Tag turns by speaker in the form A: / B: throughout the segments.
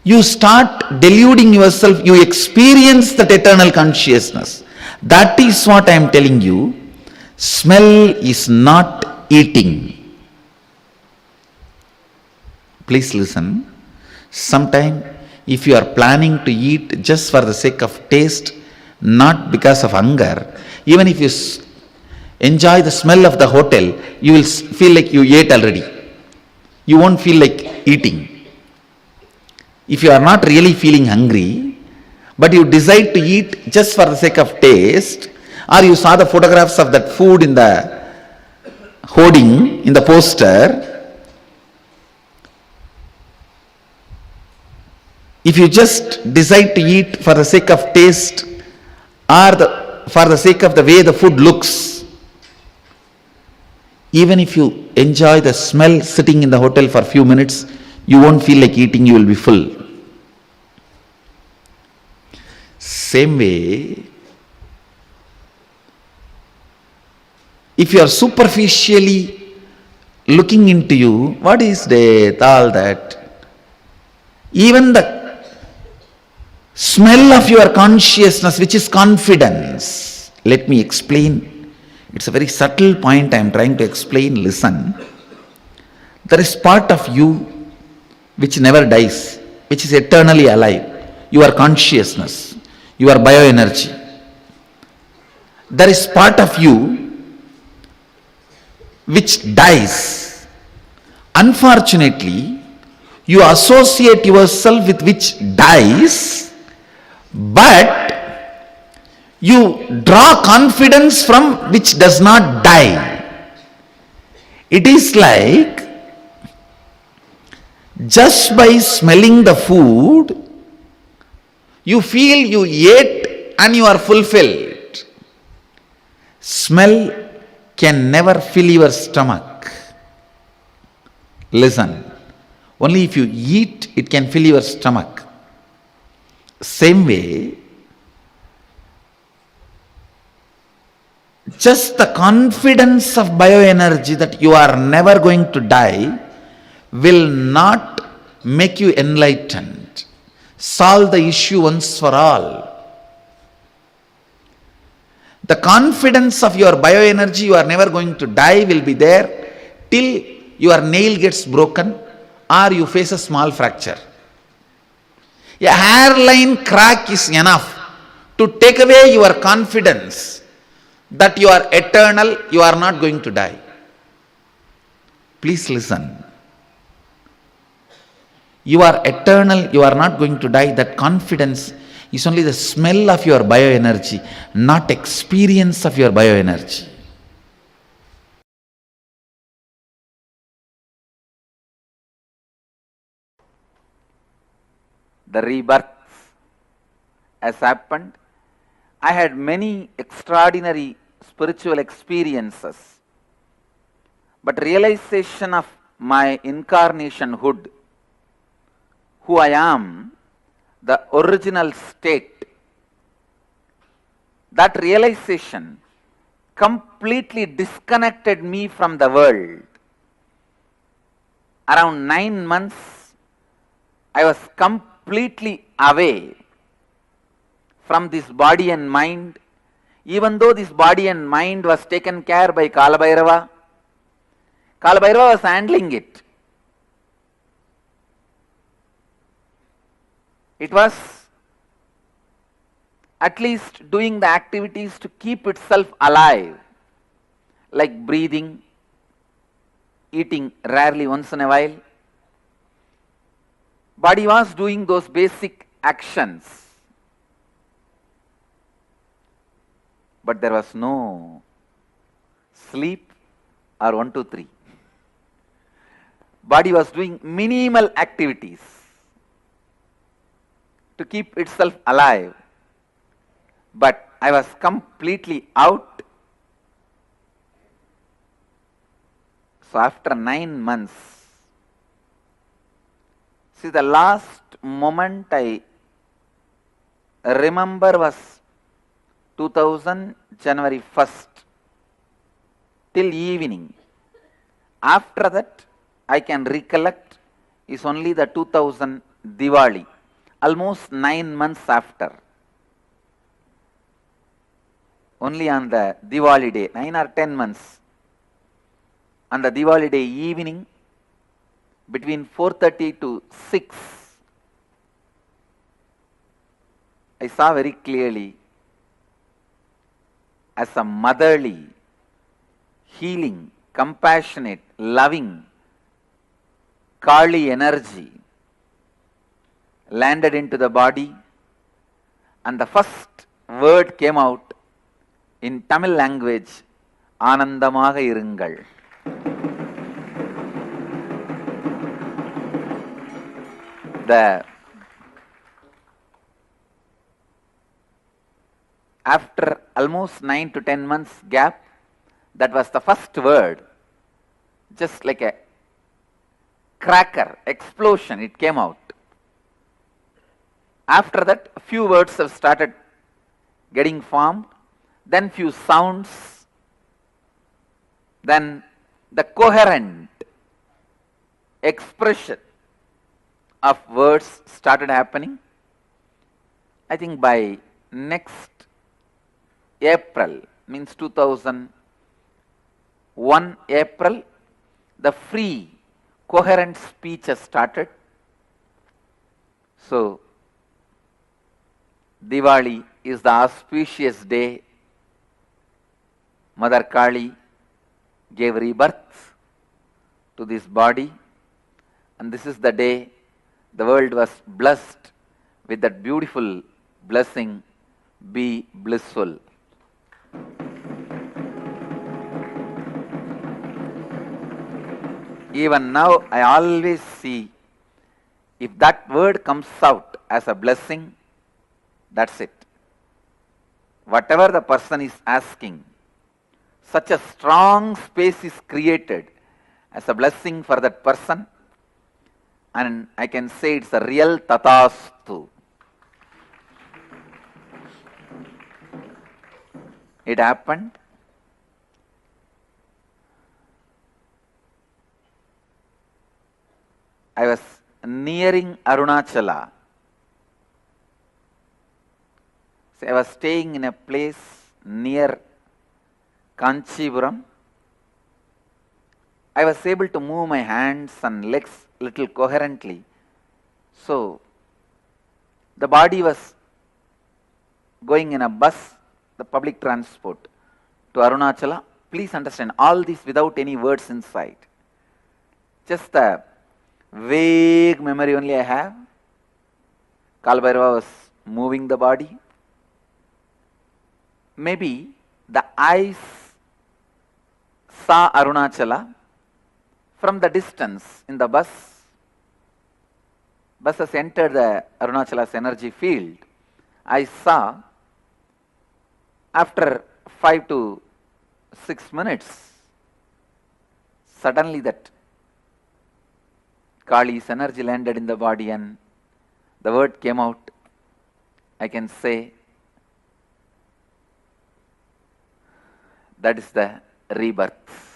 A: you start deluding yourself, you experience that eternal consciousness. That is what I am telling you. Smell is not eating. Please listen. Sometime, if you are planning to eat just for the sake of taste, not because of hunger, even if you enjoy the smell of the hotel, you will feel like you ate already. You won't feel like eating. If you are not really feeling hungry, but you decide to eat just for the sake of taste, or you saw the photographs of that food in the hoarding, in the poster, if you just decide to eat for the sake of taste or for the sake of the way the food looks, even if you enjoy the smell sitting in the hotel for a few minutes, you won't feel like eating, you will be full. Same way, if you are superficially looking into you, what is death, all that, even the smell of your consciousness, which is confidence. Let me explain. It's a very subtle point I am trying to explain. Listen. There is part of you which never dies, which is eternally alive. Your consciousness, your bioenergy. There is part of you which dies. Unfortunately, you associate yourself with which dies, but you draw confidence from which does not die. It is like just by smelling the food, you feel you ate and you are fulfilled. Smell can never fill your stomach. Listen, only if you eat, it can fill your stomach. Same way, just the confidence of bioenergy that you are never going to die will not make you enlightened, solve the issue once for all. The confidence of your bioenergy, you are never going to die, will be there till your nail gets broken or you face a small fracture. A hairline crack is enough to take away your confidence that you are eternal, you are not going to die. Please listen. You are eternal, you are not going to die. That confidence is only the smell of your bioenergy, not experience of your bioenergy. The rebirth has happened. I had many extraordinary spiritual experiences, but realization of my incarnationhood, who I am, the original state, that realization completely disconnected me from the world. Around 9 months, I was completely away from this body and mind, even though this body and mind was taken care by Kalabhairava. Kalabhairava was handling it. It was at least doing the activities to keep itself alive, like breathing, eating rarely once in a while. Body was doing those basic actions. But there was no sleep or 1, 2, 3. Body was doing minimal activities to keep itself alive. But I was completely out. So after 9 months, see, the last moment I remember was 2000 January 1st till evening. After that, I can recollect is only the 2000 Diwali. almost 9 months after, only on the Diwali day, 9 or 10 months, on the Diwali day evening, between 4:30 to 6, I saw very clearly as a motherly, healing, compassionate, loving Kali energy landed into the body, and the first word came out in Tamil language, Anandamaga irungal. After almost 9 to 10 months gap, that was the first word, just like a cracker, explosion, it came out. After that, a few words have started getting formed, then few sounds, then the coherent expression of words started happening. I think by next April, means 2001 April, the free coherent speech has started. So, Diwali is the auspicious day Mother Kali gave rebirth to this body, and this is the day the world was blessed with that beautiful blessing, be blissful. Even now, I always see, if that word comes out as a blessing, that's it. Whatever the person is asking, such a strong space is created as a blessing for that person, and I can say it's a real tathastu. It happened. I was nearing Arunachala. So I was staying in a place near Kanchipuram. I was able to move my hands and legs little coherently. So the body was going in a bus, the public transport, to Arunachala. Please understand, all this without any words inside. Just a vague memory only I have. Kalbhairava was moving the body. Maybe the eyes saw Arunachala from the distance in the bus. Bus has entered the Arunachala's energy field. I saw after 5 to 6 minutes, suddenly that Kali's energy landed in the body and the word came out. I can say that is the rebirth.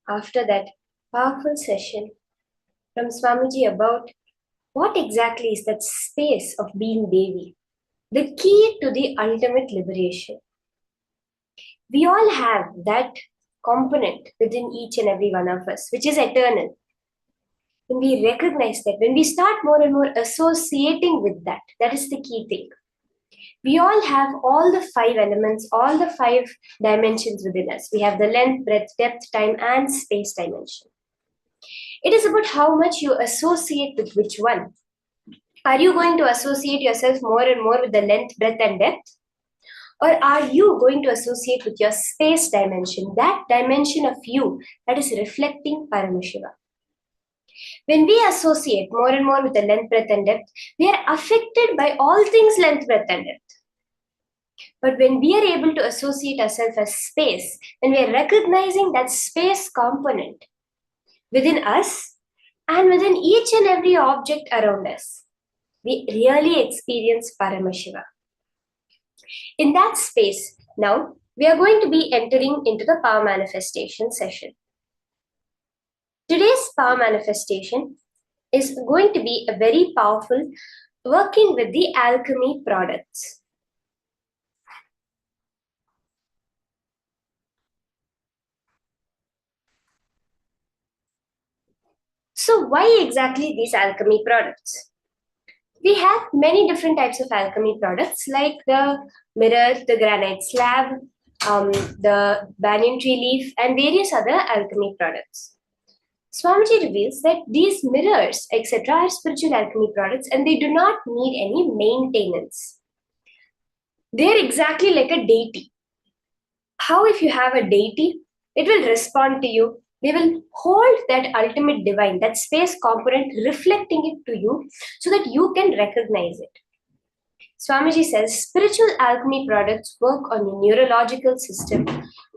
B: after that powerful session from Swamiji about what exactly is that space of being Devi, the key to the ultimate liberation. We all have that component within each and every one of us, which is eternal. When we recognize that, when we start more and more associating with that, that is the key thing. We all have all the 5 elements, all the 5 dimensions within us. We have the length, breadth, depth, time, and space dimension. It is about how much you associate with which one. Are you going to associate yourself more and more with the length, breadth, and depth? Or are you going to associate with your space dimension, that dimension of you that is reflecting Paramashiva? When we associate more and more with the length, breadth, and depth, we are affected by all things length, breadth, and depth. But when we are able to associate ourselves as space, when we are recognizing that space component within us and within each and every object around us, we really experience Paramashiva. In that space, now we are going to be entering into the power manifestation session. Today's power manifestation is going to be a very powerful working with the alchemy products. So why exactly these alchemy products? We have many different types of alchemy products like the mirror, the granite slab, the banyan tree leaf, and various other alchemy products. Swamiji reveals that these mirrors, etc., are spiritual alchemy products and they do not need any maintenance. They're exactly like a deity. How, if you have a deity, it will respond to you. They will hold that ultimate divine, that space component, reflecting it to you so that you can recognize it. Swamiji says spiritual alchemy products work on your neurological system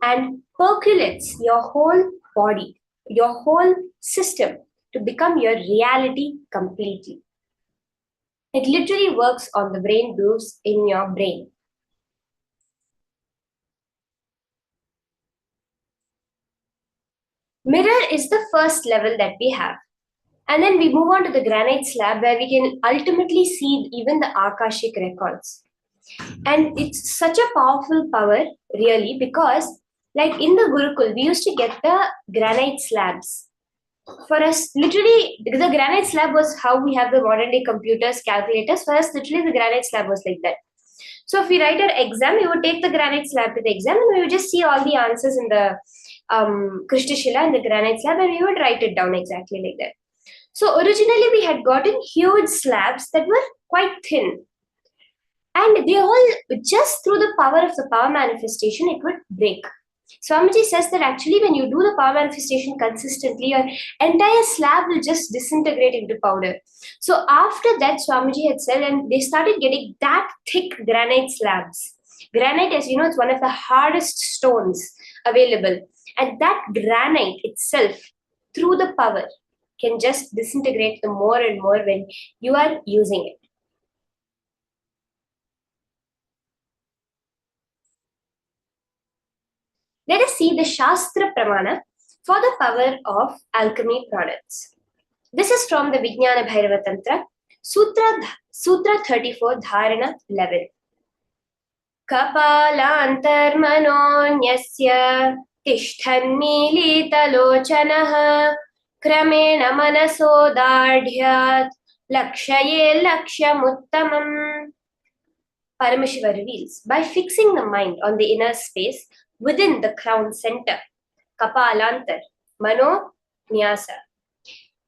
B: and percolates your whole body, your whole system to become your reality completely. It literally works on the brain grooves in your brain. Mirror is the first level that we have. And then we move on to the granite slab where we can ultimately see even the Akashic records. And it's such a powerful power, really, because like in the Gurukul, we used to get the granite slabs. For us, literally, the granite slab was how we have the modern day computers, calculators. For us, literally, the granite slab was like that. So if we write our exam, we would take the granite slab to the exam and we would just see all the answers in the Krishtashila and the granite slab and we would write it down exactly like that. So originally we had gotten huge slabs that were quite thin. And they all, just through the power of the power manifestation, it would break. Swamiji says that actually when you do the power manifestation consistently, your entire slab will just disintegrate into powder. So after that, Swamiji had said, and they started getting that thick granite slabs. Granite, as you know, it's one of the hardest stones available. And that granite itself, through the power, can just disintegrate the more and more when you are using it. Let us see the Shastra Pramana for the power of alchemy products. This is from the Vijnana Bhairava Tantra, Sutra 34, Dharana 11. Kapalantarmanonyasya tishthanmilitalochanaha kramena manaso dardhyat lakshaye lakshyamuttamam. Paramashiva reveals, by fixing the mind on the inner space within the crown center, Kapalantar, Mano, Nyasa,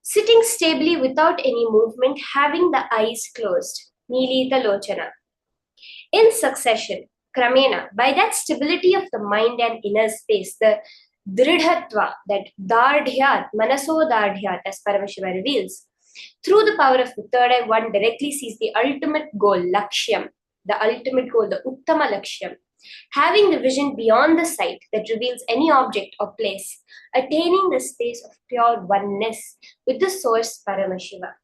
B: sitting stably without any movement, having the eyes closed, Nilita Lochana. In succession, Kramena, by that stability of the mind and inner space, the Dridhatva, that Dardhyat, Manaso Dardhyat, as Paramashiva reveals, through the power of the third eye, one directly sees the ultimate goal, Lakshyam, the ultimate goal, the Uttama Lakshyam, having the vision beyond the sight that reveals any object or place, attaining the space of pure oneness with the source Paramashiva.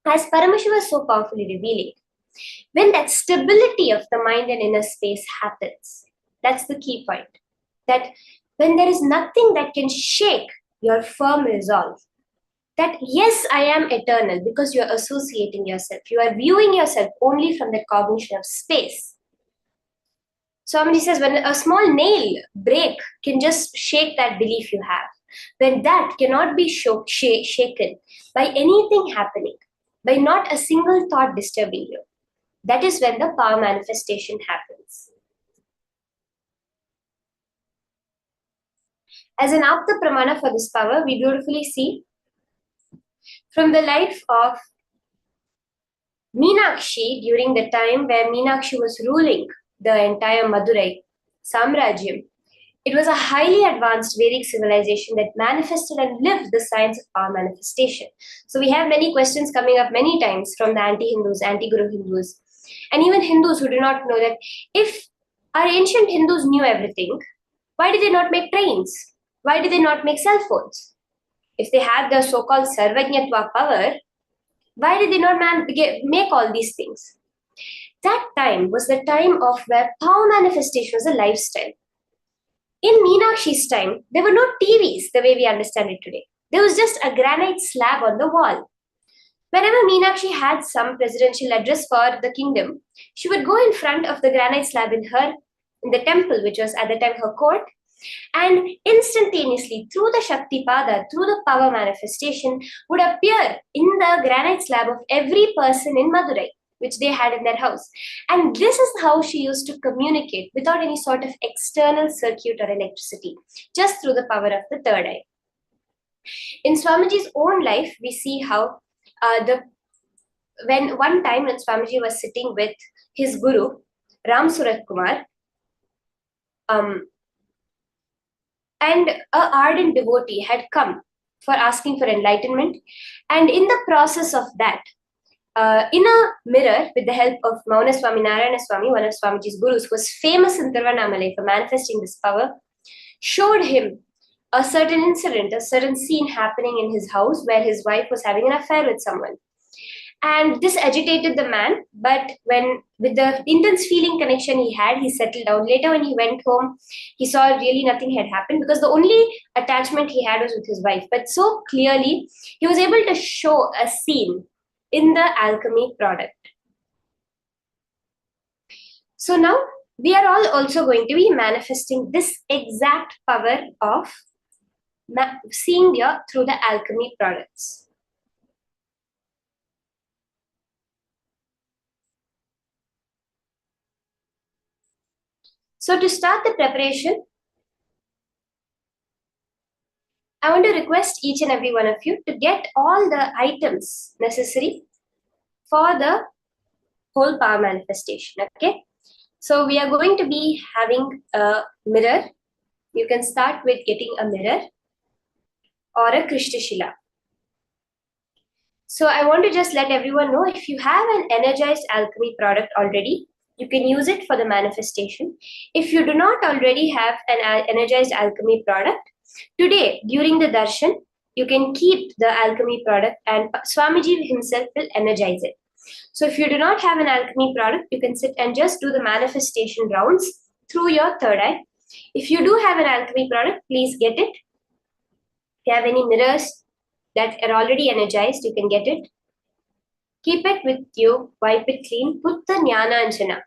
B: As Paramashiva is so powerfully revealing, when that stability of the mind and inner space happens, that's the key point. That when there is nothing that can shake your firm resolve that yes, I am eternal, because you are associating yourself. You are viewing yourself only from the cognition of space. Swamiji says when a small nail break can just shake that belief you have, when that cannot be shaken by anything happening, by not a single thought disturbing you, that is when the power manifestation happens. As an Apta Pramana for this power, we beautifully see from the life of Meenakshi during the time where Meenakshi was ruling the entire Madurai Samrajyam. It was a highly advanced Vedic civilization that manifested and lived the science of power manifestation. So we have many questions coming up many times from the anti-Hindus, anti-Guru Hindus, and even Hindus who do not know that if our ancient Hindus knew everything, why did they not make trains? Why did they not make cell phones? If they had the so-called Sarvajñatva power, why did they not make all these things? That time was the time of where power manifestation was a lifestyle. In Meenakshi's time, there were no TVs the way we understand it today. There was just a granite slab on the wall. Whenever Meenakshi had some presidential address for the kingdom, she would go in front of the granite slab in the temple, which was at the time her court, and instantaneously through the Shaktipada, through the power manifestation, would appear in the granite slab of every person in Madurai, which they had in their house. And this is how she used to communicate without any sort of external circuit or electricity, just through the power of the third eye. In Swamiji's own life, we see how when one time when Swamiji was sitting with his guru, Ram Surat Kumar, and an ardent devotee had come for asking for enlightenment. And in the process of that, in a mirror, with the help of Mauna Swami Narayana Swami, one of Swamiji's gurus, who was famous in Tiruvannamalai for manifesting this power, showed him a certain incident, a certain scene happening in his house where his wife was having an affair with someone. And this agitated the man, but with the intense feeling connection he had, he settled down. Later, when he went home, he saw really nothing had happened because the only attachment he had was with his wife. But so clearly, he was able to show a scene in the alchemy product. So now, we are all also going to be manifesting this exact power of seeing through the alchemy products. So to start the preparation, I want to request each and every one of you to get all the items necessary for the whole power manifestation, okay? So we are going to be having a mirror. You can start with getting a mirror or a Krishnashila. So I want to just let everyone know, if you have an energized alchemy product already, you can use it for the manifestation. If you do not already have an energized alchemy product, today during the darshan, you can keep the alchemy product and Swamiji himself will energize it. So if you do not have an alchemy product, you can sit and just do the manifestation rounds through your third eye. If you do have an alchemy product, please get it. If you have any mirrors that are already energized, you can get it. Keep it with you, wipe it clean, put the Jnana Anjana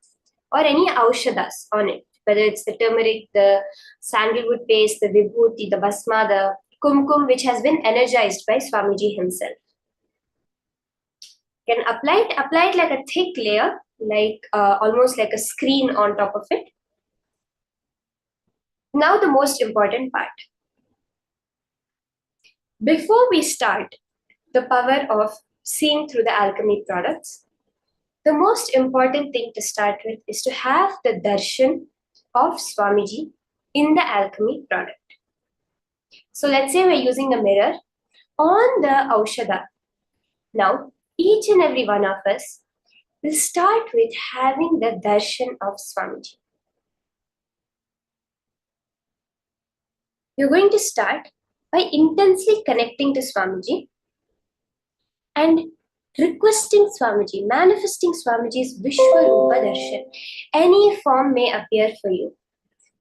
B: or any Aushadas on it, whether it's the turmeric, the sandalwood paste, the Vibhuti, the Basma, the Kumkum, which has been energized by Swamiji himself. You can apply it like a thick layer, like almost like a screen on top of it. Now the most important part. Before we start the power of seeing through the alchemy products, the most important thing to start with is to have the darshan of Swamiji in the alchemy product. So let's say we're using a mirror on the Aushadha. Now, each and every one of us will start with having the darshan of Swamiji. You're going to start by intensely connecting to Swamiji and requesting Swamiji, manifesting Swamiji's Vishwarupa Darshan. Any form may appear for you.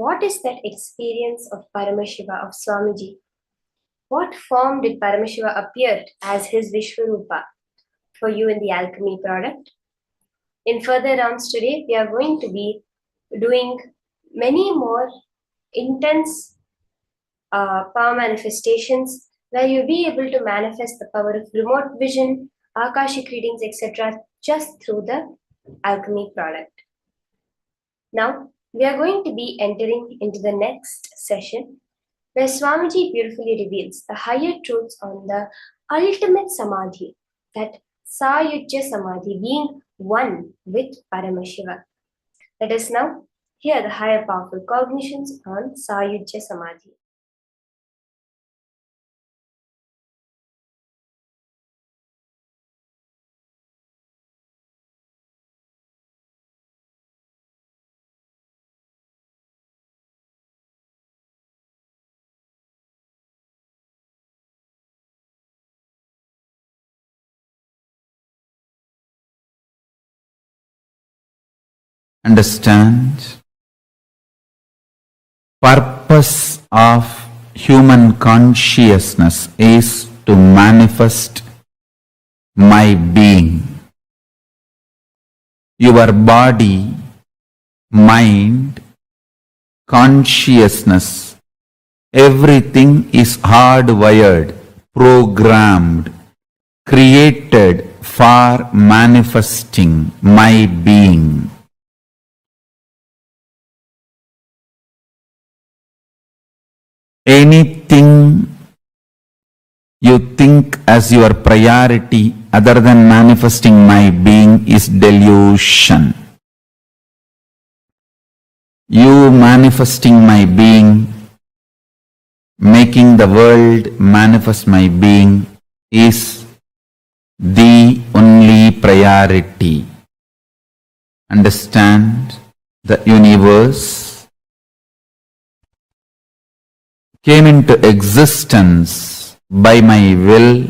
B: what is that experience of Paramashiva, of Swamiji? What form did Paramashiva appear as his Vishwarupa for you in the alchemy product? In further rounds today, we are going to be doing many more intense power manifestations where you'll be able to manifest the power of remote vision, Akashic readings, etc. just through the alchemy product. Now, we are going to be entering into the next session where Swamiji beautifully reveals the higher truths on the ultimate Samadhi, that Sayujya Samadhi, being one with Paramashiva. Let us now hear the higher powerful cognitions on Sayujya Samadhi.
A: Understand, purpose of human consciousness is to manifest my being. Your body, mind, consciousness, everything is hardwired, programmed, created for manifesting my being. Anything you think as your priority other than manifesting my being is delusion. You manifesting my being, making the world manifest my being is the only priority. Understand, the universe came into existence by my will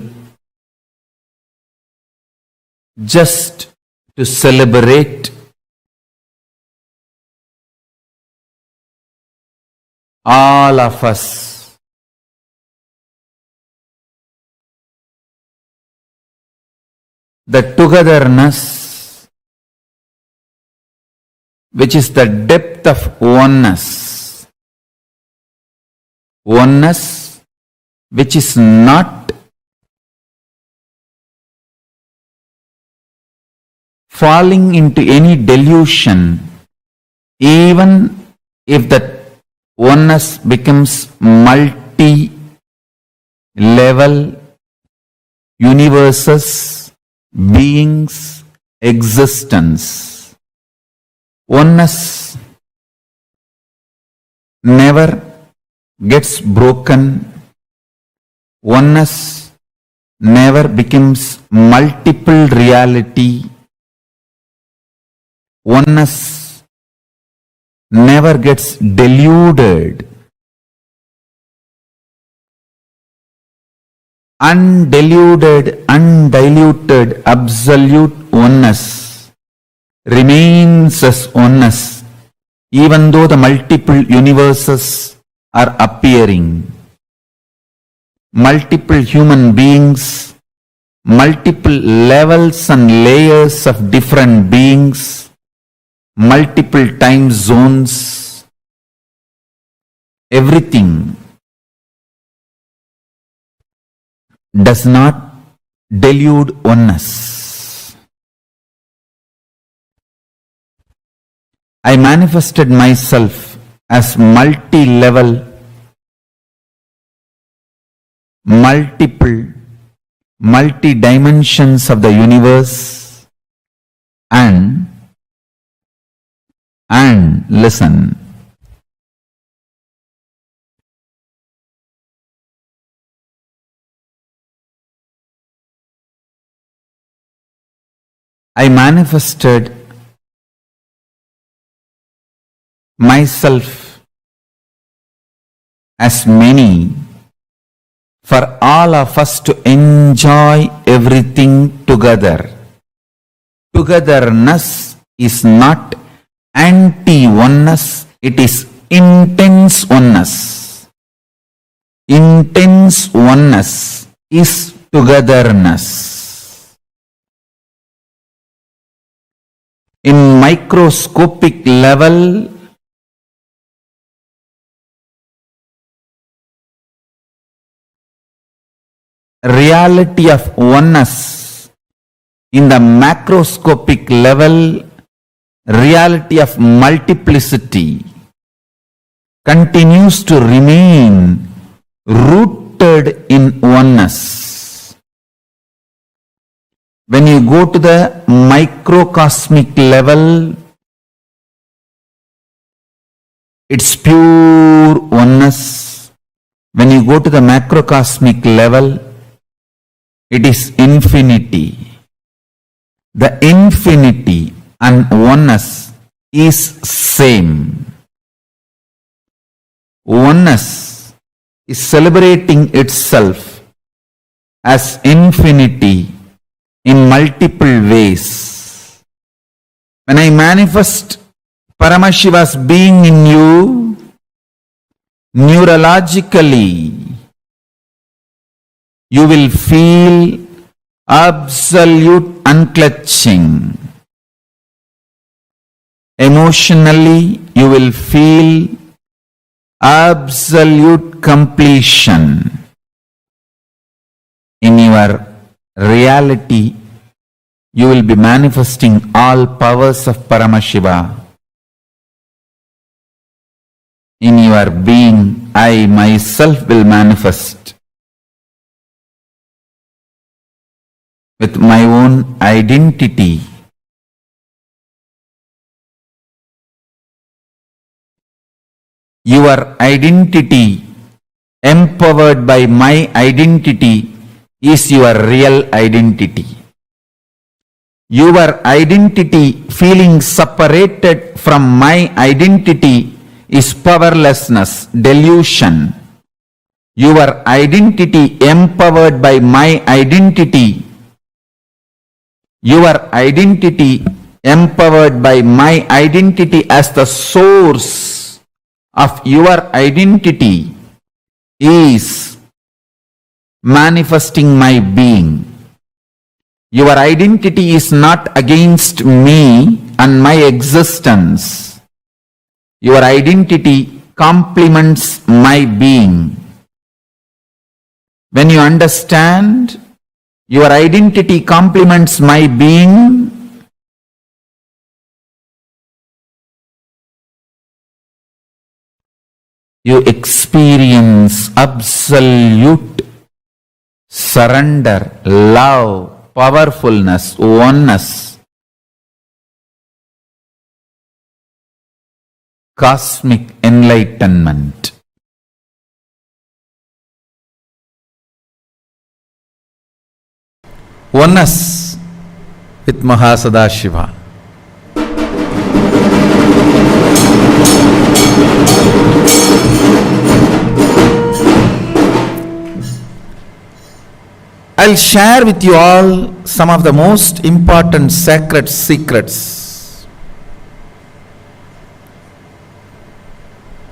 A: just to celebrate all of us. The togetherness, which is the depth of oneness. Oneness which is not falling into any delusion, even if that oneness becomes multi-level universes, beings, existence. Oneness never gets broken. Oneness never becomes multiple reality. Oneness never gets deluded. Undeluded, undiluted, absolute oneness remains as oneness, even though the multiple universes are appearing. Multiple human beings, multiple levels and layers of different beings, multiple time zones, everything does not delude oneness. I manifested myself as multi-level, multi-dimensions of the universe, and listen, I manifested myself as many for all of us to enjoy everything together. Togetherness is not anti-oneness, it is intense oneness. Intense oneness is togetherness. In microscopic level, reality of oneness. In the macroscopic level, reality of multiplicity continues to remain rooted in oneness. When you go to the microcosmic level, it's pure oneness. When you go to the macrocosmic level, it is infinity. The infinity and oneness is same. Oneness is celebrating itself as infinity in multiple ways. When I manifest Paramashiva's being in you, neurologically, you will feel absolute unclutching. Emotionally, you will feel absolute completion. In your reality, you will be manifesting all powers of Paramashiva. In your being, I myself will manifest with my own identity. Your identity, empowered by my identity, is your real identity. Your identity feeling separated from my identity is powerlessness, delusion. Your identity empowered by my identity, your identity empowered by my identity as the source of your identity is manifesting my being. Your identity is not against me and my existence. Your identity complements my being. When you understand your identity complements my being, you experience absolute surrender, love, powerfulness, oneness, cosmic enlightenment. Oneness with Mahasadashiva. I'll share with you all some of the most important sacred secrets.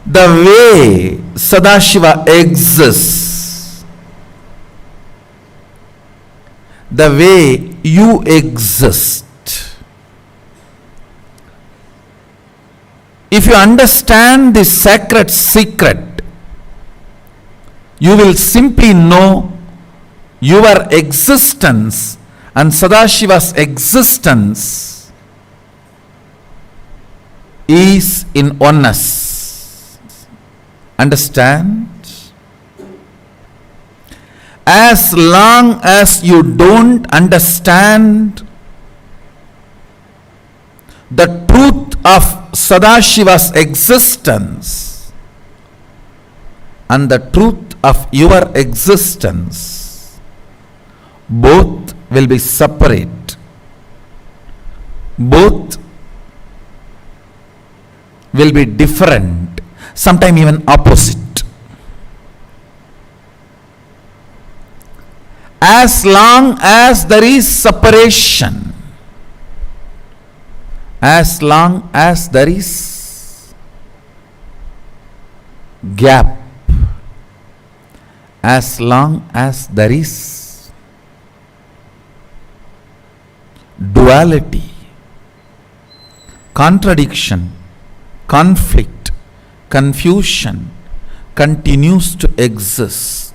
A: The way Sadashiva exists, the way you exist. If you understand this sacred secret, you will simply know your existence and Sadashiva's existence is in oneness. Understand? As long as you don't understand the truth of Sadashiva's existence and the truth of your existence, both will be separate. Both will be different, sometimes even opposite. As long as there is separation, as long as there is gap, as long as there is duality, contradiction, conflict, confusion continues to exist.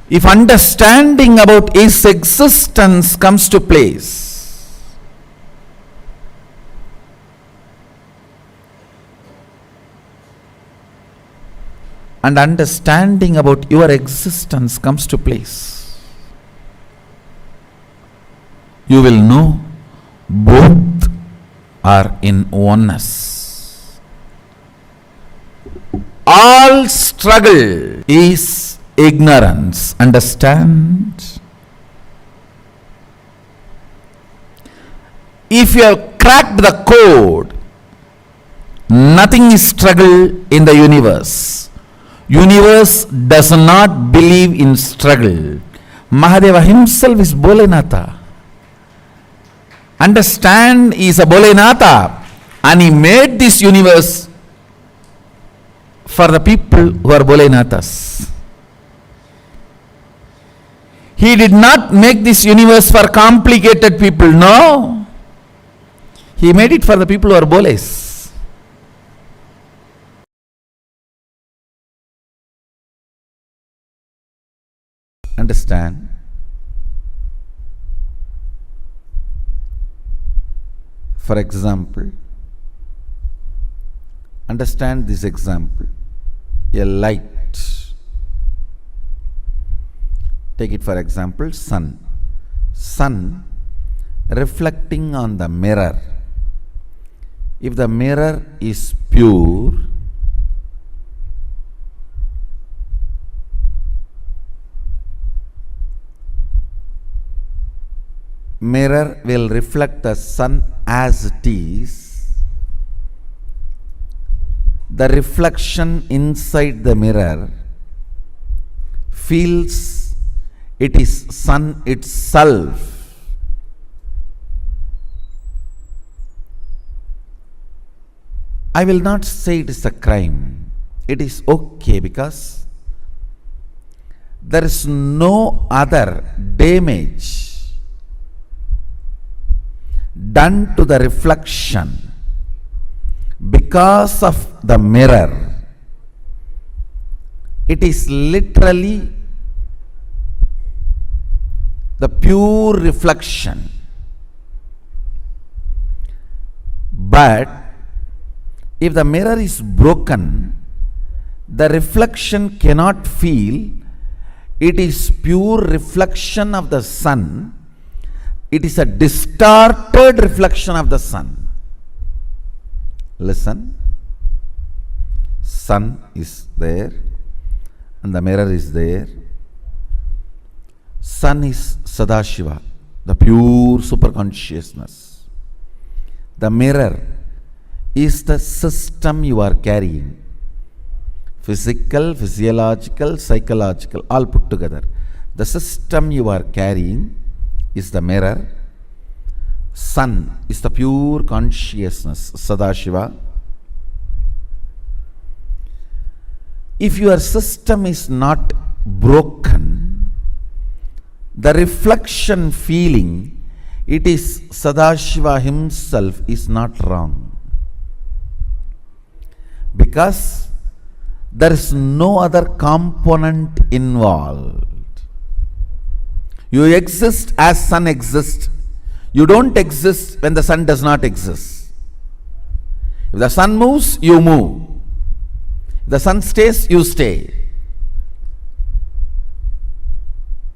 A: If understanding about its existence comes to place, and understanding about your existence comes to place, you will know both are in oneness. All struggle is ignorance. Understand? If you have cracked the code, nothing is struggle in the universe. Universe does not believe in struggle. Mahadeva himself is Bholenatha. Understand, he is a Bholenatha, and he made this universe for the people who are Bholenathas. He did not make this universe for complicated people. No. He made it for the people who are Bholes. Understand? For example, understand this example. A light. Take it for example, sun. Sun reflecting on the mirror. If the mirror is pure, mirror will reflect the sun as it is. The reflection inside the mirror feels it is sun itself. I will not say it is a crime. It is okay because there is no other damage done to the reflection because of the mirror. It is literally the pure reflection. But if the mirror is broken, the reflection cannot feel it is pure reflection of the sun. It is a distorted reflection of the sun. Listen. Sun is there and the mirror is there. Sun is Sadashiva, the pure superconsciousness. The mirror is the system you are carrying. Physical, physiological, psychological, all put together. The system you are carrying is the mirror. Sun is the pure consciousness, Sadashiva. If your system is not broken, the reflection feeling, it is Sadashiva himself, is not wrong. Because there is no other component involved. You exist as sun exists. You don't exist when the sun does not exist. If the sun moves, you move. If the sun stays, you stay.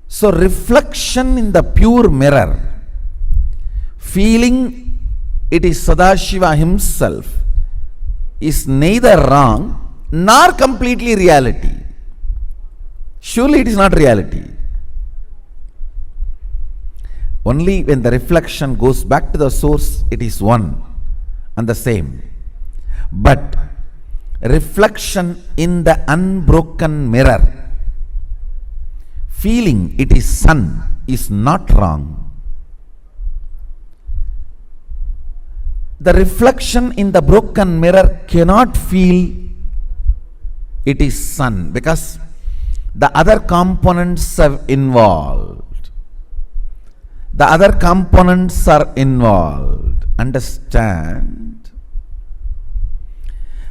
A: So reflection in the pure mirror, feeling it is Sadashiva himself, is neither wrong nor completely reality. Surely it is not reality. Only when the reflection goes back to the source, it is one and the same. But reflection in the unbroken mirror, feeling it is sun, is not wrong. the reflection in the broken mirror cannot feel it is sun, because the other components are involved. The other components are involved. Understand?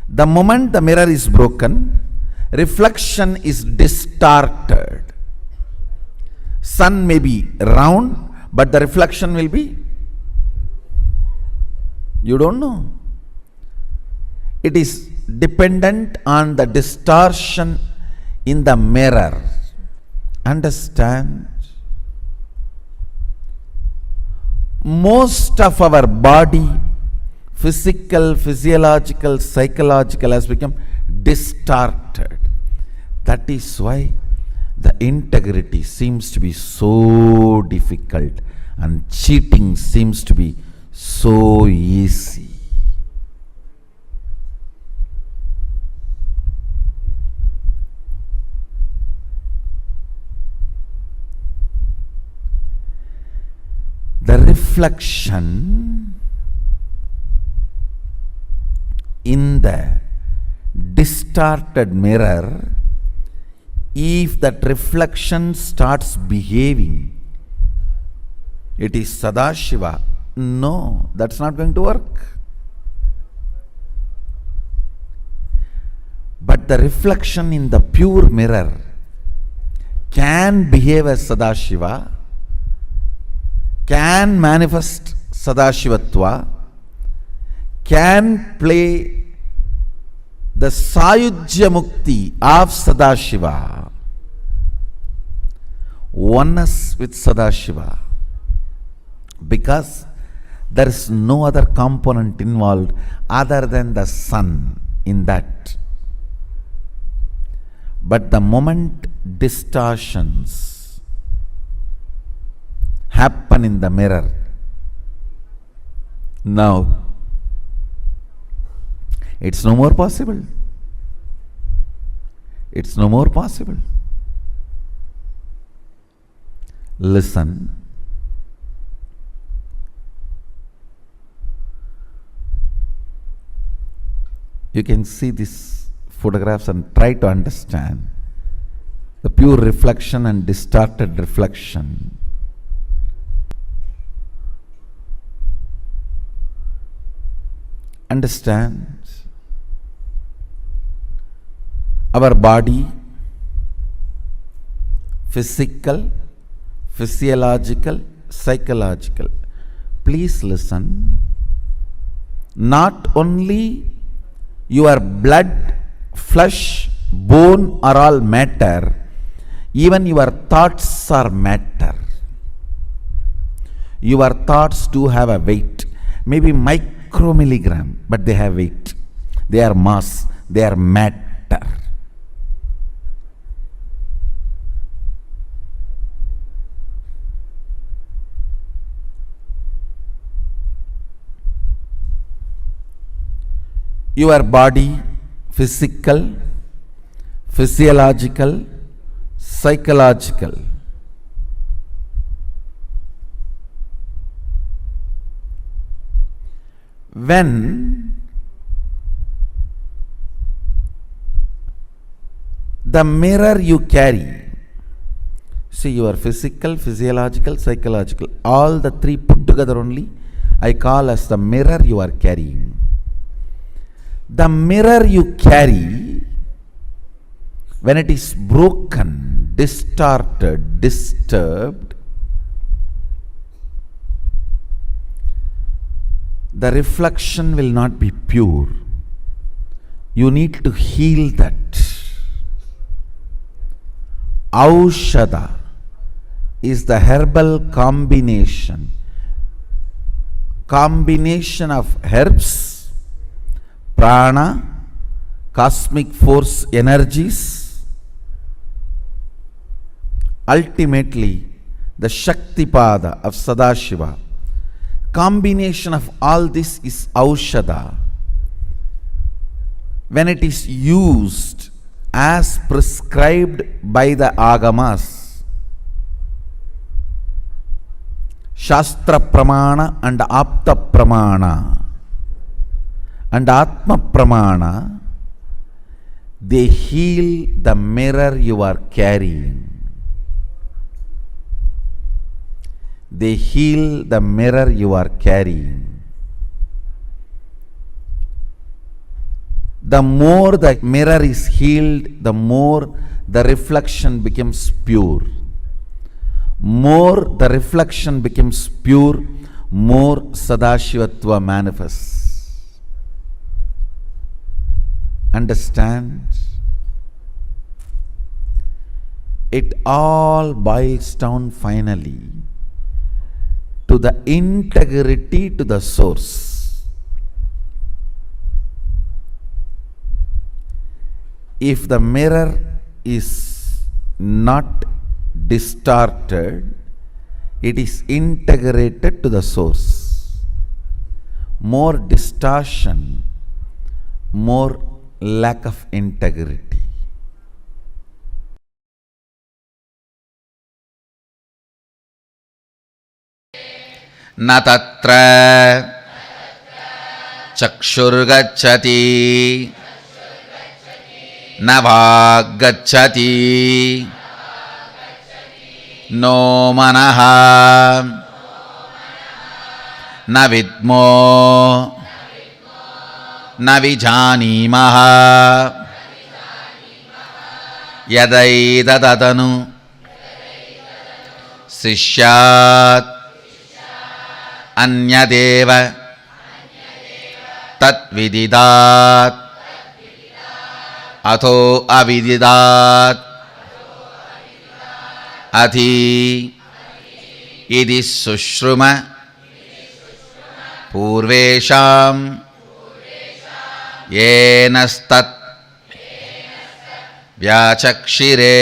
A: The moment the mirror is broken, reflection is distorted. Sun may be round, but the reflection will be, you don't know. It is dependent on the distortion in the mirror. Understand? Most of our body, physical, physiological, psychological, has become distorted. That is why the integrity seems to be so difficult and cheating seems to be so easy. The reflection in the distorted mirror, if that reflection starts behaving, it is Sadashiva. No, that's not going to work. But the reflection in the pure mirror can behave as Sadashiva, can manifest Sadashivatva, can play the Sayujya Mukti of Sadashiva, oneness with Sadashiva, because there is no other component involved other than the sun in that. But the moment distortions happen in the mirror, now it's no more possible. It's no more possible. Listen. You can see these photographs and try to understand the pure reflection and distorted reflection. Understand? Our body, physical, physiological, psychological. Please listen. Not only your blood, flesh, bone are all matter, even your thoughts are matter. Your thoughts do have a weight, maybe micromilligram, but they have weight. They are mass, they are matter. Your body, physical, physiological, psychological. When the mirror you carry, see your physical, physiological, psychological, all the three put together only, I call as the mirror you are carrying. The mirror you carry, when it is broken, distorted, disturbed, the reflection will not be pure. You need to heal that. Aushadha is the herbal combination of herbs, prana, cosmic force energies, ultimately the Shaktipada of Sadashiva. Combination of all this is Aushadha. When it is used as prescribed by the Agamas, Shastra Pramana and Apta Pramana, and Atma Pramana, they heal the mirror you are carrying. They heal the mirror you are carrying. The more the mirror is healed, the more the reflection becomes pure. More the reflection becomes pure, more Sadashivatva manifests. Understand? It all boils down finally to the integrity to the source. If the mirror is not distorted, it is integrated to the source. More distortion, more lack of integrity. न तत्र चक्षुर्गच्छति न वाग्गच्छति no मनः न विद्मो न विजानीमः यदैतदनु शिष्यात् अन्यदेव तद्विदिदात् अथो अविदिदात् अधि इति शुश्रुम पूर्वेषां येनस्तत् व्याचक्षिरे.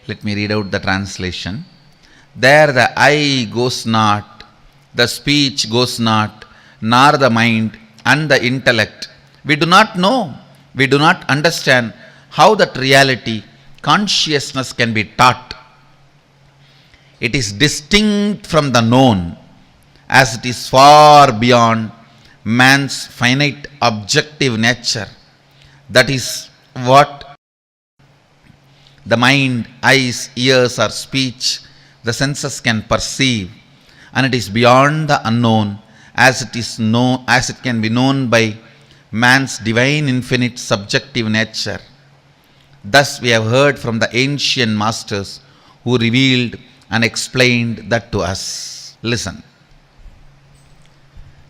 A: Let me read out the translation. There the eye goes not, the speech goes not, nor the mind and the intellect. We do not know, we do not understand how that reality, consciousness can be taught. It is distinct from the known, as it is far beyond man's finite objective nature. That is what the mind, eyes, ears or speech, the senses can perceive, and it is beyond the unknown, as it can be known by man's divine infinite subjective nature. Thus we have heard from the ancient masters who revealed and explained that to us. Listen.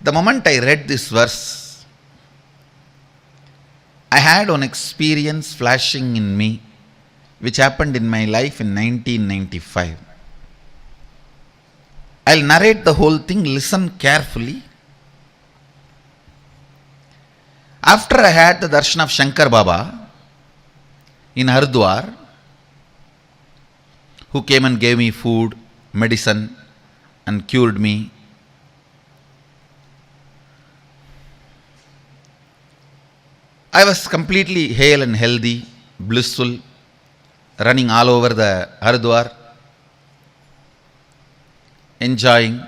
A: The moment I read this verse, I had one experience flashing in me which happened in my life in 1995. I'll narrate the whole thing, listen carefully. After I had the darshan of Shankar Baba in Haridwar, who came and gave me food, medicine and cured me, I was completely hale and healthy, blissful, running all over the Haridwar, enjoying.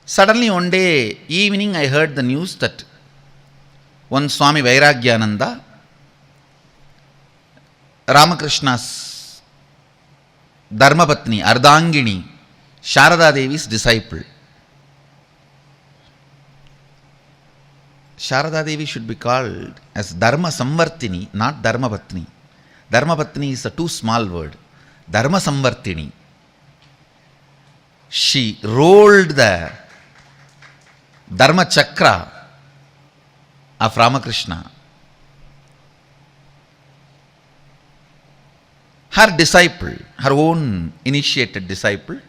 A: Suddenly one day evening I heard the news that one Swami Vairagyananda, Ramakrishna's Dharmapatni, Ardhangini, Sharada Devi's disciple. Sharada Devi should be called as Dharma Samvartini, not Dharmapatni. Dharmapatni is a too small word. Dharma Samvartini. She rolled the Dharma Chakra of Ramakrishna. Her disciple, her own initiated disciple,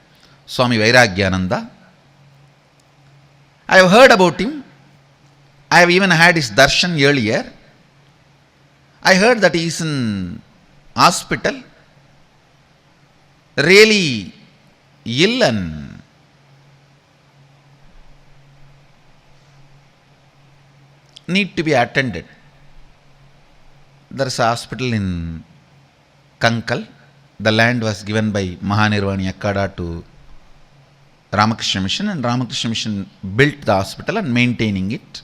A: Swami Vairagyananda, I have heard about him. I have even had his darshan earlier. I heard that he is in hospital, really ill and need to be attended. There is a hospital in Kankal. The land was given by Mahanirvani Akkada to Ramakrishna Mission, and Ramakrishna Mission built the hospital and maintaining it.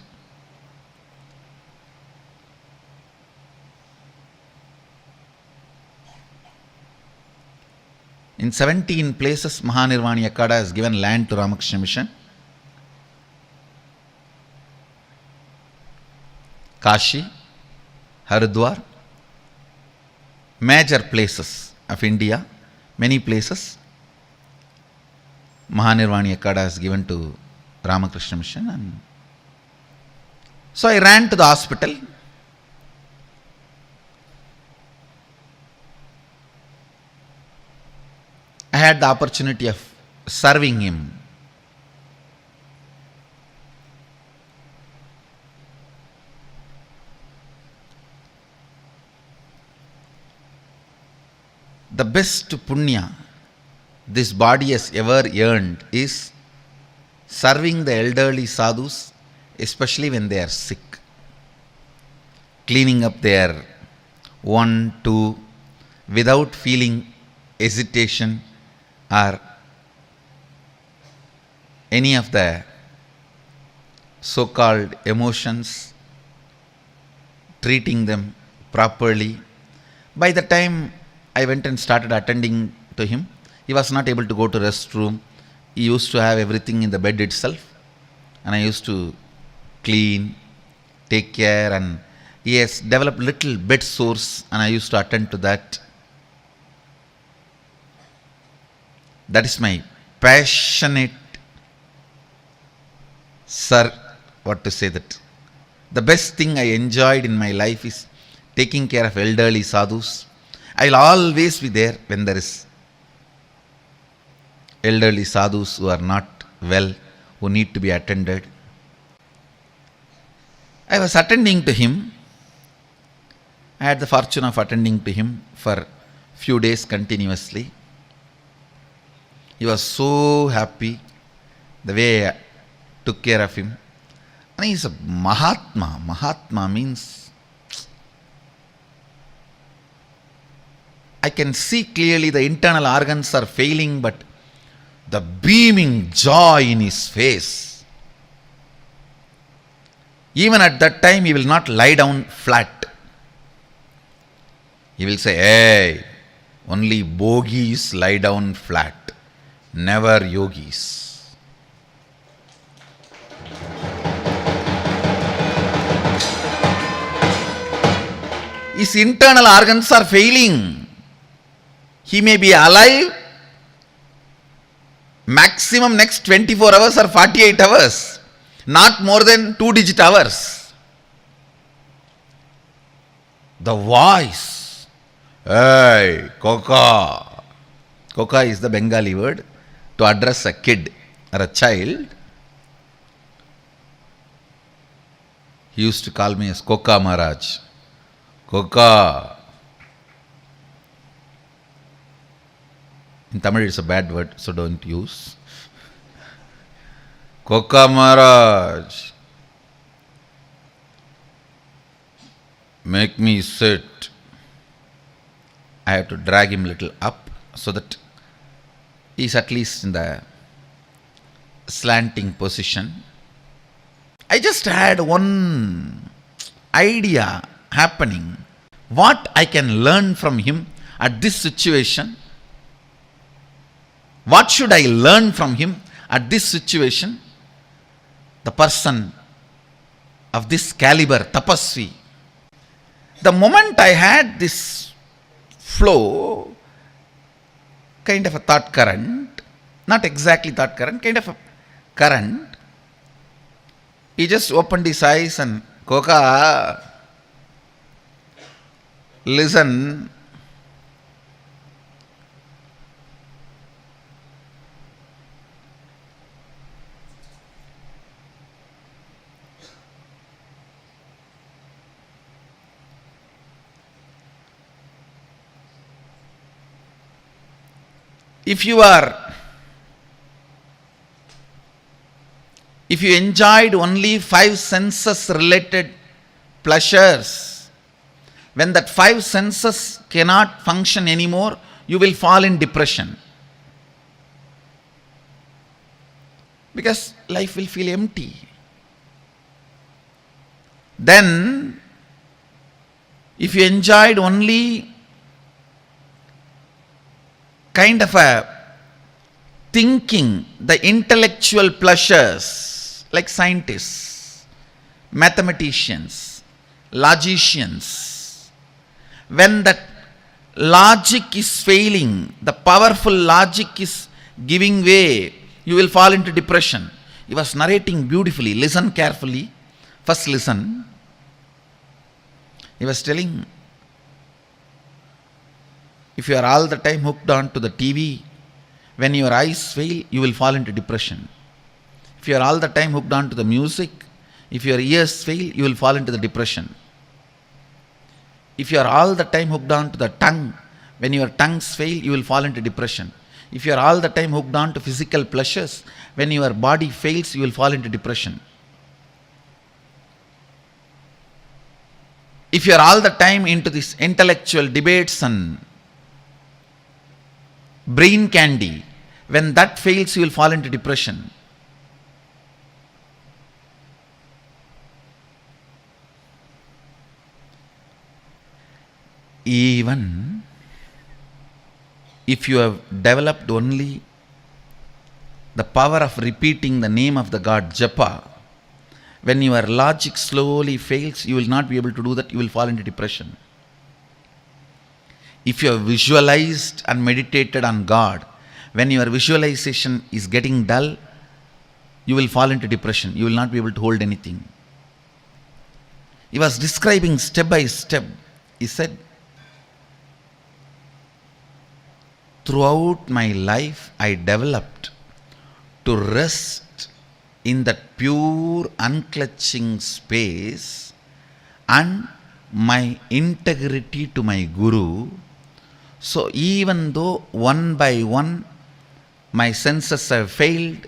A: In 17 places, Mahanirvani Akada has given land to Ramakrishna Mission. Kashi, Haridwar, major places of India, many places, Mahanirvani Akada has given to Ramakrishna Mission. And so I ran to the hospital. I had the opportunity of serving him. The best punya this body has ever earned is serving the elderly sadhus, especially when they are sick. Cleaning up their one, two, without feeling hesitation or any of the so-called emotions, treating them properly. By the time I went and started attending to him, he was not able to go to restroom. He used to have everything in the bed itself, and I used to clean, take care, and he has developed little bed sores, and I used to attend to that. That is my passionate, the best thing I enjoyed in my life is taking care of elderly sadhus. I will always be there when there is elderly sadhus who are not well, who need to be attended. I was attending to him. I had the fortune of attending to him for few days continuously. He was so happy the way I took care of him. And he is a Mahatma. Mahatma means I can see clearly the internal organs are failing, but the beaming joy in his face. Even at that time, he will not lie down flat. He will say, hey, only bogis lie down flat, never yogis. His internal organs are failing. He may be alive maximum next 24 hours or 48 hours, not more than 2-digit hours. The voice, hey, Koka. Koka is the Bengali word to address a kid or a child. He used to call me as Koka Maharaj. Koka. In Tamil it's a bad word, so don't use. Koka Maharaj, make me sit. I have to drag him a little up so that he is at least in the slanting position. I just had one idea happening. What I can learn from him at this situation? What should I learn from him at this situation? The person of this caliber, tapasvi. The moment I had this flow, kind of a thought current, not exactly thought current, kind of a current, he just opened his eyes and, Koka, listen. If you enjoyed only 5 senses related pleasures, when that 5 senses cannot function anymore, you will fall in depression. because life will feel empty. Then, if you enjoyed only kind of a thinking, the intellectual pleasures, like scientists, mathematicians, logicians, when that logic is failing, the powerful logic is giving way, you will fall into depression. He was narrating beautifully. Listen carefully. First listen. He was telling, if you are all the time hooked on to the TV, when your eyes fail, you will fall into depression. If you are all the time hooked on to the music, if your ears fail, you will fall into the depression. If you are all the time hooked on to the tongue, when your tongues fail, you will fall into depression. If you are all the time hooked on to physical pleasures, when your body fails, you will fall into depression. If you are all the time into these intellectual debates and brain candy, when that fails, you will fall into depression. Even if you have developed only the power of repeating the name of the God Japa, when your logic slowly fails, you will not be able to do that, you will fall into depression. If you have visualized and meditated on God, when your visualization is getting dull, you will fall into depression. You will not be able to hold anything. He was describing step by step. He said, throughout my life, I developed to rest in that pure, unclutching space and my integrity to my Guru. So even though one by one my senses have failed,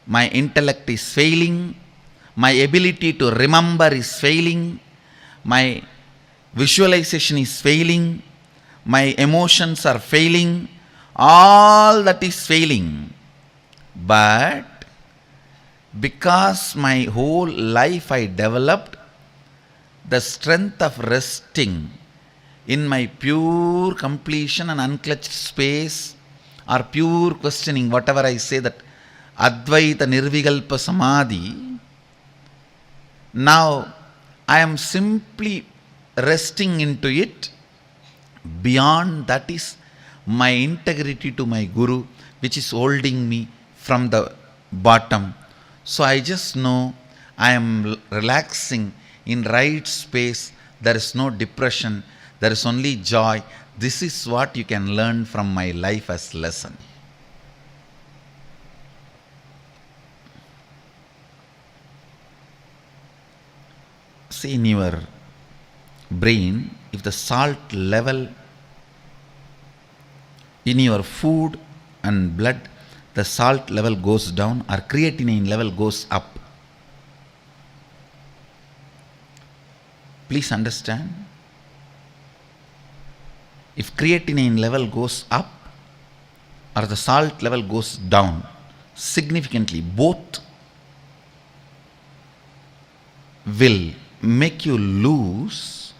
A: my intellect is failing, my ability to remember is failing, my visualization is failing, my emotions are failing, all that is failing. But because my whole life I developed the strength of resting in my pure completion and unclutched space, or pure questioning, whatever I say, that Advaita Nirvikalpa Samadhi, now I am simply resting into it. Beyond that is my integrity to my Guru, which is holding me from the bottom. So I just know I am relaxing in right space. There is no depression. There is only joy. This is what you can learn from my life as lesson. See, in your brain, if the salt level in your food and blood, the salt level goes down or creatinine level goes up. Please understand. If creatinine level goes up or the salt level goes down significantly, both will make you lose,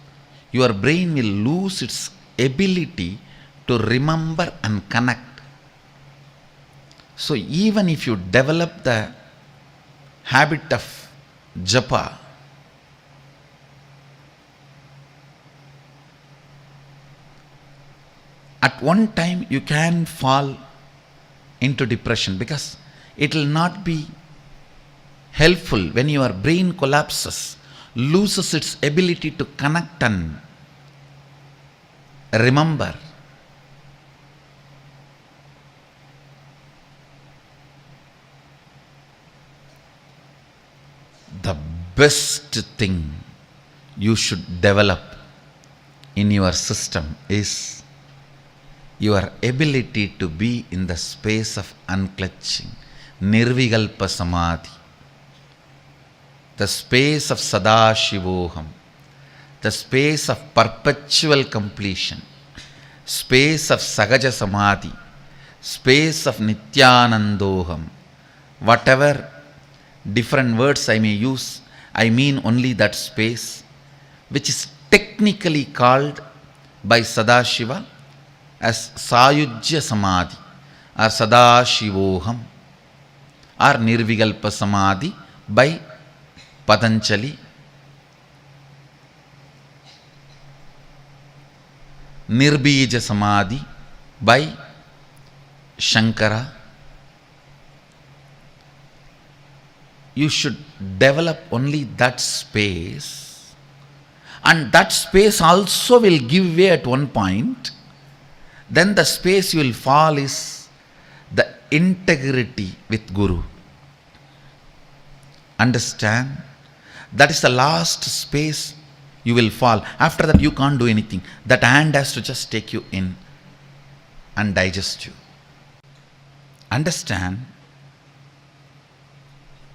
A: your brain will lose its ability to remember and connect. So even if you develop the habit of japa, at one time you can fall into depression, because it will not be helpful when your brain collapses, loses its ability to connect and remember. The best thing you should develop in your system is your ability to be in the space of unclutching, Nirvikalpa Samadhi, the space of Sadashivoham, the space of perpetual completion, space of Sahaja Samadhi, space of Nithyanandoham, Whatever different words I may use, I mean only that space which is technically called by Sadashiva as Sayujya Samadhi or Sadashivoham or Nirvikalpa Samadhi by Patanjali, Nirbija Samadhi by Shankara. You should develop only that space, and that space also will give way at one point. Then the space you will fall is the integrity with Guru. Understand? That is the last space you will fall. After that, you can't do anything. That hand has to just take you in and digest you. Understand?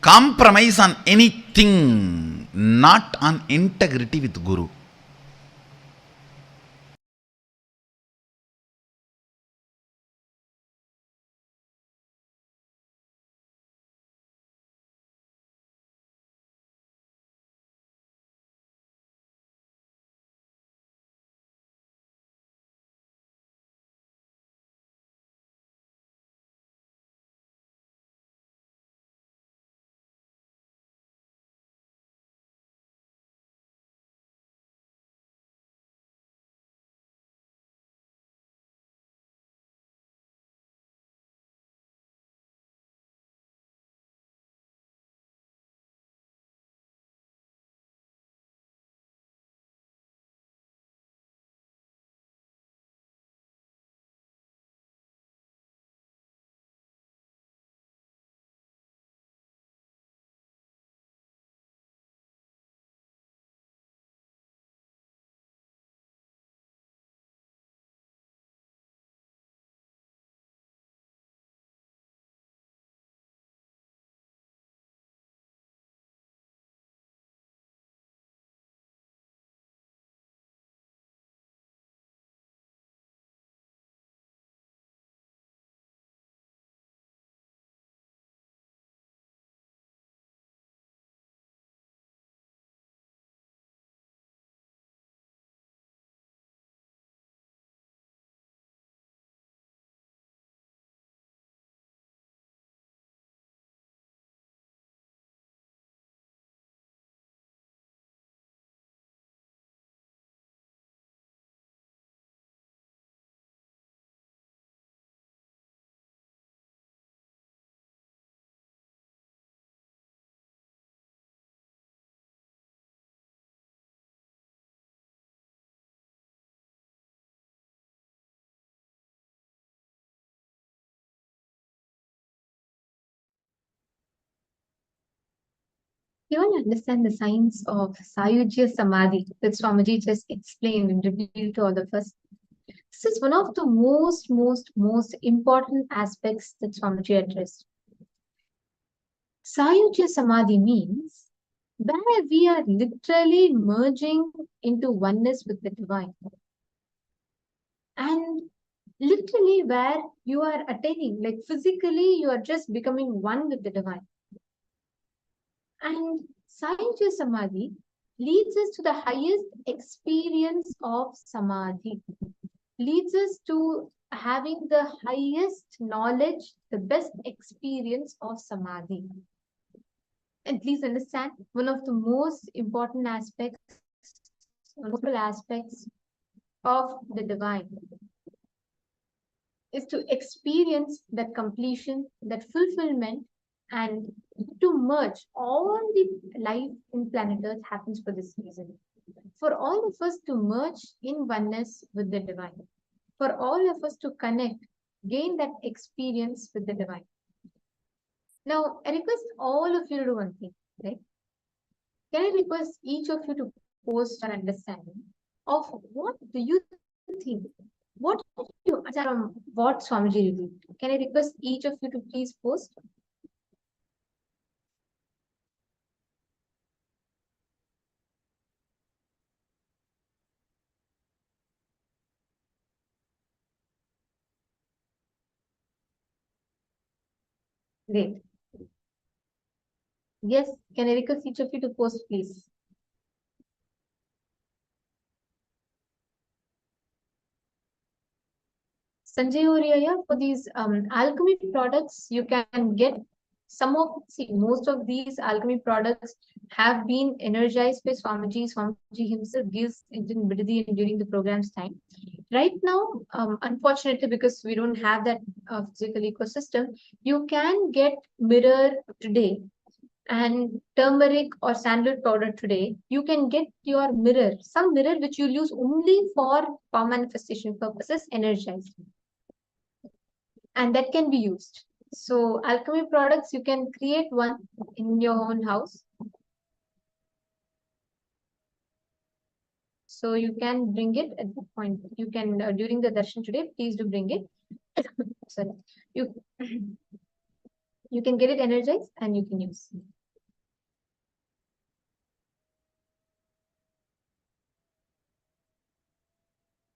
A: Compromise on anything, not on integrity with Guru.
C: You all understand the science of Sayujya Samadhi that Swamiji just explained and revealed to all of us. This is one of the most important aspects that Swamiji addressed. Sayujya Samadhi means where we are literally merging into oneness with the divine. And literally where you are attaining, like physically, you are just becoming one with the divine. And Sayujya Samadhi leads us to the highest experience of Samadhi, leads us to having the highest knowledge, the best experience of Samadhi. And please understand, one of the most important aspects, multiple aspects of the divine is to experience that completion, that fulfillment, and to merge. All the life in planet Earth happens for this reason. For all of us to merge in oneness with the divine. For all of us to connect, gain that experience with the divine. Now, I request all of you to do one thing, right? Can I request each of you to post an understanding of what do you think? What do you understand from what Swamiji revealed? Can I request each of you to please post? Great. Yes, can I request each of you to post, please? Sanjay or Yaya, for these alchemy products, you can get most of these alchemy products have been energized by Swamiji. Swamiji himself gives Indian Bidadi during the program's time. Right now, unfortunately, because we don't have that physical ecosystem, you can get mirror today and turmeric or sandalwood powder today. You can get your mirror, some mirror which you'll use only for power manifestation purposes, energized, and that can be used. So alchemy products, you can create one in your own house. So you can bring it at the point. You can during the darshan today. Please do bring it. Sorry, you you can get it energized and you can use.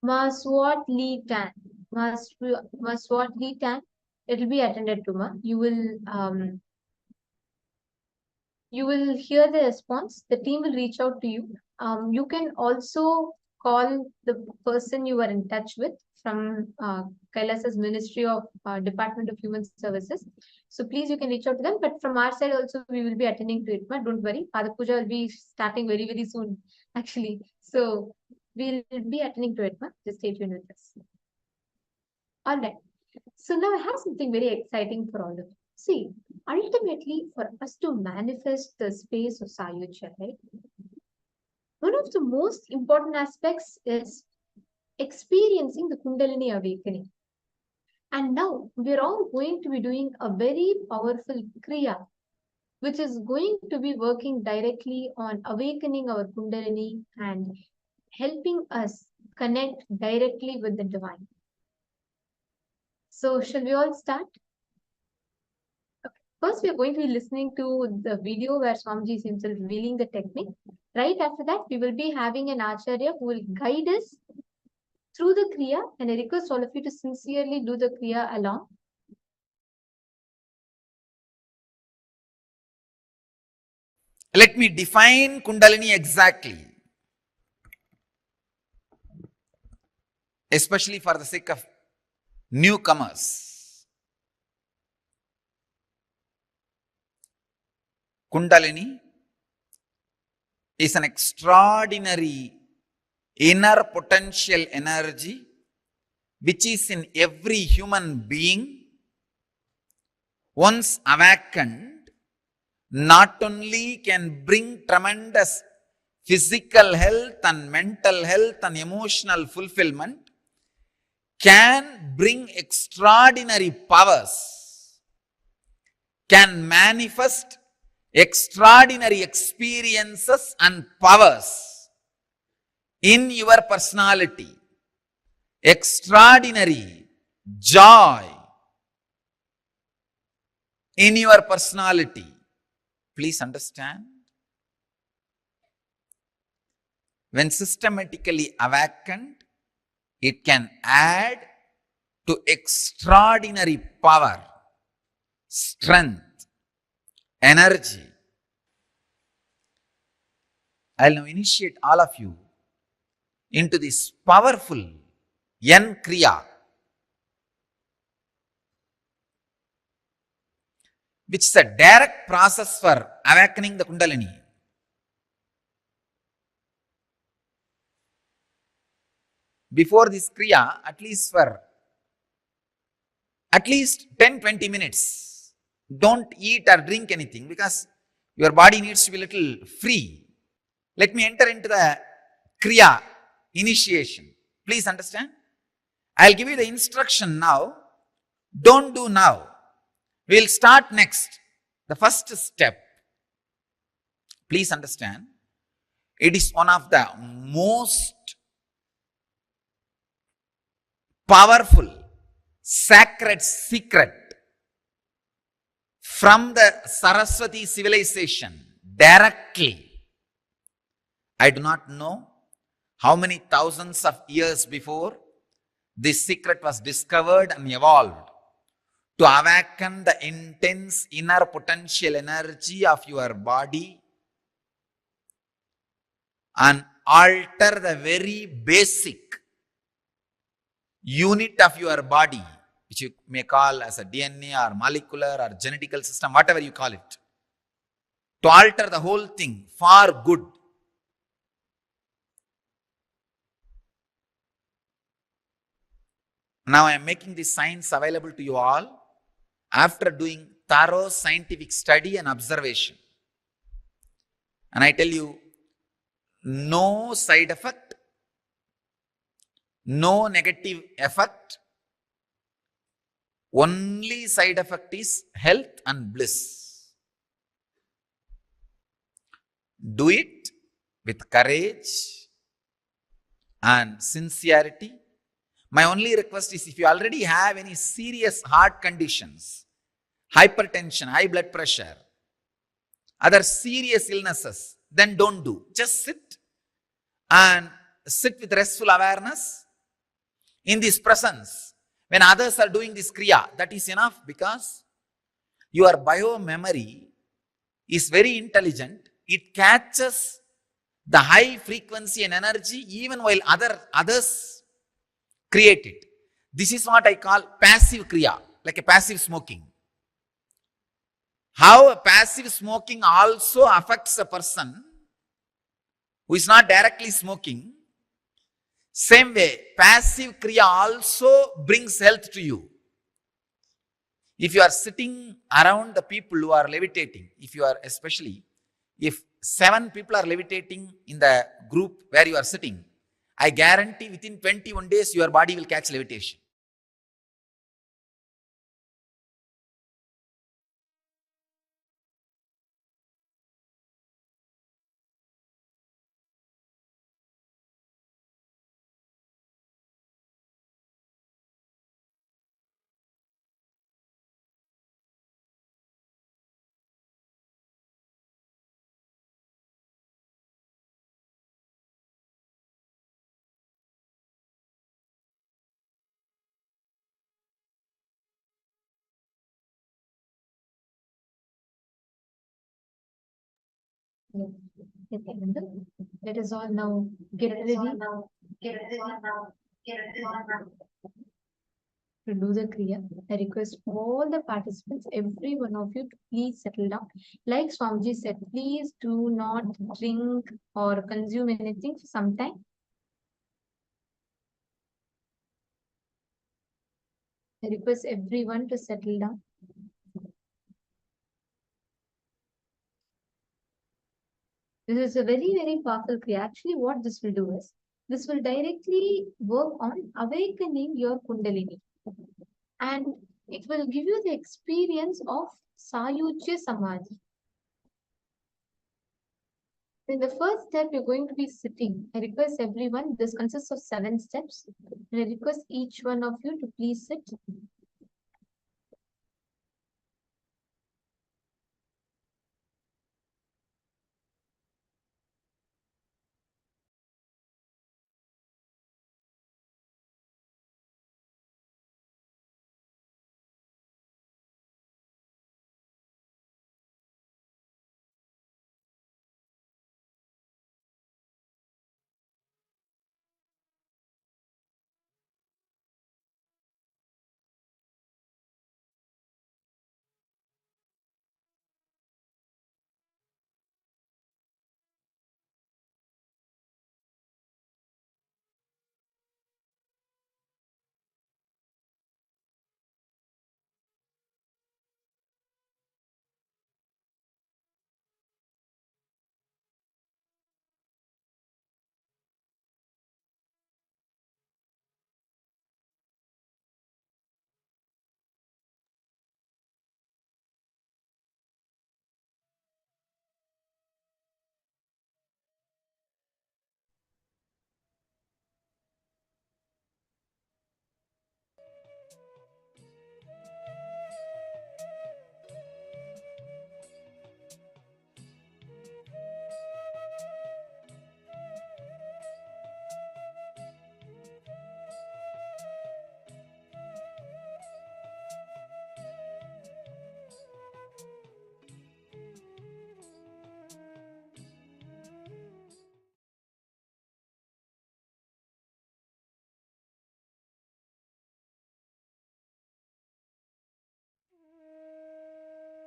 C: Maswat Lee Tan. Maswat Lee Tan. It will be attended to, ma. You will hear the response. The team will reach out to you. You can also call the person you are in touch with from Kailasa's Ministry of Department of Human Services. So please, you can reach out to them. But from our side also, we will be attending to it. But don't worry, Pada Puja will be starting very, very soon, actually. So we'll be attending to it. Ma. Just stay tuned with us. All right. So now I have something very exciting for all of you. See, ultimately, for us to manifest the space of Sayujya, right? One of the most important aspects is experiencing the Kundalini awakening. And now we're all going to be doing a very powerful Kriya, which is going to be working directly on awakening our Kundalini and helping us connect directly with the divine. So, shall we all start? First, we are going to be listening to the video where Swamiji is himself revealing the technique. Right after that, we will be having an Acharya who will guide us through the Kriya, and I request all of you to sincerely do the Kriya along.
A: Let me define Kundalini exactly, especially for the sake of newcomers. Kundalini is an extraordinary inner potential energy which is in every human being. Once awakened, not only can bring tremendous physical health and mental health and emotional fulfillment, can bring extraordinary powers, can manifest extraordinary experiences and powers in your personality, extraordinary joy in your personality. Please understand, when systematically awakened, it can add to extraordinary power, strength, energy. I'll now initiate all of you into this powerful Yan Kriya, which is a direct process for awakening the Kundalini. Before this Kriya, at least 10-20 minutes, don't eat or drink anything because your body needs to be a little free. Let me enter into the Kriya initiation. Please understand. I'll give you the instruction now. Don't do now. We'll start next. The first step. Please understand. It is one of the most powerful, sacred secret from the Saraswati civilization directly. I do not know how many thousands of years before this secret was discovered and evolved. to awaken the intense inner potential energy of your body and alter the very basic unit of your body, which you may call as a DNA or molecular or genetical system, whatever you call it, to alter the whole thing for good. Now I am making this science available to you all after doing thorough scientific study and observation. And I tell you, no side effect, no negative effect, only side effect is health and bliss. Do it with courage and sincerity. My only request is, if you already have any serious heart conditions, hypertension, high blood pressure, other serious illnesses, then don't do. Just sit and sit with restful awareness in this presence. When others are doing this kriya, that is enough, because your bio memory is very intelligent. It catches the high frequency and energy even while others create it. This is what I call passive kriya, like a passive smoking. How a passive smoking also affects a person who is not directly smoking, same way passive kriya also brings health to you. If you are sitting around the people who are levitating, if 7 people are levitating in the group where you are sitting, I guarantee within 21 days your body will catch levitation.
C: Yes. Nithyananda, let us all now get ready to do the Kriya. I request all the participants, every one of you, to please settle down. Like Swamiji said, please do not drink or consume anything for some time. I request everyone to settle down. This is a very, very powerful Kriya. Actually, what this will do is, this will directly work on awakening your Kundalini. And it will give you the experience of Sayujya Samadhi. In the first step, you're going to be sitting. I request everyone, this consists of 7 steps. And I request each one of you to please sit.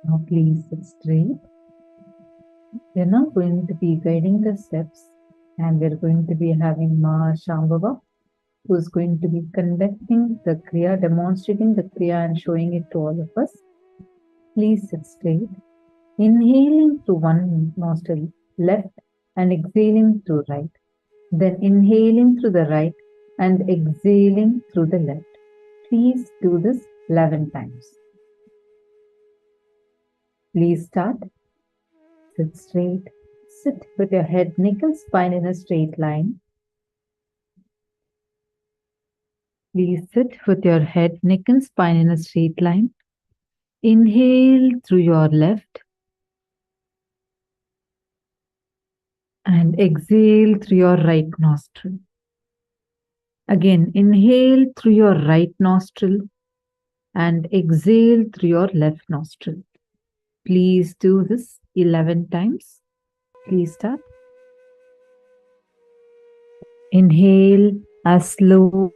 D: Now please sit straight. We are now going to be guiding the steps, and we are going to be having Ma Shambhava, who is going to be conducting the Kriya, demonstrating the Kriya and showing it to all of us. Please sit straight. Inhaling through one nostril, left, and exhaling through right. Then inhaling through the right and exhaling through the left. Please do this 11 times. Please start. Sit straight. Sit with your head, neck and spine in a straight line. Please sit with your head, neck and spine in a straight line. Inhale through your left and exhale through your right nostril. Again, inhale through your right nostril and exhale through your left nostril. Please do this 11 times. Please start. Inhale as slow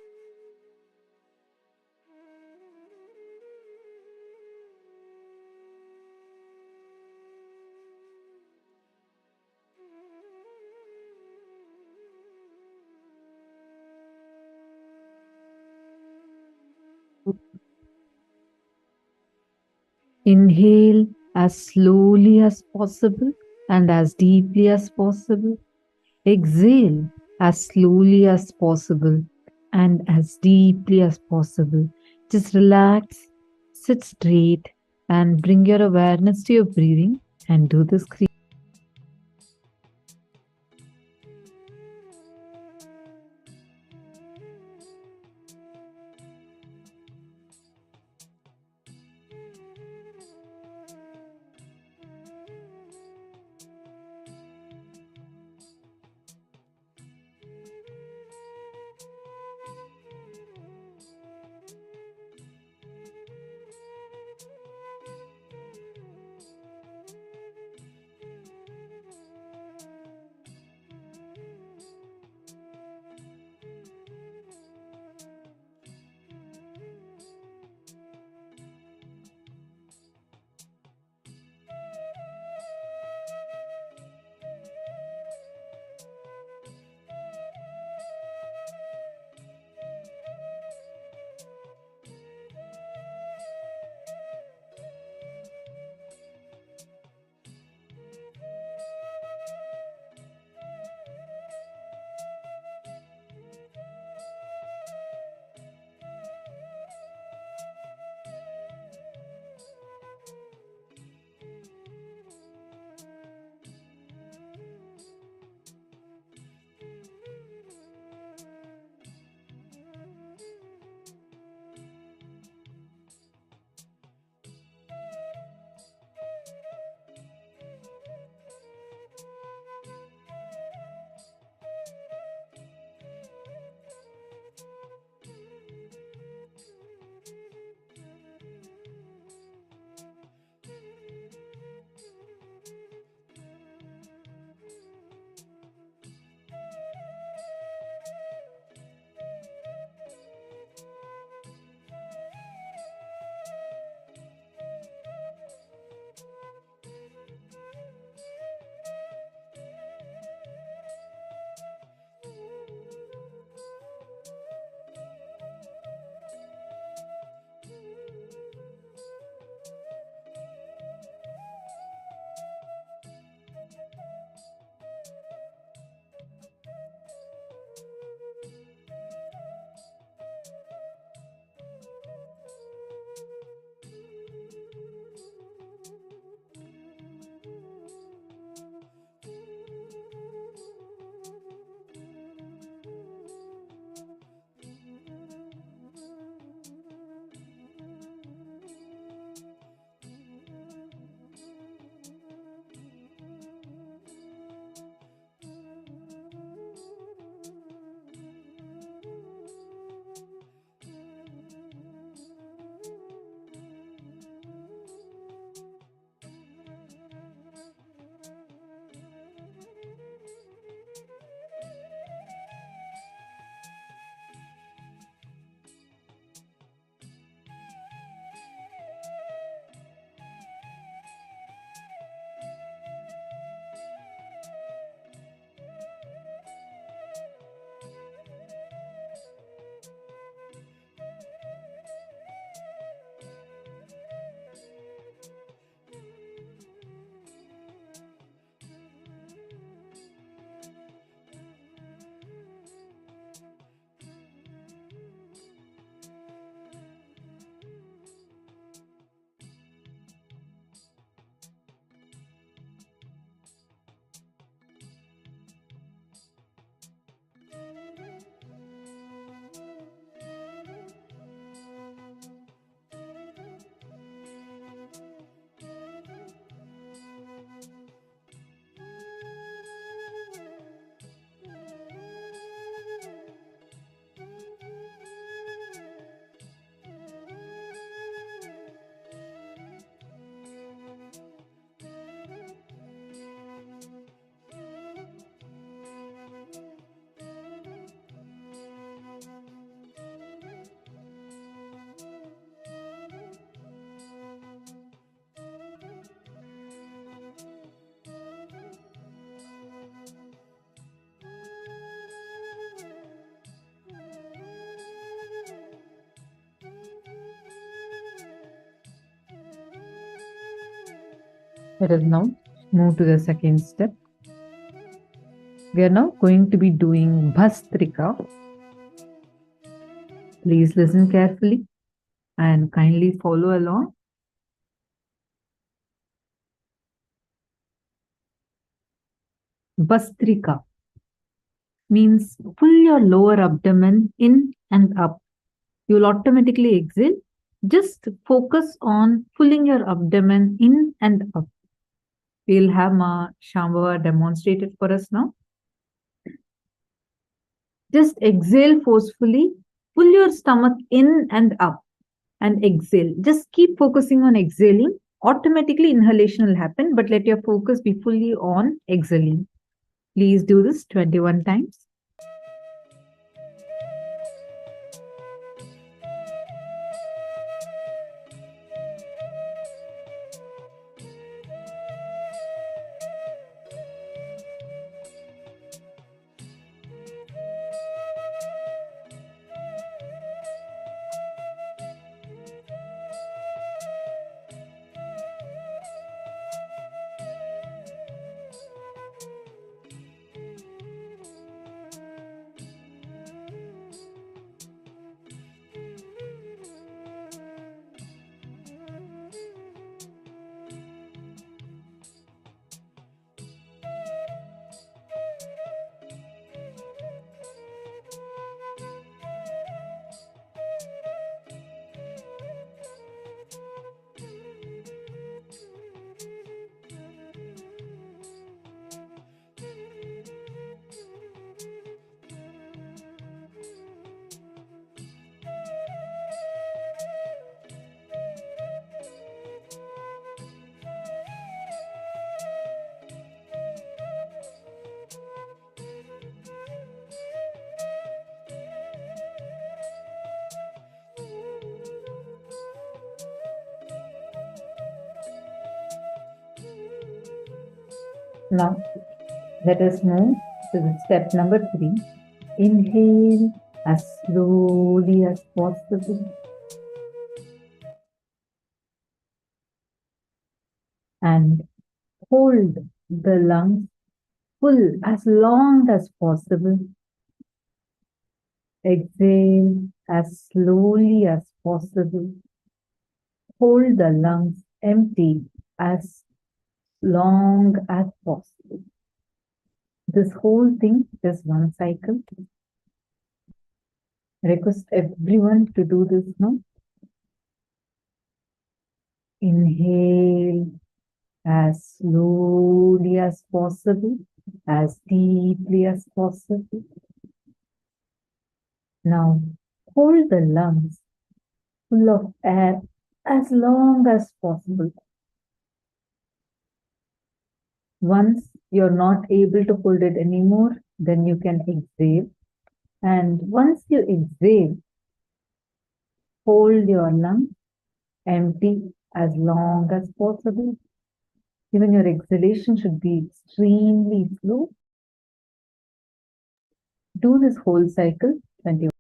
D: Inhale as slowly as possible and as deeply as possible. Exhale as slowly as possible and as deeply as possible. Just relax, sit straight, and bring your awareness to your breathing and do this. Let us now move to the second step. We are now going to be doing Bhastrika. Please listen carefully and kindly follow along. Bhastrika means pull your lower abdomen in and up. You will automatically exhale. Just focus on pulling your abdomen in and up. We'll have Ma Shambhava demonstrate it for us now. Just exhale forcefully. Pull your stomach in and up and exhale. Just keep focusing on exhaling. Automatically inhalation will happen, but let your focus be fully on exhaling. Please do this 21 times. Now, let us move to the step number 3. Inhale as slowly as possible. And hold the lungs full as long as possible. Exhale as slowly as possible. Hold the lungs empty as long as possible. This whole thing is one cycle. I request everyone to do this now. Inhale as slowly as possible, as deeply as possible. Now, hold the lungs full of air as long as possible. Once you're not able to hold it anymore, then you can exhale. And once you exhale, hold your lungs empty as long as possible. Even your exhalation should be extremely slow. Do this whole cycle 21.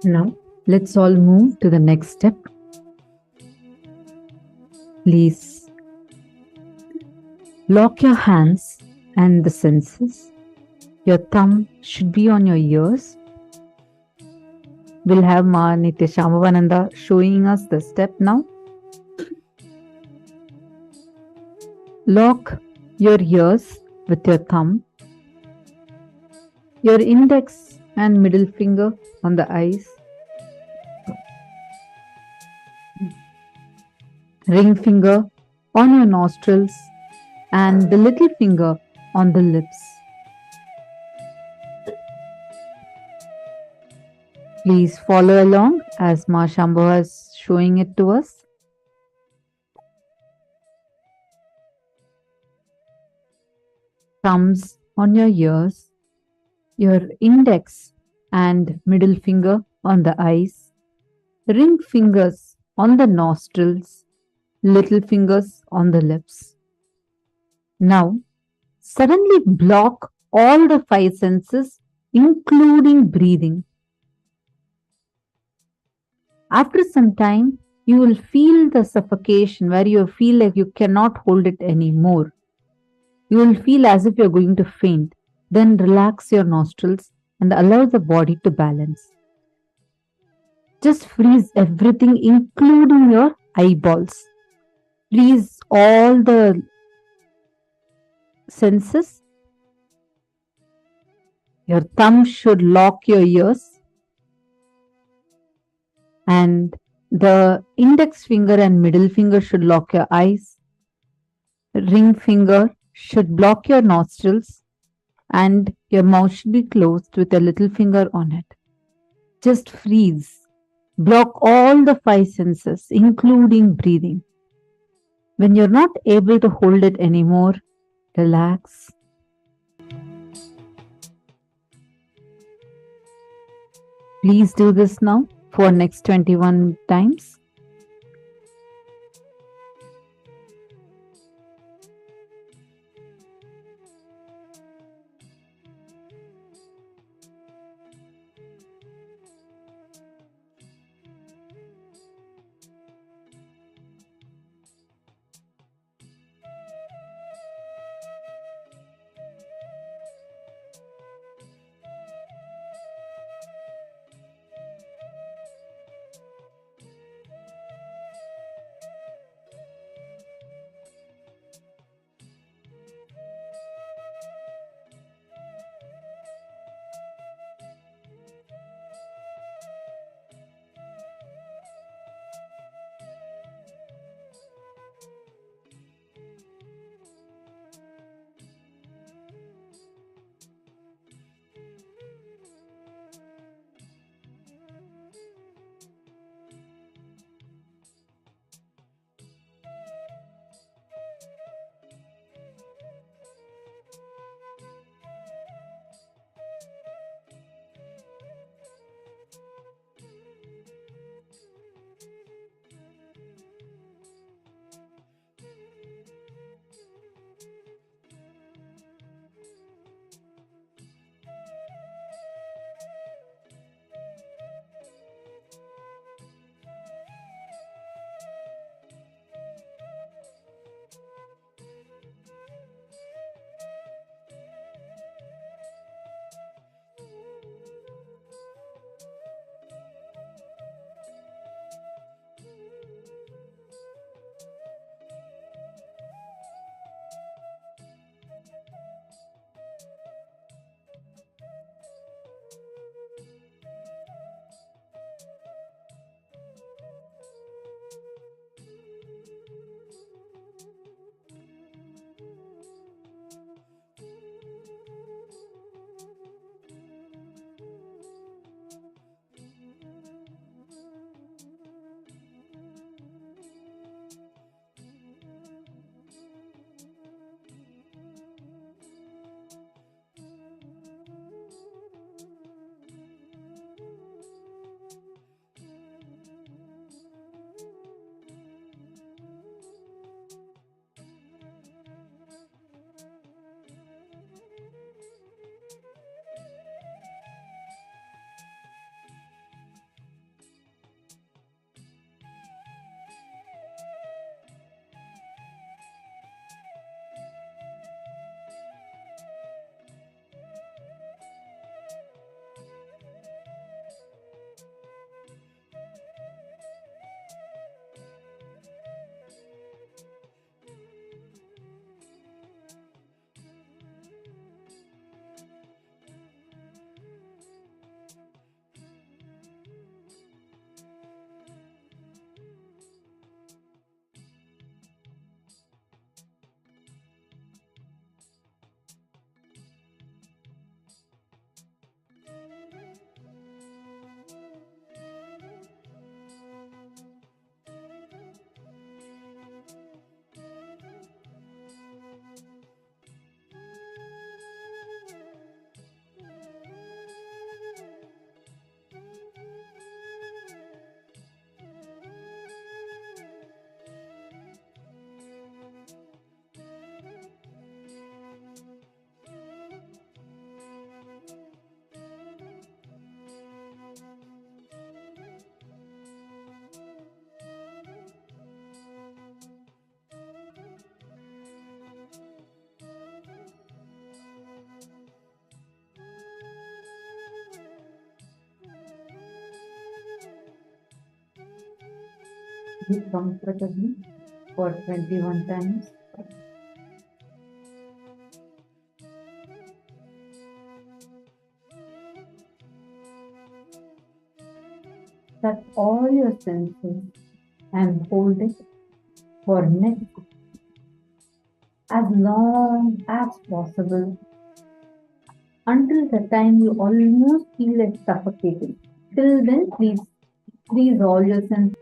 D: Now, let's all move to the next step. Please lock your hands and the senses. Your thumb should be on your ears. We'll have Ma Nithyananda showing us the step now. Lock your ears with your thumb. Your index and middle finger on the eyes. Ring finger on your nostrils and the little finger on the lips. Please follow along as Ma Shambhava is showing it to us. Thumbs on your ears, your index and middle finger on the eyes, ring fingers on the nostrils, little fingers on the lips. Now, suddenly block all the five senses, including breathing. After some time, you will feel the suffocation where you feel like you cannot hold it anymore. You will feel as if you're going to faint. Then relax your nostrils and allow the body to balance. Just freeze everything, including your eyeballs. Freeze all the senses. Your thumb should lock your ears, and the index finger and middle finger should lock your eyes. Ring finger should block your nostrils, and your mouth should be closed with a little finger on it. Just freeze. Block all the five senses, including breathing. When you're not able to hold it anymore, relax. Please do this now for next 21 times. Breathe comfortably for 21 times. Touch all your senses and hold it for next as long as possible until the time you almost feel like suffocating. Till then, please freeze all your senses.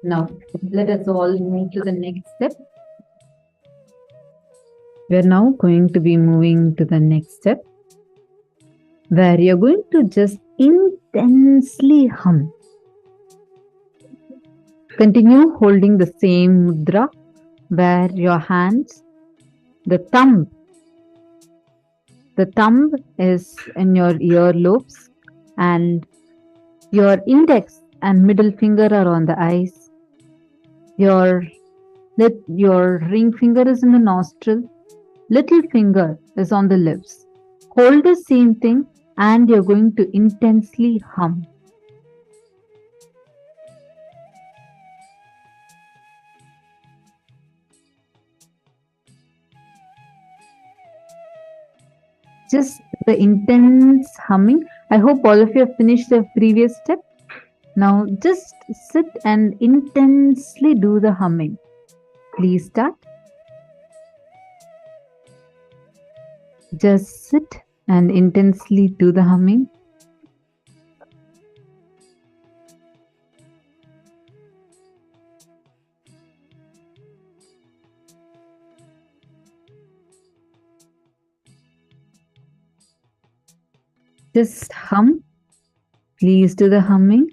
D: Now, let us all move to the next step. We are now going to be moving to the next step, where you're going to just intensely hum. Continue holding the same mudra, where your hands, the thumb is in your earlobes, and your index and middle finger are on the eyes. Your ring finger is in the nostril. Little finger is on the lips. Hold the same thing and you're going to intensely hum. Just the intense humming. I hope all of you have finished the previous step. Now just sit and intensely do the humming. Please start. Just sit and intensely do the humming. Just hum. Please do the humming.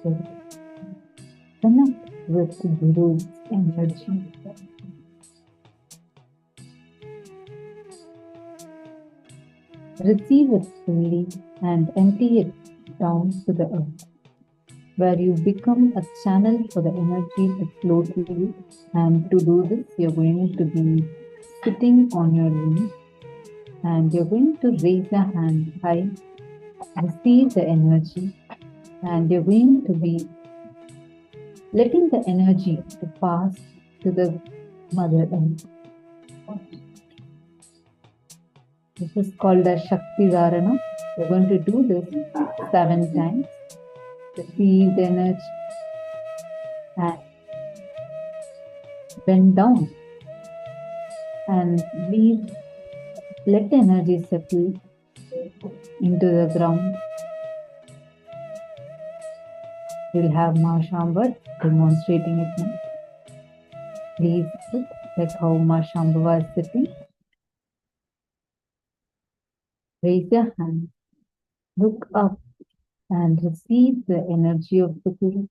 D: spirit. Connect with the Guru's energy. Receive it fully and empty it down to the earth, where you become a channel for the energy to flow through you. And to do this, you're going to be sitting on your knees and you're going to raise your hand high, receive the energy, and you're going to be letting the energy to pass to the Mother Earth. This is called as Shakti Dharana. We're going to do this 7 times. Receive the energy and bend down and leave. Let the energy settle into the ground. We'll have Ma Shambhav demonstrating it now. Please sit like how Ma Shambhava is sitting. Raise your hand, look up and receive the energy of the Guru.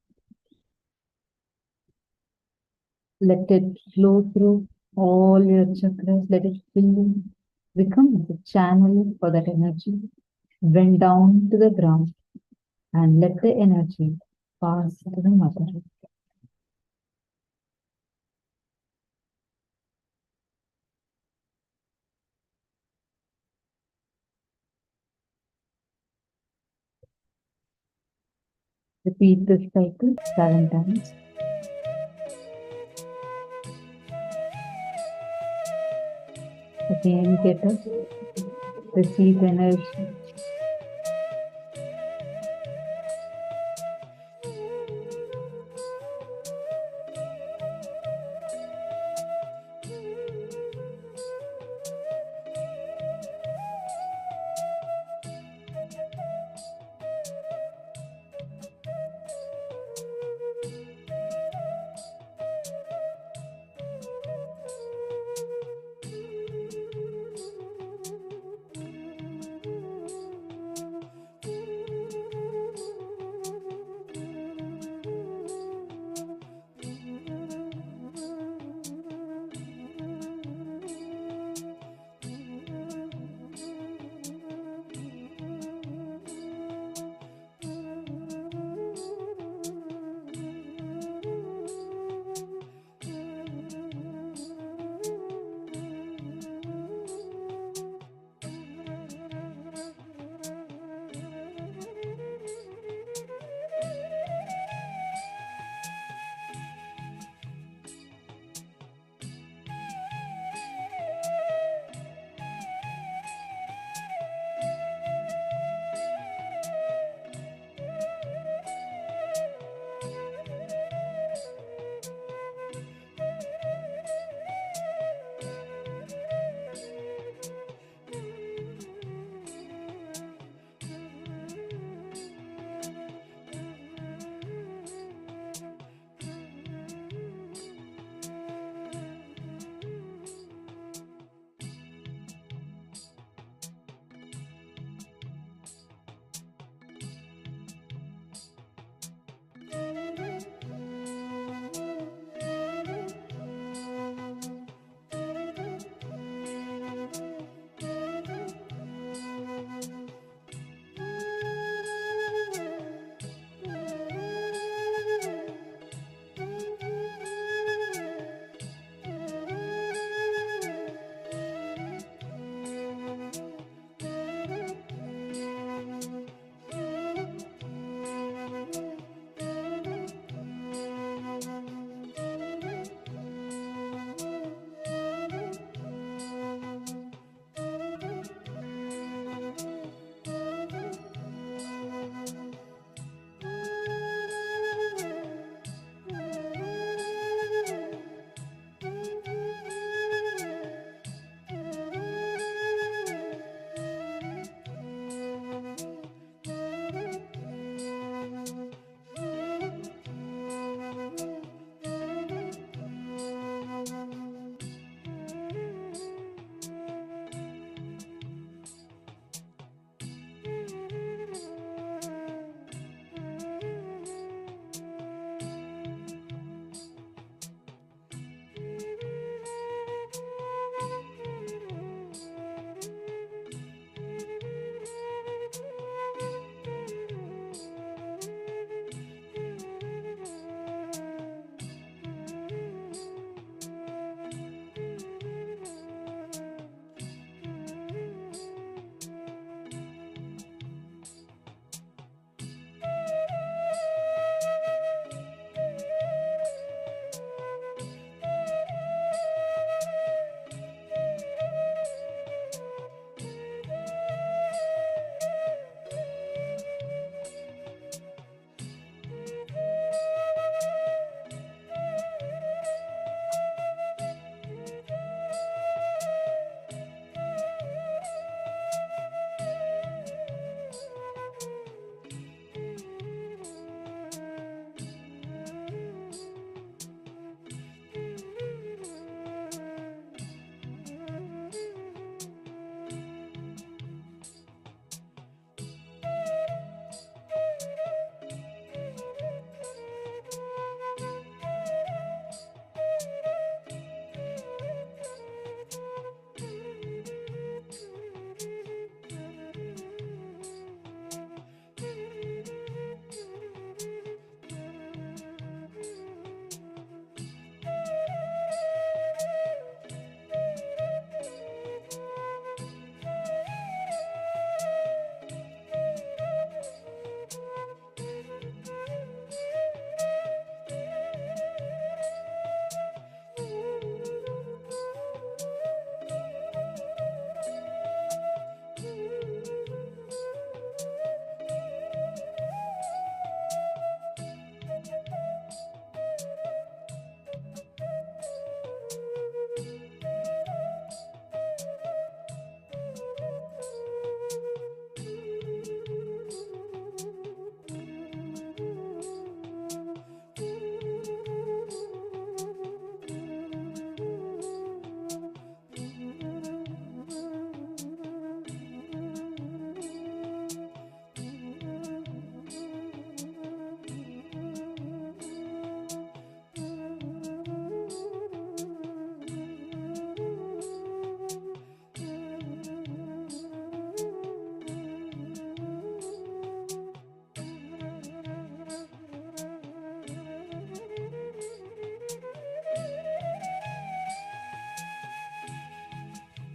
D: Let it flow through all your chakras. Let it fill you. Become the channel for that energy. Bend down to the ground and let the energy pass to the Mother. Repeat this cycle 7 times. Again, get up, receive energy.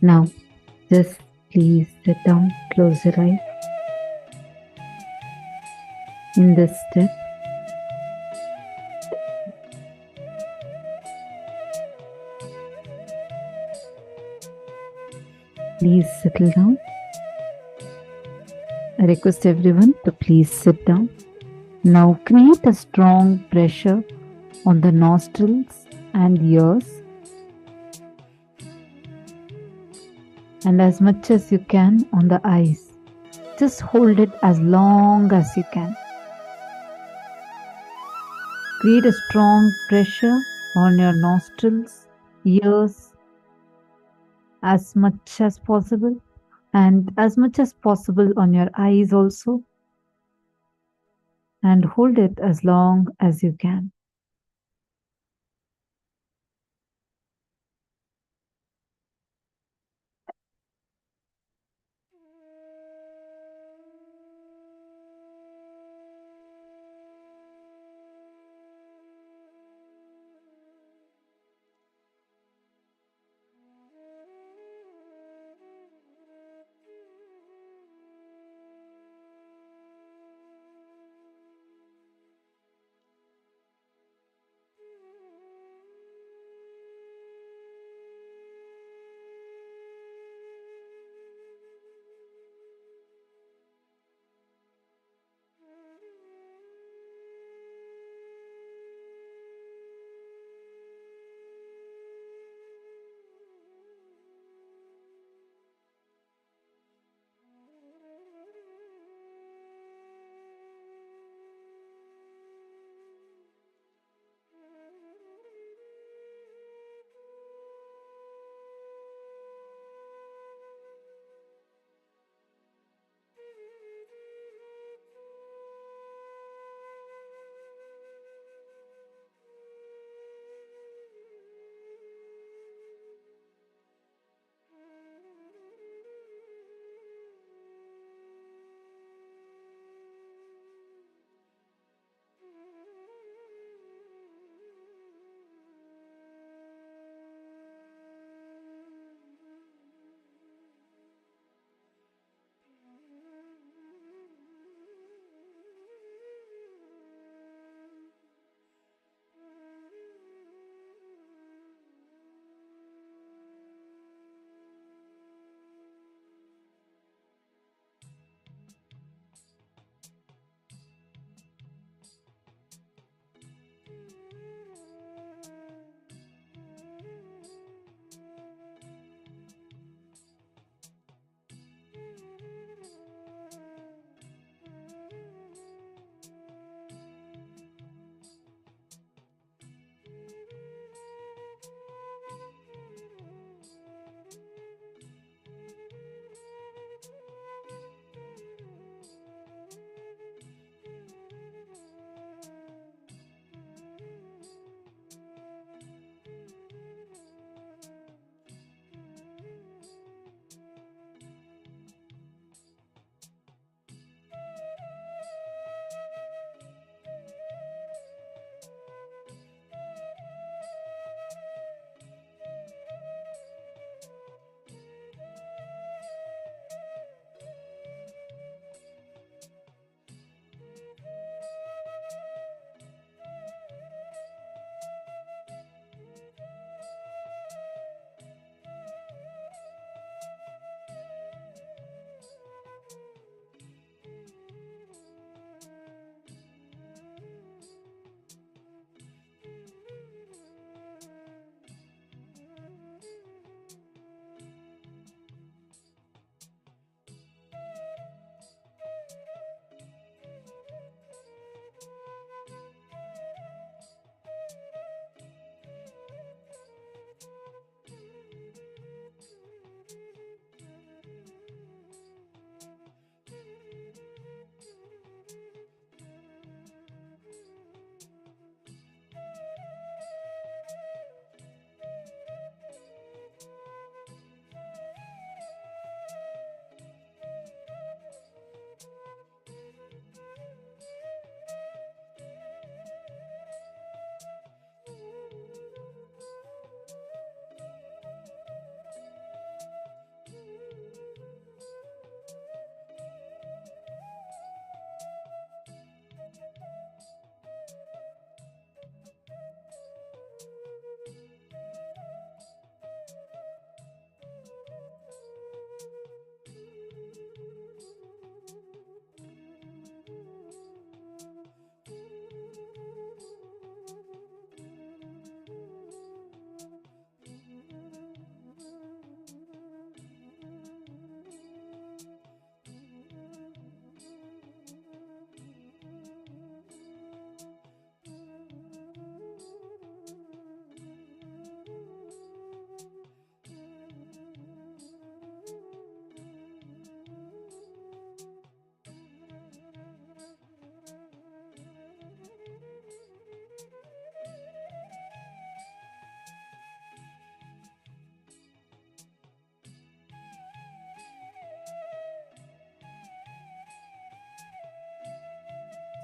D: Now, just please sit down, close your eyes. In this step, please settle down. I request everyone to please sit down. Now create a strong pressure on the nostrils and ears, and as much as you can on the eyes. Just hold it as long as you can. Create a strong pressure on your nostrils, ears, as much as possible, and as much as possible on your eyes also, and hold it as long as you can.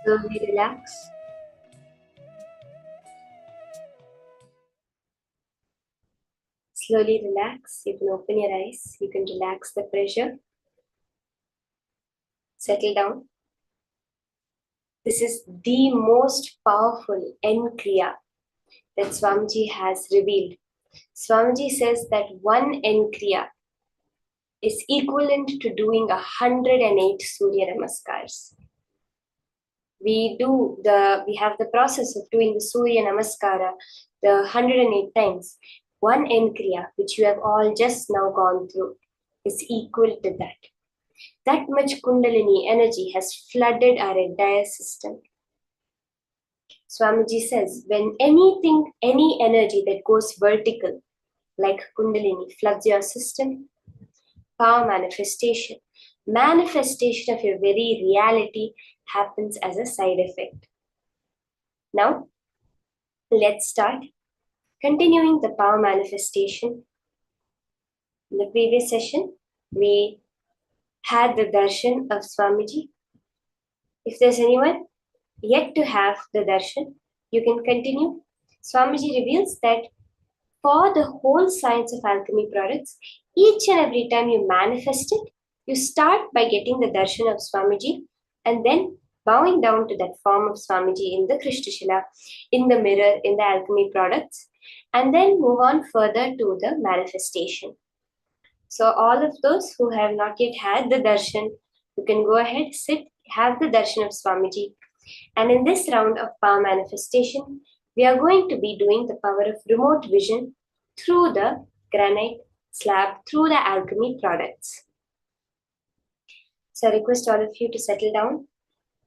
B: Slowly relax. Slowly relax. You can open your eyes. You can relax the pressure. Settle down. This is the most powerful end Kriya that Swamiji has revealed. Swamiji says that one end Kriya is equivalent to doing 108 Surya Namaskars. We have the process of doing the Surya Namaskara, the 108 times. One end Kriya, which you have all just now gone through, is equal to that. That much Kundalini energy has flooded our entire system. Swamiji says, when any energy that goes vertical, like Kundalini, floods your system, power manifestation of your very reality happens as a side effect. Now, let's start. Continuing the power manifestation. In the previous session, we had the darshan of Swamiji. If there's anyone yet to have the darshan, you can continue. Swamiji reveals that for the whole science of alchemy products, each and every time you manifest it, you start by getting the darshan of Swamiji and then bowing down to that form of Swamiji in the Krishnashila, in the mirror, in the alchemy products, and then move on further to the manifestation. So all of those who have not yet had the darshan, you can go ahead, sit, have the darshan of Swamiji. And in this round of power manifestation, we are going to be doing the power of remote vision through the granite slab, through the alchemy products. So I request all of you to settle down.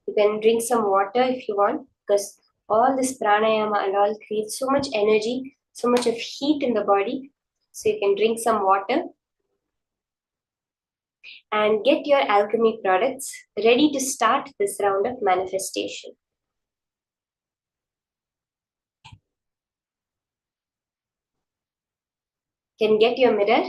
B: You can drink some water if you want, because all this pranayama and all creates so much energy, so much of heat in the body. So you can drink some water and get your alchemy products ready to start this round of manifestation. Can get your mirror.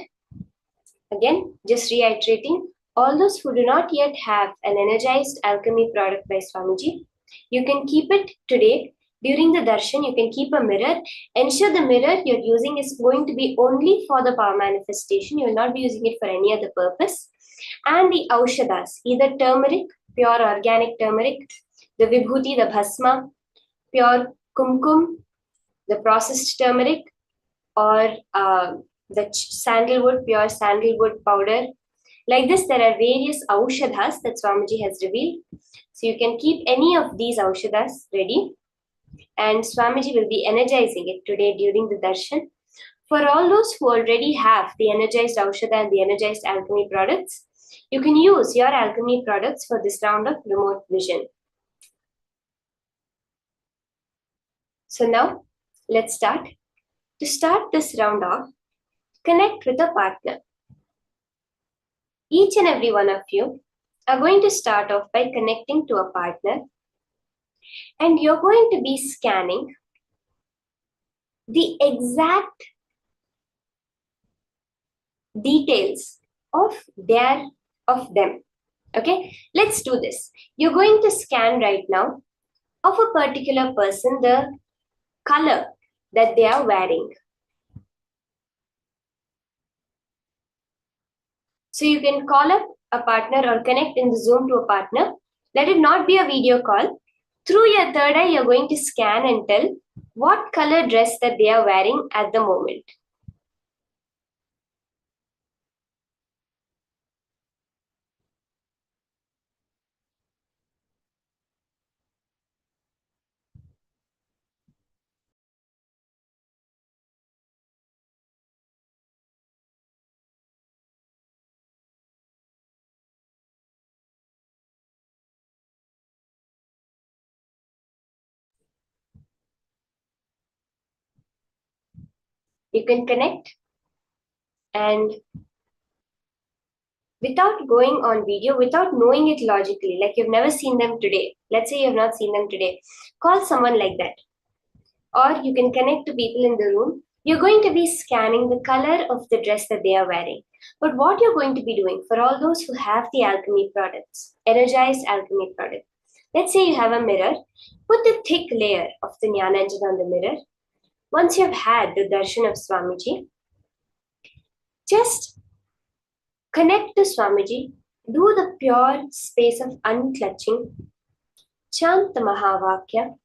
B: Again, just reiterating, all those who do not yet have an energized alchemy product by Swamiji, you can keep it today. During the darshan, you can keep a mirror. Ensure the mirror you're using is going to be only for the power manifestation. You will not be using it for any other purpose. And the aushadas, either turmeric, pure organic turmeric, the vibhuti, the bhasma, pure kumkum, the processed turmeric, or the sandalwood, pure sandalwood powder. Like this, there are various aushadhas that Swamiji has revealed. So you can keep any of these aushadhas ready. And Swamiji will be energizing it today during the darshan. For all those who already have the energized aushadha and the energized alchemy products, you can use your alchemy products for this round of remote vision. So now, let's start. To start this round off, connect with a partner. Each and every one of you are going to start off by connecting to a partner, and you're going to be scanning the exact details of them. Okay, let's do this. You're going to scan right now of a particular person, the color that they are wearing. So you can call up a partner or connect in the Zoom to a partner. Let it not be a video call. Through your third eye, you're going to scan and tell what color dress that they are wearing at the moment. You can connect, and without going on video, without knowing it logically, like you've never seen them today. Let's say you have not seen them today. Call someone like that. Or you can connect to people in the room. You're going to be scanning the color of the dress that they are wearing. But what you're going to be doing for all those who have the alchemy products, energized alchemy product, Let's say you have a mirror. Put the thick layer of the Jnananjana on the mirror. Once you have had the darshan of Swamiji, just connect to Swamiji. Do the pure space of unclutching. Chant the Mahavakya.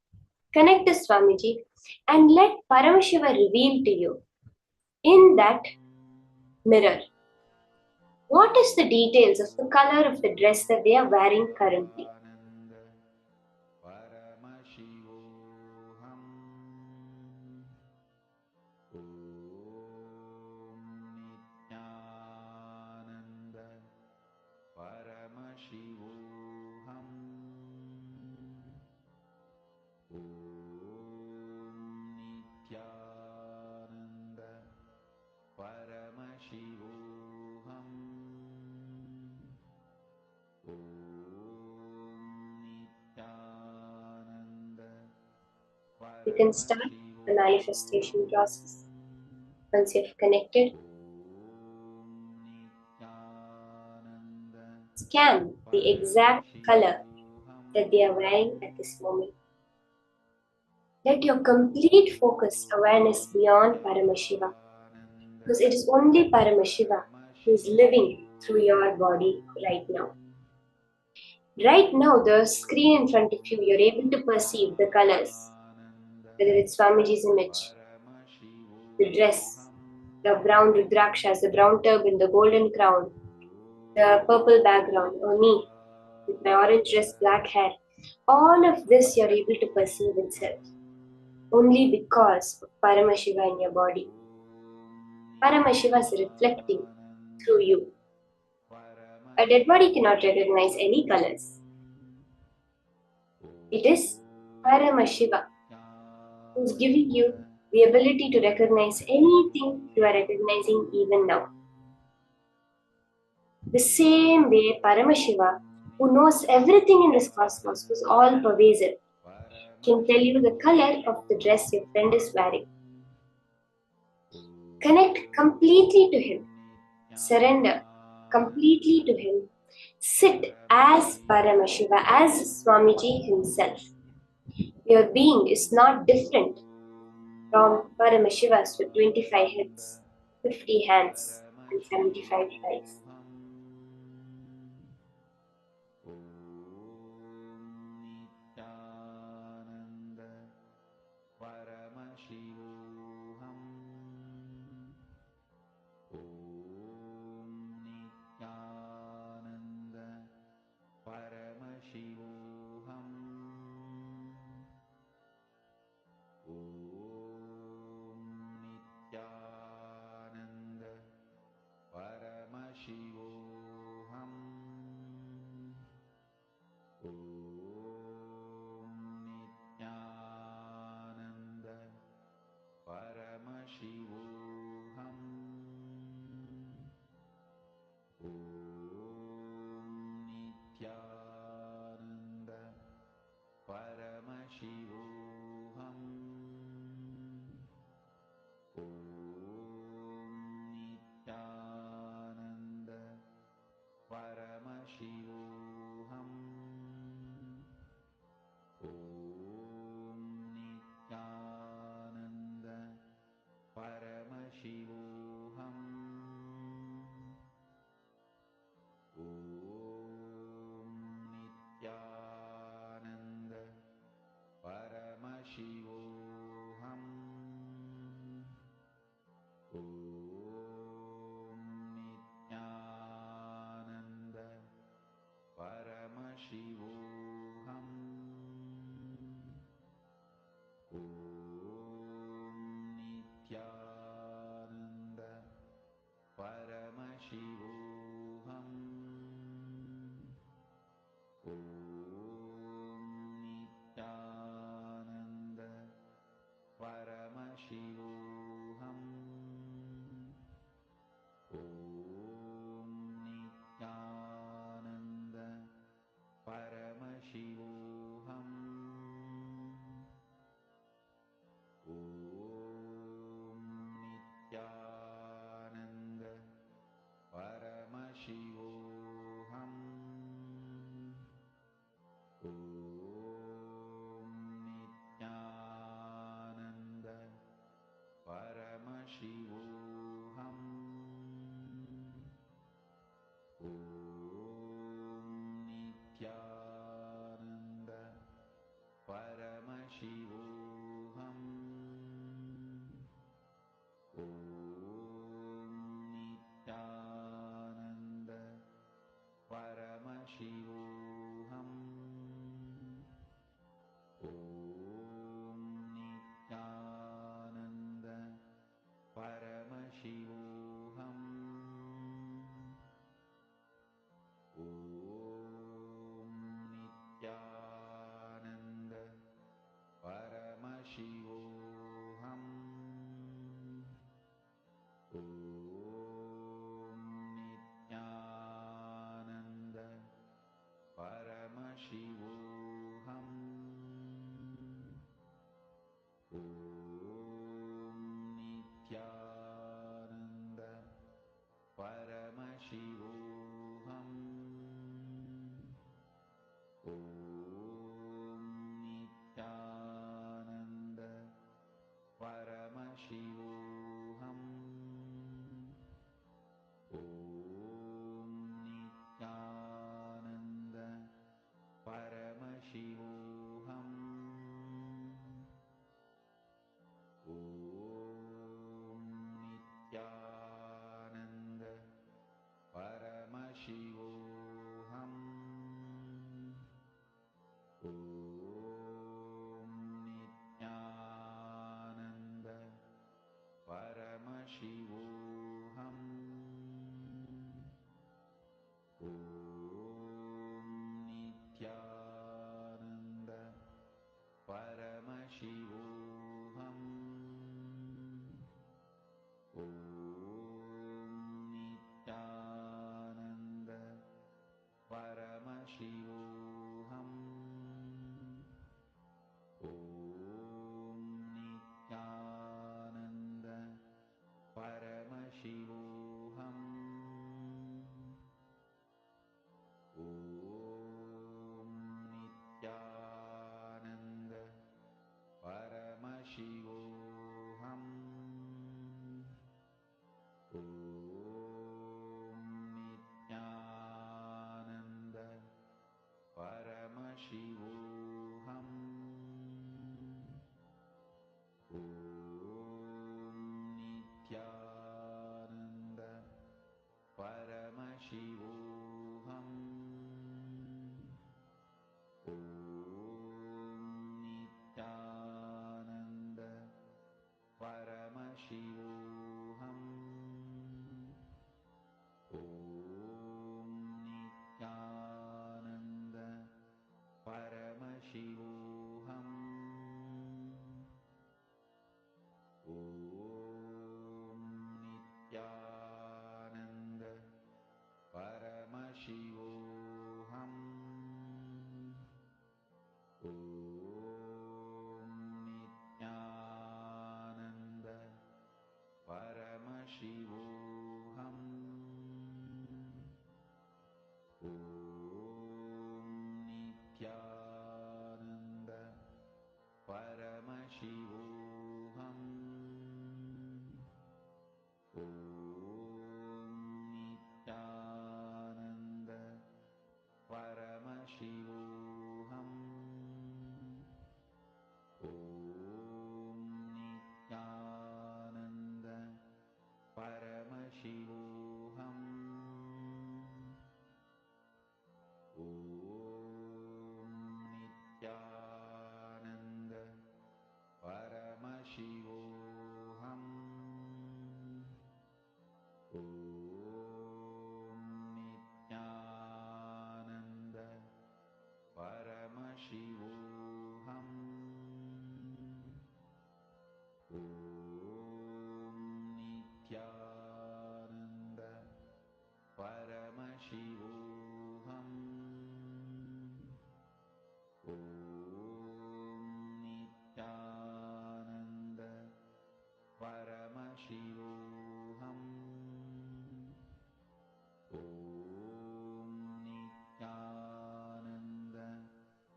B: Connect to Swamiji and let Paramashiva reveal to you in that mirror what is the details of the color of the dress that they are wearing currently.
A: Paramashivoham. Om Nithyananda. Paramashivoham. Om Nithyananda. Paramashivoham. Om Nithyananda.
B: You can start the manifestation process. Once you've connected, scan the exact color that they are wearing at this moment. Let your complete focus, awareness beyond Paramashiva, because it is only Paramashiva who is living through your body right now. Right now, the screen in front of you, you're able to perceive the colors, whether it's Swamiji's image, the dress, the brown rudrakshas, the brown turban, the golden crown, the purple background, or me with my orange dress, black hair. All of this you're able to perceive itself only because of Paramashiva in your body. Paramashiva is reflecting through you. A dead body cannot recognize any colors. It is Paramashiva who is giving you the ability to recognize anything you are recognizing even now. The same way Paramashiva, who knows everything in this cosmos, who is all pervasive, can tell you the color of the dress your friend is wearing. Connect completely to him. Surrender completely to him. Sit as Paramashiva, as Swamiji himself. Your being is not different from Paramashivas with 25 heads, 50 hands, and 75 eyes.
A: Paramashivoham. Om Nithyananda. Paramashivoham. Om Nithyananda. Paramashivoham. Om Nithyananda. Paramashivoham. Om Nithyananda. Paramashivoham. Om Nithyananda. Paramashivoham. Om Nithyananda. Paramashivoham. Om Nithyananda. Paramashivoham. Om Nithyananda.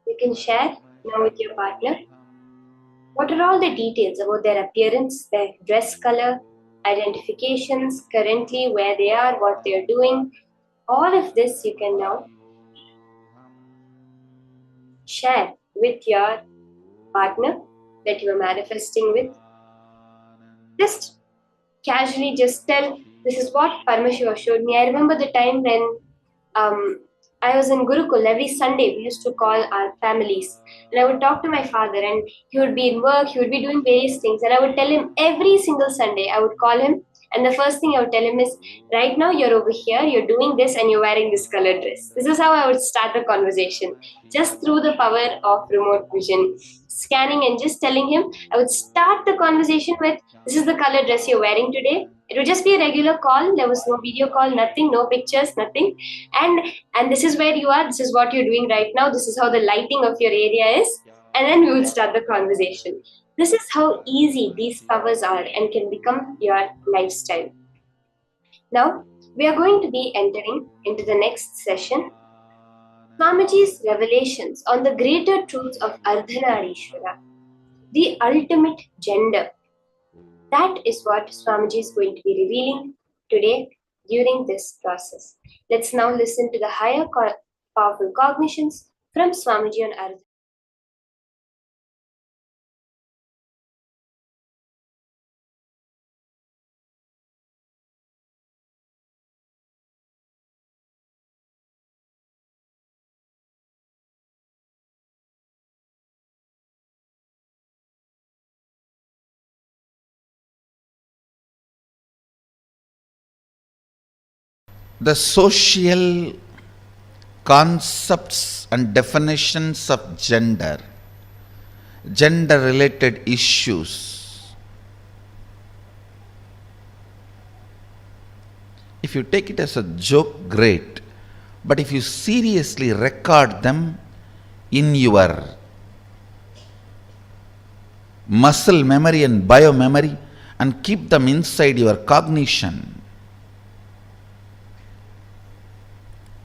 B: You can share now with your partner. What are all the details about their appearance, their dress color, identifications, currently where they are, what they are doing? All of this you can now share with your partner that you are manifesting with. Just casually just tell, this is what Paramashiva showed me. I remember the time when I was in Gurukul. Every Sunday we used to call our families, and I would talk to my father, and he would be in work, he would be doing various things, and I would tell him every single Sunday, I would call him And the first thing I would tell him is, right now you're over here, you're doing this, and you're wearing this colored dress. This is how I would start the conversation, just through the power of remote vision, scanning and just telling him. I would start the conversation with, this is the colored dress you're wearing today. It would just be a regular call. There was no video call, nothing, no pictures, nothing. And this is where you are. This is what you're doing right now. This is how the lighting of your area is. And then we will start the conversation. This is how easy these powers are and can become your lifestyle. Now, we are going to be entering into the next session. Swamiji's revelations on the greater truths of Ardhanareeshwara, the ultimate gender. That is what Swamiji is going to be revealing today during this process. Let's now listen to the higher powerful cognitions from Swamiji on Ardhana.
A: The social concepts and definitions of gender, gender related issues, if you take it as a joke, great. But if you seriously record them in your muscle memory and biomemory and keep them inside your cognition,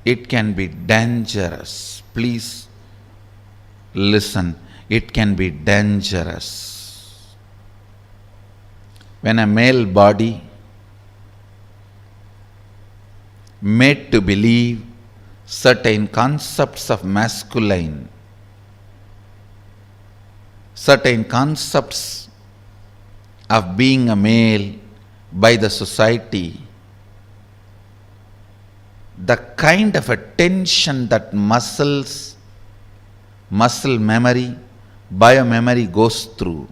A: it can be dangerous. Please listen. It can be dangerous. When a male body made to believe certain concepts of masculine, certain concepts of being a male by the society, the kind of a tension that muscle memory, biomemory goes through,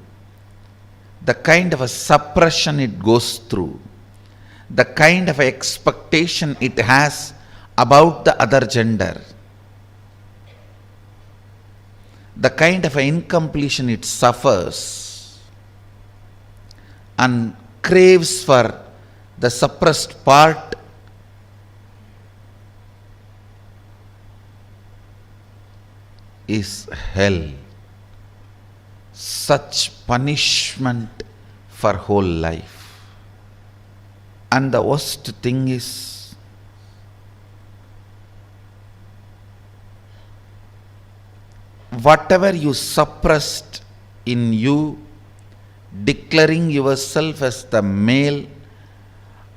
A: the kind of a suppression it goes through, the kind of expectation it has about the other gender, the kind of incompletion it suffers and craves for the suppressed part, is hell. Such punishment for whole life. And the worst thing is, whatever you suppressed in you, declaring yourself as the male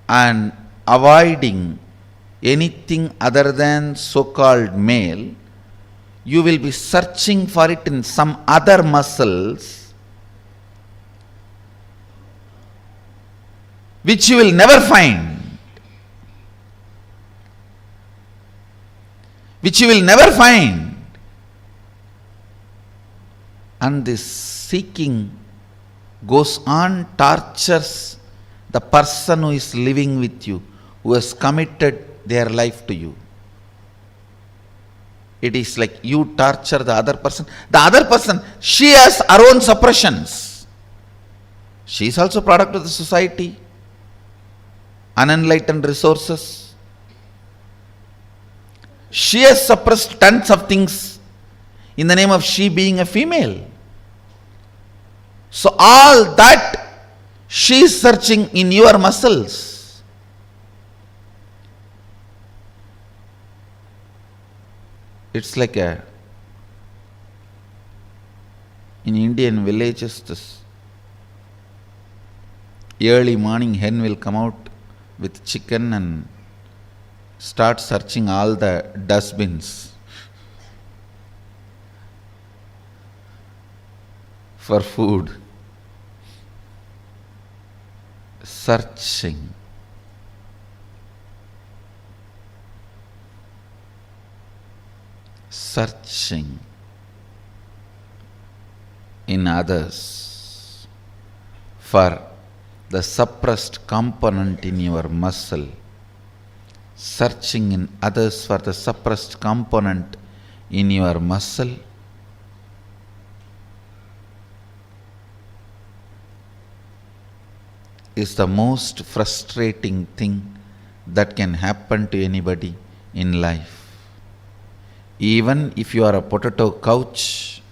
A: and avoiding anything other than so-called male, you will be searching for it in some other muscles which you will never find. Which you will never find. And this seeking goes on, tortures the person who is living with you, who has committed their life to you. It is like you torture the other person. The other person, she has her own suppressions. She is also product of the society, unenlightened resources. She has suppressed tons of things in the name of she being a female. So all that she is searching in your muscles. It's like in Indian villages, this early morning hen will come out with chicken and start searching all the dustbins for food. Searching. Searching in others for the suppressed component in your muscle, searching in others for the suppressed component in your muscle, is the most frustrating thing that can happen to anybody in life. Even if you are a potato couch,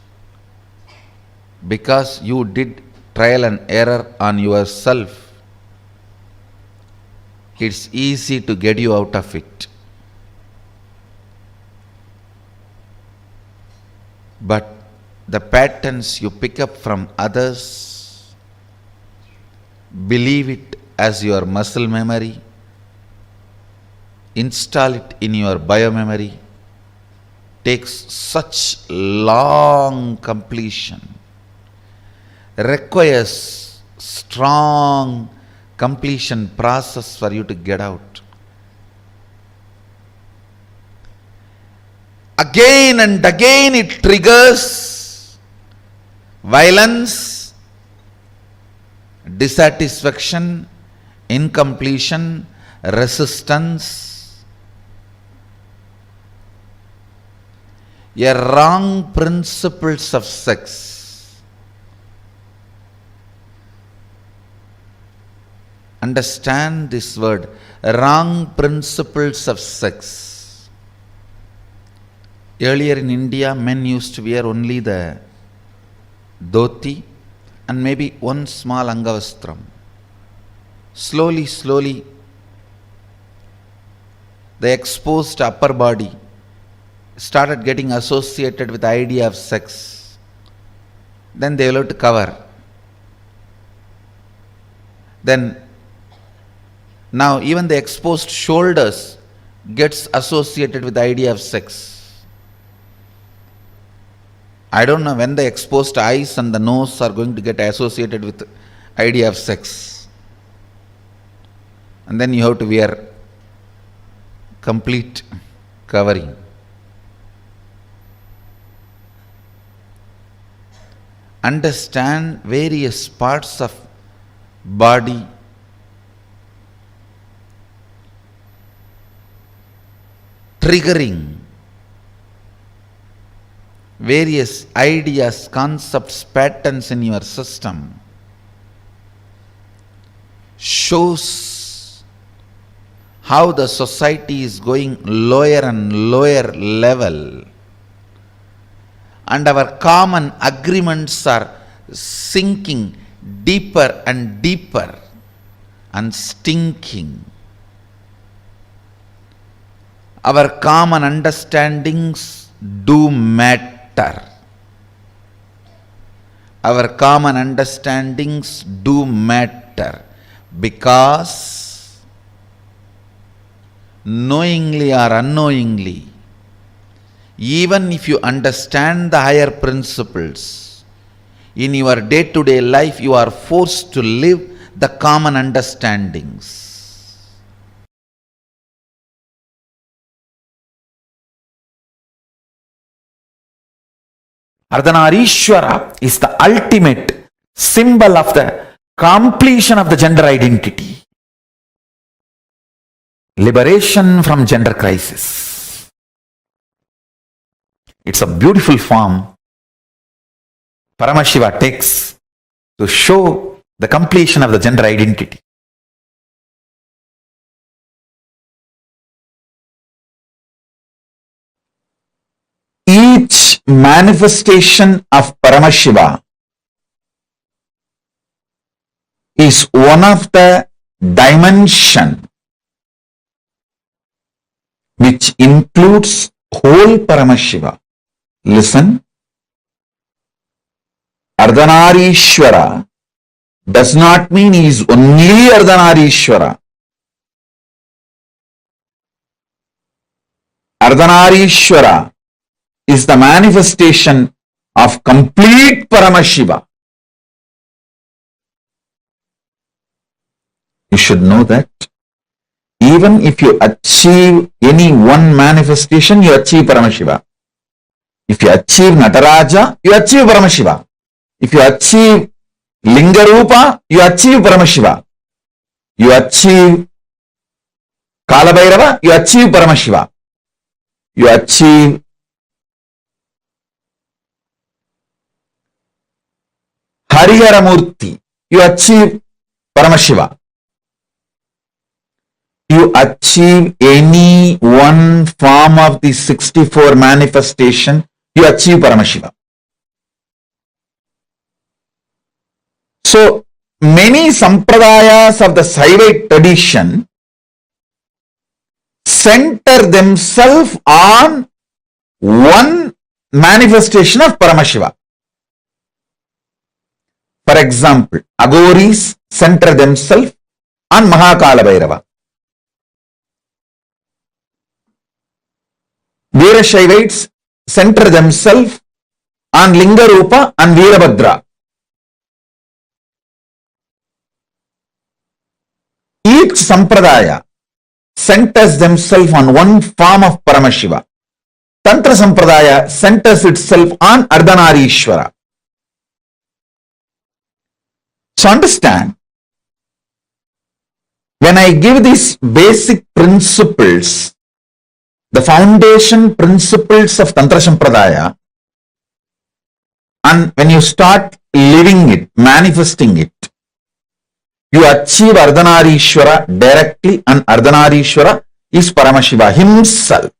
A: because you did trial and error on yourself, it's easy to get you out of it. But the patterns you pick up from others, believe it as your muscle memory, install it in your biomemory, takes such long completion, requires strong completion process for you to get out. Again and again it triggers violence, dissatisfaction, incompletion, resistance, a wrong principles of sex. Understand this word, wrong principles of sex. Earlier in India, men used to wear only the dhoti and maybe one small angavastram. Slowly, the exposed upper body started getting associated with the idea of sex. Then they will have to cover. Then now even the exposed shoulders gets associated with the idea of sex. I don't know when the exposed eyes and the nose are going to get associated with the idea of sex. And then you have to wear complete covering. Understand various parts of body triggering various ideas, concepts, patterns in your system shows how the society is going lower and lower level, and our common agreements are sinking deeper and deeper and stinking. Our common understandings do matter. Our common understandings do matter because knowingly or unknowingly, even if you understand the higher principles, in your day-to-day life you are forced to live the common understandings. Ardhanareeshwara is the ultimate symbol of the completion of the gender identity. Liberation from gender crisis. It's a beautiful form Paramashiva takes to show the completion of the gender identity. Each manifestation of Paramashiva is one of the dimension which includes whole Paramashiva. Listen, Ardhanareeshwara does not mean he is only Ardhanareeshwara. Ardhanareeshwara is the manifestation of complete Paramashiva. You should know that even if you achieve any one manifestation, you achieve Paramashiva. If you achieve Nataraja, you achieve Paramashiva. If you achieve Lingarupa, you achieve Paramashiva. you achieve Kalabhairava, you achieve Paramashiva. You achieve Hariharamurti, you achieve Paramashiva. You achieve any one form of the 64 manifestation, you achieve Paramashiva. So, many sampradayas of the Saivite tradition center themselves on one manifestation of Paramashiva. For example, Aghoris center themselves on Mahakala Bhairava. Veerashaivites center themselves on Lingarupa and Veerabhadra. Each sampradaya centers themselves on one form of Paramashiva. Tantra sampradaya centers itself on Ardhanareeshwara. So understand, when I give these basic principles, the foundation principles of Tantra sampradaya, and when you start living it, manifesting it, you achieve Ardhanareeshwara directly, and Ardhanareeshwara is Paramashiva himself.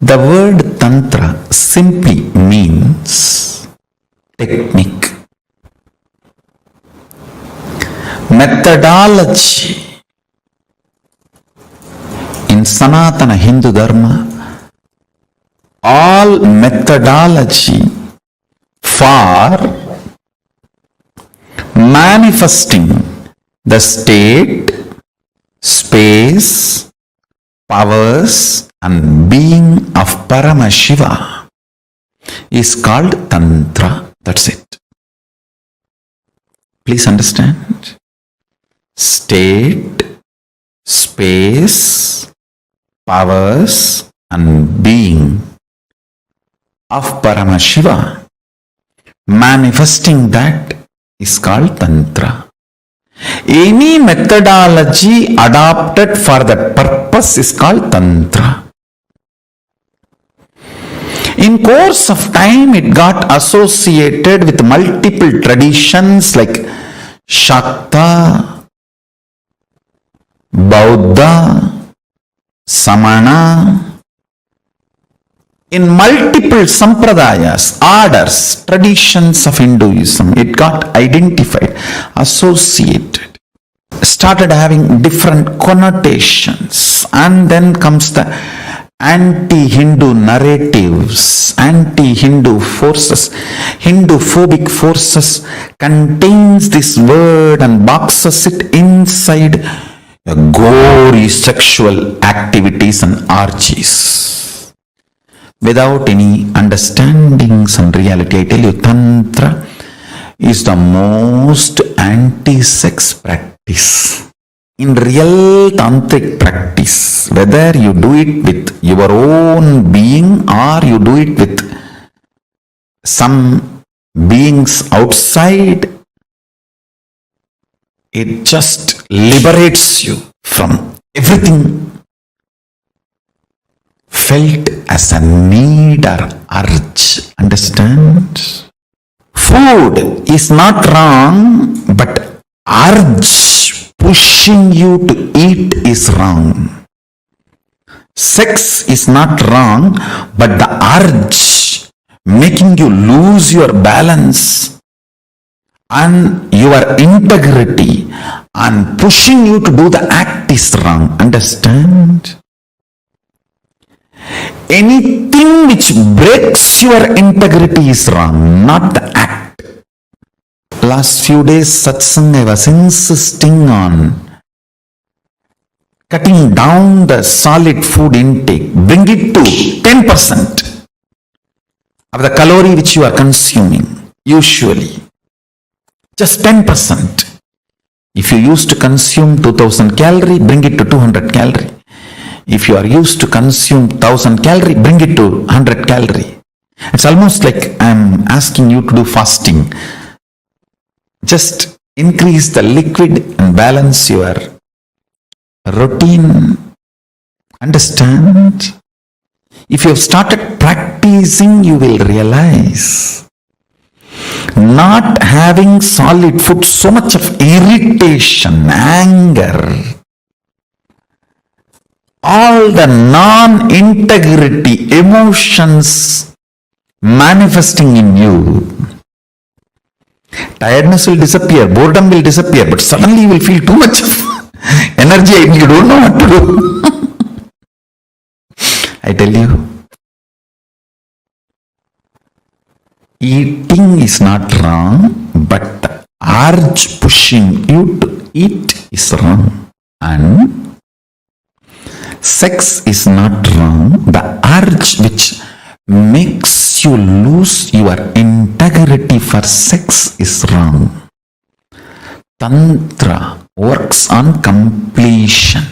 A: The word Tantra simply means technique, methodology. In Sanatana Hindu Dharma, all methodology for manifesting the state, space, powers and being of Paramashiva is called Tantra. That's it. Please understand. State, space, powers and being of Paramashiva, manifesting that is called Tantra. Any methodology adopted for that purpose is called Tantra. In course of time, it got associated with multiple traditions like Shakta, Bauddha, Samana. In multiple sampradayas, orders, traditions of Hinduism, it got identified, associated, started having different connotations, and then comes the anti-Hindu narratives, anti-Hindu forces, Hindu-phobic forces contains this word and boxes it inside gory sexual activities and orgies. Without any understandings and reality, I tell you, Tantra is the most anti-sex practice. In real tantric practice, whether you do it with your own being or you do it with some beings outside, it just liberates you from everything felt as a need or urge. Understand? Food is not wrong, but urge pushing you to eat is wrong. Sex is not wrong, but the urge making you lose your balance and your integrity and pushing you to do the act is wrong. Understand? Anything which breaks your integrity is wrong, not the act. Last few days satsang I was insisting on cutting down the solid food intake. Bring it to 10% of the calorie which you are consuming usually. Just 10%. If you used to consume 2000 calorie, bring it to 200 calorie. If you are used to consume 1000 calorie, bring it to 100 calorie. It's almost like I'm asking you to do fasting. Just increase the liquid and balance your routine. Understand? If you have started practicing, you will realize not having solid food, so much of irritation, anger, all the non-integrity emotions manifesting in you. Tiredness will disappear, boredom will disappear, but suddenly you will feel too much of energy and you don't know what to do. I tell you, eating is not wrong, but the urge pushing you to eat is wrong. And sex is not wrong. The urge which makes you lose your integrity for sex is wrong. Tantra works on completion,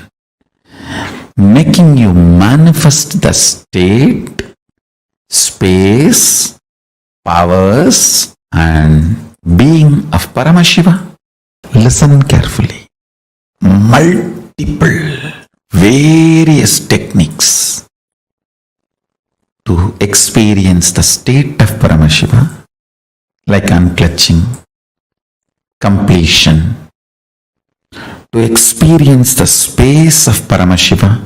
A: making you manifest the state, space, powers and being of Paramashiva. Listen carefully. Multiple, various techniques to experience the state of Paramashiva, like unclutching, completion, to experience the space of Paramashiva,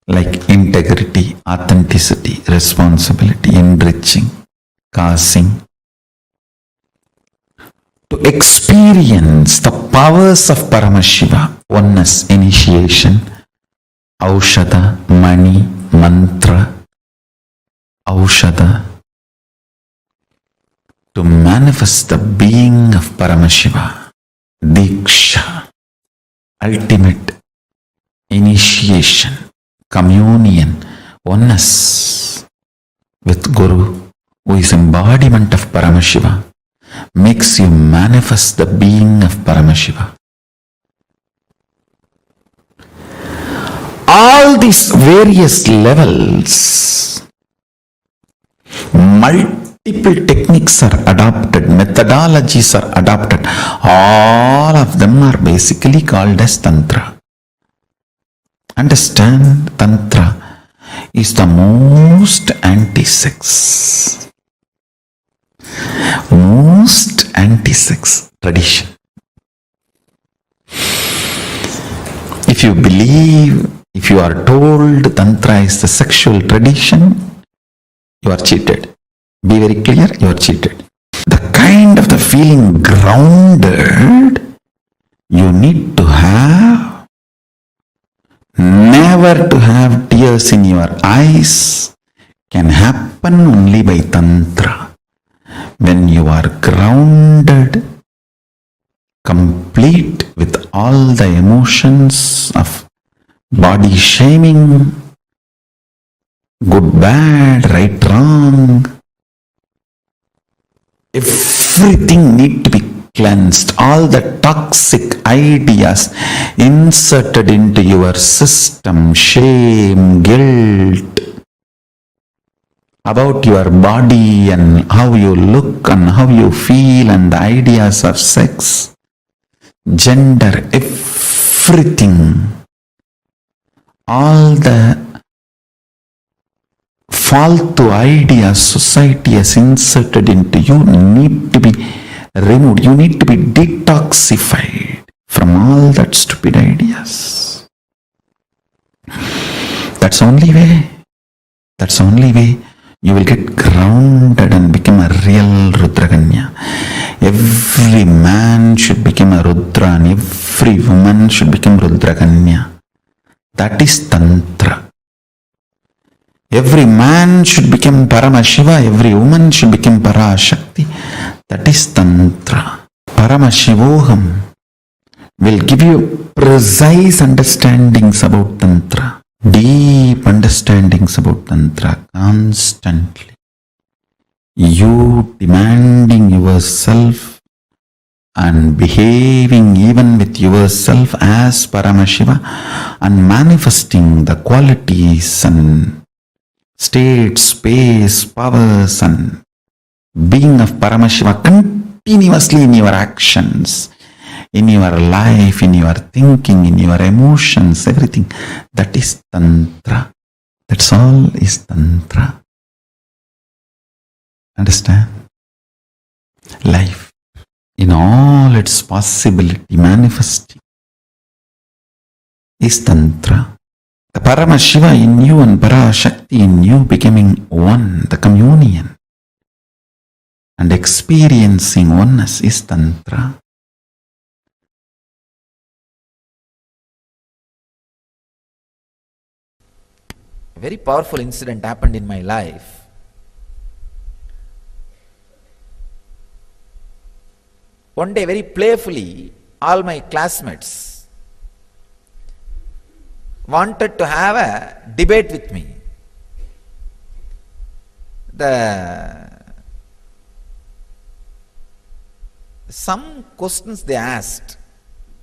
A: like integrity, authenticity, responsibility, enriching, causing, to experience the powers of Paramashiva, oneness, initiation, Aushada, money, mantra, Aushada, to manifest the being of Paramashiva, Diksha, ultimate initiation, communion, oneness with Guru, who is embodiment of Paramashiva, makes you manifest the being of Paramashiva. All these various levels, multiple techniques are adopted, methodologies are adopted. All of them are basically called as Tantra. Understand, Tantra is the most anti-sex, most anti-sex tradition. If you believe, if you are told Tantra is the sexual tradition, you are cheated. Be very clear, you are cheated. The kind of the feeling grounded you need to have, never to have tears in your eyes, can happen only by Tantra. When you are grounded, complete with all the emotions of body shaming, good, bad, right, wrong, everything need to be cleansed. All the toxic ideas inserted into your system, shame, guilt about your body and how you look and how you feel and the ideas of sex, gender, everything, all the false ideas society has inserted into you need to be removed. You need to be detoxified from all that stupid ideas. That's the only way. That's the only way you will get grounded and become a real Rudraganya. Every man should become a Rudra and every woman should become Rudraganya. That is Tantra. Every man should become Paramashiva, every woman should become Parashakti. That is Tantra. Paramashivoham will give you precise understandings about Tantra, deep understandings about Tantra constantly. You demanding yourself and behaving even with yourself as Paramashiva and manifesting the qualities and state, space, powers and being of Paramashiva continuously in your actions, in your life, in your thinking, in your emotions, everything. That is Tantra. That's all is Tantra. Understand? Life in all its possibility manifesting is Tantra. The Paramashiva in you and Parashakti in you becoming one, the communion and experiencing oneness is Tantra. A very powerful incident happened in my life. One day, very playfully, all my classmates wanted to have a debate with me. Some questions they asked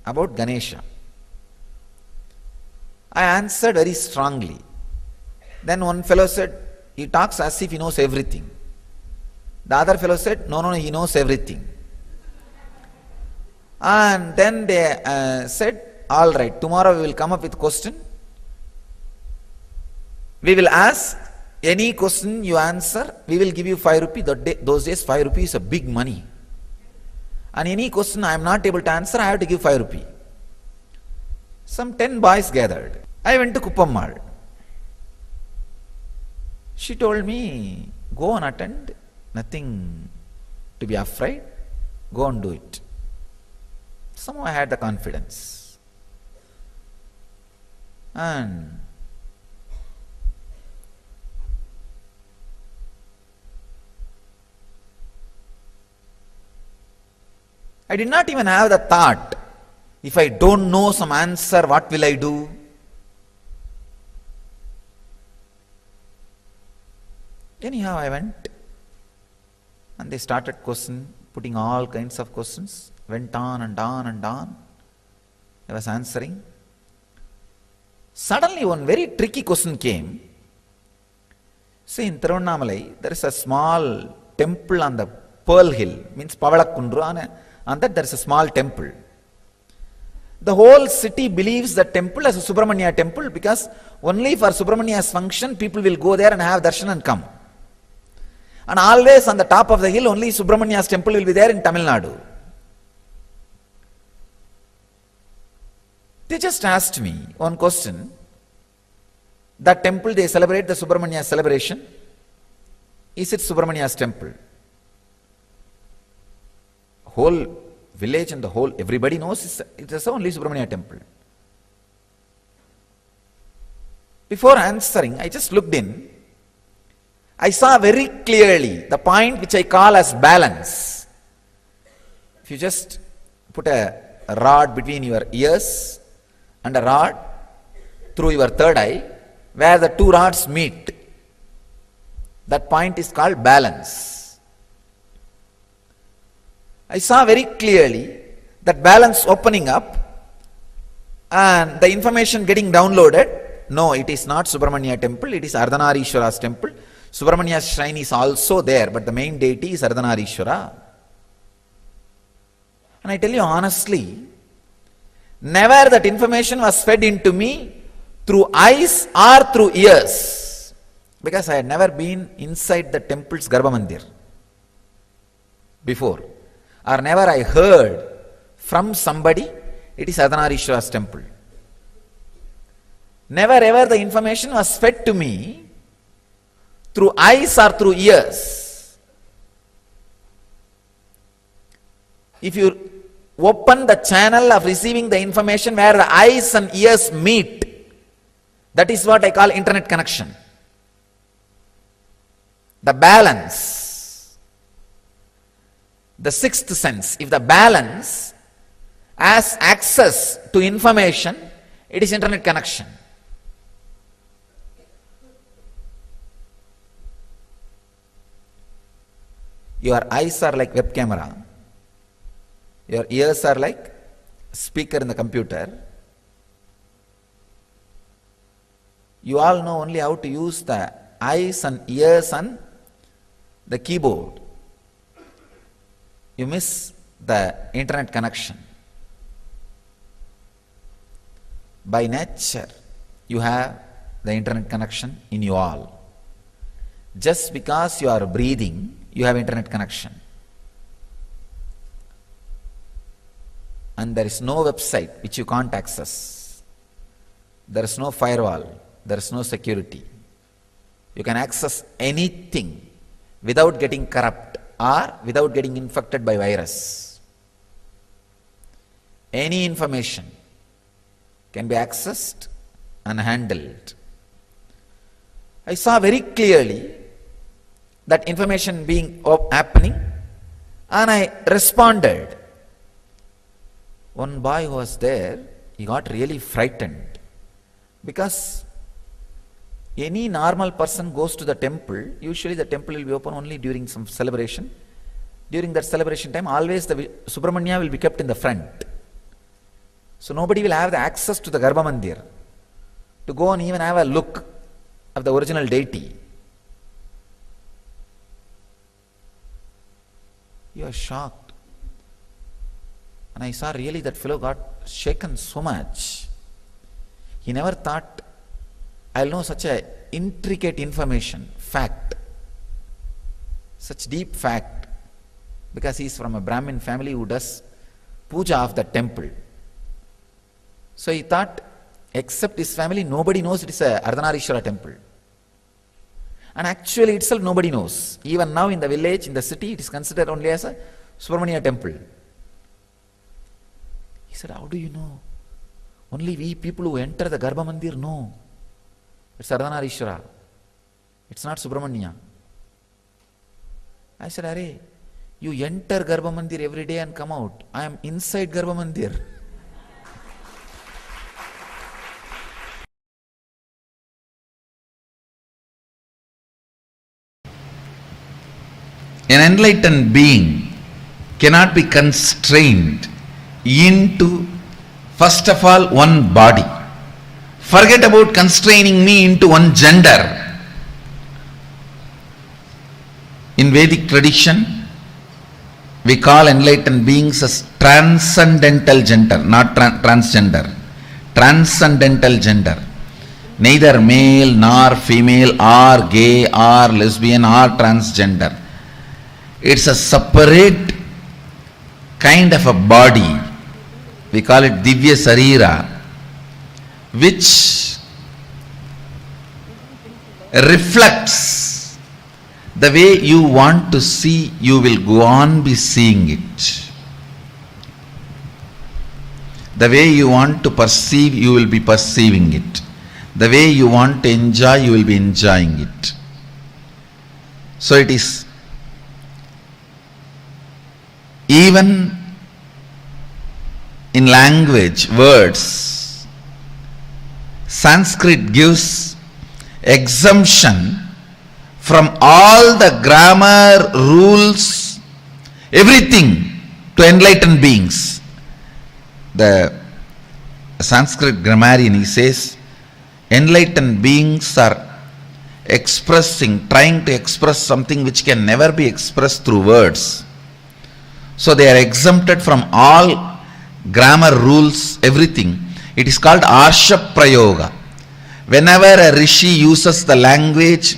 A: about Ganesha. I answered very strongly. Then one fellow said, he talks as if he knows everything. The other fellow said, no, he knows everything. And then they said, all right, tomorrow we will come up with a question. We will ask, any question you answer, we will give you 5 rupees. Those days 5 rupees is a big money. And any question I am not able to answer, I have to give 5 rupees. Some 10 boys gathered. I went to Kuppammal. She told me, go and attend, nothing to be afraid, go and do it. Somehow I had the confidence. And I did not even have the thought, if I don't know some answer, what will I do? Anyhow, I went and they started putting all kinds of questions. Went on and on and on. I was answering. Suddenly one very tricky question came. See, in Tiruvannamalai, there is a small temple on the Pearl Hill, means Pavalakundru. On that there is a small temple. The whole city believes the temple as a Subramanya temple because only for Subramanya's function people will go there and have darshan and come. And always on the top of the hill only Subramanya's temple will be there in Tamil Nadu. They just asked me one question. That temple they celebrate the Subramanya celebration. Is it Subramanya's temple? Whole village and the whole everybody knows it is only Subramanya temple. Before answering, I just looked in. I saw very clearly the point which I call as balance. If you just put a rod between your ears and a rod through your third eye, where the two rods meet, that point is called balance. I saw very clearly that balance opening up and the information getting downloaded. No, it is not Subramanya temple, it is Ardhanareeshwara's temple. Subramanya's shrine is also there, but the main deity is Ardhanareeshwara. And I tell you honestly, never that information was fed into me through eyes or through ears, because I had never been inside the temple's Garbha Mandir before, or never I heard from somebody it is Ardhanareeshwara's temple. Never ever the information was fed to me through eyes or through ears. If you open the channel of receiving the information where the eyes and ears meet, that is what I call internet connection. The balance, the sixth sense. If the balance has access to information, it is internet connection. Your eyes are like web camera. Your ears are like speaker in the computer. You all know only how to use the eyes and ears and the keyboard. You miss the internet connection. By nature, you have the internet connection in you all. Just because you are breathing, you have internet connection. And there is no website which you can't access. There is no firewall. There is no security. You can access anything without getting corrupt or without getting infected by virus. Any information can be accessed and handled. I saw very clearly that information being happening, and I responded. One boy who was there, he got really frightened, because any normal person goes to the temple, usually the temple will be open only during some celebration. During that celebration time, always the Subramanya will be kept in the front. So nobody will have the access to the Garbha Mandir to go and even have a look of the original deity. You are shocked. And I saw really that fellow got shaken so much. He never thought, I'll know such a intricate information, fact, such deep fact, because he is from a Brahmin family who does puja of the temple. So he thought, except his family, nobody knows it is a Ardhanareeshwara temple. And actually itself nobody knows. Even now in the village, in the city, it is considered only as a Subramanya temple. He said, how do you know? Only we people who enter the Garbha Mandir know. It's Ardhanareeshwara. It's not Subramanya. I said, Arey, you enter Garbha Mandir every day and come out. I am inside Garbha Mandir. An enlightened being cannot be constrained into, first of all, one body. Forget about constraining me into one gender. In Vedic tradition, we call enlightened beings as transcendental gender, not transgender. Transcendental gender. Neither male nor female or gay or lesbian or transgender. It's a separate kind of a body. We call it Divya Sarira, which reflects the way you want to see, you will go on be seeing it. The way you want to perceive, you will be perceiving it. The way you want to enjoy, you will be enjoying it. So it is even in language, words, Sanskrit gives exemption from all the grammar, rules, everything to enlightened beings. The Sanskrit grammarian, he says, enlightened beings are trying to express something which can never be expressed through words. So they are exempted from all grammar rules, everything. It is called Arsha Prayoga. Whenever a rishi uses the language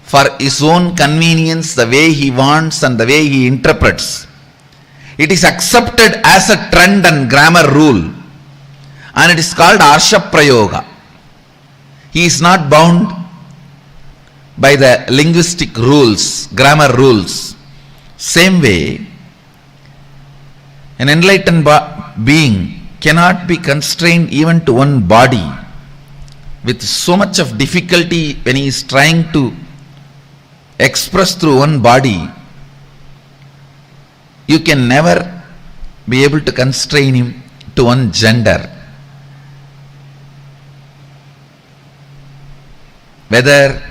A: for his own convenience, the way he wants and the way he interprets, it is accepted as a trend and grammar rule, and it is called Arsha Prayoga. He is not bound by the linguistic rules, grammar rules. Same way, an enlightened being cannot be constrained even to one body with so much of difficulty when he is trying to express through one body. You can never be able to constrain him to one gender. Whether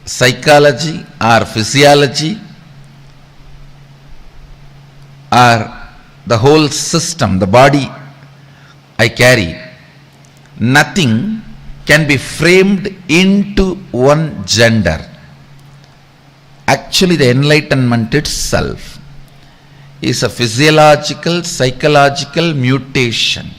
A: psychology or physiology or the whole system, the body I carry, nothing can be framed into one gender. Actually, the enlightenment itself is a physiological, psychological mutation.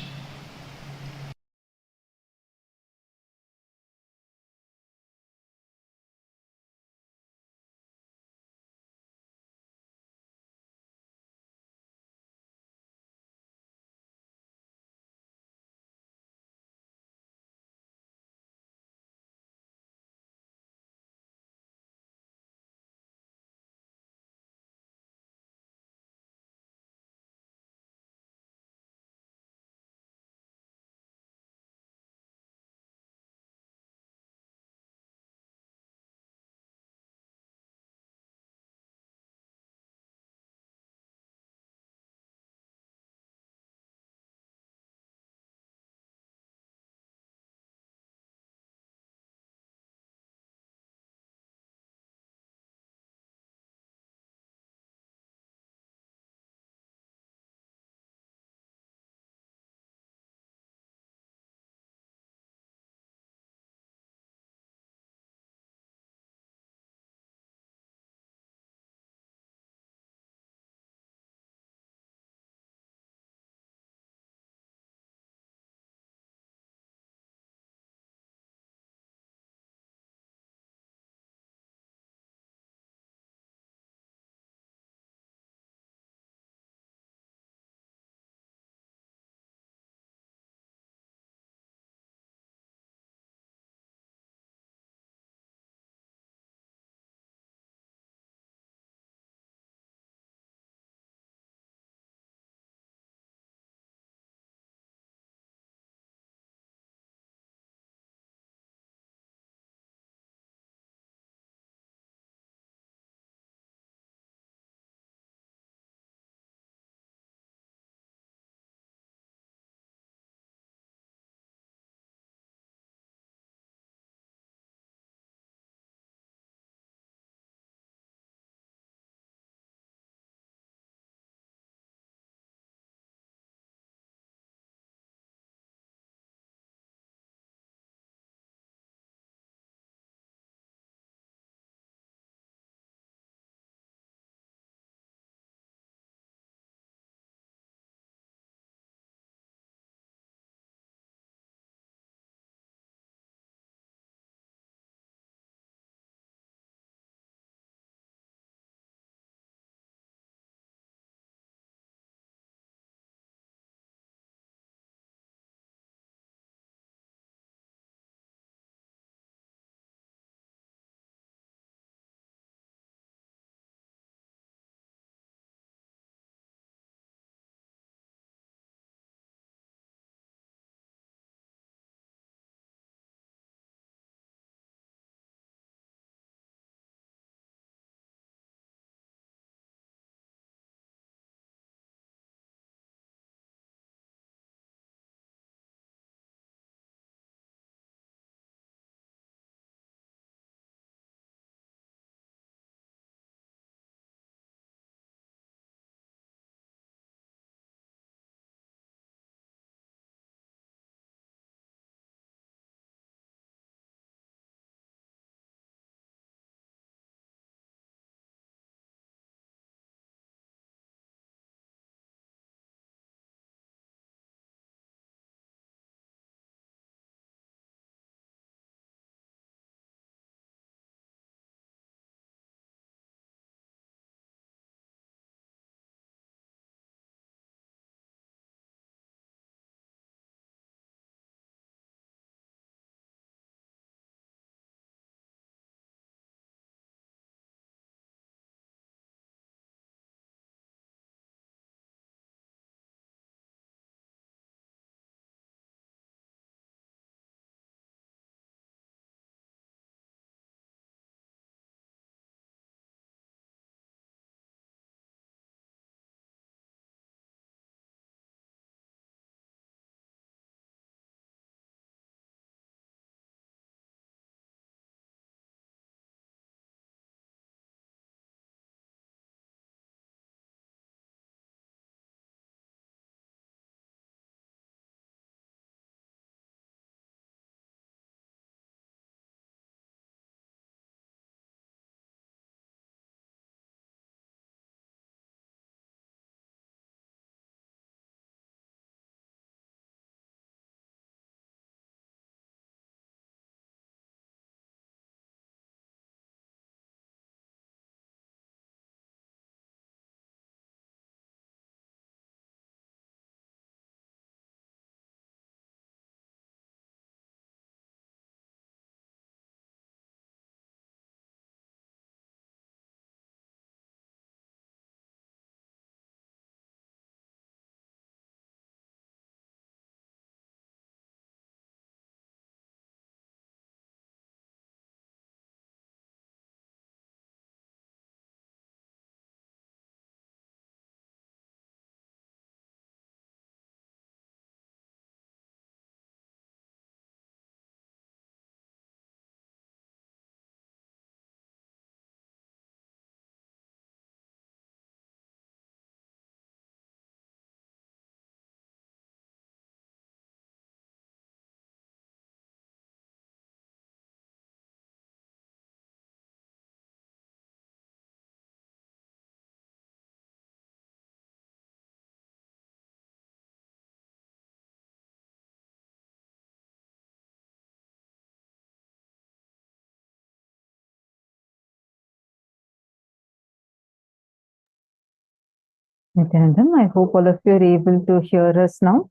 D: Nithyananda, I hope all of you are able to hear us now.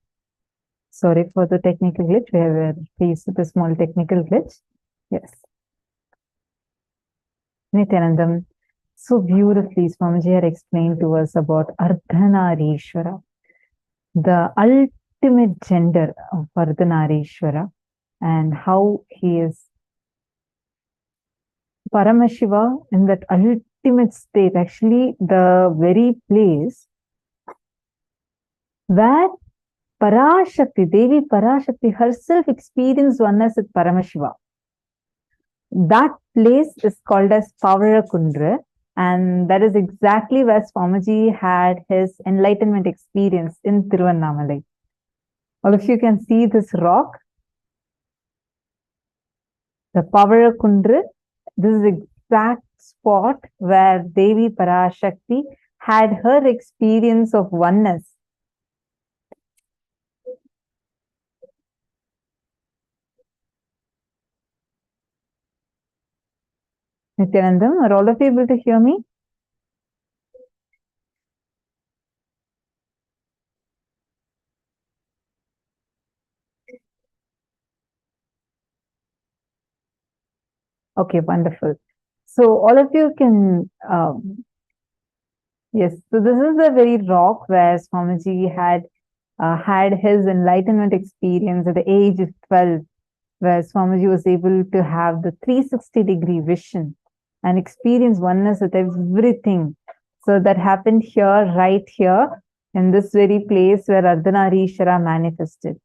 D: Sorry for the technical glitch. We have faced with a small technical glitch. Yes. Nithyanandam, so beautifully Swamiji had explained to us about Ardhanareeshwara, the ultimate gender of Ardhanareeshwara, and how he is Paramashiva in that ultimate state, actually the very place where Parashakti, Devi Parashakti herself experienced oneness with Paramashiva. That place is called as Pavarakundra, and that is exactly where Swamiji had his enlightenment experience in Tiruvannamalai. All of you can see this rock, the Pavarakundra. This is the exact spot where Devi Parashakti had her experience of oneness. Nithyanandam, are all of you able to hear me? Okay, wonderful. So all of you can, yes, so this is the very rock where Swamiji had his enlightenment experience at the age of 12, where Swamiji was able to have the 360-degree vision and experience oneness with everything. So that happened here, right here, in this very place where Ardhanareeshwara manifested.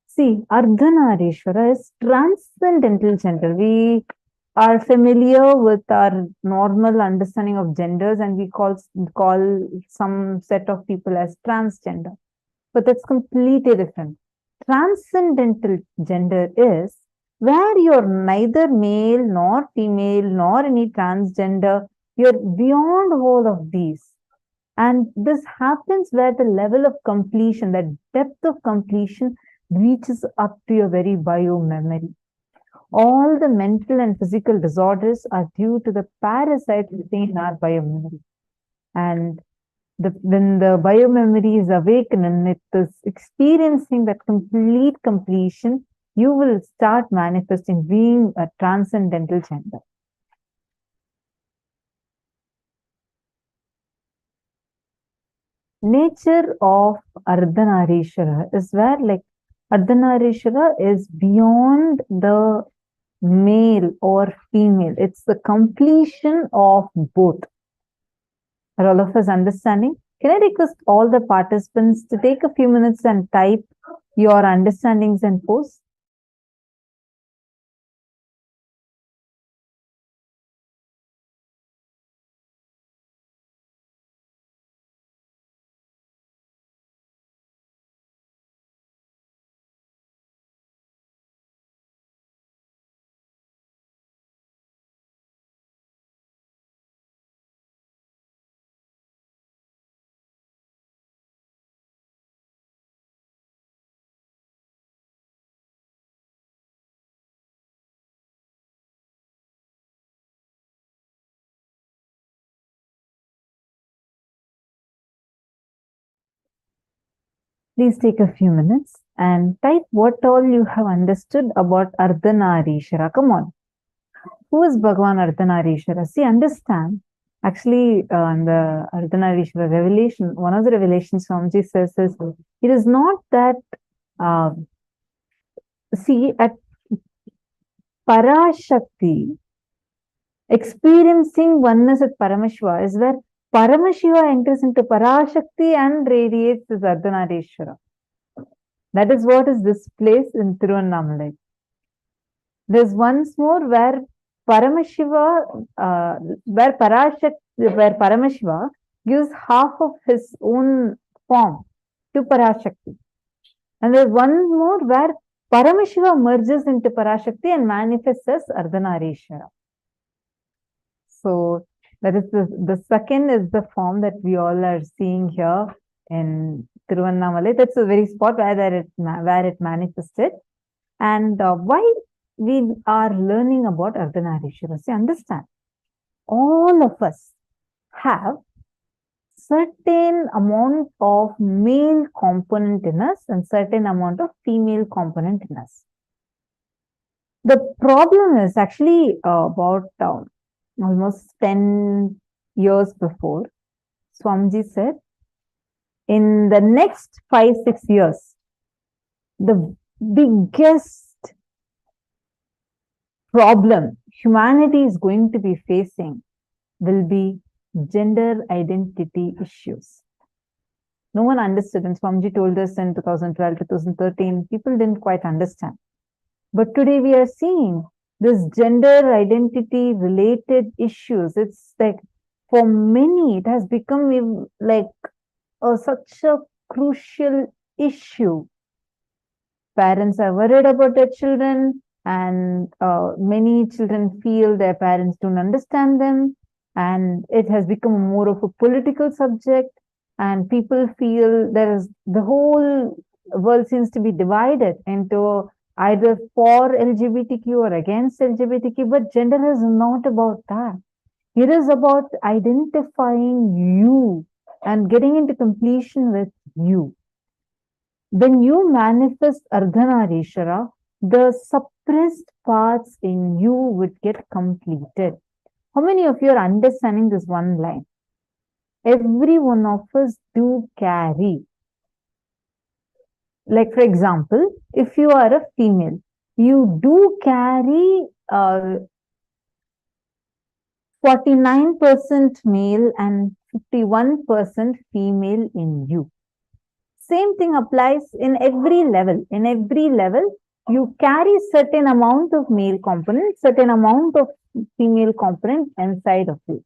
D: See, Ardhanareeshwara is transcendental gender. We are familiar with our normal understanding of genders, and we call some set of people as transgender. But that's completely different. Transcendental gender is where you're neither male nor female nor any transgender. You're beyond all of these. And this happens where the level of completion, that depth of completion, reaches up to your very bio-memory. All the mental and physical disorders are due to the parasite within our bio-memory. And when the bio-memory is awakened and it is experiencing that complete completion, you will start manifesting being a transcendental gender. Nature of Ardhanareeshwara is where, like, Ardhanareeshwara is beyond the male or female. It's the completion of both. Are all of us understanding? Can I request all the participants to take a few minutes and type your understandings and posts? Please take a few minutes and type what all you have understood about Ardhanareeshwara. Come on. Who is Bhagavan Ardhanareeshwara? See, understand. Actually, in the Ardhanareeshwara revelation, one of the revelations Swamiji says is, it is not that, see, at Parashakti, experiencing oneness with Paramashiva is where Paramashiva enters into Parashakti and radiates as Ardhanareeshwara. That is what is this place in Tiruvannamalai. There's once more where Paramashiva, where Paramashiva gives half of his own form to Parashakti. And there's one more where Paramashiva merges into Parashakti and manifests as Ardhanareeshwara. So that is the second is the form that we all are seeing here in Tiruvannamalai. That's the very spot where it manifested. And why we are learning about Ardhanareeshwara? See, understand, all of us have certain amount of male component in us and certain amount of female component in us. The problem is actually about almost 10 years before, Swamiji said, in the next 5-6 years, the biggest problem humanity is going to be facing will be gender identity issues. No one understood, and Swamiji told us in 2012, 2013, people didn't quite understand. But today we are seeing this gender identity related issues. It's like, for many, it has become like such a crucial issue. Parents are worried about their children, and many children feel their parents don't understand them, and it has become more of a political subject, and people feel the whole world seems to be divided into either for LGBTQ or against LGBTQ, but gender is not about that. It is about identifying you and getting into completion with you. When you manifest Ardhanareeshwara, the suppressed parts in you would get completed. How many of you are understanding this one line? Every one of us do carry. Like, for example, if you are a female, you do carry 49% male and 51% female in you. Same thing applies in every level. In every level, you carry certain amount of male component, certain amount of female component inside of you.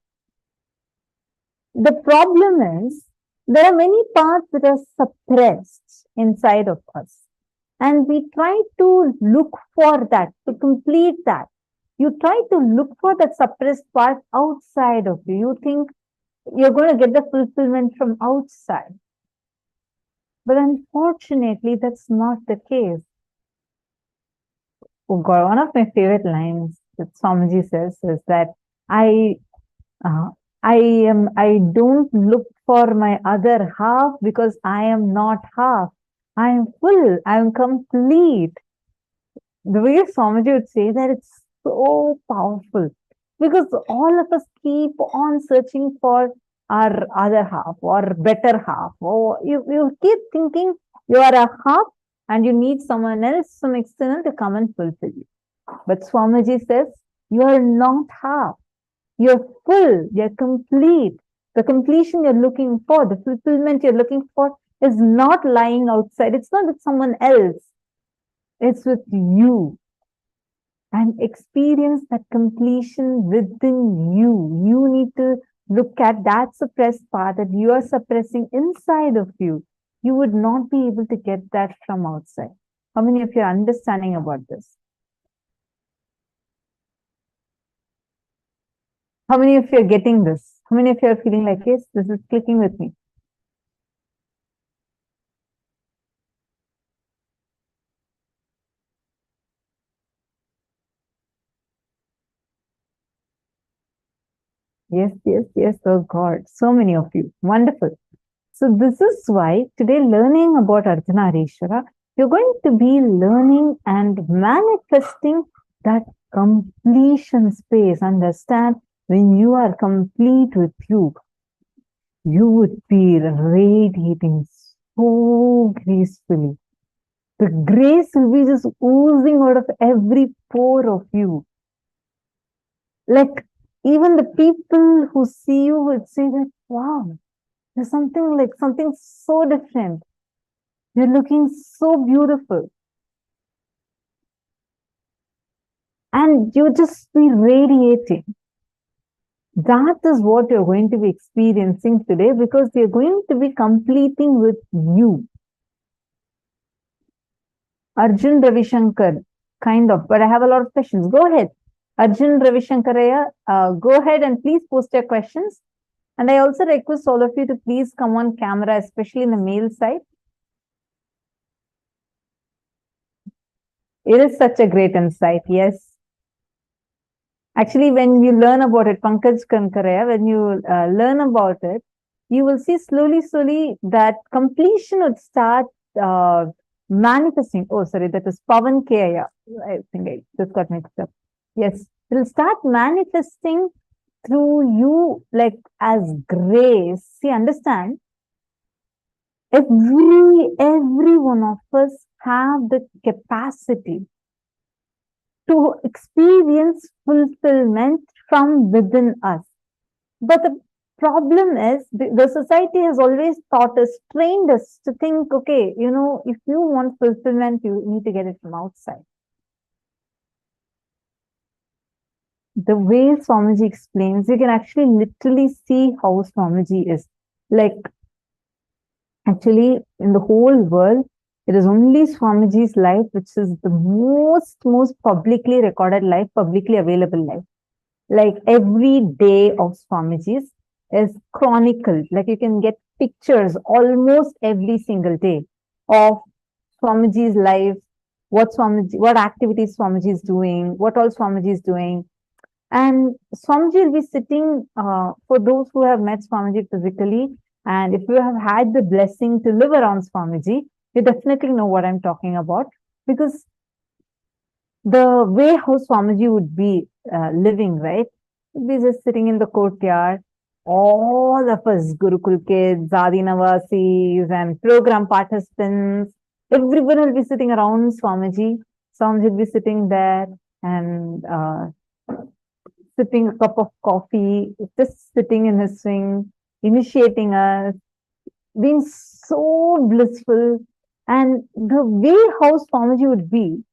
D: The problem is, there are many parts that are suppressed inside of us. And we try to look for that, to complete that. You try to look for that suppressed part outside of you. You think you're going to get the fulfillment from outside. But unfortunately, that's not the case. Oh God, one of my favorite lines that Swamiji says is that I don't look for my other half because I am not half. I am full. I am complete. The way Swamiji would say that, it's so powerful, because all of us keep on searching for our other half or better half. Or you keep thinking you are a half and you need someone else, some external, to come and fulfill you. But Swamiji says, you are not half. You're full. You're complete. The completion you're looking for, the fulfillment you're looking for, is not lying outside. It's not with someone else. It's with you. And experience that completion within you. You need to look at that suppressed part that you are suppressing inside of you. You would not be able to get that from outside. How many of you are understanding about this? How many of you are getting this? How many of you are feeling like, yes, this is clicking with me? Yes, yes, yes. Oh God, so many of you. Wonderful. So this is why today, learning about Ardhanareeshwara, you're going to be learning and manifesting that completion space. Understand, when you are complete with you, you would be radiating so gracefully. The grace will be just oozing out of every pore of you. Like, even the people who see you would say that, wow, there's something so different. You're looking so beautiful. And you just be radiating. That is what you're going to be experiencing today, because you're going to be completing with you. Arjun Ravishankar, kind of, but I have a lot of questions. Go ahead. Arjun Ravishankaraya, go ahead and please post your questions. And I also request all of you to please come on camera, especially in the male side. It is such a great insight, yes. Actually, when you learn about it, Pankaj Kankaraya, when you learn about it, you will see slowly that completion would start manifesting. Oh, sorry, that is Pavan Kaya. I think I just got mixed up. Yes, it will start manifesting through you like as grace. See, understand, every one of us have the capacity to experience fulfillment from within us. But the problem is the society has always taught us, trained us to think, okay, if you want fulfillment, you need to get it from outside. The way Swamiji explains, you can actually literally see how Swamiji is. Like, actually, in the whole world, it is only Swamiji's life which is the most publicly recorded life, publicly available life. Like every day of Swamiji's is chronicled. Like you can get pictures almost every single day of Swamiji's life, what activities Swamiji is doing, what all Swamiji is doing. And Swamiji will be sitting, for those who have met Swamiji physically, and if you have had the blessing to live around Swamiji, you definitely know what I'm talking about, because the way how Swamiji would be living, right? He'd be just sitting in the courtyard. All of us, Gurukul kids, Adi Navasis, and program participants, everyone will be sitting around Swamiji. Swamiji will be sitting there and sipping a cup of coffee, just sitting in his swing, initiating us, being so blissful. And the way how Swamiji would be,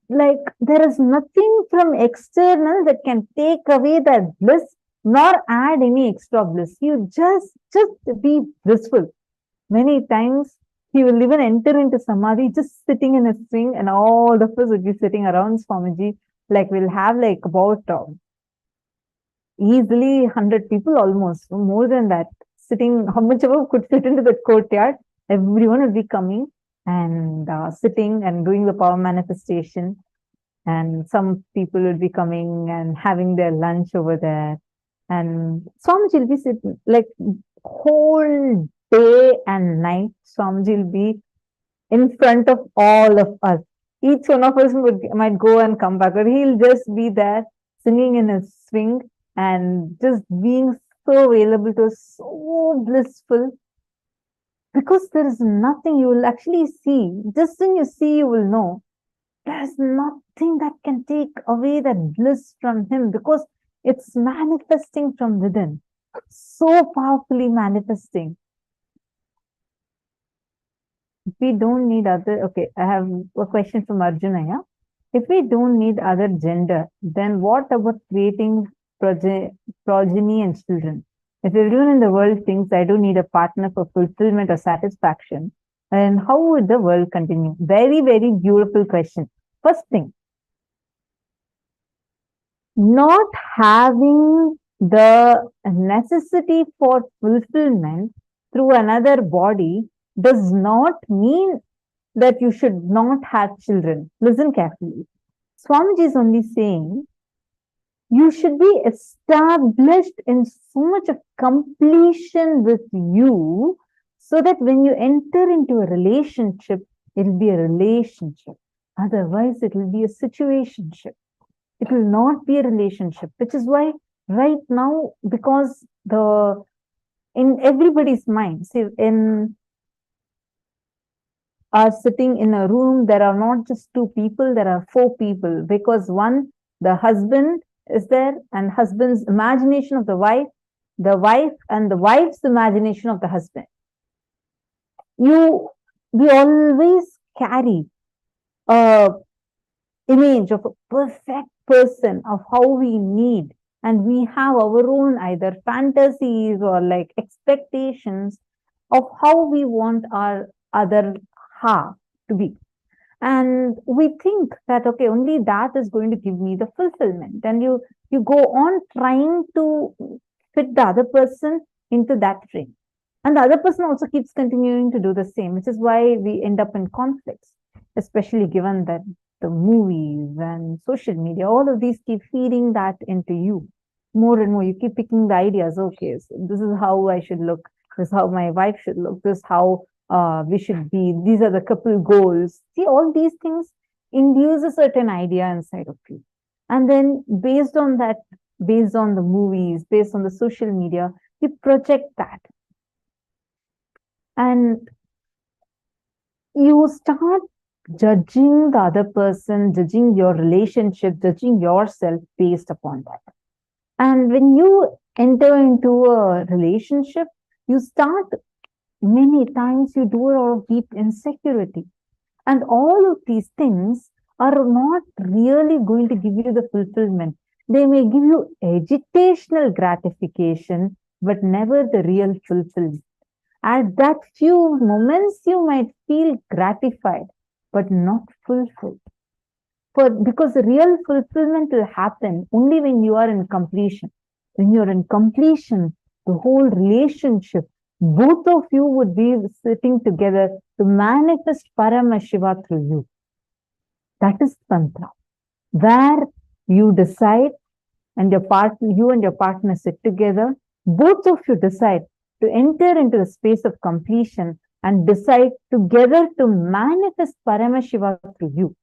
D: like there is nothing from external that can take away that bliss nor add any extra bliss. You just be blissful. Many times he will even enter into samadhi just sitting in a swing, and all of us would be sitting around Swamiji. Like we'll have like about easily 100 people, almost more than that, sitting. How much ever could fit into the courtyard, everyone would be coming and sitting and doing the power manifestation. And some people will be coming and having their lunch over there. And Swamiji will be sitting like whole day and night. Swamiji will be in front of all of us. Each one of us might go and come back, or he'll just be there singing in his swing and just being so available to us, so blissful. Because there is nothing you will actually see. Just when you see, you will know. There's nothing that can take away that bliss from him, because it's manifesting from within. So powerfully manifesting. We don't need other, okay, I have a question from Arjuna. Yeah? If we don't need other gender, then what about creating progeny and children? If everyone in the world thinks I don't need a partner for fulfillment or satisfaction, then how would the world continue? Very, very beautiful question. First thing, not having the necessity for fulfillment through another body does not mean that you should not have children. Listen carefully. Swamiji is only saying you should be established in so much of completion with you, so that when you enter into a relationship, it will be a relationship. Otherwise, it will be a situationship. It will not be a relationship, which is why right now, because in everybody's mind, see, are sitting in a room, there are not just two people, there are four people, because one, the husband is there, and husband's imagination of the wife and the wife's imagination of the husband. We always carry a image of a perfect person, of how we need, and we have our own either fantasies or like expectations of how we want our other half to be. And we think that, okay, only that is going to give me the fulfillment. And you go on trying to fit the other person into that frame. And the other person also keeps continuing to do the same, which is why we end up in conflicts, especially given that the movies and social media, all of these keep feeding that into you. more and more. You keep picking the ideas. Okay, so this is how I should look. This is how my wife should look. This is how we should be. These are the couple goals. See, all these things induce a certain idea inside of you. And then based on that, based on the movies, based on the social media, you project that. And you start judging the other person, judging your relationship, judging yourself based upon that. And when you enter into a relationship, you start many times you do a lot of deep insecurity. And all of these things are not really going to give you the fulfillment. They may give you agitational gratification, but never the real fulfillment. At that few moments, you might feel gratified, but not fulfilled. Because the real fulfillment will happen only when you are in completion. When you're in completion, the whole relationship, both of you would be sitting together to manifest Paramashiva through you. That is Tantra, where you decide and you and your partner sit together, both of you decide to enter into the space of completion and decide together to manifest Paramashiva through you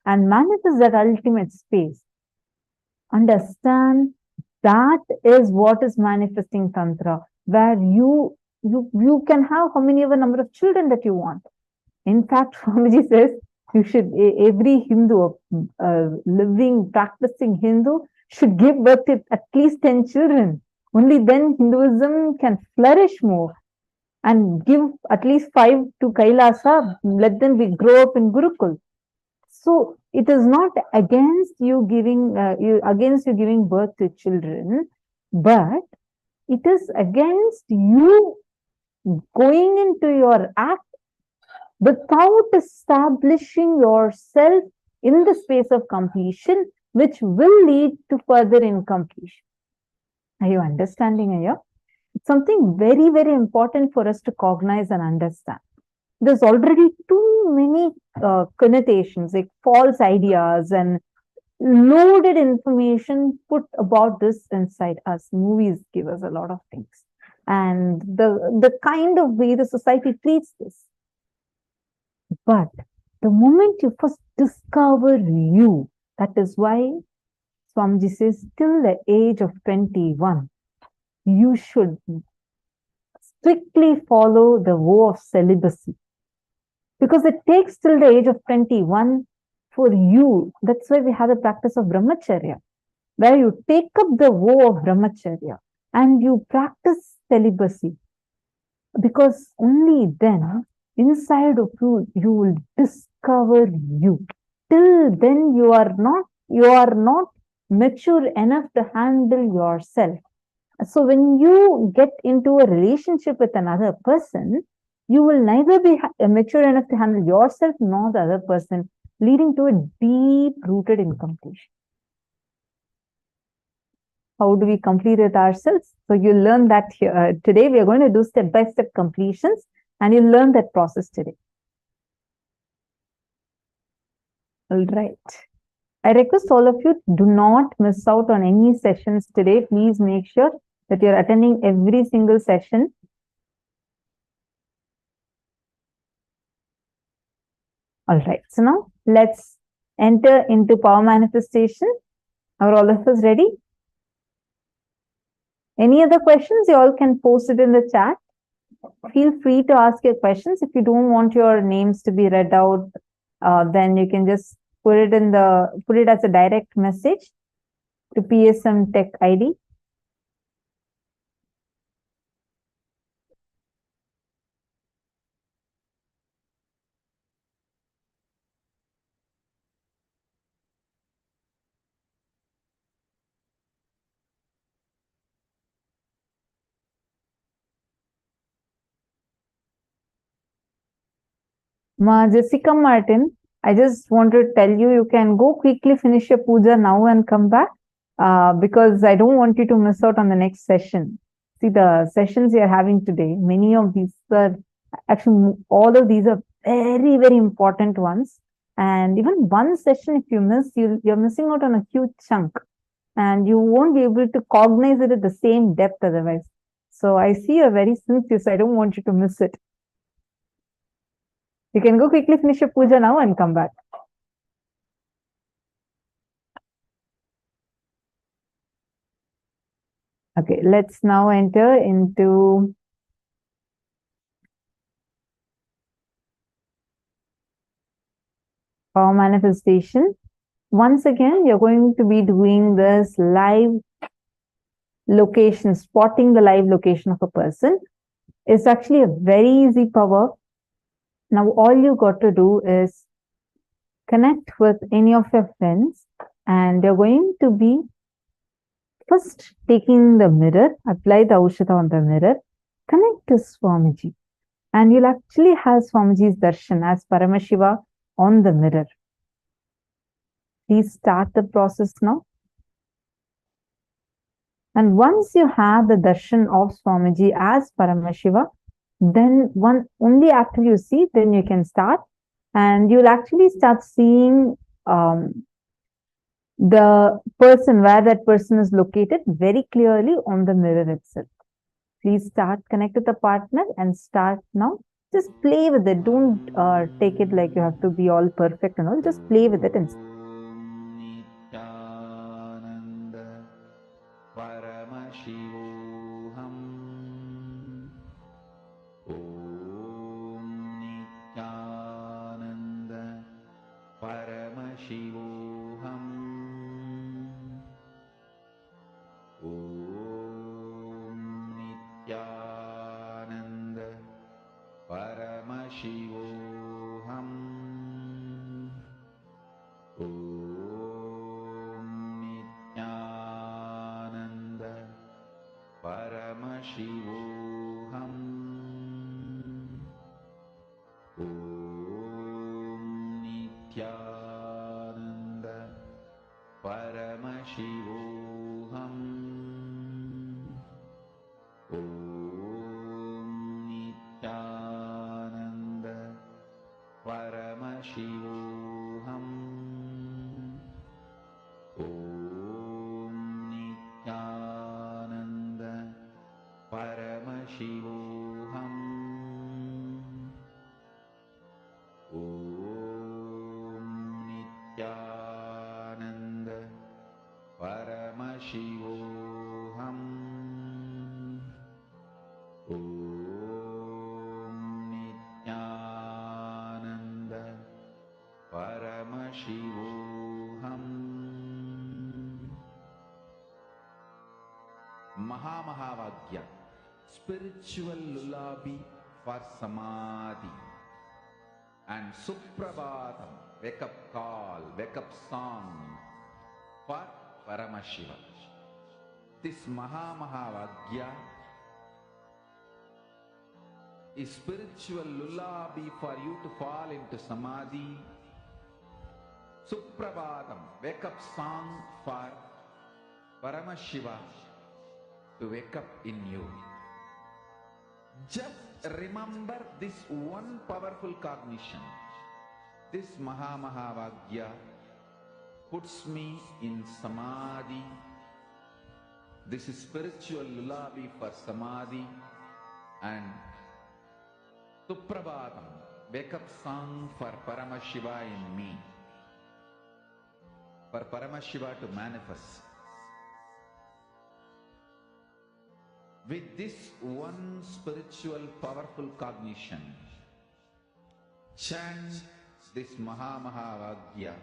D: and manifest that ultimate space. Understand that is what is manifesting Tantra, where you can have how many ever number of children that you want. In fact, Swamiji says you should, every Hindu, living, practicing Hindu should give birth to at least 10 children. Only then Hinduism can flourish more, and give at least 5 to Kailasa, let them grow up in Gurukul. So it is not against you giving birth to children, but it is against you going into your act without establishing yourself in the space of completion, which will lead to further incompletion. Are you understanding here? It's something very, very important for us to cognize and understand. There's already too many connotations, like false ideas and loaded information put about this inside us. Movies give us a lot of things. And the kind of way the society treats this. But the moment you first discover you, that is why Swamiji says, till the age of 21, you should strictly follow the vow of celibacy. Because it takes till the age of 21 for you. That's why we have the practice of brahmacharya, where you take up the vow of brahmacharya and you practice celibacy. Because only then, inside of you, you will discover you. Till then, you are not mature enough to handle yourself. So when you get into a relationship with another person, you will neither be mature enough to handle yourself nor the other person, leading to a deep-rooted incompletion. How do we complete it ourselves? So you learn that here. Today we are going to do step-by-step completions, and you'll learn that process today. All right. I request all of you, do not miss out on any sessions today. Please make sure that you're attending every single session. All right. So now let's enter into power manifestation. Are all of us ready? Any other questions? You all can post it in the chat. Feel free to ask your questions. If you don't want your names to be read out, then you can just put it as a direct message to PSM Tech ID. Ma Jessica Martin, I just want to tell you, you can go quickly finish your puja now and come back, because I don't want you to miss out on the next session. See, the sessions we are having today, many of these are, actually all of these are very, very important ones. And even one session, if you miss, you're missing out on a huge chunk. and you won't be able to cognize it at the same depth otherwise. So I see you're very sincere, so I don't want you to miss it. You can go quickly finish your puja now and come back. Okay, let's now enter into our manifestation. Once again, you're going to be doing this live location, spotting the live location of a person. It's actually a very easy power. Now, all you got to do is connect with any of your friends, and you're going to be first taking the mirror, apply the Aushadha on the mirror, connect to Swamiji, and you'll actually have Swamiji's darshan as Paramashiva on the mirror. Please start the process now. And once you have the darshan of Swamiji as Paramashiva, then only after you see, then you can start, and you'll actually start seeing the person, where that person is located, very clearly on the mirror itself. Please start, connect with the partner and start now. Just play with it. Don't take it like you have to be all perfect and all. Just play with it and
A: Nithyananda Paramashivoham. Om Nithyananda Paramashivoham. Om Nithyananda Paramashivoham. Om Nithyananda Paramashivoham. Om Nithyananda Paramashivoham. Om Nithyananda Paramashivoham. Om Nithyananda Paramashivoham. Om Nithyananda Paramashivoham. Om Nithyananda Paramashivoham. Mahamahavaagya, spiritual lullaby for Samadhi, and Suprabhatam, wake up call, wake up song for Paramashiva. This Mahamahavaagya is spiritual lullaby for you to fall into Samadhi. Suprabhatam, wake up song for Paramashiva to wake up in you. Just remember this one powerful cognition. This Mahamahavaagya puts me in Samadhi. This is spiritual lullaby for Samadhi, and Suprabhatam, wake up song for Paramashiva in me, for Paramashiva to manifest. With this one spiritual powerful cognition, chant this Mahamahavaagya.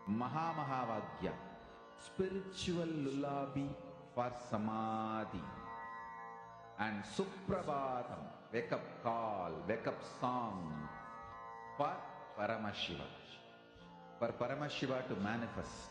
A: Mahamahavaagya, spiritual lullaby for Samadhi, and Suprabhatam, wake up call, wake up song for Paramashiva, for Paramashiva to manifest.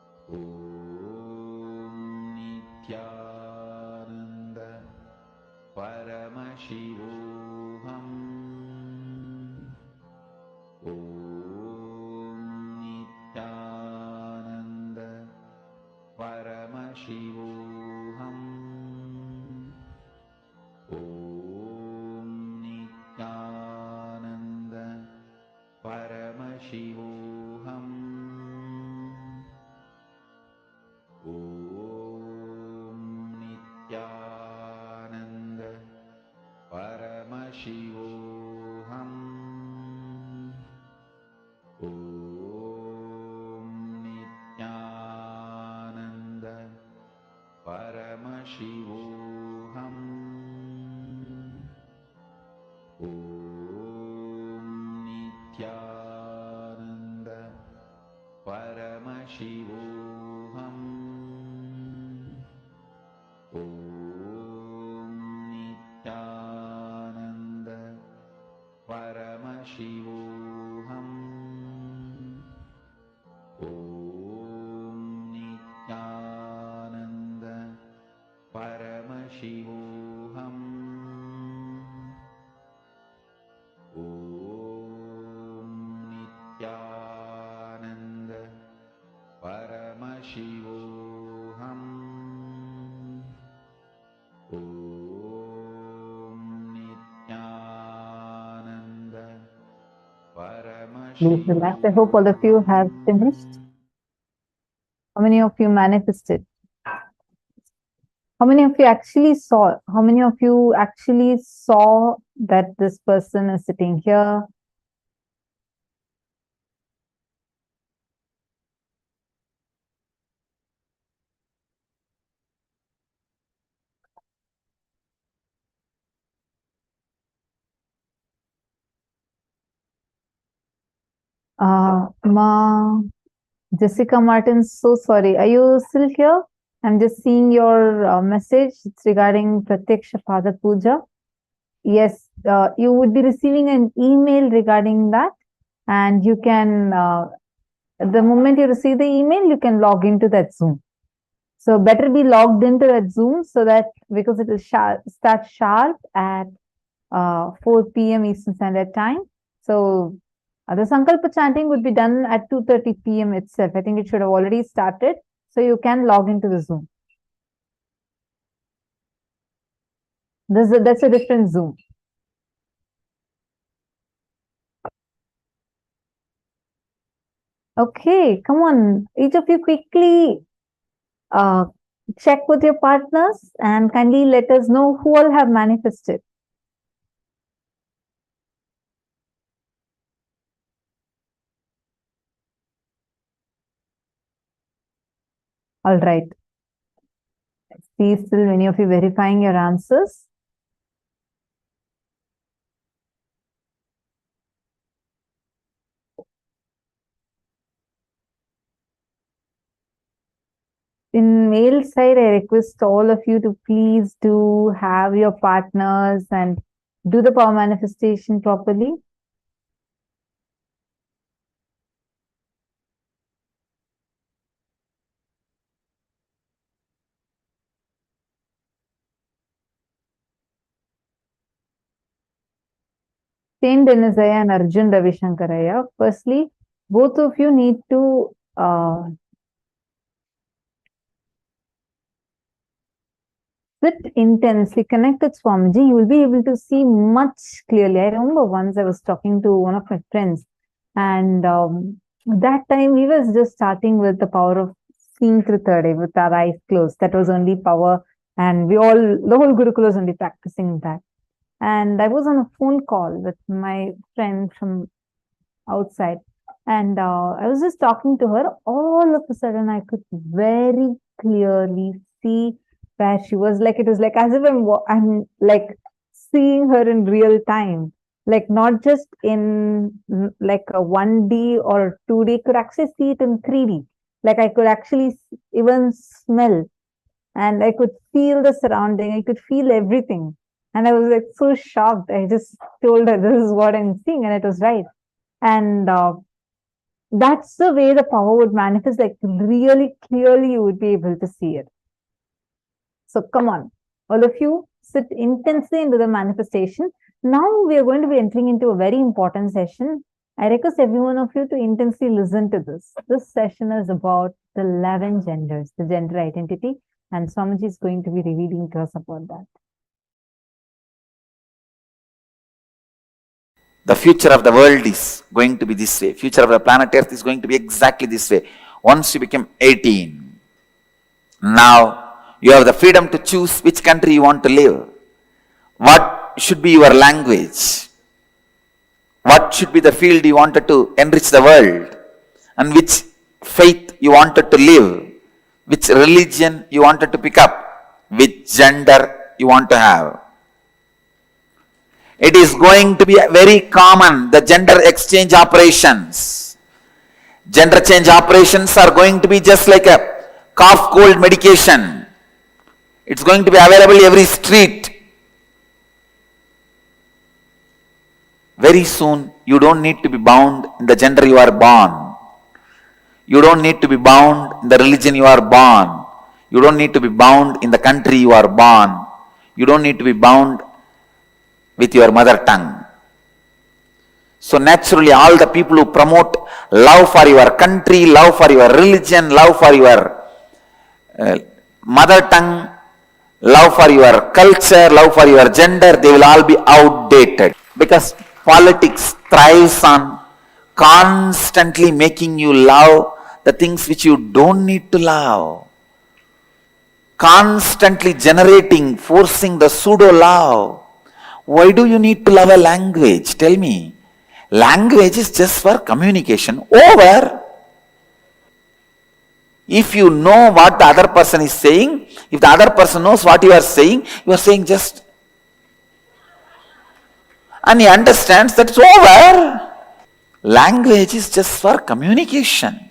A: Om Nithyananda Paramashivoham. Om Nithyananda Paramashivoham. Om Nithyananda Paramashivoham. Om Nithyananda Paramashivoham. Om Nithyananda Paramashivoham. Om Nithyananda Paramashivoham. Om Nithyananda Paramashivoham. Om Nithyananda
D: Please relax. I
A: Paramashivoham.
D: hope all of you have finished. How many of you manifested? How many of you actually saw? How many of you actually saw that this person is sitting here? Jessica Martin, so sorry. Are you still here? I'm just seeing your message. It's regarding Pratyaksha Pada Puja. Yes, you would be receiving an email regarding that, and you can, the moment you receive the email, you can log into that Zoom. So better be logged into that Zoom so that, because it will start sharp at 4 p.m. Eastern Standard Time. So the Sankalpa chanting would be done at 2:30 p.m. itself. I think it should have already started. So you can log into the Zoom. That's a different Zoom. Okay, come on. Each of you quickly check with your partners and kindly let us know who all have manifested. All right. See, still many of you verifying your answers. In male side, I request all of you to please do have your partners and do the power manifestation properly. Saint Denisaya and Arjun Ravishankaraya. Firstly, both of you need to sit intensely, connect with Swamiji. You will be able to see much clearly. I remember once I was talking to one of my friends, and that time he was just starting with the power of seeing through third eye with our eyes closed. That was only power, and the whole Gurukula was only practicing that. And I was on a phone call with my friend from outside, and I was just talking to her. All of a sudden, I could very clearly see where she was. Like, it was like as if I'm like seeing her in real time, like not just in like a 1D or 2D. Could actually see it in 3D. Like I could actually even smell, and I could feel the surrounding. I could feel everything. And I was like so shocked. I just told her, this is what I'm seeing, and it was right. And that's the way the power would manifest, like really clearly you would be able to see it. So come on, all of you sit intensely into the manifestation. Now we are going to be entering into a very important session. I request every one of you to intensely listen to this. This session is about the 11 genders, the gender identity. And Swamiji is going to be revealing to us about that.
A: The future of the world is going to be this way. Future of the planet Earth is going to be exactly this way. Once you become 18, now you have the freedom to choose which country you want to live. What should be your language? What should be the field you wanted to enrich the world? And which faith you wanted to live? Which religion you wanted to pick up? Which gender you want to have? It is going to be very common, the gender exchange operations. Gender change operations are going to be just like a cough cold medication. It's going to be available every street. Very soon, you don't need to be bound in the gender you are born. You don't need to be bound in the religion you are born. You don't need to be bound in the country you are born. You don't need to be bound with your mother tongue. So naturally, all the people who promote love for your country, love for your religion, love for your mother tongue, love for your culture, love for your gender, they will all be outdated. Because politics thrives on constantly making you love the things which you don't need to love. Constantly generating, forcing the pseudo love. Why do you need to love a language? Tell me. Language is just for communication. Over. If you know what the other person is saying, if the other person knows what you are saying just. And he understands that it's over. Language is just for communication.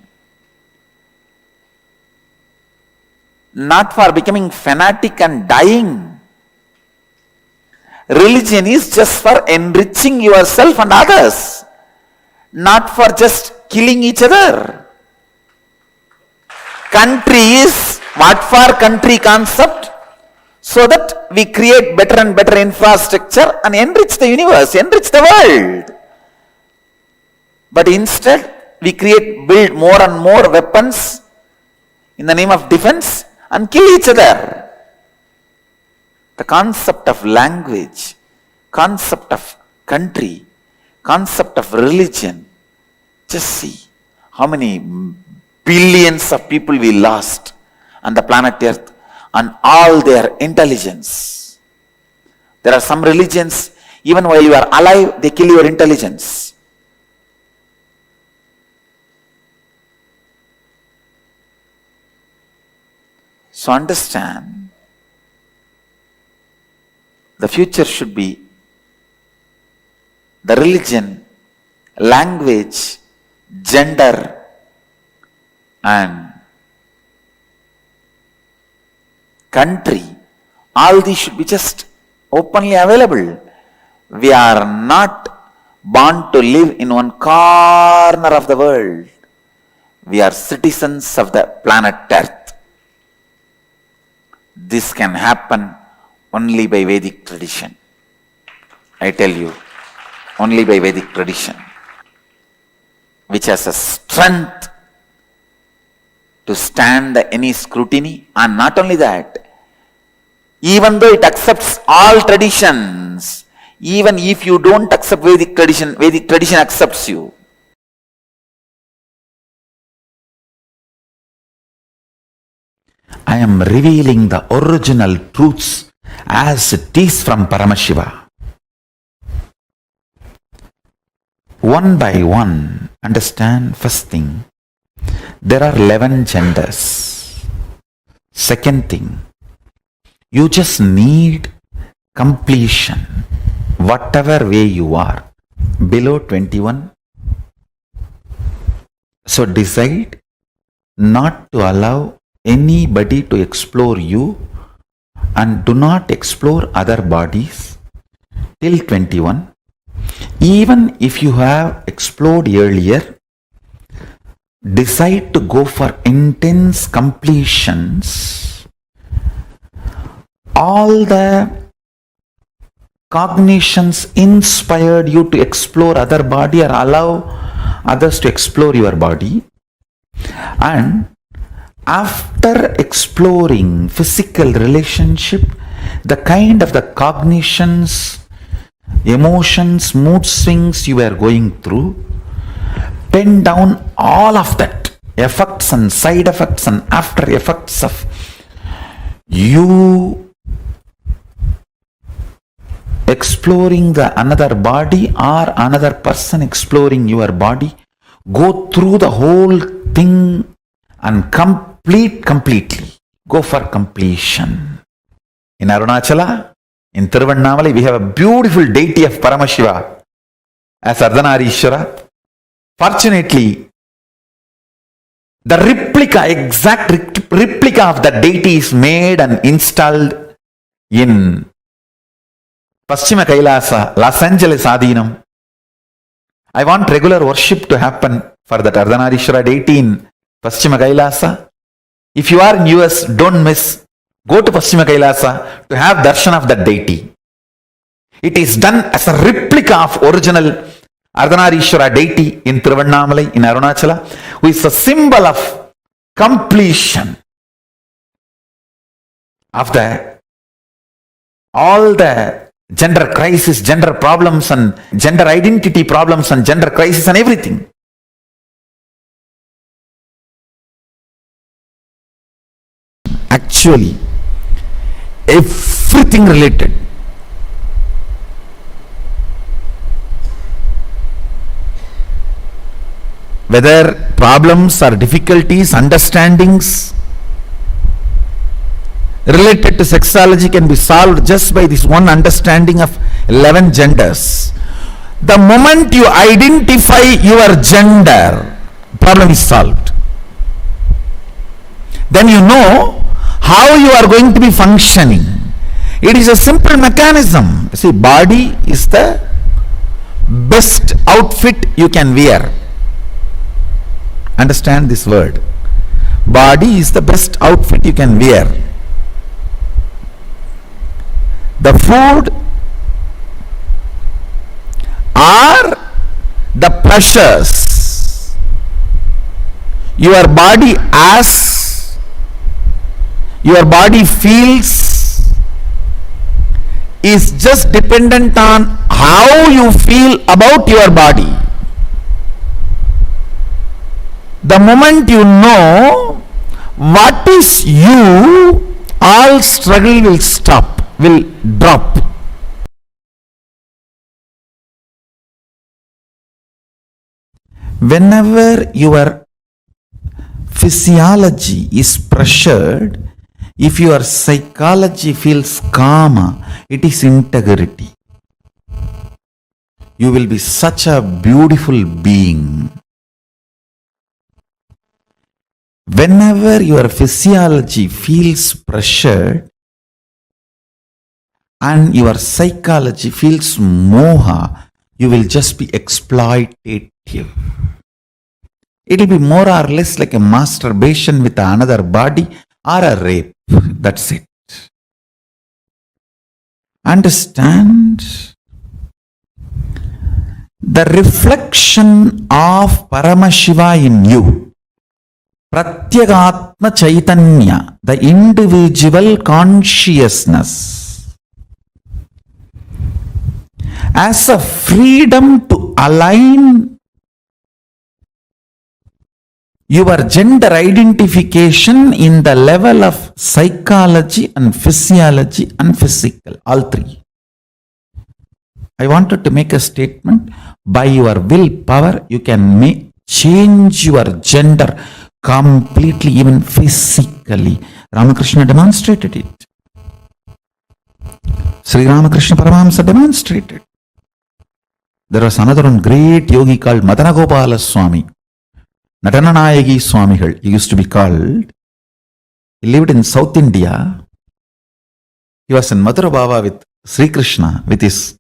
A: Not for becoming fanatic and dying. Religion is just for enriching yourself and others, not for just killing each other. Country is what for country concept, so that we create better and better infrastructure and enrich the universe, enrich the world. But instead, we build more and more weapons in the name of defense and kill each other. The concept of language, concept of country, concept of religion. Just see how many billions of people we lost on the planet Earth and all their intelligence. There are some religions, even while you are alive, they kill your intelligence. So understand, the future should be the religion, language, gender, and country. All these should be just openly available. We are not born to live in one corner of the world. We are citizens of the planet Earth. This can happen only by Vedic tradition. I tell you, only by Vedic tradition, which has a strength to stand any scrutiny. And not only that, even though it accepts all traditions, even if you don't accept Vedic tradition accepts you. I am revealing the original truths as it is from Paramashiva. One by one, understand first thing, there are 11 genders. Second thing, you just need completion, whatever way you are, below 21. So decide not to allow anybody to explore you and do not explore other bodies till 21. Even if you have explored earlier, decide to go for intense completions. All the cognitions inspired you to explore other body or allow others to explore your body, and After exploring physical relationship, the kind of the cognitions, emotions, mood swings you are going through, pen down all of that, effects and side effects and after effects of you exploring the another body or another person exploring your body. Go through the whole thing and completely. Go for completion. In Arunachala, in Tiruvannamala, we have a beautiful deity of Paramashiva as Ardhanareeshwara. Fortunately, the exact replica of the deity is made and installed in Paschima Kailasa, Los Angeles Adhinam. I want regular worship to happen for that Ardhanareeshwara deity in Paschima Kailasa. If you are in US, don't miss. Go to Paschima Kailasa to have darshan of that deity. It is done as a replica of original Ardhanareeshwara deity in Tiruvannamalai in Arunachala, who is a symbol of completion of all the gender crisis, gender problems and gender identity problems and gender crisis and everything. Actually, everything related. Whether problems or difficulties, understandings related to sexuality can be solved just by this one understanding of 11 genders. The moment you identify your gender, problem is solved. Then you know how you are going to be functioning. It is a simple mechanism. See, body is the best outfit you can wear. Understand this word. Body is the best outfit you can wear. The food or the pleasures your body feels is just dependent on how you feel about your body. The moment you know what is you, all struggle will stop, will drop. Whenever your physiology is pressured, if your psychology feels calm, it is integrity. You will be such a beautiful being. Whenever your physiology feels pressured and your psychology feels moha, you will just be exploitative. It will be more or less like a masturbation with another body or a rape. That's it. Understand? The reflection of Paramashiva in you, Pratyagatma Chaitanya, the individual consciousness, as a freedom to align your gender identification in the level of psychology and physiology and physical, all three. I wanted to make a statement. By your willpower, you can change your gender completely, even physically. Ramakrishna demonstrated it. Sri Ramakrishna Paramahamsa demonstrated. There was another one great yogi called Madanagopala Swami. Nadananayagi Swamigal, he used to be called. He lived in South India. He was in Mathura Bhava with Sri Krishna. With his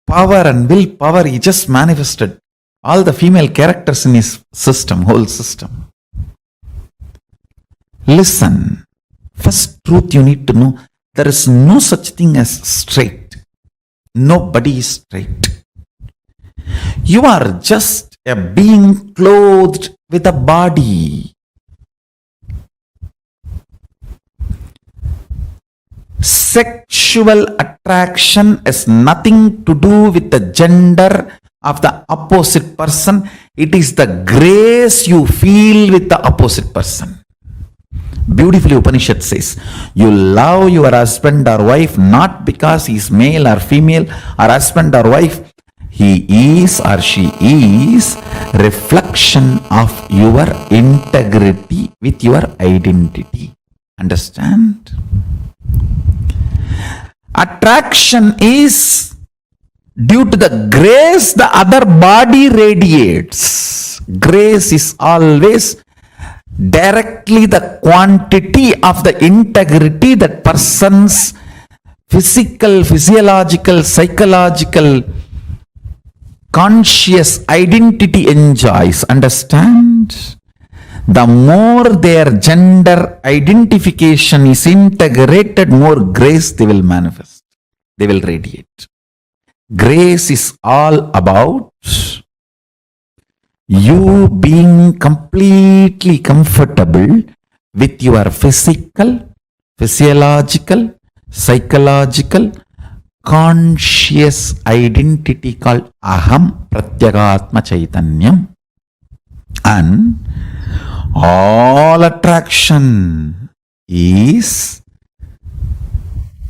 A: power and willpower, he just manifested all the female characters in his system, whole system. Listen, first truth you need to know, there is no such thing as straight. Nobody is straight. You are just a being clothed with a body. sexual attraction has nothing to do with the gender of the opposite person. It is the grace you feel with the opposite person. Beautifully Upanishad says, you love your husband or wife not because he is male or female, or husband or wife, he is or she is reflection of your integrity with your identity. Understand? Attraction is due to the grace the other body radiates. Grace is always directly the quantity of the integrity that person's physical, physiological, psychological, conscious identity enjoys. Understand? The more their gender identification is integrated, more grace they will manifest. They will radiate. Grace is all about you being completely comfortable with your physical, physiological, psychological, conscious identity called Aham Pratyagatma Chaitanyam, and all attraction is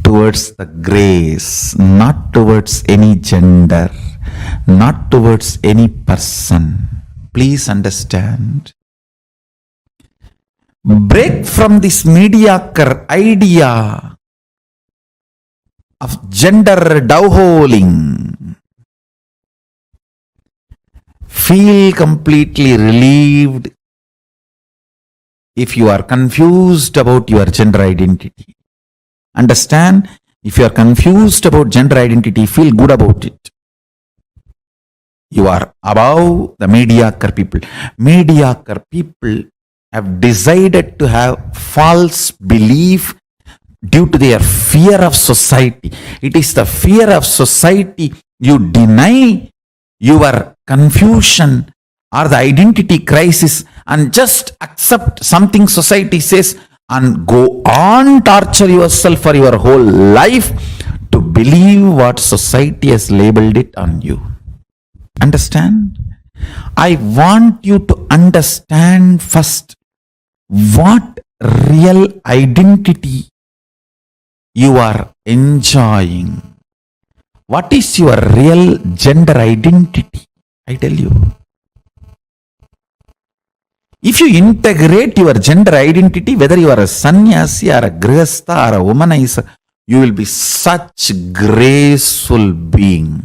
A: towards the grace, not towards any gender, not towards any person. Please understand. Break from this mediocre idea of gender dowholing. Feel completely relieved if you are confused about your gender identity. Understand, if you are confused about gender identity, feel good about it. You are above the mediocre people. Mediocre people have decided to have false belief due to their fear of society. It is the fear of society. You deny your confusion or the identity crisis and just accept something society says and go on torture yourself for your whole life to believe what society has labeled it on you. Understand? I want you to understand first what real identity you are enjoying. What is your real gender identity? I tell you. If you integrate your gender identity, whether you are a sannyasi or a grihastha or a womanizer, you will be such graceful being.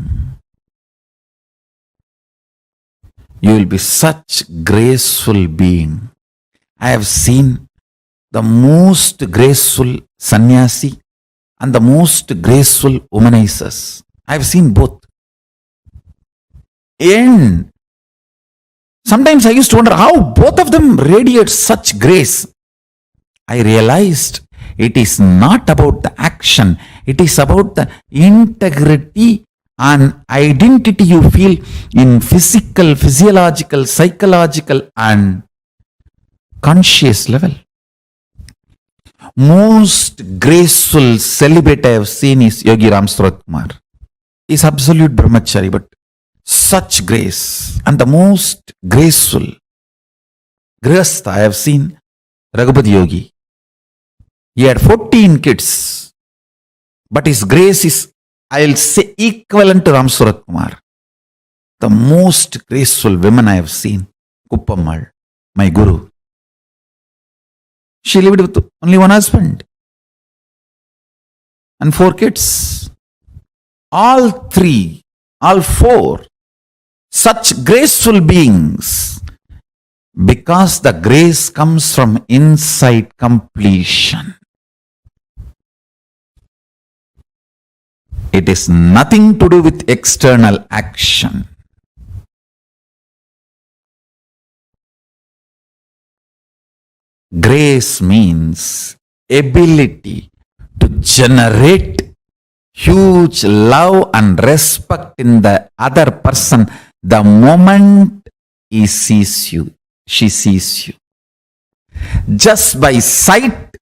A: You will be such graceful being. I have seen the most graceful sannyasi and the most graceful womanizers. I have seen both. And sometimes I used to wonder how both of them radiate such grace. I realized it is not about the action. It is about the integrity and identity you feel in physical, physiological, psychological and conscious level. Most graceful celibate I have seen is Yogi Ram Surat Kumar. He is absolute brahmachari, but such grace. And the most graceful grihastha I have seen, Raghupati Yogi. He had 14 kids, but his grace is, I'll say, equivalent to Ram Surat Kumar. The most graceful women I have seen, Kuppammal, my guru. She lived with only one husband and 4 kids. All 4, such graceful beings, because the grace comes from inside completion. It is nothing to do with external action. Grace means ability to generate huge love and respect in the other person the moment he sees you, she sees you. Just by sight,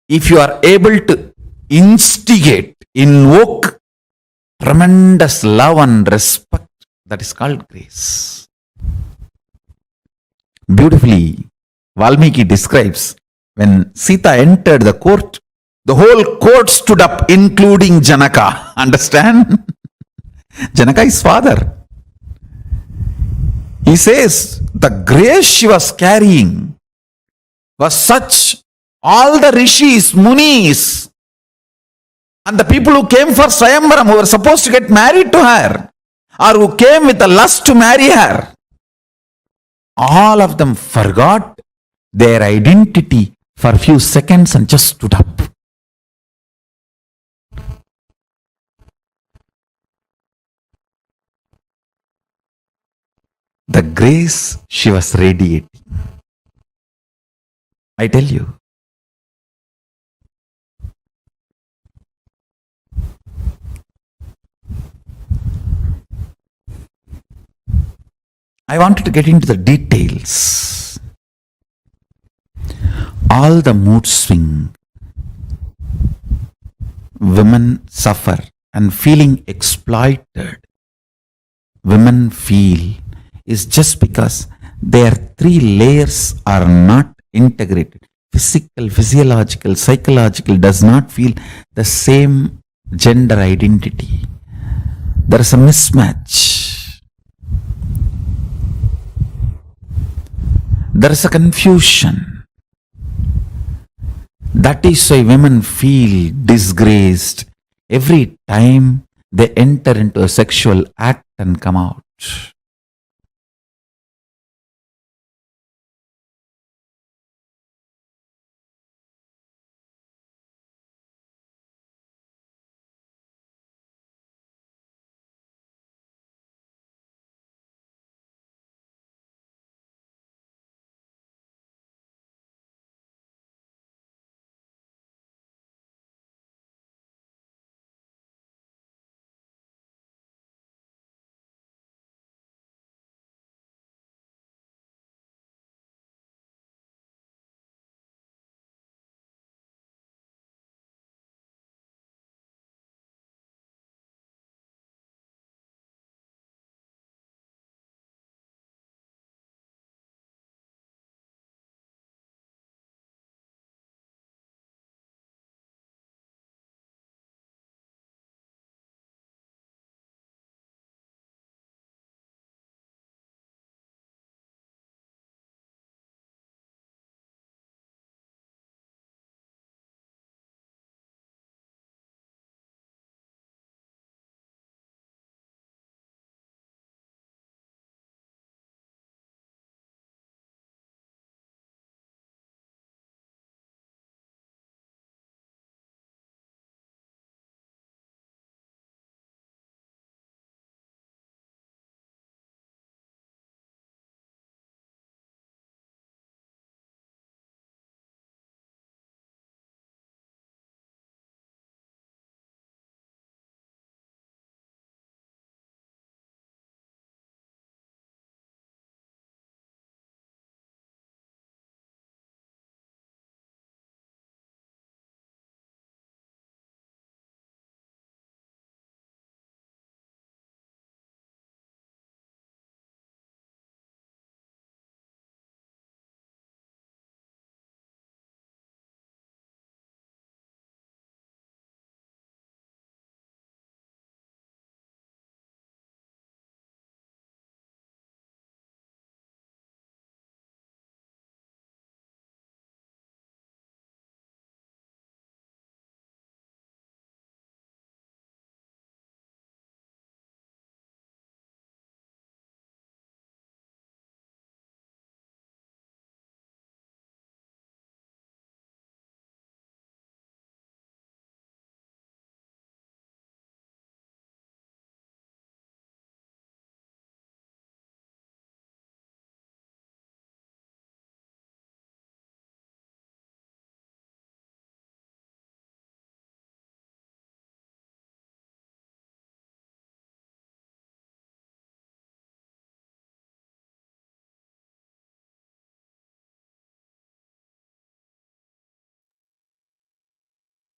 A: if you are able to instigate, invoke tremendous love and respect. That is called grace. Beautifully, Valmiki describes when Sita entered the court, the whole court stood up, including Janaka. Understand? Janaka is father. He says the grace she was carrying was such, all the rishis, munis, and the people who came for Swayamvaram, who were supposed to get married to her, or who came with a lust to marry her, all of them forgot their identity for a few seconds and just stood up. The grace she was radiating. I tell you. I wanted to get into the details. All the mood swing, women suffer and feeling exploited, women feel, is just because their three layers are not integrated. Physical, physiological, psychological does not feel the same gender identity. There is a mismatch. There is a confusion. That is why women feel disgraced every time they enter into a sexual act and come out.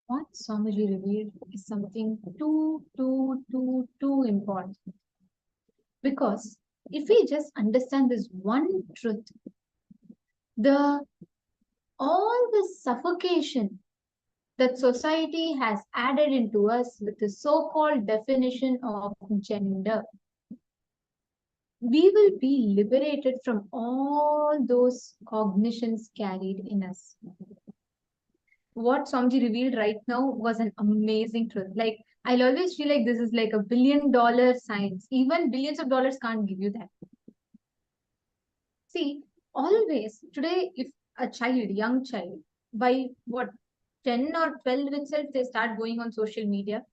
C: What Swamiji revealed is something too important. Because if we just understand this one truth, all the suffocation that society has added into us with the so-called definition of gender, we will be liberated from all those cognitions carried in us. What Swamiji revealed right now was an amazing truth. Like, I'll always feel like this is like $1 billion science. Even billions of dollars can't give you that. See, always today, if a child, young child, by what 10 or 12 itself, they start going on social media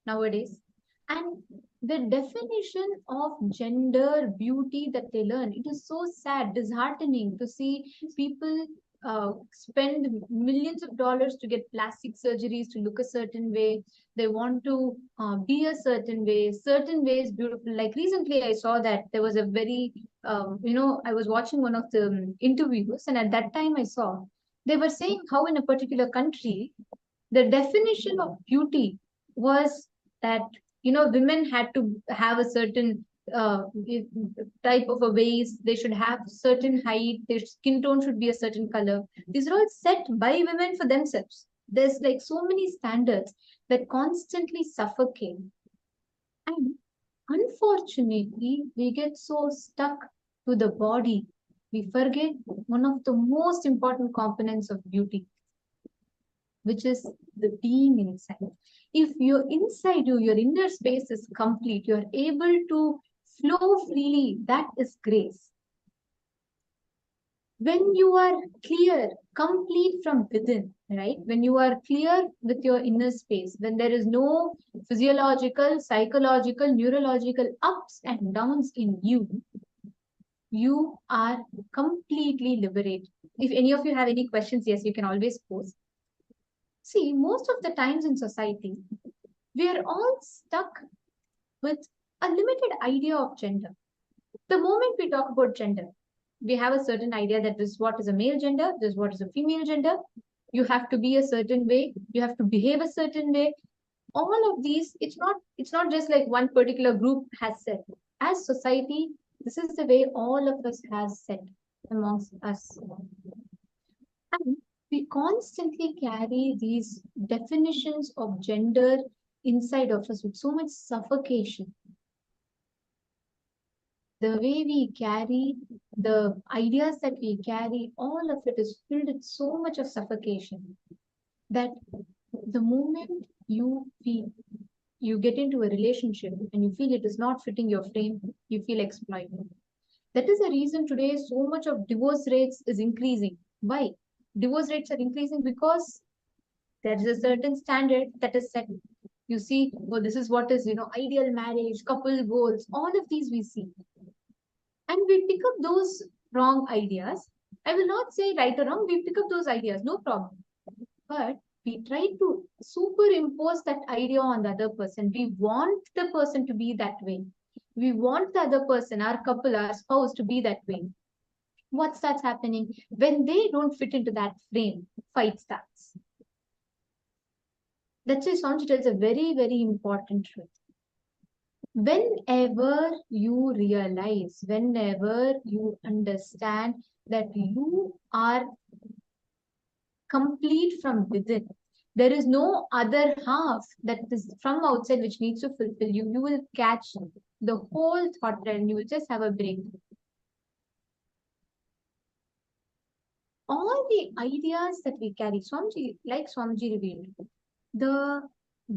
C: nowadays. And the definition of gender beauty that they learn, it is so sad, disheartening to see people spend millions of dollars to get plastic surgeries to look a certain way. They want to be a certain way is beautiful. Like recently, I saw that there was a very, I was watching one of the interviews, and at that time I saw they were saying how in a particular country, the definition of beauty was that women had to have a certain uh, type of a waist, they should have certain height, their skin tone should be a certain color. These are all set by women for themselves. There's like so many standards that constantly suffocate, and unfortunately we get so stuck to the body, we forget one of the most important components of beauty, which is the being inside. If you're inside you, your inner space is complete, you're able to flow freely, that is grace. When you are clear, complete from within, right? When you are clear with your inner space, when there is no physiological, psychological, neurological ups and downs in you, you are completely liberated. If any of you have any questions, yes, you can always post. See, most of the times in society, we are all stuck with a limited idea of gender. The moment we talk about gender, we have a certain idea that this is what is a male gender, this is what is a female gender. You have to be a certain way, you have to behave a certain way. All of these, it's not just like one particular group has said. As society, this is the way all of us has said amongst us. And we constantly carry these definitions of gender inside of us with so much suffocation. The way we carry, the ideas that we carry, all of it is filled with so much of suffocation that the moment you feel you get into a relationship and you feel it is not fitting your frame, you feel exploited. That is the reason today so much of divorce rates is increasing. Why? Divorce rates are increasing because there is a certain standard that is set. You see, well, this is what is, ideal marriage, couple goals, all of these we see. And we pick up those wrong ideas. I will not say right or wrong, we pick up those ideas, no problem. But we try to superimpose that idea on the other person. We want the person to be that way. We want the other person, our couple, our spouse to be that way. What starts happening? When they don't fit into that frame, fight starts. That's why Swamiji tells a very, very important truth. Whenever you realize, whenever you understand that you are complete from within, there is no other half that is from outside which needs to fulfill you, you will catch the whole thought thread and you will just have a breakthrough. All the ideas that we carry, Swamiji revealed, the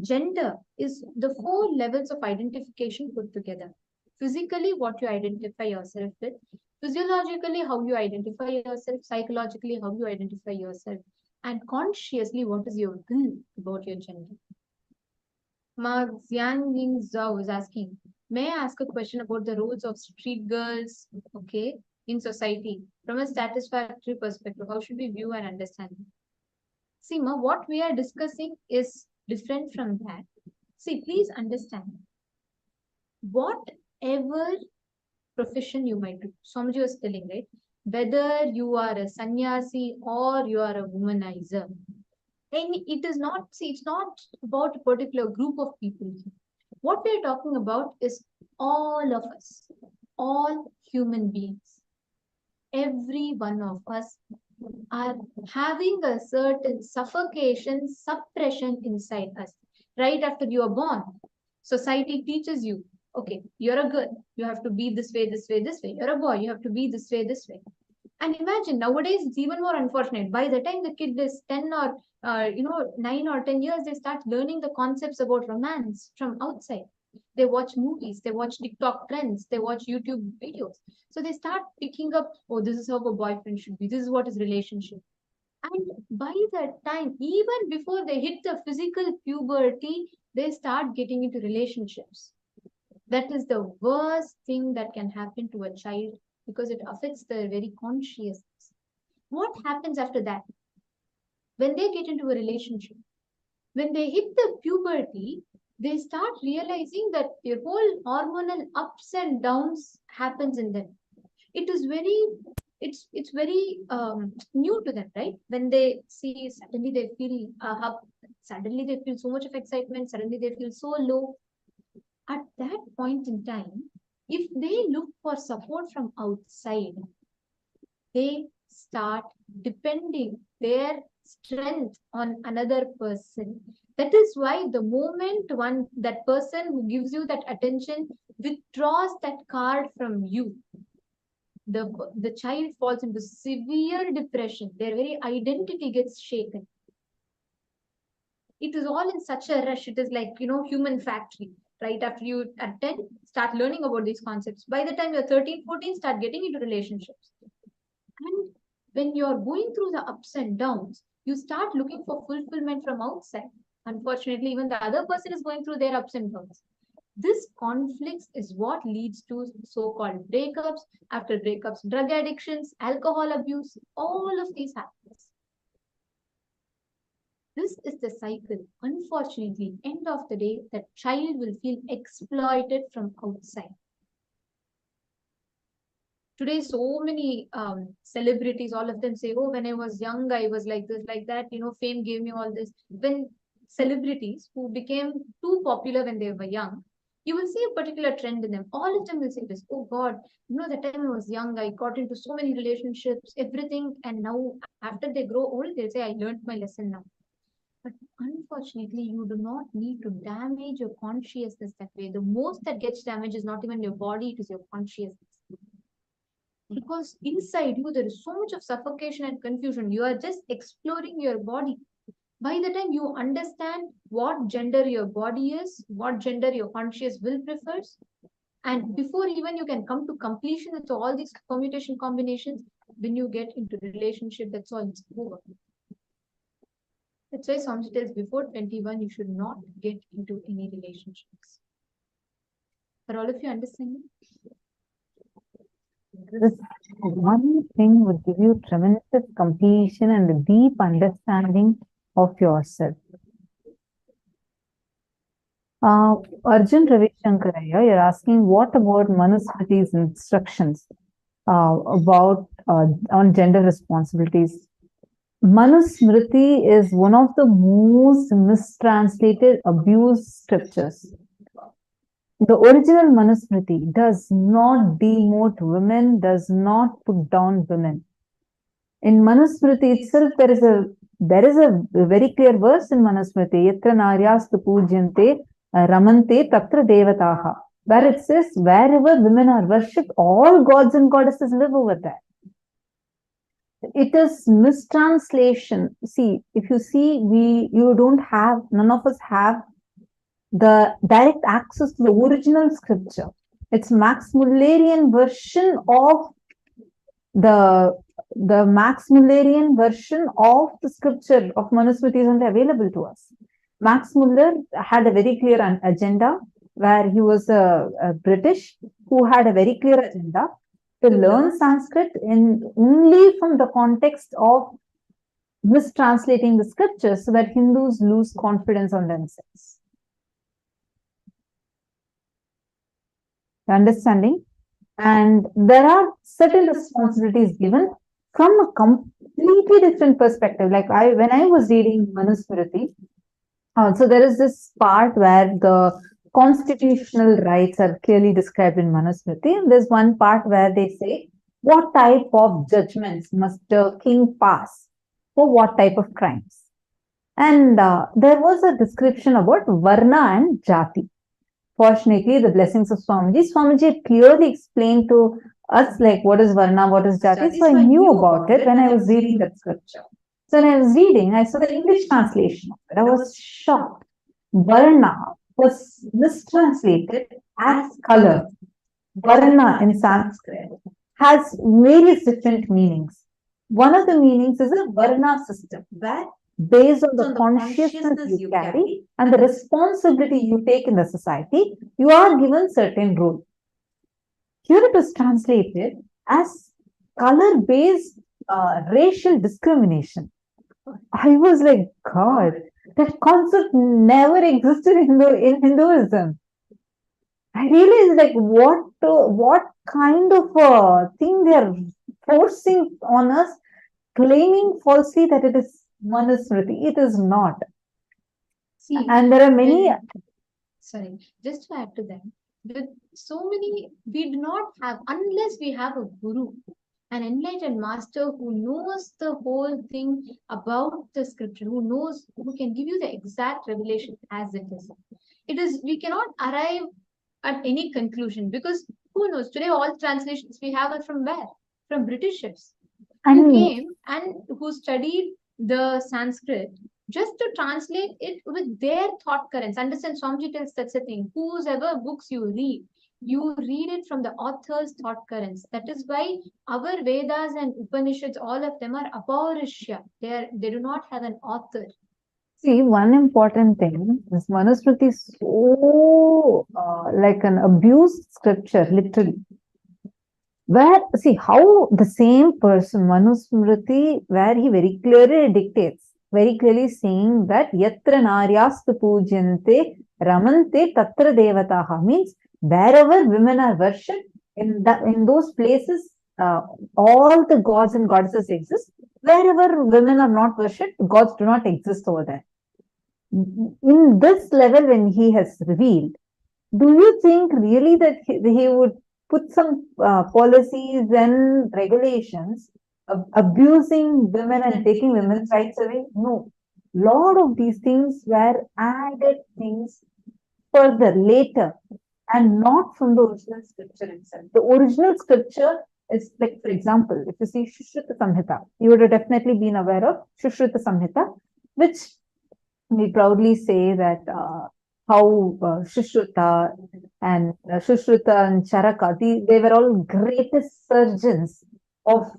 C: gender is the 4 levels of identification put together. Physically, what you identify yourself with, physiologically, how you identify yourself, psychologically, how you identify yourself, and consciously, what is your will about your gender. Ma Xianying Zhao is asking, may I ask a question about the roles of street girls, okay, in society from a satisfactory perspective? How should we view and understand it? See, Ma, what we are discussing is different from that. See, please understand, whatever profession you might do, Swamiji was telling, right? Whether you are a sannyasi or you are a womanizer, And it is not, see, it's not about a particular group of people. What we're talking about is all of us, all human beings. Every one of us are having a certain suffocation, suppression inside us. Right after you are born, society teaches you, okay, you're a girl, you have to be this way, this way, this way. You're a boy, you have to be this way, this way. And imagine nowadays it's even more unfortunate. By the time the kid is 10 or 9 or 10 years, they start learning the concepts about romance from outside. They watch movies, they watch TikTok trends, they watch YouTube videos. So they start picking up, oh, this is how a boyfriend should be, this is what is relationship. And by that time, even before they hit the physical puberty, they start getting into relationships. That is the worst thing that can happen to a child because it affects their very consciousness. What happens after that? When they get into a relationship, when they hit the puberty, they start realizing that their whole hormonal ups and downs happens in them. It is very, it's very new to them, right? When they see, suddenly they feel up, suddenly they feel so much of excitement, suddenly they feel so low. At that point in time, if they look for support from outside, they start depending their strength on another person. That is why the moment that person who gives you that attention withdraws that card from you, the child falls into severe depression. Their very identity gets shaken. It is all in such a rush. It is like, human factory. Right after you at 10, start learning about these concepts. By the time you're 13, 14, start getting into relationships. And when you're going through the ups and downs, you start looking for fulfillment from outside. Unfortunately, even the other person is going through their ups and downs. This conflict is what leads to so-called breakups. After breakups, drug addictions, alcohol abuse, all of these happens. This is the cycle. Unfortunately, end of the day, the child will feel exploited from outside. Today, so many celebrities, all of them say, oh, when I was young, I was like this, like that, fame gave me all this. When celebrities who became too popular when they were young, you will see a particular trend in them. All of them will say this, oh God, the time I was young, I got into so many relationships, everything. And now after they grow old, they'll say, I learned my lesson now. But unfortunately, you do not need to damage your consciousness that way. The most that gets damaged is not even your body, it is your consciousness. Because inside you, there is so much of suffocation and confusion. You are just exploring your body. By the time you understand what gender your body is, what gender your conscious will prefers, and before even you can come to completion with all these permutation combinations, when you get into relationship, that's all, it's over. That's why Swamiji tells before 21, you should not get into any relationships. Are all of you understanding?
D: This one thing would give you tremendous completion and a deep understanding of yourself. Arjun Ravishankaraya, you're asking what about Manusmriti's instructions about on gender responsibilities? Manusmriti is one of the most mistranslated, abused scriptures. The original Manusmriti does not demote women, does not put down women. In Manusmriti itself, there is a very clear verse in Manusmriti, Yatra naryastu pujyante ramante tatra devataha, where it says, wherever women are worshipped, all gods and goddesses live over there. It is mistranslation. See, if you see, none of us have the direct access to the original scripture. It's Max Mullerian version of the Max Mullerian version of the scripture of Manusmriti isn't available to us. Max Muller had a very clear agenda, where he was a British who had a very clear agenda to learn Sanskrit only from the context of mistranslating the scriptures so that Hindus lose confidence on themselves. Understanding? And there are certain responsibilities given. from a completely different perspective. Like when I was reading Manusmriti, so there is this part where the constitutional rights are clearly described in Manusmriti, and there's one part where they say what type of judgments must the king pass for what type of crimes. And there was a description about Varna and Jati. Fortunately, the blessings of Swamiji clearly explained to us like what is Varna, what is Jati. So I knew about it when I was reading that scripture. So when I was reading, I saw the English translation of it. I was shocked. Varna was mistranslated as color. Varna in Sanskrit has various different meanings. One of the meanings is a Varna system, where based on the consciousness you carry and the responsibility you take in the society, you are given certain role. Here it is translated as color-based racial discrimination. I was like, God, that concept never existed in Hinduism. I realized like what kind of a thing they are forcing on us, claiming falsely that it is Manusmriti. It is not.
C: See,
D: and there are many.
C: Sorry, just to add to that, with so many, we do not have, unless we have a guru, an enlightened master who knows the whole thing about the scripture, who can give you the exact revelation as it is. We cannot arrive at any conclusion, because who knows, today all translations we have are from where? From Britishers who came and who studied the Sanskrit just to translate it with their thought currents. Understand, Swamiji tells that's the thing. Whosever books you read it from the author's thought currents. That is why our Vedas and Upanishads, all of them are apaurishya. They do not have an author.
D: See, one important thing is Manusmriti is so like an abused scripture, literally. Where, see, how the same person, Manusmriti, where he very clearly dictates, very clearly saying that Yatra Naryastu Pujyante Ramante Tatra Devataha, means wherever women are worshipped, in those places, all the gods and goddesses exist. Wherever women are not worshipped, gods do not exist over there. In this level, when he has revealed, do you think really that he would put some policies and regulations abusing women and taking women's rights away? No. Lot of these things were added things further, later, and not from the original scripture itself. The original scripture is like, for example, if you see Sushruta Samhita, you would have definitely been aware of Sushruta Samhita, which we proudly say that how Sushruta and Charaka, they were all greatest surgeons of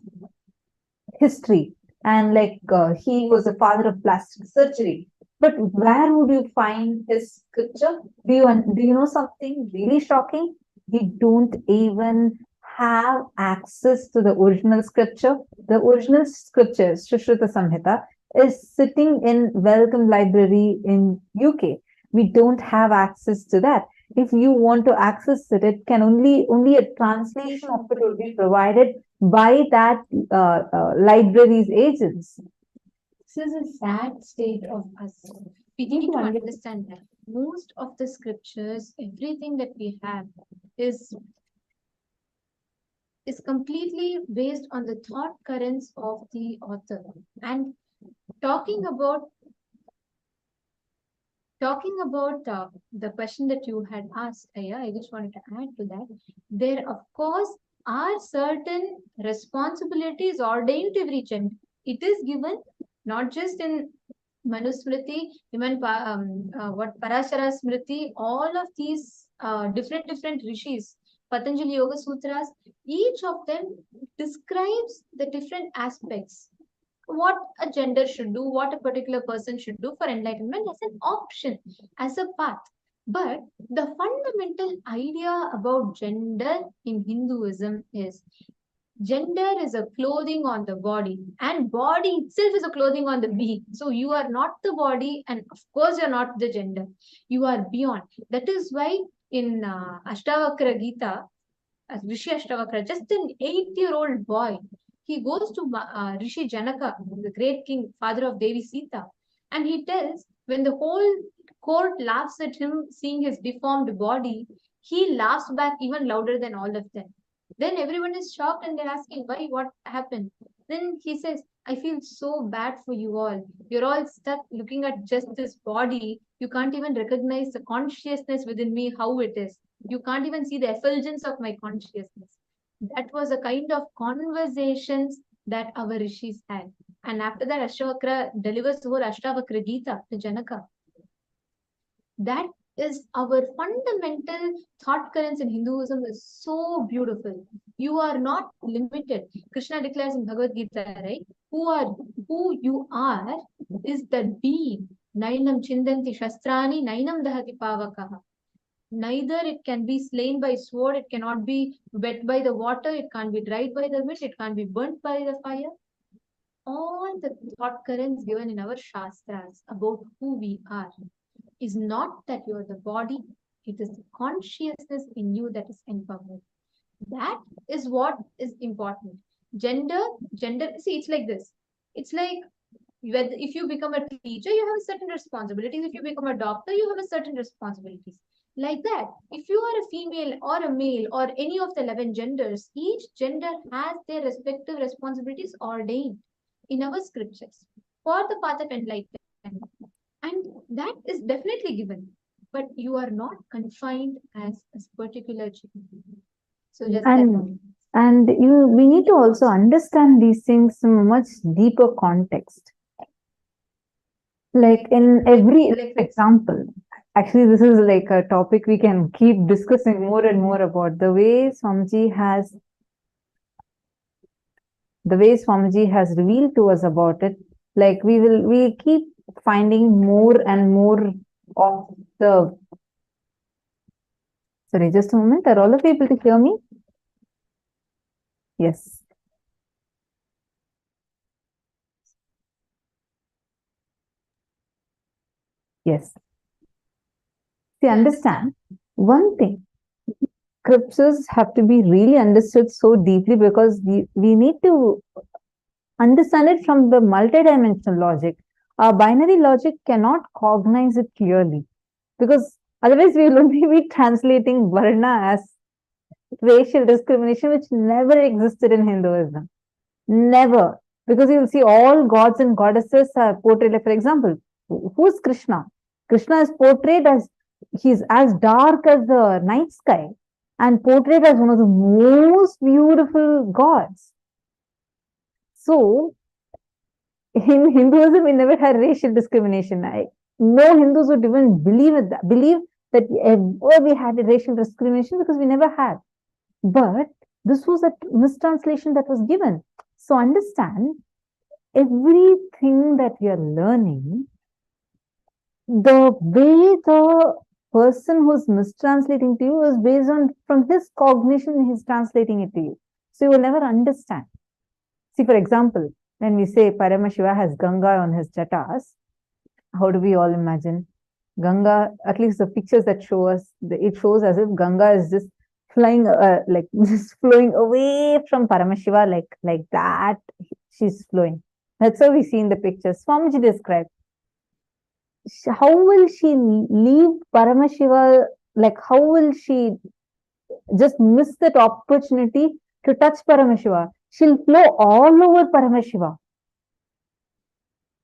D: history, and like he was a father of plastic surgery. But where would you find his scripture? Do you know something really shocking? We don't even have access to the original scripture. The original scripture, Sushruta Samhita, is sitting in Wellcome Library in UK. We don't have access to that. If you want to access it, it can only a translation of it will be provided by that library's agents.
C: This is a sad state of us. We need to understand that most of the scriptures, everything that we have is completely based on the thought currents of the author. And talking about the question that you had asked, Aya, I just wanted to add to that. There, of course, are certain responsibilities ordained to every gender. It is given not just in Manusmriti, even Parashara Smriti, all of these different rishis, Patanjali Yoga Sutras, each of them describes the different aspects. What a gender should do, what a particular person should do for enlightenment as an option, as a path. But the fundamental idea about gender in Hinduism is gender is a clothing on the body, and body itself is a clothing on the being. So you are not the body, and of course you're not the gender. You are beyond. That is why in Ashtavakra Gita, Rishi Ashtavakra, just an 8-year-old boy he goes to Rishi Janaka, the great king, father of Devi Sita, and he tells, when the whole court laughs at him seeing his deformed body, he laughs back even louder than all of them. Then everyone is shocked and they're asking, why, what happened? Then he says, I feel so bad for you all. You're all stuck looking at just this body. You can't even recognize the consciousness within me, how it is. You can't even see the effulgence of my consciousness. That was a kind of conversations that our rishis had. And after that, Ashtavakra delivers the whole Ashtavakra Gita to Janaka. That is our fundamental thought currents in Hinduism is so beautiful. You are not limited. Krishna declares in Bhagavad Gita, right? Who you are is that being. Nainam chindanti shastrani, nainam dahati pavakaha. Neither it can be slain by sword, it cannot be wet by the water, it can't be dried by the wind, it can't be burnt by the fire. All the thought currents given in our Shastras about who we are is not that you are the body, it is the consciousness in you that is empowered. That is what is important. Gender, see, it's like this. It's like if you become a teacher, you have certain responsibilities. If you become a doctor, you have a certain responsibilities. Like that, if you are a female or a male or any of the 11 genders, each gender has their respective responsibilities ordained in our scriptures for the path of enlightenment. And that is definitely given. But you are not confined as a particular gender. So just
D: and we need to also understand these things in a much deeper context. Like in every, like, for example, actually this is like a topic we can keep discussing more and more about the way Swamiji has revealed to us about it. Like we keep finding more and more of the, sorry, just a moment, are all of you able to hear me? Yes. Yes. See, understand one thing. Scriptures have to be really understood so deeply because we need to understand it from the multidimensional logic. Our binary logic cannot cognize it clearly because otherwise we will only be translating Varna as racial discrimination, which never existed in Hinduism. Never. Because you will see all gods and goddesses are portrayed. Like, for example, who's Krishna? Krishna is portrayed as, he's as dark as the night sky and portrayed as one of the most beautiful gods. So, in Hinduism, we never had racial discrimination. No Hindus would even believe that ever we had a racial discrimination because we never had. But this was a mistranslation that was given. So understand, everything that we are learning, the way the person who's mistranslating to you is based on, from his cognition, he's translating it to you. So you will never understand. See, for example, when we say Paramashiva has Ganga on his jatas, how do we all imagine? Ganga, at least the pictures that show us, it shows as if Ganga is just flying, like just flowing away from Paramashiva, like that. She's flowing. That's how we see in the pictures. Swamiji described. How will she leave Paramashiva? Like, how will she just miss that opportunity to touch Paramashiva? She'll flow all over Paramashiva.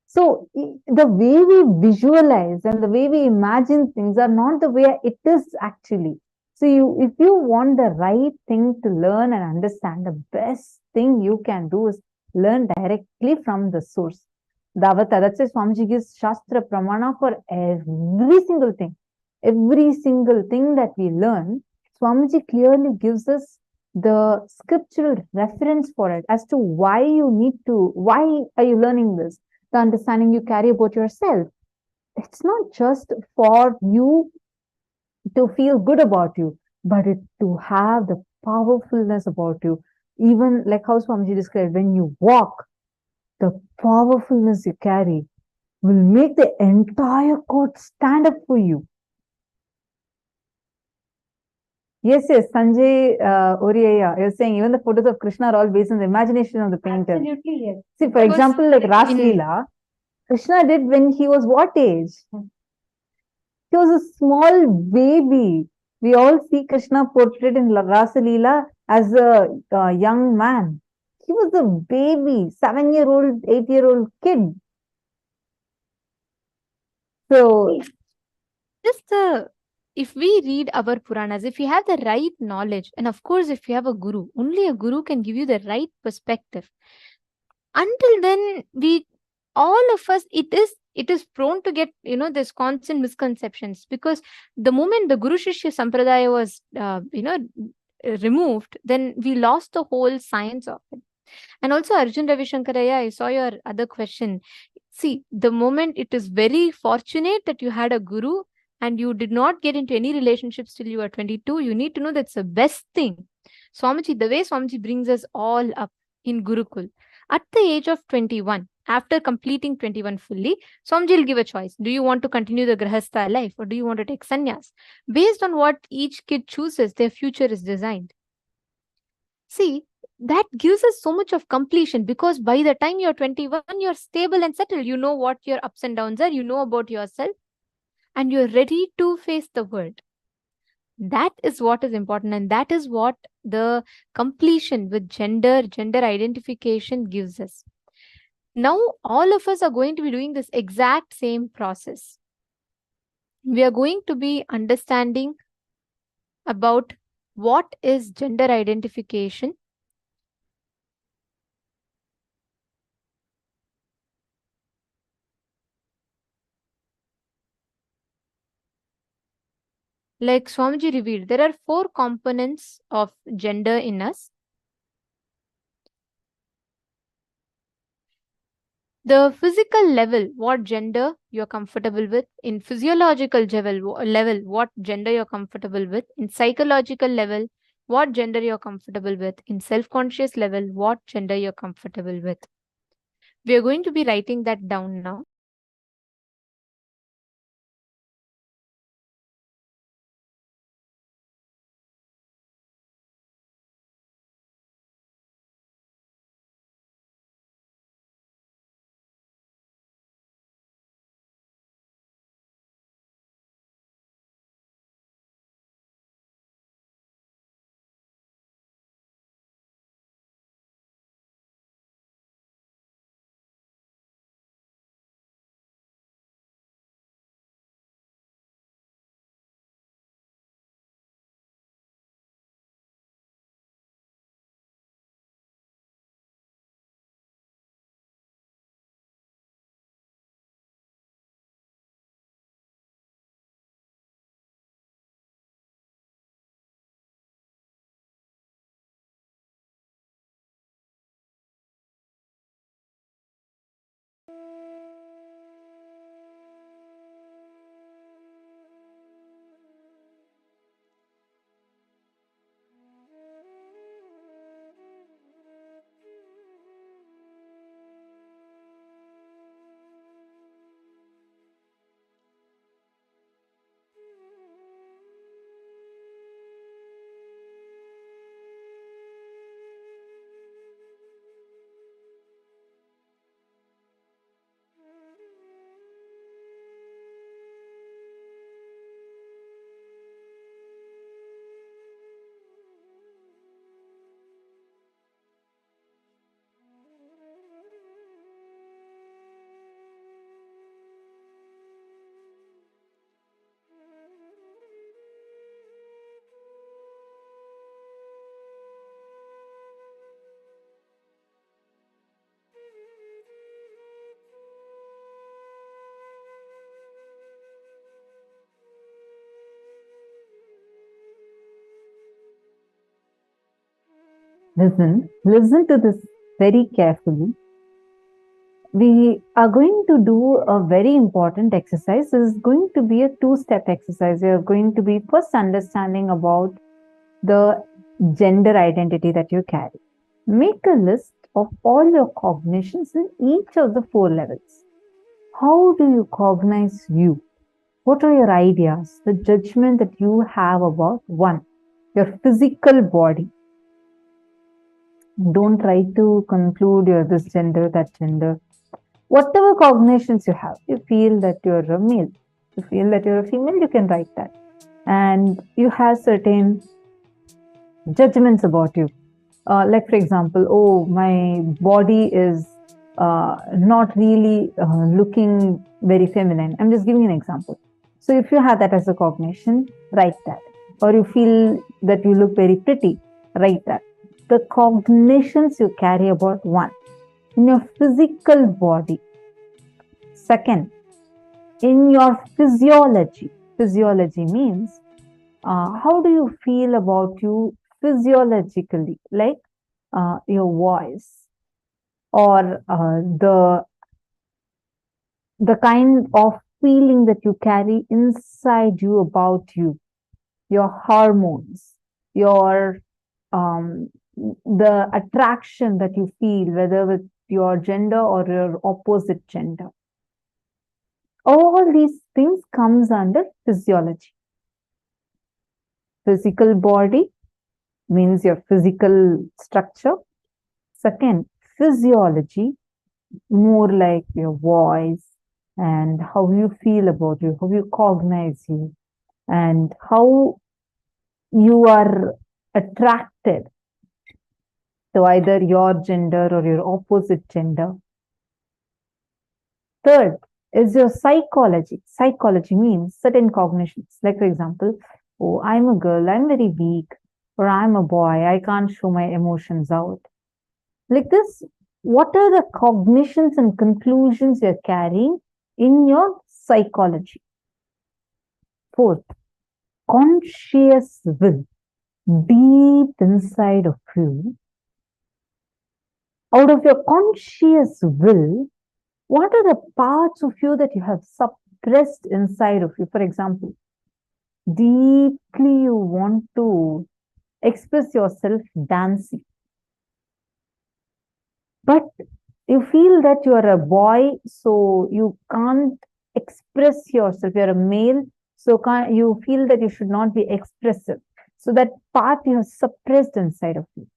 D: So the way we visualize and the way we imagine things are not the way it is actually. So if you want the right thing to learn and understand, the best thing you can do is learn directly from the source. That's why Swamiji gives Shastra Pramana for every single thing. Every single thing that we learn, Swamiji clearly gives us the scriptural reference for it as to why are you learning this? The understanding you carry about yourself. It's not just for you to feel good about you, but to have the powerfulness about you. Even like how Swamiji described, when you walk, the powerfulness you carry will make the entire court stand up for you. Yes, Sanjay Oriya, you're saying even the photos of Krishna are all based on the imagination of the painter.
B: Absolutely, yes.
D: See, for
C: Because
D: example, like Ras
C: in-
D: Leela, Krishna did when he was what age? He was a small baby. We all see Krishna portrayed in Rasa Leela as a young man. He was a baby, 7-year-old, 8-year-old kid. So,
C: just the if we read our Puranas, if you have the right knowledge, and of course, if you have a guru, only a guru can give you the right perspective. Until then, we all of us, it is prone to get there's constant misconceptions, because the moment the Guru Shishya Sampradaya was removed, then we lost the whole science of it. And also, Arjun Ravishankaraya, I saw your other question. See, the moment, it is very fortunate that you had a guru and you did not get into any relationships till you were 22. You need to know that's the best thing. Swamiji, the way Swamiji brings us all up in Gurukul, at the age of 21, after completing 21 fully, Swamiji will give a choice. Do you want to continue the Grahastha life or do you want to take sannyas? Based on what each kid chooses, their future is designed. See, that gives us so much of completion, because by the time you're 21, you're stable and settled. You know what your ups and downs are, you know about yourself, and you're ready to face the world. That is what is important, and that is what the completion with gender identification gives us. Now, all of us are going to be doing this exact same process. We are going to be understanding about what is gender identification. Like Swamiji revealed, there are 4 components of gender in us. The physical level, what gender you're comfortable with. In physiological level, what gender you're comfortable with. In psychological level, what gender you're comfortable with. In self-conscious level, what gender you're comfortable with. We are going to be writing that down now.
D: listen to this very carefully. We are going to do a very important exercise. This is going to be a 2-step exercise. We are going to be first understanding about the gender identity that you carry. Make a list of all your cognitions in each of the 4 levels. How do you cognize you? What are your ideas, the judgment that you have about one? your physical body. Don't try to conclude you're this gender, that gender. Whatever cognitions you have, you feel that you're a male, you feel that you're a female, you can write that. And you have certain judgments about you. Like, for example, oh, my body is not really looking very feminine. I'm just giving an example. So if you have that as a cognition, write that. Or you feel that you look very pretty, write that. The cognitions you carry about one, in your physical body. Second, in your physiology. Physiology means how do you feel about you physiologically, like your voice, or the kind of feeling that you carry inside you about you, your hormones, your the attraction that you feel, whether with your gender or your opposite gender. All these things comes under physiology. Physical body means your physical structure. Second, physiology, more like your voice and how you feel about you, how you cognize you, and how you are attracted to either your gender or your opposite gender. Third is your psychology. Psychology means certain cognitions. Like, for example, oh, I'm a girl, I'm very weak, or I'm a boy, I can't show my emotions out. Like this, what are the cognitions and conclusions you're carrying in your psychology? Fourth, conscious will, deep inside of you. Out of your conscious will, what are the parts of you that you have suppressed inside of you? For example, deeply you want to express yourself dancing, but you feel that you are a boy, so you can't express yourself. You're a male, so you feel that you should not be expressive. So that part you have suppressed inside of you.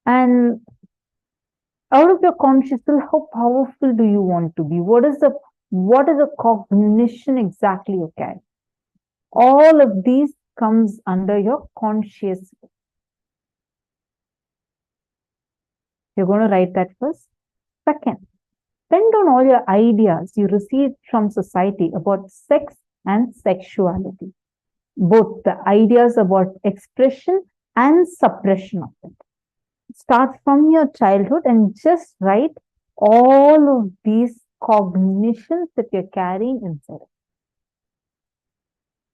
D: And out of your conscious will, how powerful do you want to be? What is the cognition exactly you carry? All of these comes under your conscious will. You're going to write that first. Second, depend on all your ideas you received from society about sex and sexuality, both the ideas about expression and suppression of it. Start from your childhood and just write all of these cognitions that you're carrying inside.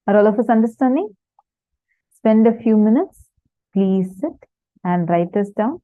D: Are all of us understanding? Spend a few minutes, please sit and write this down.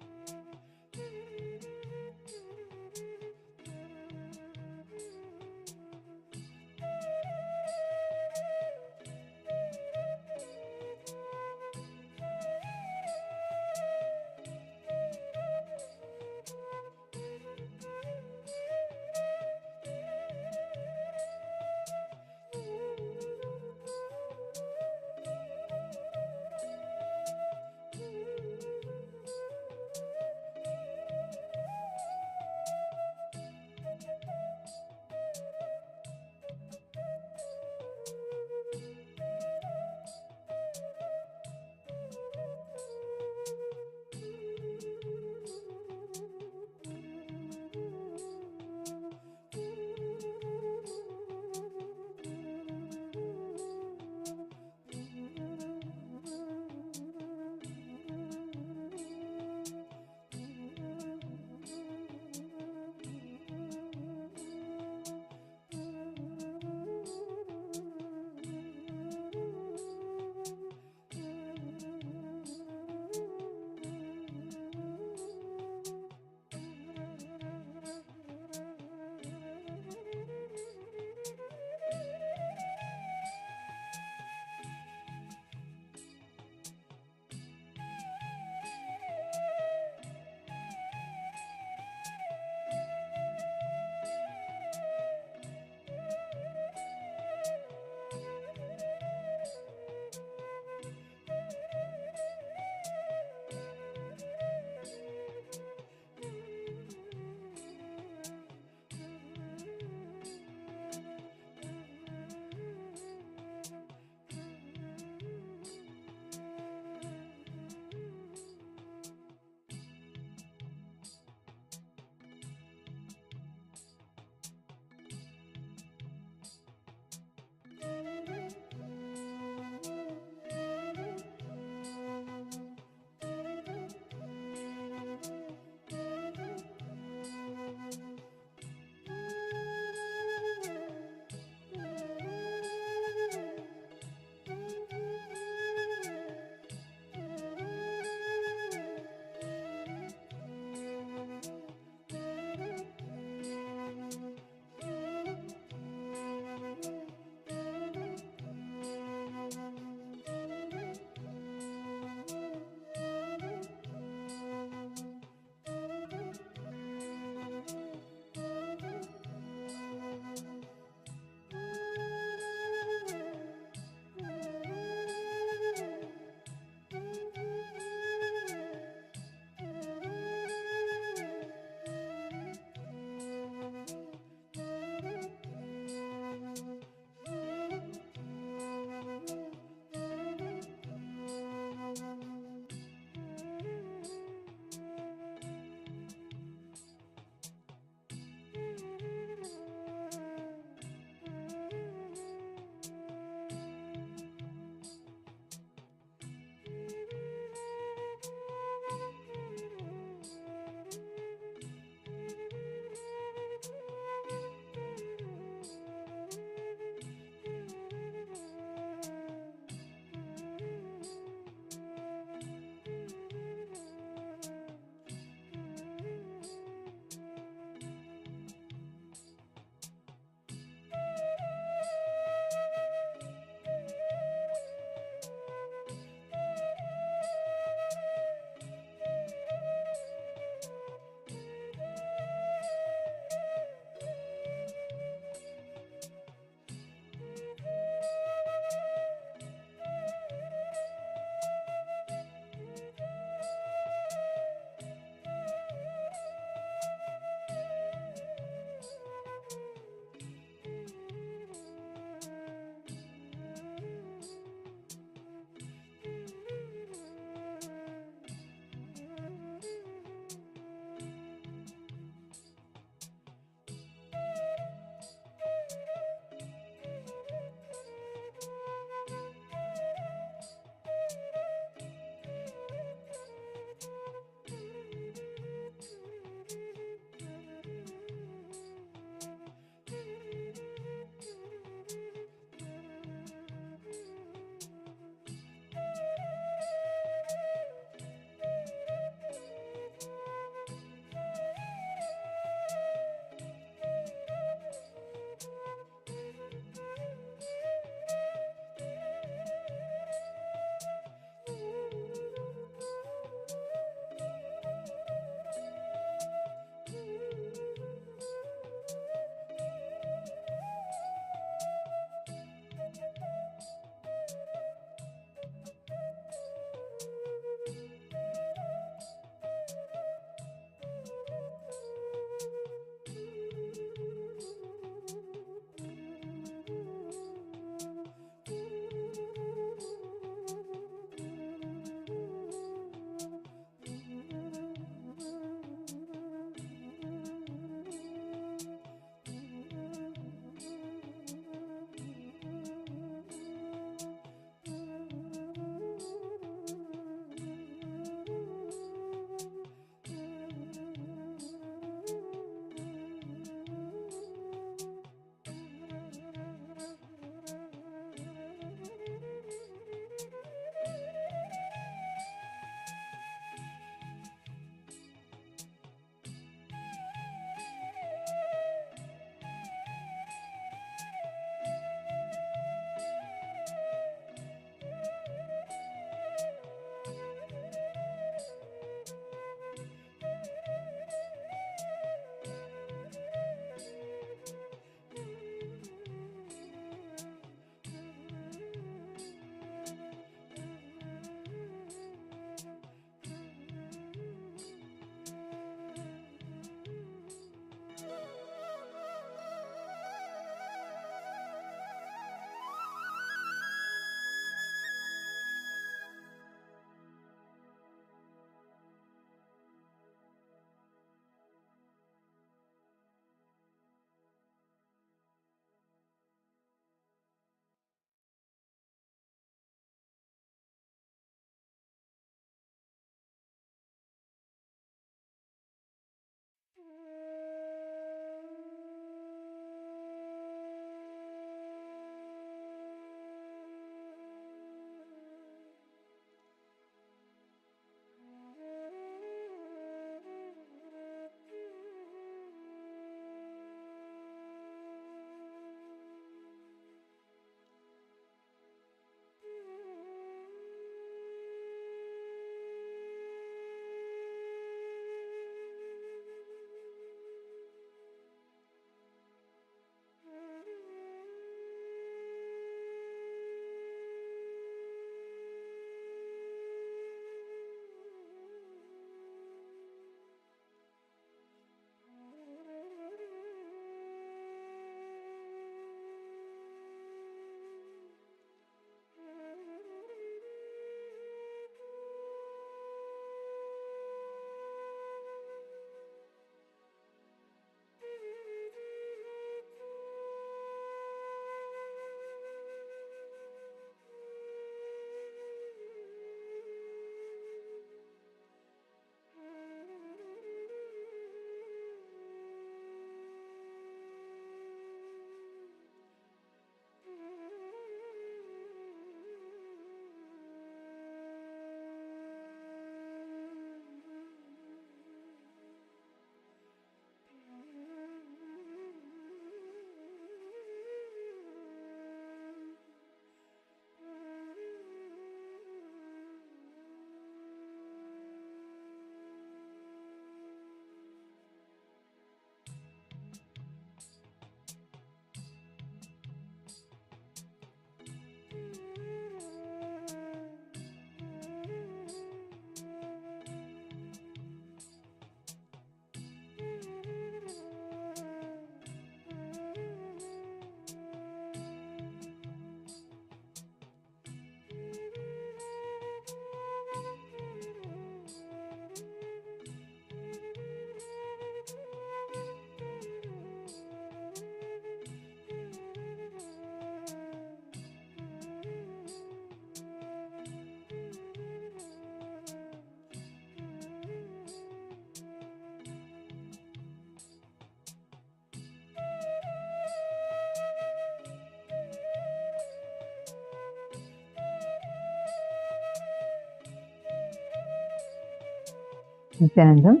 D: Nithyananda,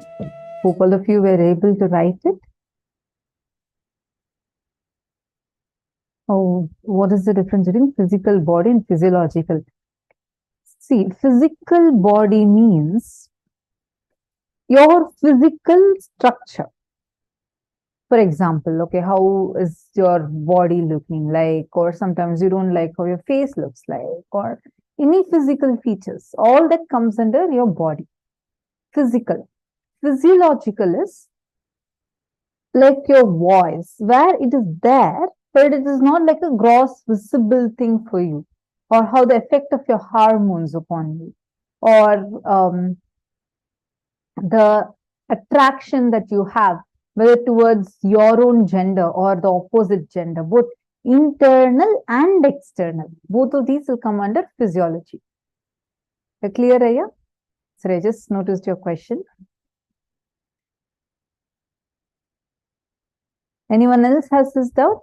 D: hope all of you were able to write it. Oh, what is the difference between physical body and physiological? See, physical body means your physical structure. For example, okay, how is your body looking like? Or sometimes you don't like how your face looks like, or any physical features. All that comes under your body. Physical. Physiological is like your voice, where it is there, but it is not like a gross visible thing for you, or how the effect of your hormones upon you, or the attraction that you have, whether towards your own gender or the opposite gender, both internal and external. Both of these will come under physiology. Clear, Aya? So I just noticed your question. Anyone else has this doubt?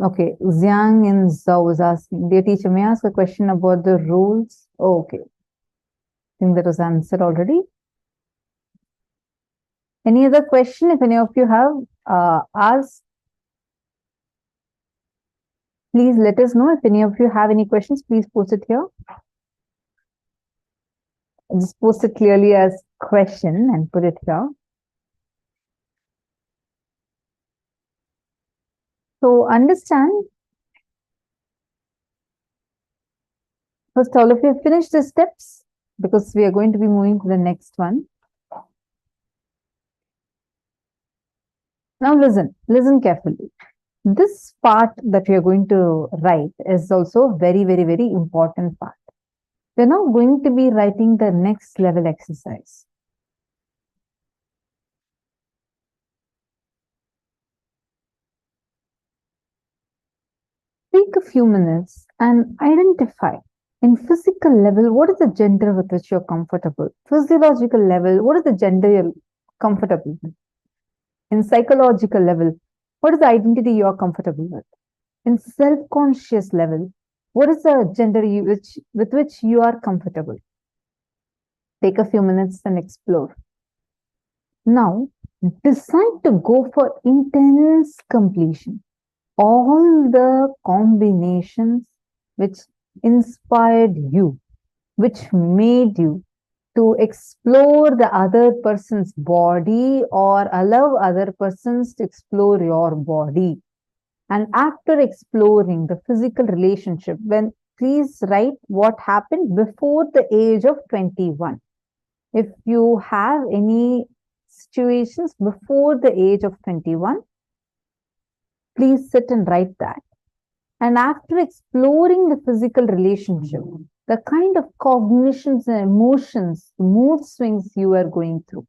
D: Okay, Xiang and Zhao was asking, dear teacher, may I ask a question about the rules? Oh, okay. I think that was answered already. Any other question? If any of you have asked, please let us know. If any of you have any questions, please post it here. Just post it clearly as question and put it here. So understand, first all of you have finished the steps, because we are going to be moving to the next one. Now listen carefully. This part that we are going to write is also very, very, very important part. We're now going to be writing the next level exercise. Take a few minutes and identify in physical level, what is the gender with which you're comfortable? Physiological level, what is the gender you're comfortable with? In psychological level, what is the identity you're comfortable with? In self-conscious level, what is the gender with which you are comfortable? Take a few minutes and explore. Now, decide to go for intense completion. All the combinations which inspired you, which made you to explore the other person's body or allow other persons to explore your body. And after exploring the physical relationship, please write what happened before the age of 21. If you have any situations before the age of 21, please sit and write that. And after exploring the physical relationship, the kind of cognitions and emotions, mood swings you are going through,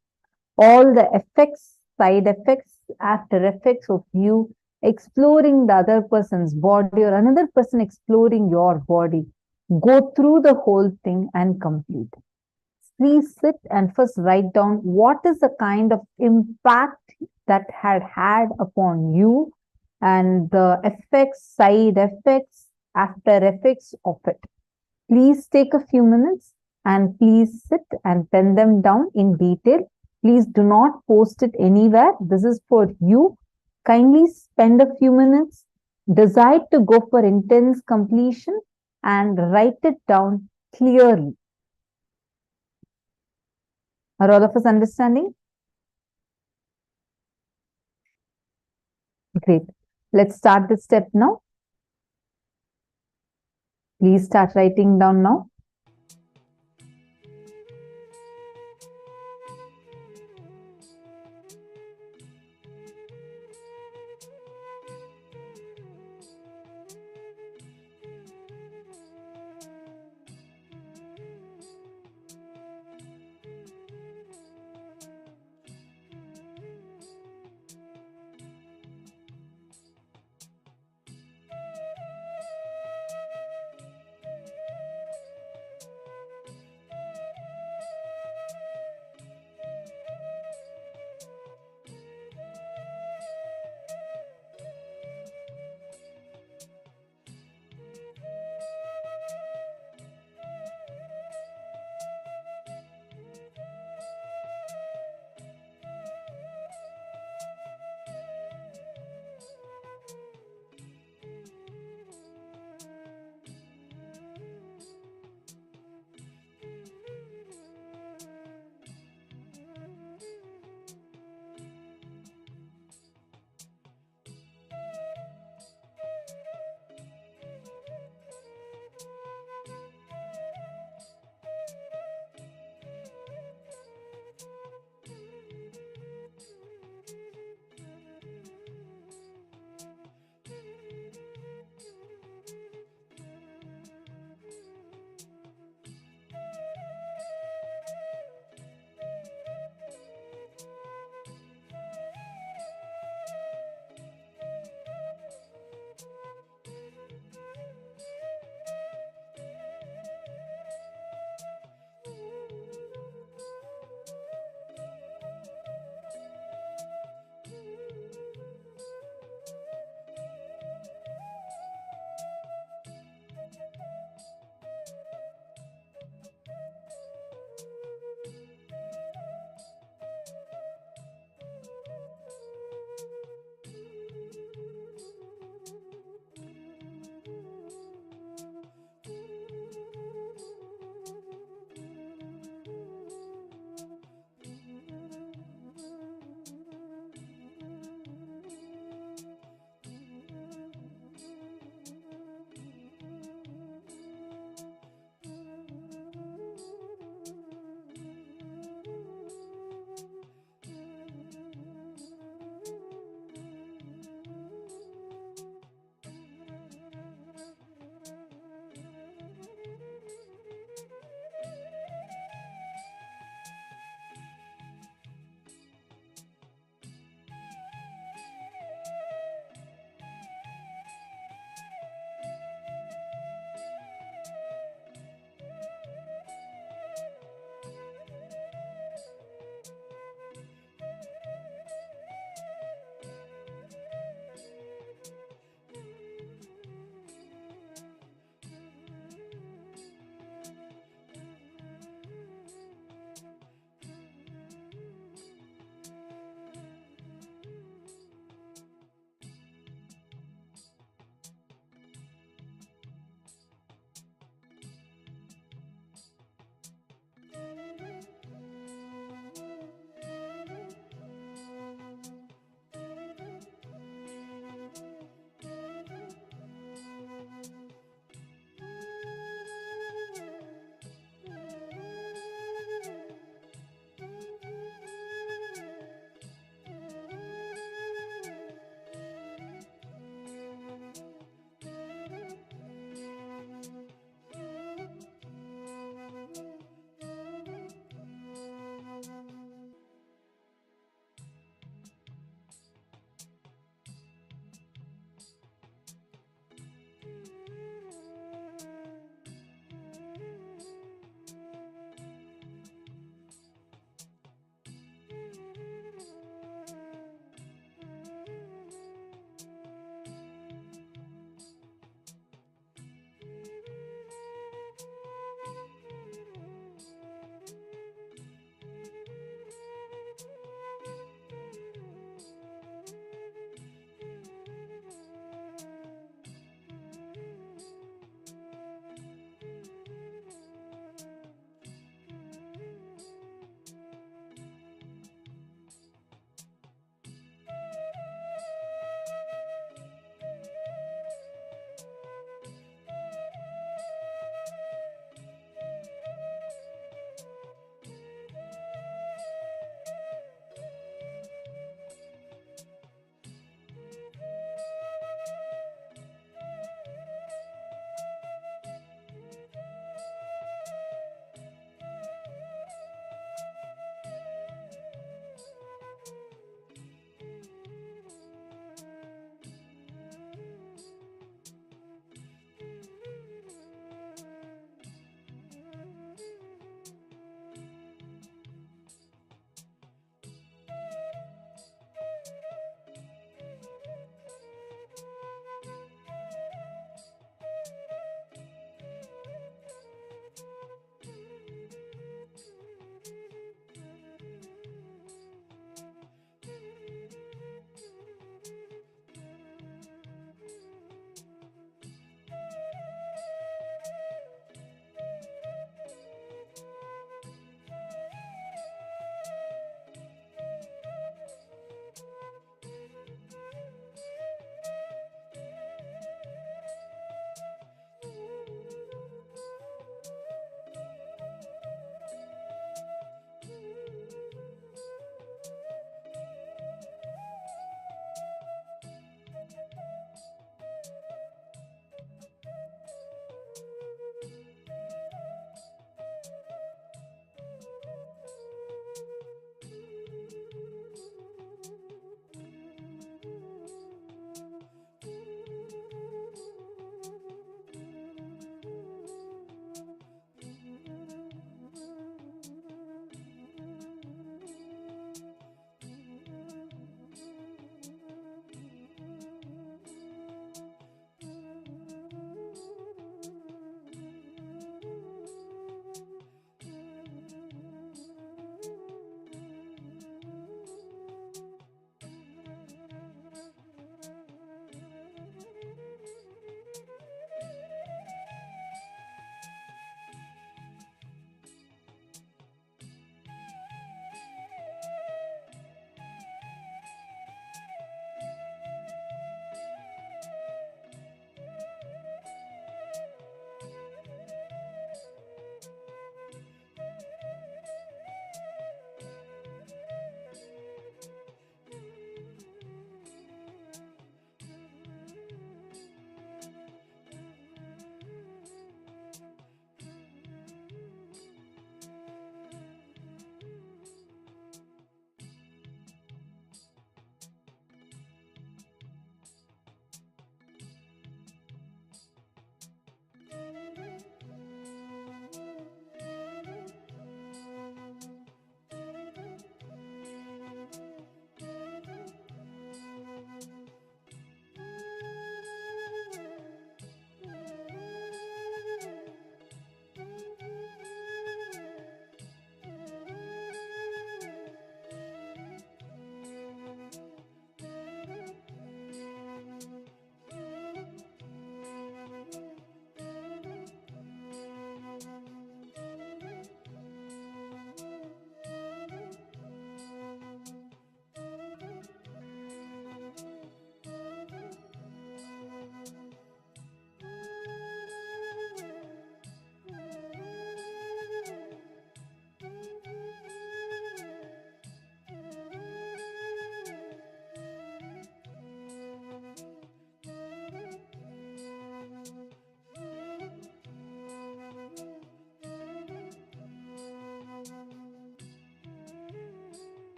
D: all the effects, side effects, after effects of you exploring the other person's body or another person exploring your body, go through the whole thing and complete. Please sit and first write down what is the kind of impact that had upon you and the effects, side effects, after effects of it. Please take a few minutes and please sit and pen them down in detail. Please do not post it anywhere. This is for you. Kindly spend a few minutes, decide to go for intense completion and write it down clearly. Are all of us understanding? Great. Let's start this step now. Please start writing down now.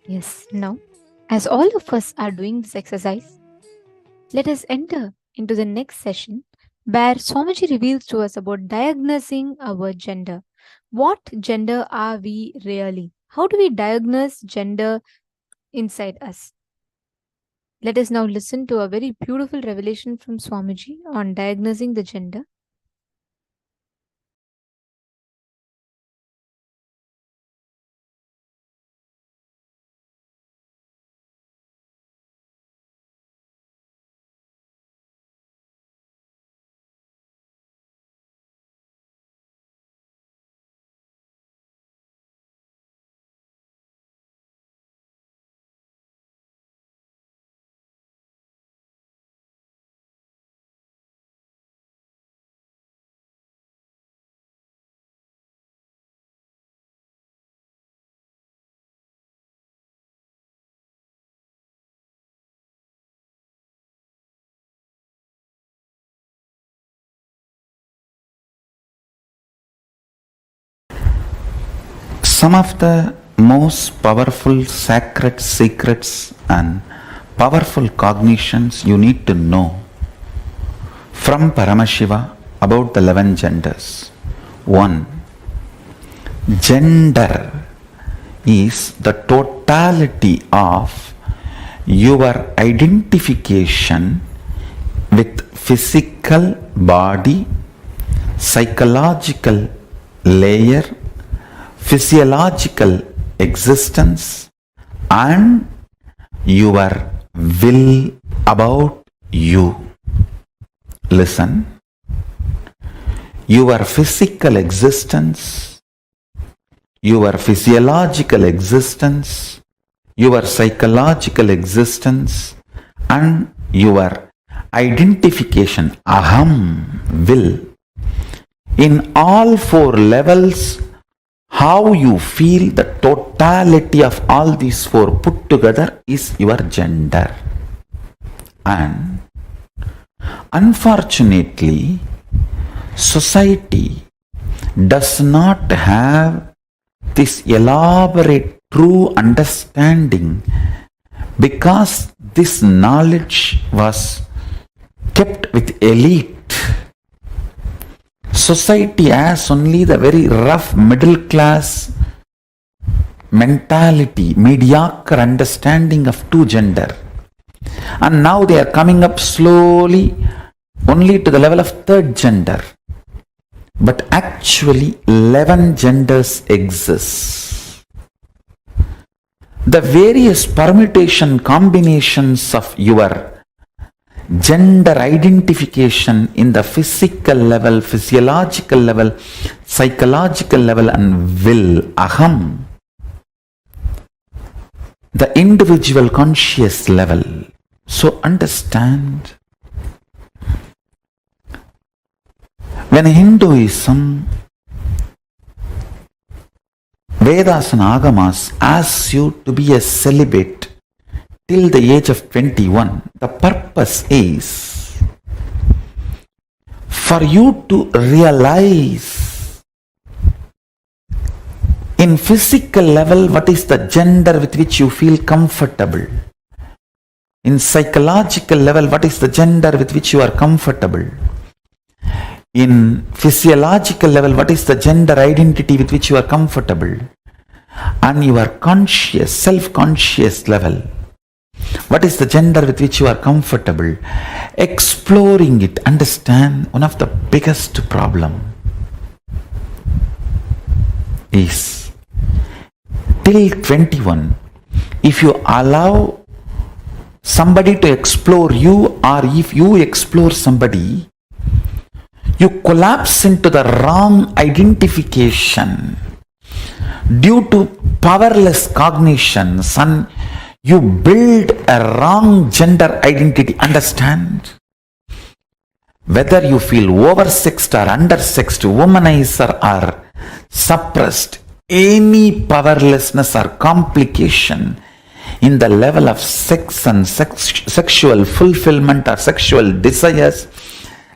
C: Yes, now, as all of us are doing this exercise, let us enter into the next session where Swamiji reveals to us about diagnosing our gender. What gender are we really? How do we diagnose gender inside us? Let us now listen to a very beautiful revelation from Swamiji on diagnosing the gender.
A: Some of the most powerful sacred secrets and powerful cognitions you need to know from Paramashiva about the 11 genders. 1. Gender is the totality of your identification with physical body, psychological layer, physiological existence, and your will about you. Listen. Your physical existence, your physiological existence, your psychological existence, and your identification, aham, will. In all 4 levels, how you feel, the totality of all these 4 put together is your gender. And unfortunately, society does not have this elaborate true understanding because this knowledge was kept with elite. Society has only the very rough middle class mentality, mediocre understanding of 2 gender. And now they are coming up slowly only to the level of 3rd gender. But actually 11 genders exist. The various permutation combinations of your gender identification in the physical level, physiological level, psychological level, and will, aham, the individual conscious level. So understand, when Hinduism, Vedas and Agamas asks you to be a celibate till the age of 21, the purpose is for you to realize in physical level what is the gender with which you feel comfortable. In psychological level, what is the gender with which you are comfortable. In physiological level, what is the gender identity with which you are comfortable. And your conscious, self-conscious level, what is the gender with which you are comfortable. Exploring it, understand, one of the biggest problem is till 21, if you allow somebody to explore you, or if you explore somebody, you collapse into the wrong identification due to powerless cognitions, and you build a wrong gender identity. Understand? Whether you feel oversexed or undersexed, womanizer or suppressed, any powerlessness or complication in the level of sex and sexual fulfillment or sexual desires,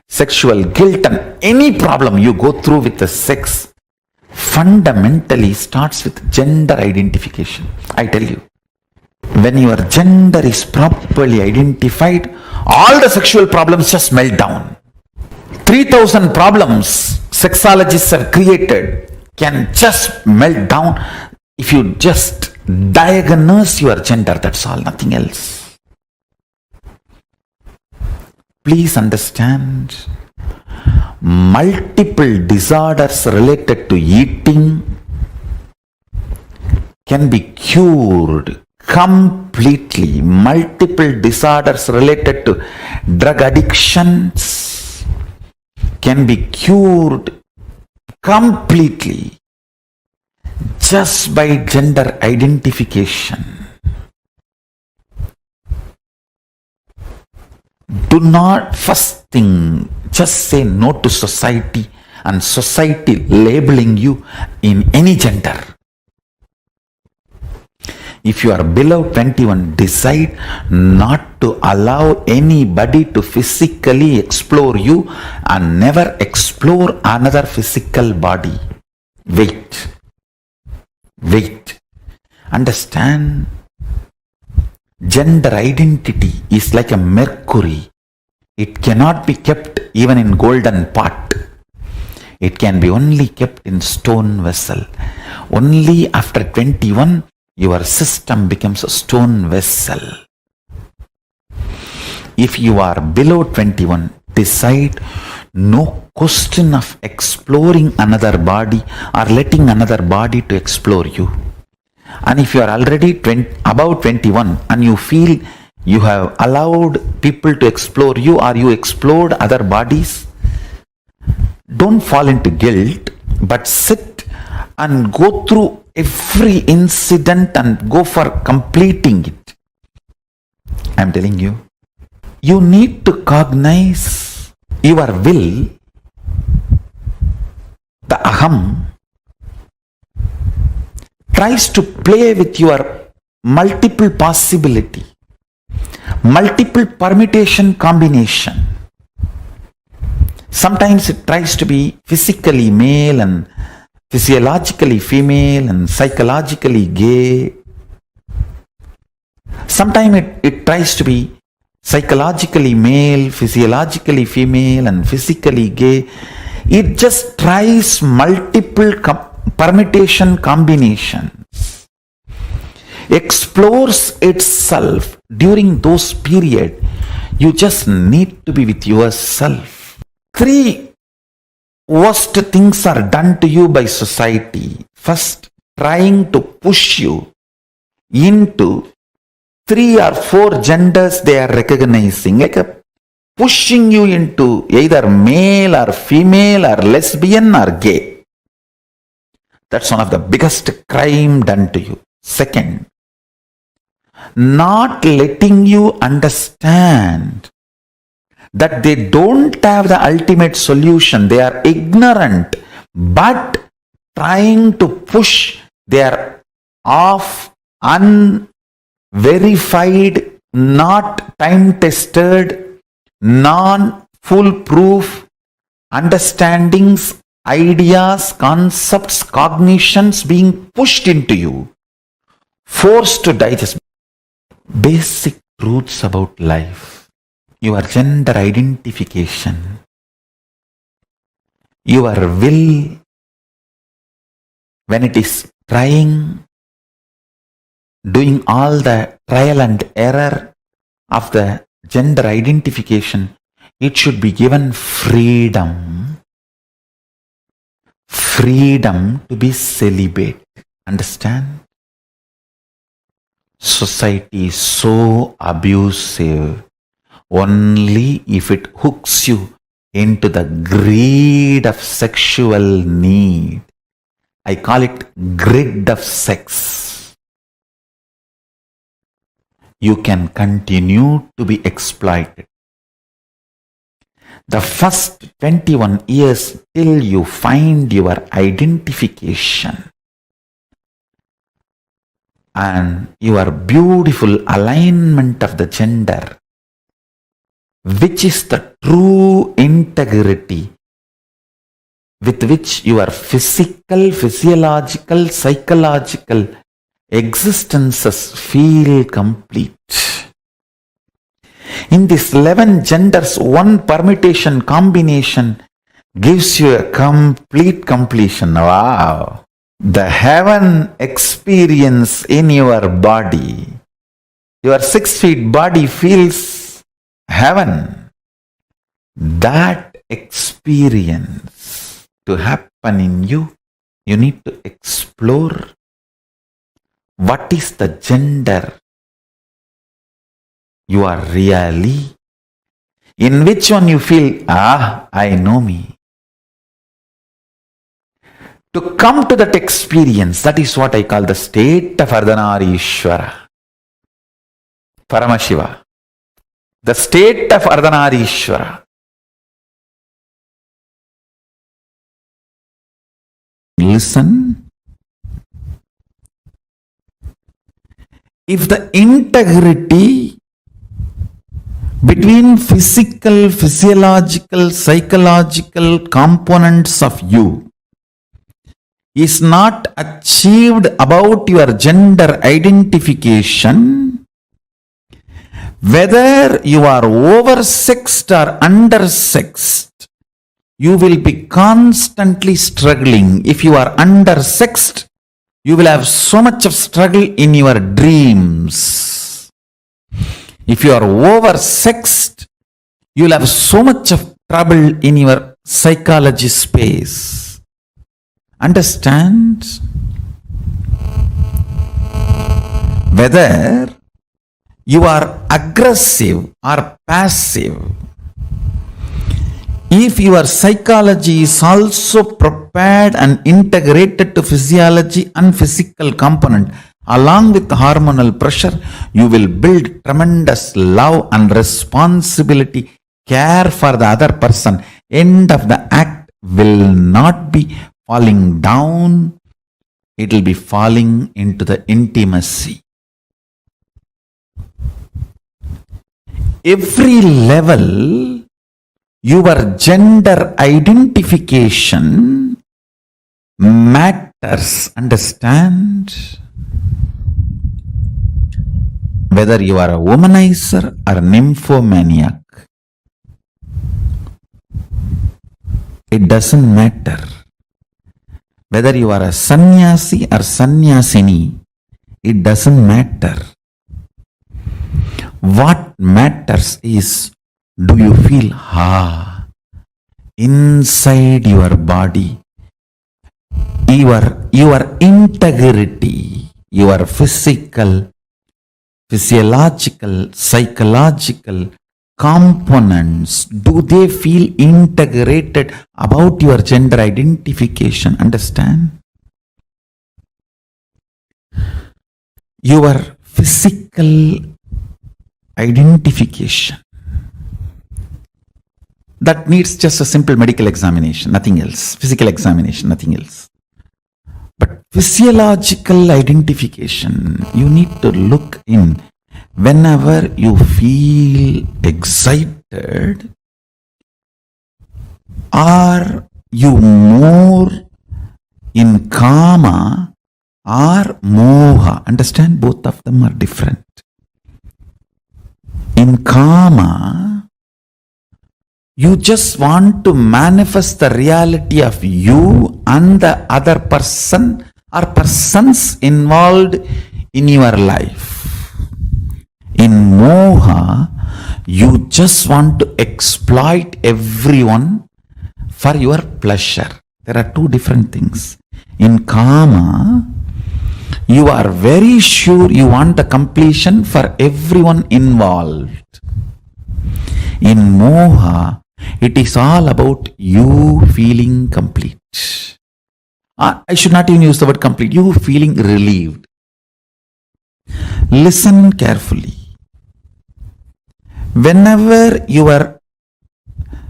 A: sexual guilt, and any problem you go through with the sex fundamentally starts with gender identification. I tell you, When your gender is properly identified, all the sexual problems just melt down. 3,000 problems sexologists have created can just melt down if you just diagnose your gender. That's all, nothing else. Please understand, multiple disorders related to eating can be cured completely. Multiple disorders related to drug addictions can be cured completely just by gender identification. Do not, first thing, just say no to society and society labeling you in any gender. If you are below 21, decide not to allow anybody to physically explore you and never explore another physical body. Wait. Understand, gender identity is like a mercury. It cannot be kept even in golden pot. It can be only kept in stone vessel. Only after 21, your system becomes a stone vessel. If you are below 21, decide no question of exploring another body or letting another body to explore you. And if you are already above 21 and you feel you have allowed people to explore you or you explored other bodies, don't fall into guilt, but sit and go through every incident and go for completing it. I am telling you, you need to cognize your will, the aham, tries to play with your multiple possibility, multiple permutation combination. Sometimes it tries to be physically male and physiologically female and psychologically gay. Sometimes it tries to be psychologically male, physiologically female and physically gay. It just tries multiple permutation combinations, explores itself. During those periods, you just need to be with yourself. 3 worst things are done to you by society. First, trying to push you into 3 or 4 genders they are recognizing, like pushing you into either male or female or lesbian or gay. That's one of the biggest crime done to you. Second, not letting you understand that they don't have the ultimate solution. They are ignorant, but trying to push their off, unverified, not time-tested, non-foolproof understandings, ideas, concepts, cognitions being pushed into you, forced to digest basic truths about life, your gender identification, your will, when it is trying, doing all the trial and error of the gender identification, it should be given freedom to be celibate. Understand? Society is so abusive only if it hooks you into the greed of sexual need. I call it grid of sex. You can continue to be exploited. The first 21 years till you find your identification and your beautiful alignment of the gender, which is the true integrity with which your physical, physiological, psychological existences feel complete. In these 11 genders, one permutation combination gives you a complete completion. Wow! The heaven experience in your body, your 6 feet body feels heaven. That experience to happen in you, you need to explore what is the gender you are really, in which one you feel, I know me. To come to that experience, that is what I call the state of Ardhanareeshwara, Paramashiva. The state of Ardhanareeshwara. Listen. If the integrity between physical, physiological, psychological components of you is not achieved about your gender identification, whether you are oversexed or undersexed, you will be constantly struggling. If you are undersexed, you will have so much of struggle in your dreams. If you are oversexed, you will have so much of trouble in your psychology space. Understand? Whether you are aggressive or passive, if your psychology is also prepared and integrated to physiology and physical component, along with hormonal pressure, you will build tremendous love and responsibility, care for the other person. End of the act will not be falling down, it will be falling into the intimacy. Every level, your gender identification matters. Understand? Whether you are a womanizer or nymphomaniac, it doesn't matter. Whether you are a sannyasi or sannyasini, it doesn't matter. What matters is, do you feel inside your body, your integrity, your physical, physiological, psychological components, do they feel integrated about your gender identification? Understand? Your physical identification, that needs just a simple medical examination, nothing else. Physical examination, nothing else. But physiological identification, you need to look in. Whenever you feel excited, are you more in kama or moha? Understand, both of them are different. In kama, you just want to manifest the reality of you and the other person or persons involved in your life. In moha, you just want to exploit everyone for your pleasure. There are two different things. In kama, you are very sure you want the completion for everyone involved. In moha, it is all about you feeling complete. I should not even use the word complete. You feeling relieved. Listen carefully. Whenever your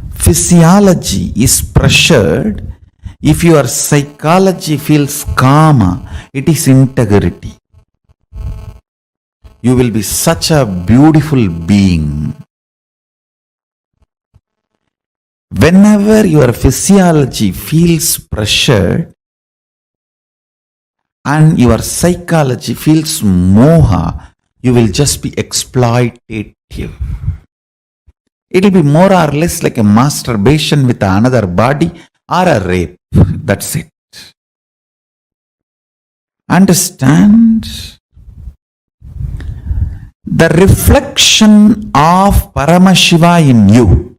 A: physiology is pressured, if your psychology feels kama, it is integrity. You will be such a beautiful being. Whenever your physiology feels pressured, and your psychology feels moha, you will just be exploitative. It will be more or less like a masturbation with another body or a rape. That's it. Understand? The reflection of Paramashiva in you,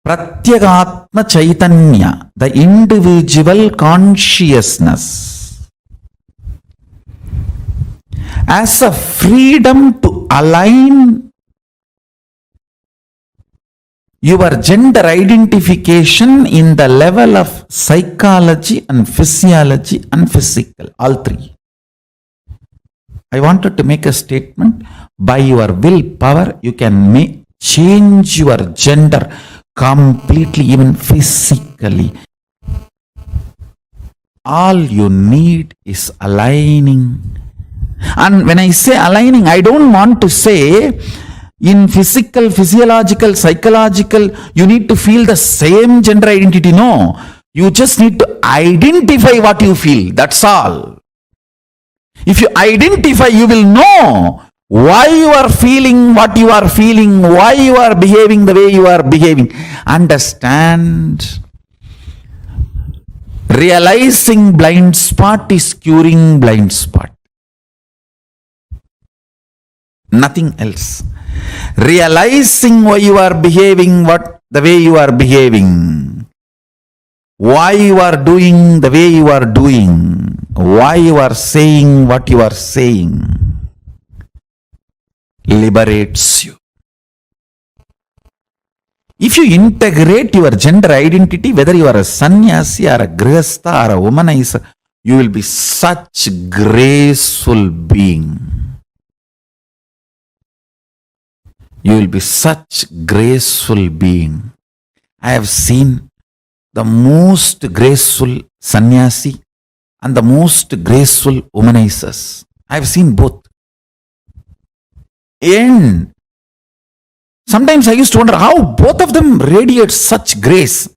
A: Pratyagatma Chaitanya, the individual consciousness, as a freedom to align your gender identification in the level of psychology and physiology and physical, all three. I wanted to make a statement. By your willpower, you can change your gender completely, even physically. All you need is aligning. And when I say aligning, I don't want to say in physical, physiological, psychological, you need to feel the same gender identity. No. You just need to identify what you feel. That's all. If you identify, you will know why you are feeling what you are feeling, why you are behaving the way you are behaving. Understand? Realizing blind spot is curing blind spot. Nothing else. Realizing why you are behaving the way you are behaving, why you are doing the way you are doing, why you are saying what you are saying, liberates you. If you integrate your gender identity, whether you are a sannyasi or a grihastha or a womanizer, you will be such graceful being. You will be such graceful being. I have seen the most graceful sannyasi and the most graceful womanizers. I have seen both. And sometimes I used to wonder how both of them radiate such grace.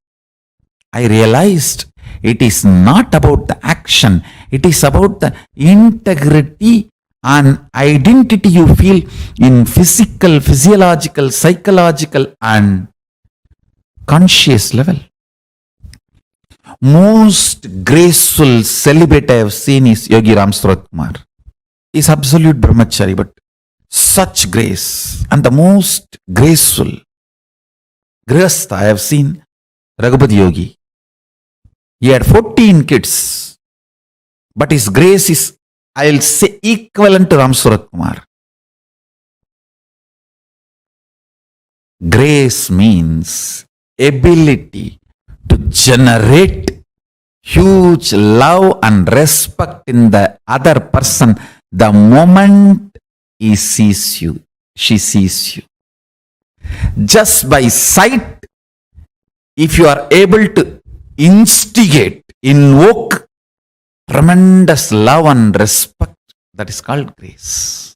A: I realized it is not about the action. It is about the integrity and identity you feel in physical, physiological, psychological and conscious level. Most graceful celibate I have seen is Yogi Ram Surat Kumar. He is absolute brahmachari, but such grace. And the most graceful grihastha I have seen, Raghupati Yogi. He had 14 kids, but his grace is, I will say, equivalent to Ram Surat Kumar. Grace means ability to generate huge love and respect in the other person the moment he sees you, she sees you. Just by sight, if you are able to instigate, invoke tremendous love and respect, that is called grace.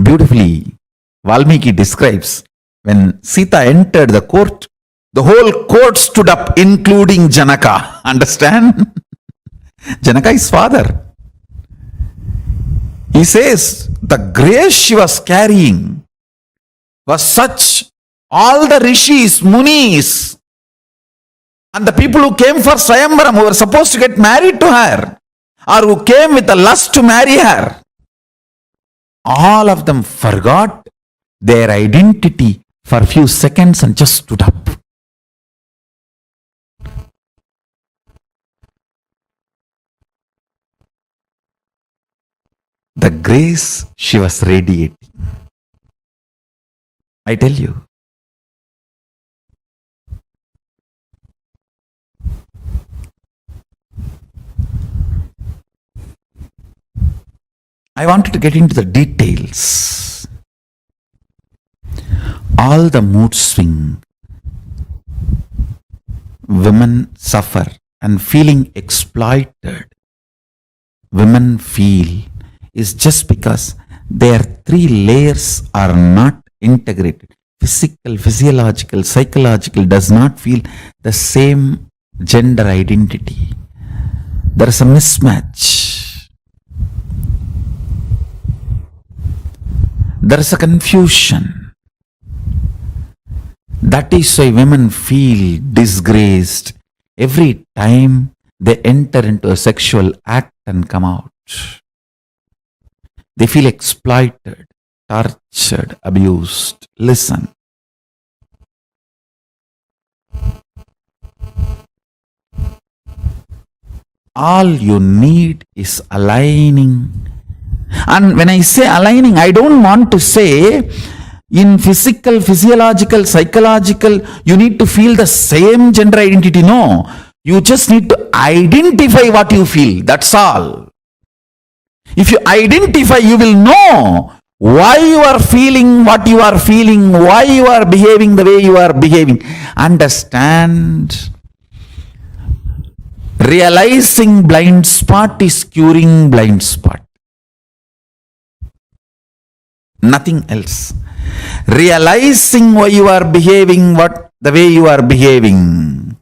A: Beautifully, Valmiki describes when Sita entered the court, the whole court stood up, including Janaka. Understand? Janaka is father. He says the grace she was carrying was such, all the rishis, munis, and the people who came for Swayamvaram, who were supposed to get married to her, or who came with a lust to marry her, all of them forgot their identity for a few seconds and just stood up. The grace she was radiating. I tell you. I wanted to get into the details. All the mood swing women suffer and feeling exploited, women feel, is just because their three layers are not integrated. Physical, physiological, psychological does not feel the same gender identity. there is a mismatch. There is a confusion. That is why women feel disgraced every time they enter into a sexual act and come out. They feel exploited, tortured, abused. Listen. All you need is aligning. And when I say aligning, I don't want to say in physical, physiological, psychological, you need to feel the same gender identity. No. You just need to identify what you feel. That's all. If you identify, you will know why you are feeling what you are feeling, why you are behaving the way you are behaving. Understand? Realizing blind spot is curing blind spot. Nothing else. Realizing why you are behaving the way you are behaving,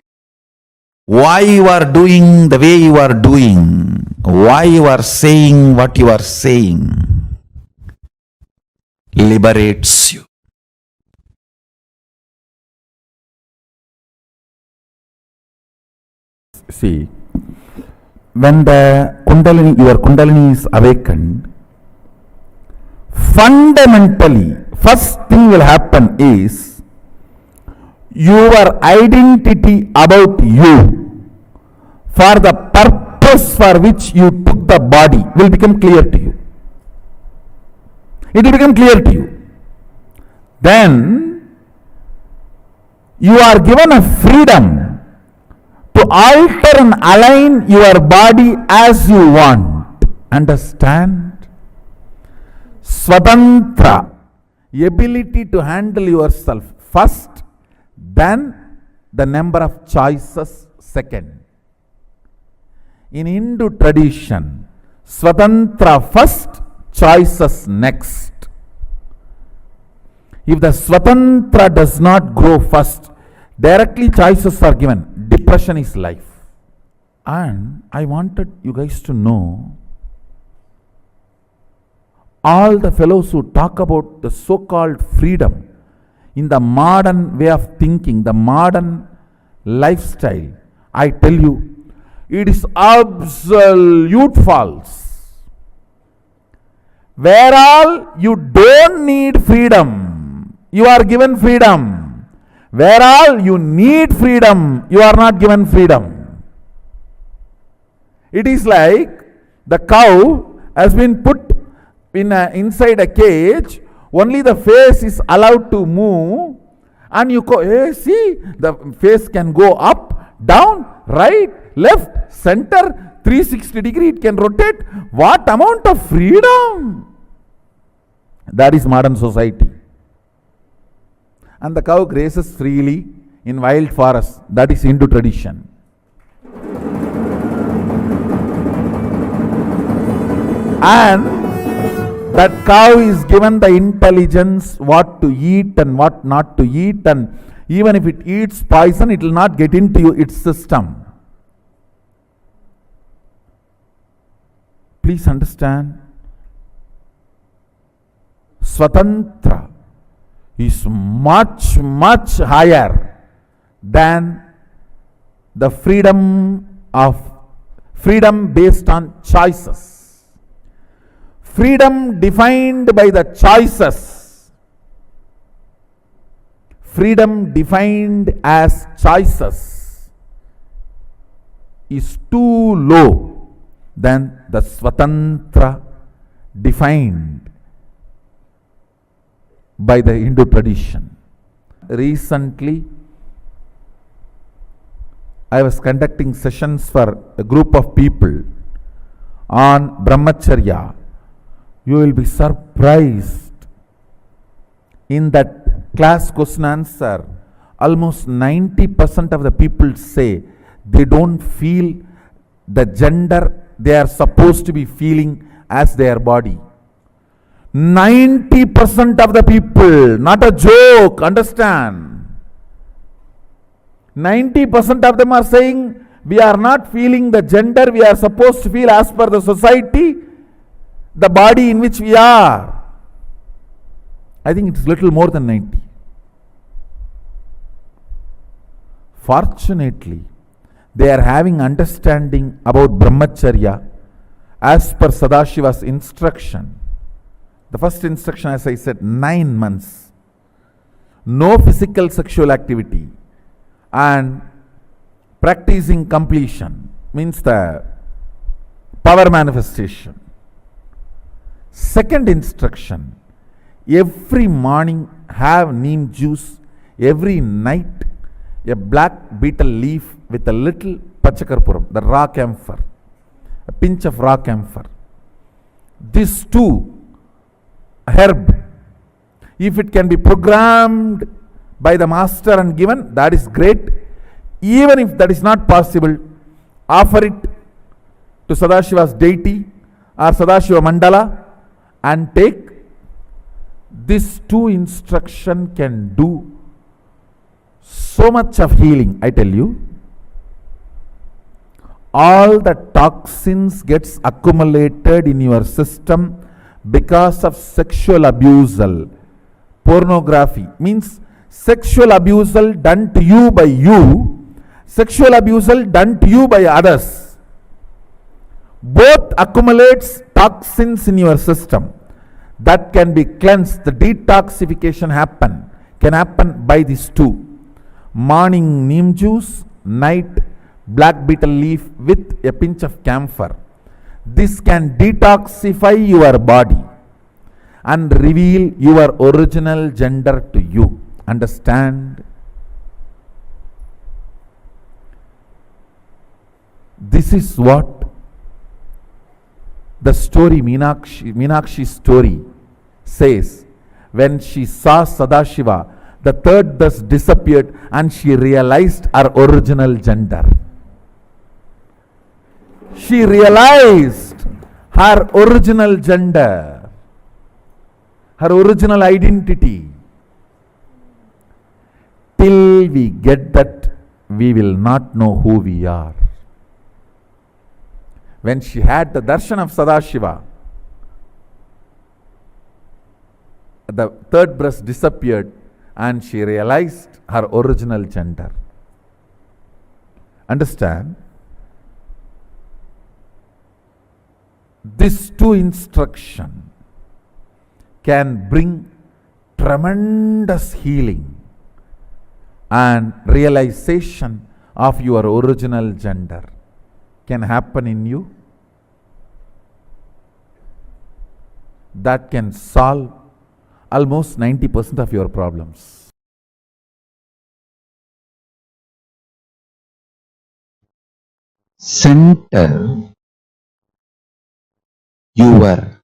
A: why you are doing the way you are doing, why you are saying what you are saying, liberates you.
E: See, when the Kundalini, your Kundalini is awakened, fundamentally, first thing will happen is your identity about you for the purpose for which you took the body will become clear to you. It will become clear to you. Then you are given a freedom to alter and align your body as you want. Understand? Swatantra, ability to handle yourself first, then the number of choices second. In Hindu tradition, Swatantra first, choices next. If the Swatantra does not grow first, directly choices are given. Depression is life. And I wanted you guys to know, all the fellows who talk about the so-called freedom in the modern way of thinking, the modern lifestyle, I tell you, it is absolute false. Where all you don't need freedom, you are given freedom. Where all you need freedom, you are not given freedom. It is like the cow has been put inside a cage, only the face is allowed to move, and you go, hey, see, the face can go up, down, right, left, center, 360 degree, it can rotate. What amount of freedom? That is modern society. And the cow grazes freely in wild forests. That is Hindu tradition. And that cow is given the intelligence what to eat and what not to eat, and even if it eats poison, it will not get into its system. Please understand, Swatantra is much, much higher than the freedom based on choices. Freedom defined by the choices. Freedom defined as choices is too low than the Swatantra defined by the Hindu tradition. Recently, I was conducting sessions for a group of people on Brahmacharya. You will be surprised. In that class question answer, almost 90% of the people say they don't feel the gender they are supposed to be feeling as their body. 90% of the people, not a joke, understand. 90% of them are saying we are not feeling the gender we are supposed to feel as per the society, the body in which we are. I think it's little more than 90. Fortunately, they are having understanding about brahmacharya as per Sadashiva's instruction. The first instruction, as I said, 9 months. No physical sexual activity and practicing completion means the power manifestation. Second instruction, every morning have neem juice, every night a black betel leaf with a little pachakarpuram, the raw camphor, a pinch of raw camphor. These two herb, if it can be programmed by the master and given, that is great. Even if that is not possible, offer it to Sadashiva's deity or Sadashiva mandala and take. These two instruction can do so much of healing, I tell you. All the toxins gets accumulated in your system because of sexual abusal. Pornography means sexual abusal done to you by you, sexual abusal done to you by others. Both accumulates toxins in your system that can be cleansed. The detoxification can happen by these two. Morning neem juice, night black betel leaf with a pinch of camphor. This can detoxify your body and reveal your original gender to you. Understand? This is what the story, Meenakshi's story says. When she saw Sadashiva, the third thus disappeared and she realized her original gender. She realized her original gender, her original identity. Till we get that, we will not know who we are. When she had the darshan of Sadashiva, the third breast disappeared and she realized her original gender. Understand? These two instructions can bring tremendous healing and realization of your original gender. Can happen in you. That can solve almost 90% of your problems.
A: Center your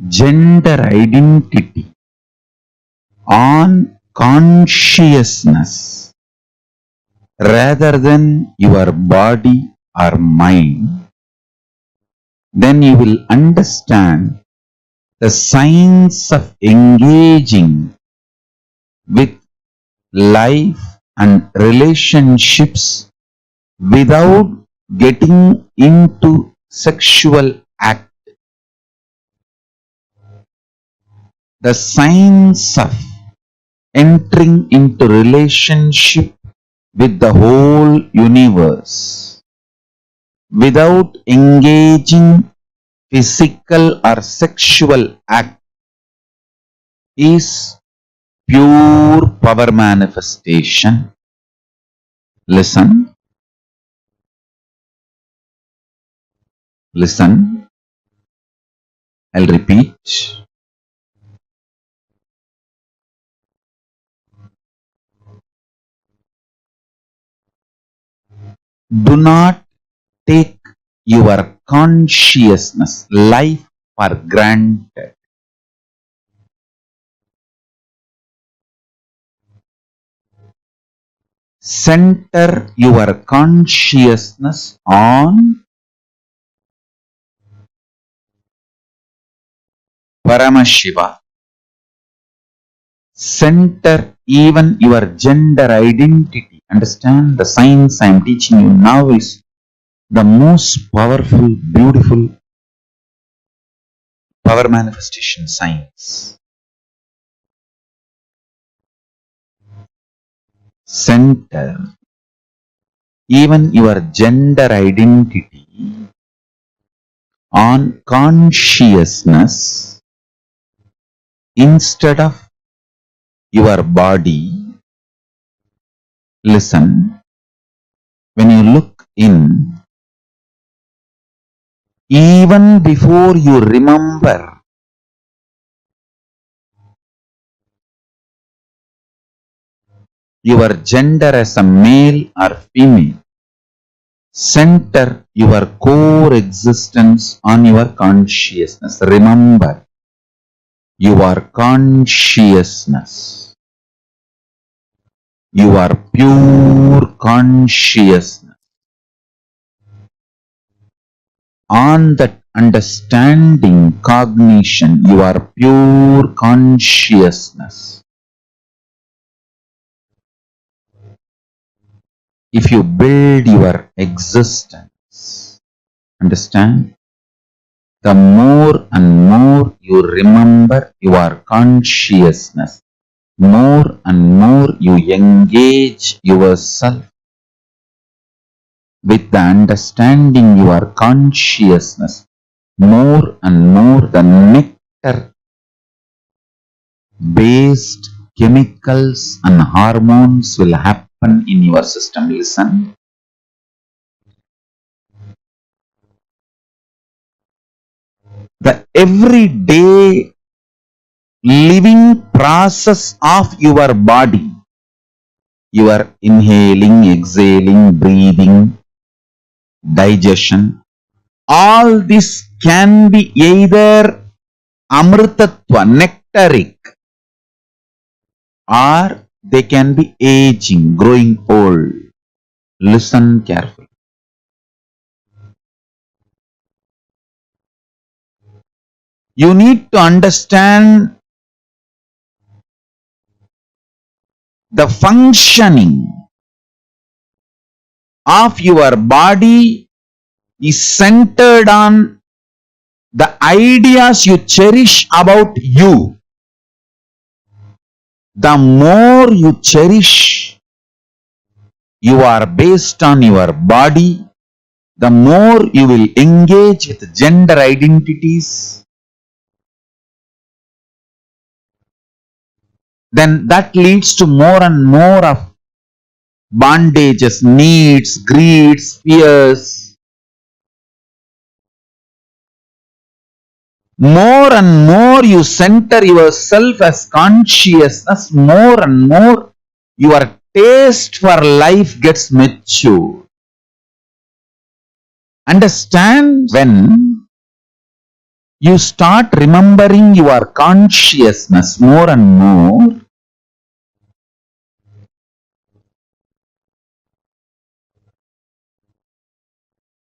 A: gender identity on consciousness rather than your body or mind, then you will understand the science of engaging with life and relationships without getting into sexual act. The science of entering into relationship with the whole universe without engaging physical or sexual act is pure power manifestation. Listen. Listen. I'll repeat. Do not take your consciousness, life for granted. Center your consciousness on Paramashiva. Center even your gender identity Understand? The science I am teaching you now is the most powerful, beautiful power manifestation science. Center even your gender identity on consciousness instead of your body. Listen, when you look in, even before you remember your gender as a male or female, center your core existence on your consciousness. Remember your consciousness. You are pure consciousness. On that understanding, cognition, you are pure consciousness. If you build your existence, understand, the more and more you remember your consciousness, more and more you engage yourself with the understanding your consciousness, more and more the nectar based chemicals and hormones will happen in your system. Listen. The everyday living process of your body, your inhaling, exhaling, breathing, digestion, all this can be either amritatva, nectaric, or they can be aging, growing old. Listen carefully. You need to understand the functioning of your body is centered on the ideas you cherish about you. The more you cherish you are based on your body, the more you will engage with gender identities. Then that leads to more and more of bondages, needs, greeds, fears. More and more you center yourself as consciousness, more and more your taste for life gets mature. Understand, when you start remembering your consciousness more and more,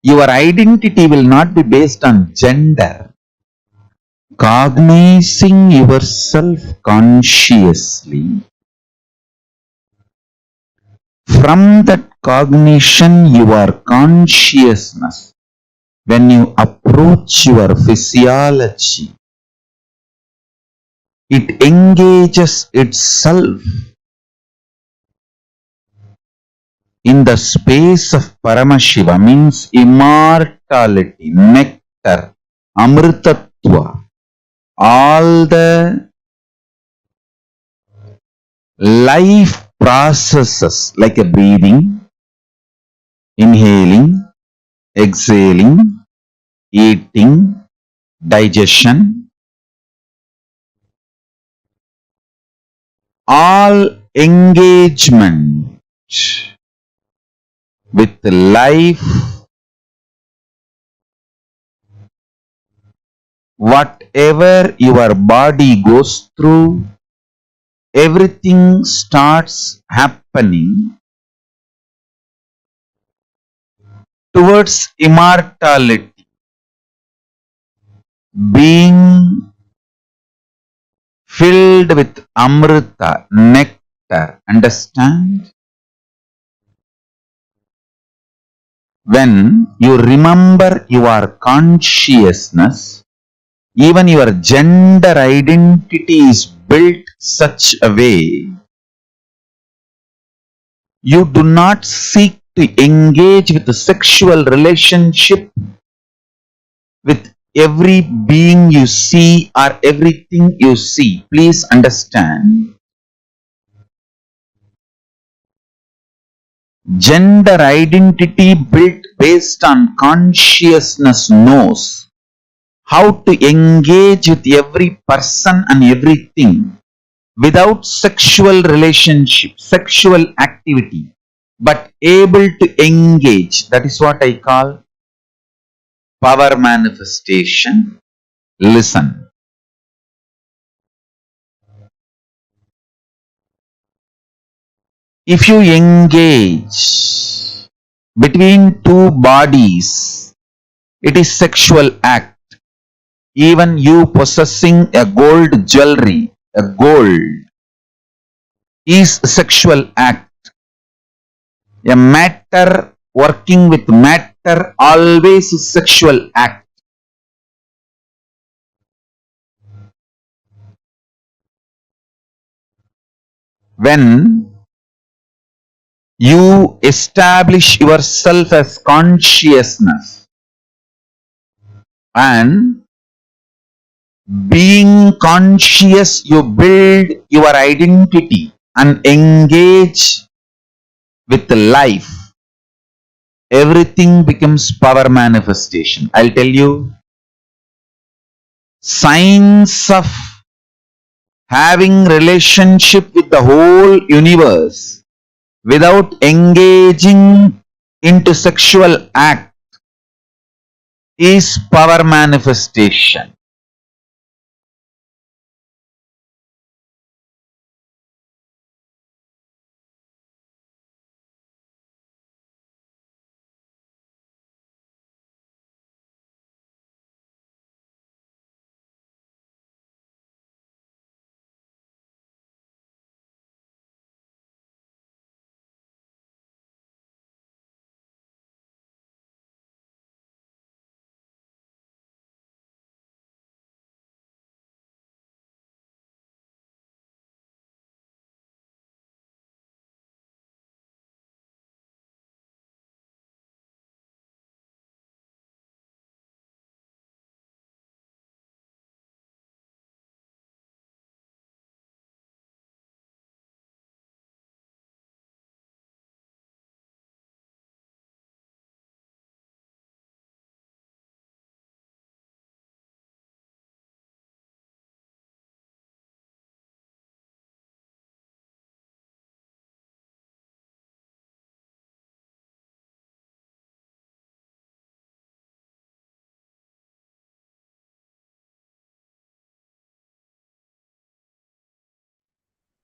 A: your identity will not be based on gender. Cognizing yourself consciously, from that cognition, your consciousness, when you approach your physiology, it engages itself in the space of Paramashiva, means immortality, nectar, amritatva, all the life processes like a breathing, inhaling, exhaling, eating, digestion, all engagement with life, whatever your body goes through, everything starts happening towards immortality, being filled with amrita, nectar. Understand? When you remember your consciousness, even your gender identity is built such a way you do not seek to engage with a sexual relationship with every being you see or everything you see. Please understand, gender identity built based on consciousness knows how to engage with every person and everything without sexual relationship, sexual activity, but able to engage. That is what I call power manifestation. Listen. If you engage between two bodies, it is sexual act. Even you possessing a gold jewelry, a gold, is sexual act. A matter working with matter always is sexual act. When you establish yourself as consciousness and being conscious, you build your identity and engage with life. Everything becomes power manifestation. I'll tell you, signs of having relationship with the whole universe without engaging into sexual act is power manifestation.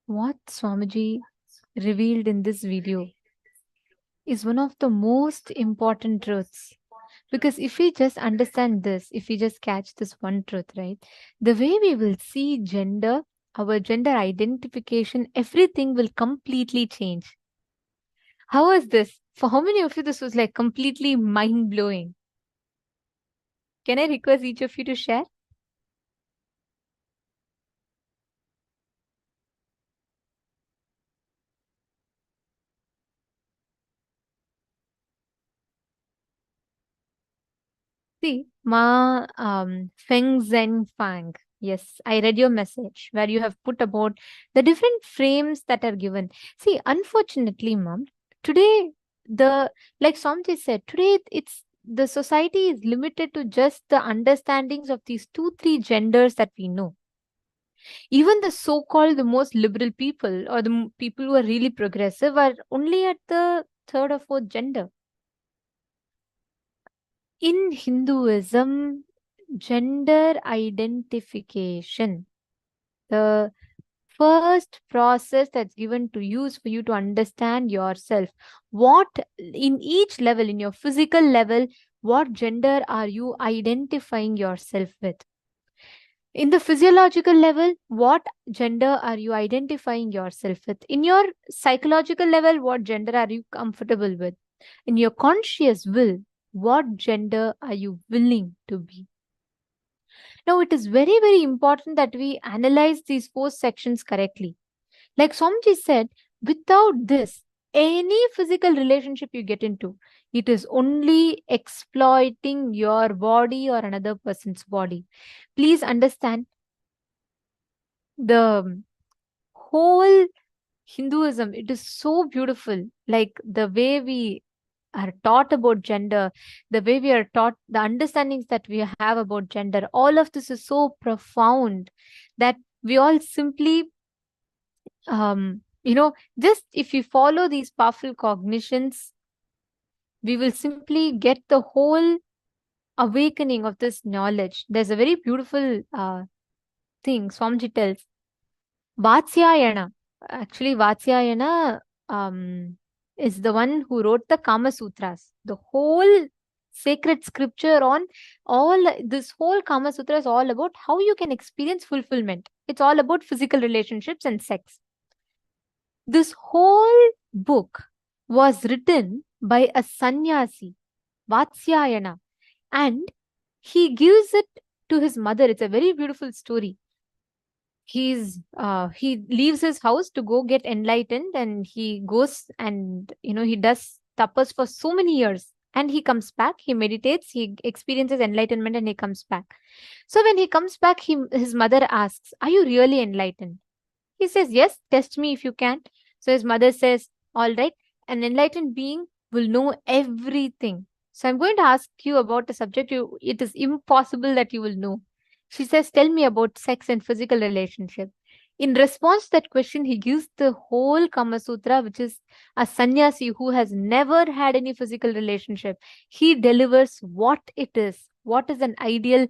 C: What Swamiji revealed in this video is one of the most important truths. Because if we just understand this, if we just catch this one truth, right, the way we will see gender, our gender identification, everything will completely change. How was this? For how many of you this was like completely mind blowing? Can I request each of you to share? See, Ma Feng Zhen Fang. Yes, I read your message where you have put about the different frames that are given. See, unfortunately, Mom, today like Somji said, today it's the society is limited to just the understandings of these 2, 3 genders that we know. Even the so-called the most liberal people or the people who are really progressive are only at the third or fourth gender. In Hinduism, gender identification, the first process that's given to you is for you to understand yourself. What in each level, in your physical level, what gender are you identifying yourself with? In the physiological level, what gender are you identifying yourself with? In your psychological level, what gender are you comfortable with? In your conscious will, what gender are you willing to be? Now, it is very, very important that we analyze these 4 sections correctly. Like Swamiji said, without this, any physical relationship you get into, it is only exploiting your body or another person's body. Please understand, the whole Hinduism, it is so beautiful. Like the way we are taught about gender, the way we are taught, the understandings that we have about gender, all of this is so profound that we all simply, just if we follow these powerful cognitions, we will simply get the whole awakening of this knowledge. There's a very beautiful thing Swamiji tells. Vatsyayana. Actually, Vatsyayana is the one who wrote the Kama Sutras. The whole sacred scripture on this whole Kama Sutra is all about how you can experience fulfillment. It's all about physical relationships and sex. This whole book was written by a sannyasi, Vatsyayana, and he gives it to his mother. It's a very beautiful story. He leaves his house to go get enlightened, and he goes and he does tapas for so many years, and he comes back, he meditates, he experiences enlightenment, and he comes back. So when he comes back, his mother asks, "Are you really enlightened?" He says, "Yes, test me if you can." So his mother says, "All right, an enlightened being will know everything. So I'm going to ask you about a subject it is impossible that you will know." She says, "Tell me about sex and physical relationship." In response to that question, he gives the whole Kama Sutra, which is a sannyasi who has never had any physical relationship. He delivers what it is, what is an ideal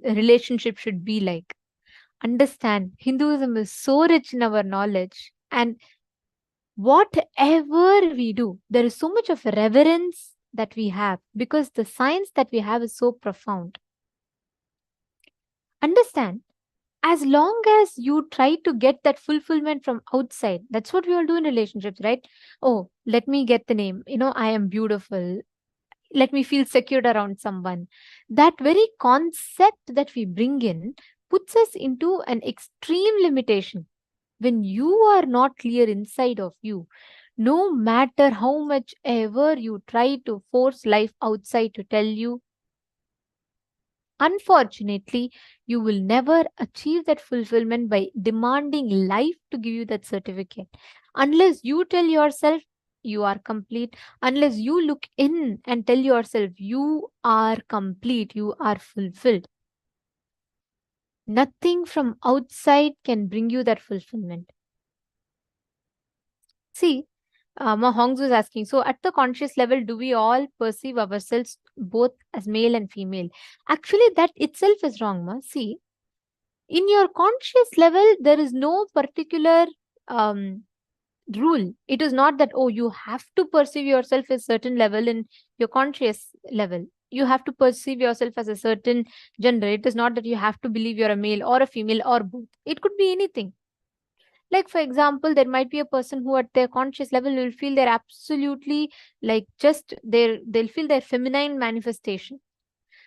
C: relationship should be like. Understand, Hinduism is so rich in our knowledge, and whatever we do, there is so much of reverence that we have because the science that we have is so profound. Understand, as long as you try to get that fulfillment from outside, that's what we all do in relationships, right? Oh, let me get the name, I am beautiful, let me feel secured around someone. That very concept that we bring in puts us into an extreme limitation. When you are not clear inside of you, no matter how much ever you try to force life outside to tell you, unfortunately, you will never achieve that fulfillment by demanding life to give you that certificate. Unless you tell yourself you are complete, unless you look in and tell yourself you are complete, you are fulfilled, nothing from outside can bring you that fulfillment. See, Ma Hongs was asking, so at the conscious level, do we all perceive ourselves both as male and female? Actually, that itself is wrong, Ma. See, in your conscious level, there is no particular um, rule. It is not that, oh, you have to perceive yourself as a certain level in your conscious level. You have to perceive yourself as a certain gender. It is not that you have to believe you're a male or a female or both. It could be anything. Like, for example, there might be a person who at their conscious level will feel they're absolutely like just they'll feel their feminine manifestation.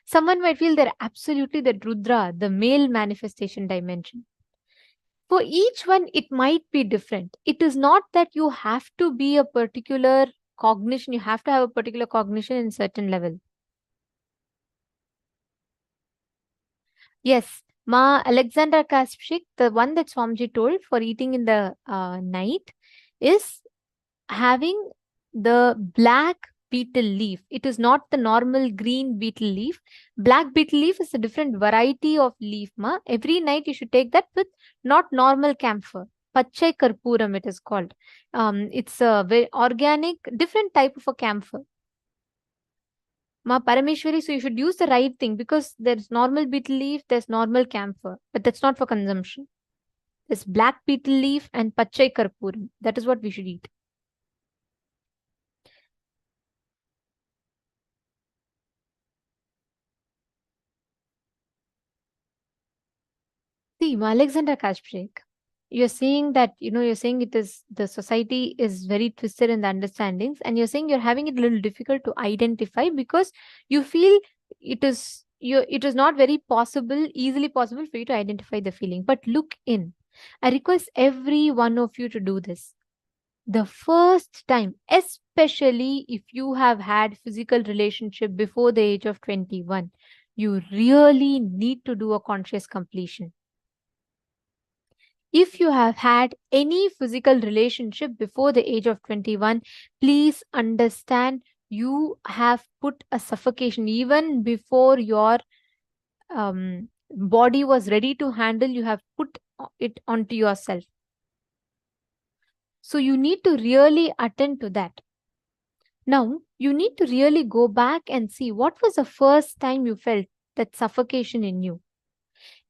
C: Someone might feel they're absolutely the Rudra, the male manifestation dimension. For each one, it might be different. It is not that you have to be a particular cognition, you have to have a particular cognition in certain level. Yes, Ma Alexander Kaspik, the one that Swamiji told for eating in the night, is having the black beetle leaf. It is not the normal green beetle leaf. Black beetle leaf is a different variety of leaf, Ma. Every night you should take that with not normal camphor. Pachai Karpuram it is called. It's a very organic, different type of a camphor. Ma Parameshwari, so you should use the right thing because there's normal beetle leaf, there's normal camphor, but that's not for consumption. There's black beetle leaf and Pachai Karpuram. That is what we should eat. See, Ma Alexander Kaspik, you're saying that, you're saying it is, the society is very twisted in the understandings, and you're saying you're having it a little difficult to identify because you feel it is not very possible, easily possible for you to identify the feeling. But look in. I request every one of you to do this. The first time, especially if you have had physical relationship before the age of 21, you really need to do a conscious completion. If you have had any physical relationship before the age of 21, please understand you have put a suffocation even before your body was ready to handle. You have put it onto yourself. So you need to really attend to that. Now, you need to really go back and see what was the first time you felt that suffocation in you.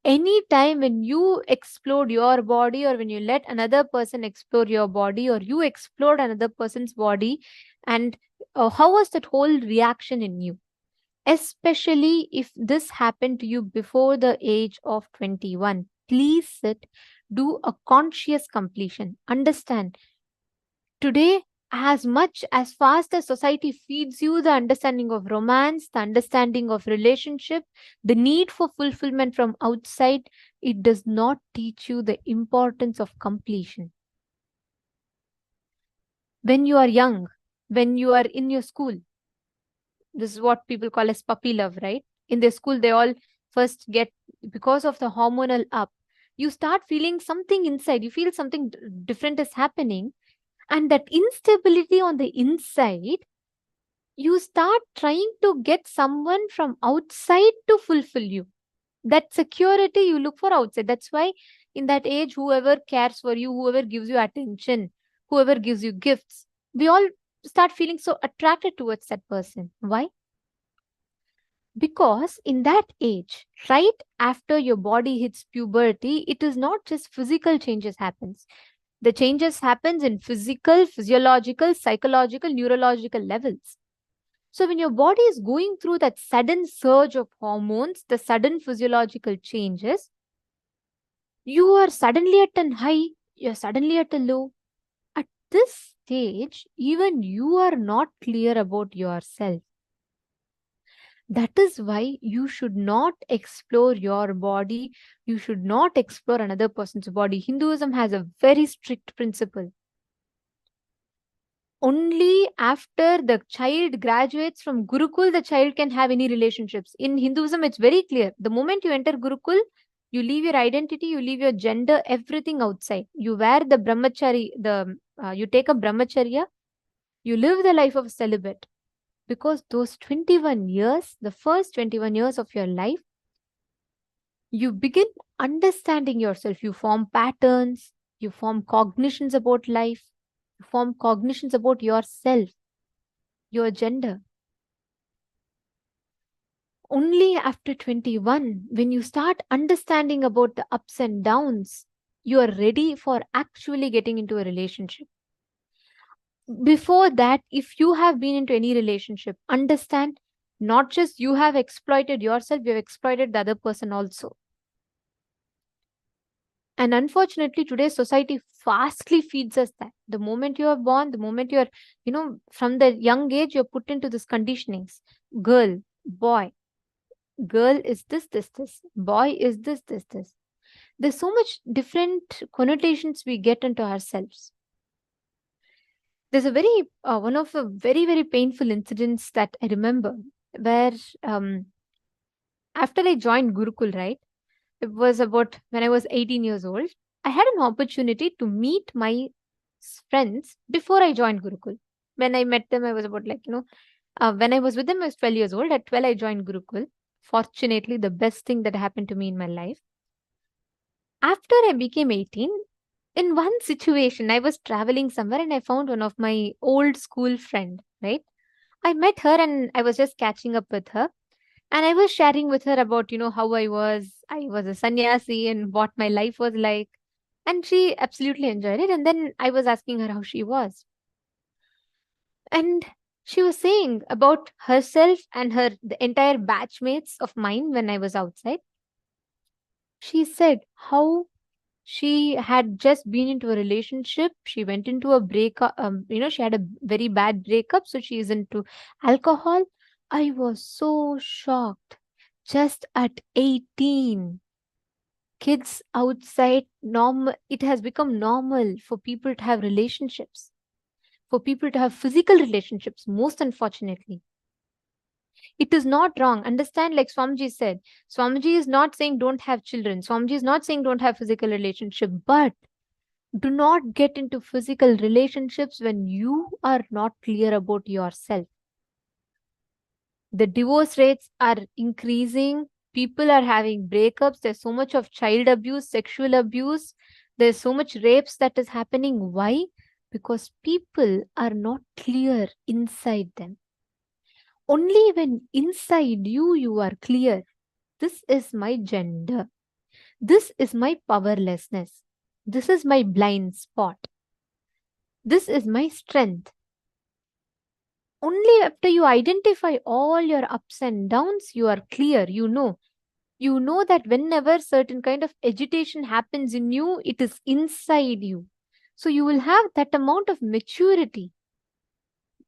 C: Any time when you explored your body, or when you let another person explore your body, or you explored another person's body, and how was that whole reaction in you? Especially if this happened to you before the age of 21, please sit, do a conscious completion. Understand, today, as much as fast as society feeds you the understanding of romance, the understanding of relationship, the need for fulfillment from outside, it does not teach you the importance of completion. When you are young, when you are in your school, this is what people call as puppy love, right? In their school, they all first get, because of the hormonal up, you start feeling something inside, you feel something different is happening. And that instability on the inside, you start trying to get someone from outside to fulfill you. That security you look for outside. That's why in that age, whoever cares for you, whoever gives you attention, whoever gives you gifts, we all start feeling so attracted towards that person. Why? Because in that age, right after your body hits puberty, it is not just physical changes happens. The changes happens in physical, physiological, psychological, neurological levels. So when your body is going through that sudden surge of hormones, the sudden physiological changes, you are suddenly at a high, you're suddenly at a low. At this stage, even you are not clear about yourself. That is why you should not explore your body. You should not explore another person's body. Hinduism has a very strict principle. Only after the child graduates from Gurukul, the child can have any relationships. In Hinduism, it's very clear. The moment you enter Gurukul, you leave your identity, you leave your gender, everything outside. You wear the brahmachari, you take a brahmacharya, you live the life of a celibate. Because those 21 years, the first 21 years of your life, you begin understanding yourself. You form patterns, you form cognitions about life, you form cognitions about yourself, your gender. Only after 21, when you start understanding about the ups and downs, you are ready for actually getting into a relationship. Before that, if you have been into any relationship, understand, not just you have exploited yourself, you have exploited the other person also. And unfortunately, today's society fastly feeds us that. The moment you are born, the moment you are, from the young age, you're put into this conditionings. Girl, boy, girl is this, this, this. Boy is this, this, this. There's so much different connotations we get into ourselves. There's a very, one of the very, very painful incidents that I remember where after I joined Gurukul, right? It was about when I was 18 years old. I had an opportunity to meet my friends before I joined Gurukul. When I met them, I was about when I was with them, I was 12 years old. At 12, I joined Gurukul. Fortunately, the best thing that happened to me in my life. After I became 18, in one situation, I was traveling somewhere and I found one of my old school friend, right? I met her and I was just catching up with her. And I was sharing with her about, how I was a sannyasi and what my life was like. And she absolutely enjoyed it. And then I was asking her how she was. And she was saying about herself and the entire batchmates of mine when I was outside. She said how She had just been into a relationship. She went into a breakup. She had a very bad breakup. So she is into alcohol. I was so shocked. Just at 18, kids outside, normal. It has become normal for people to have relationships, for people to have physical relationships, most unfortunately. It is not wrong. Understand, like Swamiji said, Swamiji is not saying don't have children. Swamiji is not saying don't have physical relationship, but do not get into physical relationships when you are not clear about yourself. The divorce rates are increasing. People are having breakups. There's so much of child abuse, sexual abuse. There's so much rapes that is happening. Why? Because people are not clear inside them. Only when inside you are clear. This is my gender. This is my powerlessness. This is my blind spot. This is my strength. Only after you identify all your ups and downs, you are clear. You know that whenever certain kind of agitation happens in you, it is inside you. So you will have that amount of maturity.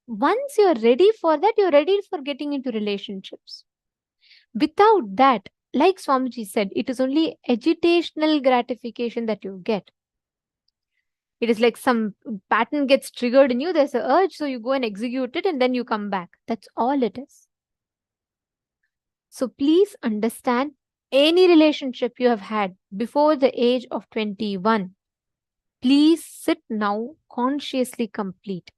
C: Once you're ready for that, you're ready for getting into relationships. Without that, like Swamiji said, it is only agitational gratification that you get. It is like some pattern gets triggered in you, there's an urge, so you go and execute it and then you come back. That's all it is. So please understand, any relationship you have had before the age of 21, please sit now, consciously complete.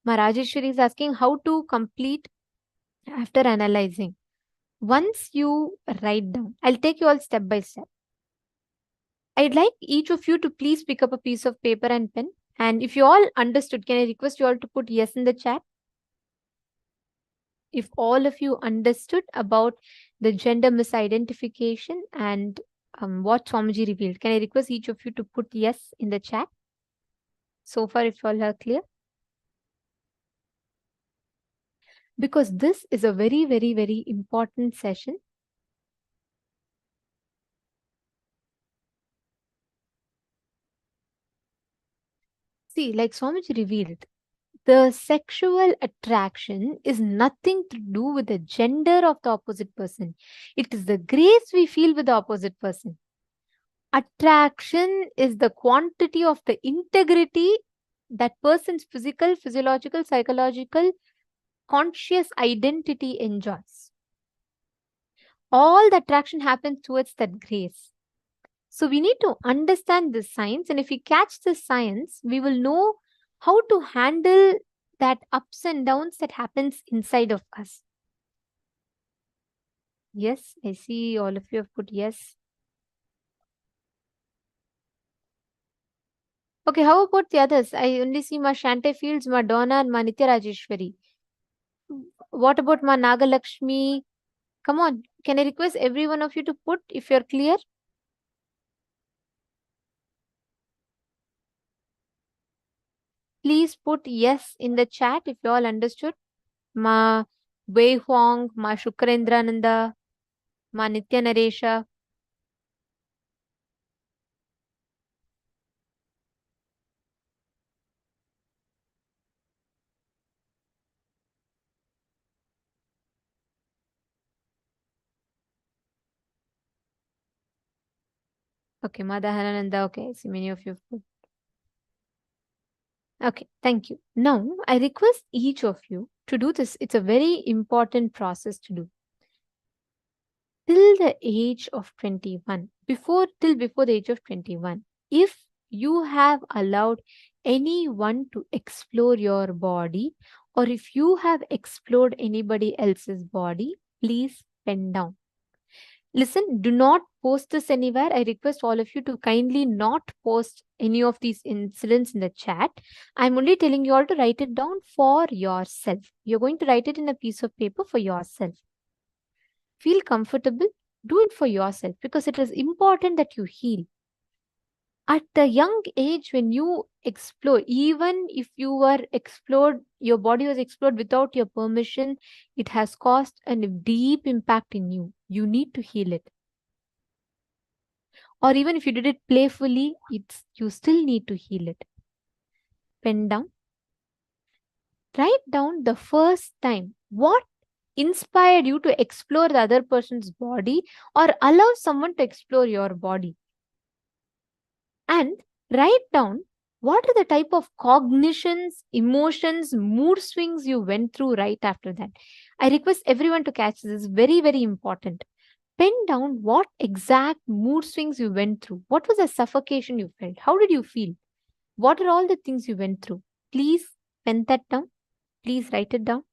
C: Marajeshwari is asking how to complete after analyzing. Once you write down, I'll take you all step by step. I'd like each of you to please pick up a piece of paper and pen. And if you all understood, can I request you all to put yes in the chat? If all of you understood about the gender misidentification and what Swamiji revealed, can I request each of you to put yes in the chat? So far, if you all are clear. Because this is a very, very, very important session. See, like Swamiji revealed, the sexual attraction is nothing to do with the gender of the opposite person. It is the grace we feel with the opposite person. Attraction is the quantity of the integrity that person's physical, physiological, psychological, conscious identity enjoys. All the attraction happens towards that grace. So we need to understand this science, and if we catch this science, we will know how to handle that ups and downs that happens inside of us. Yes, I see all of you have put yes. Okay, how about the others? I only see Ma Shante Fields, Ma Donna, and Ma Nithya Rajeshwari. What about Ma Nagalakshmi? Come on, can I request every one of you to put if you're clear? Please put yes in the chat if you all understood. Ma Wei Huang, Ma Shukrendrananda, Ma Nithya Okay, Madhahananda. Okay, I see many of you have put. Okay, thank you. Now, I request each of you to do this. It's a very important process to do. Till the age of 21, before the age of 21, if you have allowed anyone to explore your body, or if you have explored anybody else's body, please pen down. Listen, do not post this anywhere. I request all of you to kindly not post any of these incidents in the chat. I'm only telling you all to write it down for yourself. You're going to write it in a piece of paper for yourself. Feel comfortable. Do it for yourself because it is important that you heal. At the young age, when you explore, even if you were explored, your body was explored without your permission, it has caused a deep impact in you. You need to heal it. or even if you did it playfully, you still need to heal it. Pen down. Write down the first time. What inspired you to explore the other person's body or allow someone to explore your body? And write down what are the type of cognitions, emotions, mood swings you went through right after that. I request everyone to catch this. It's very, very important. Pen down what exact mood swings you went through. What was the suffocation you felt? How did you feel? What are all the things you went through? Please pen that down. Please write it down.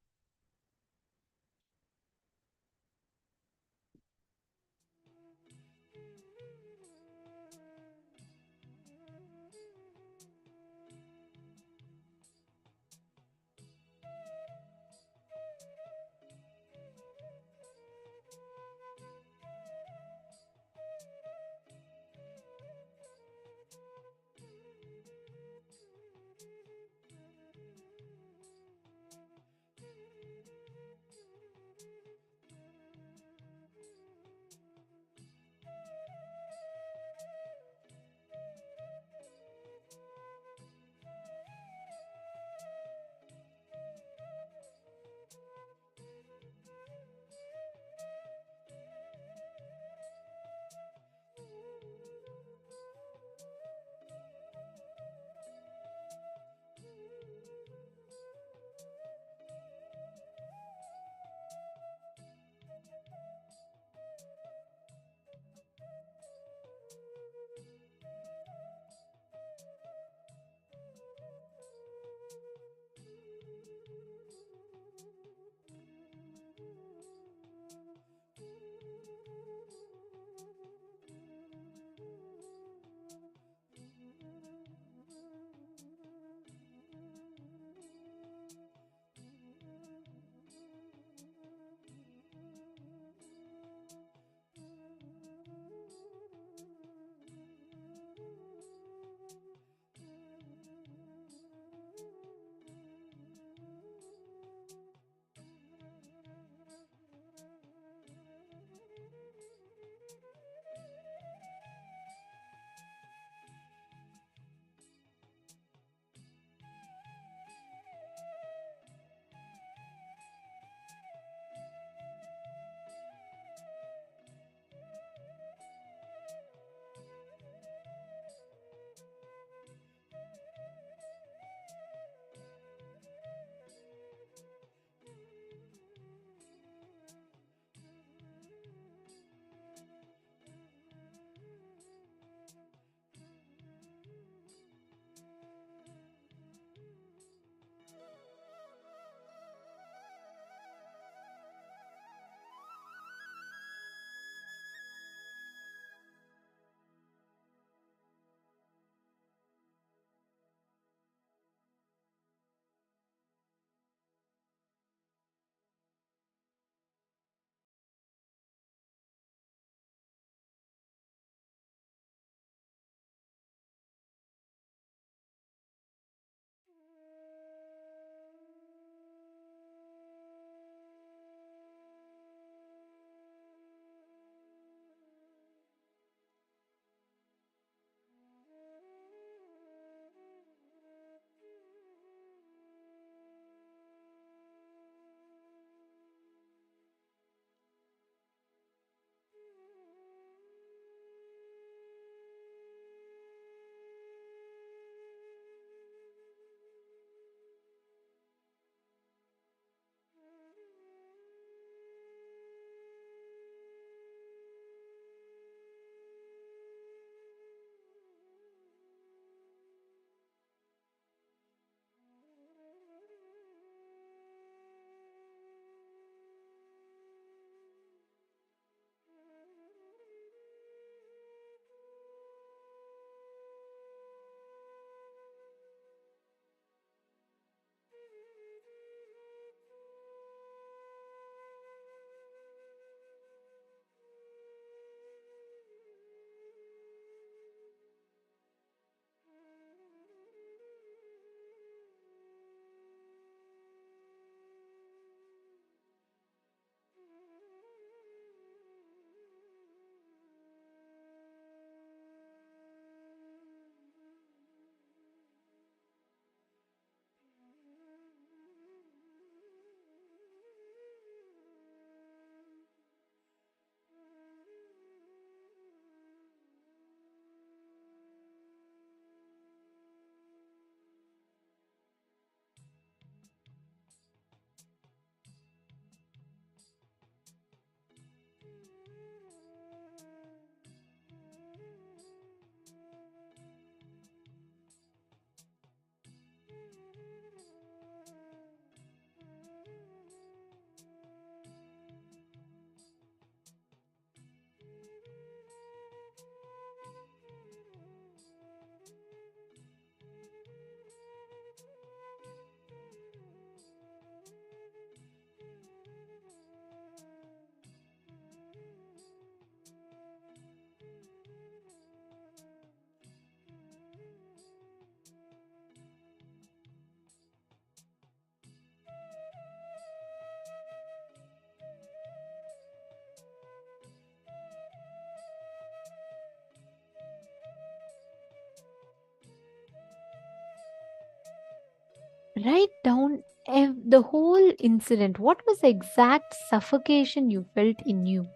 C: Write down the whole incident. What was the exact suffocation you felt in you?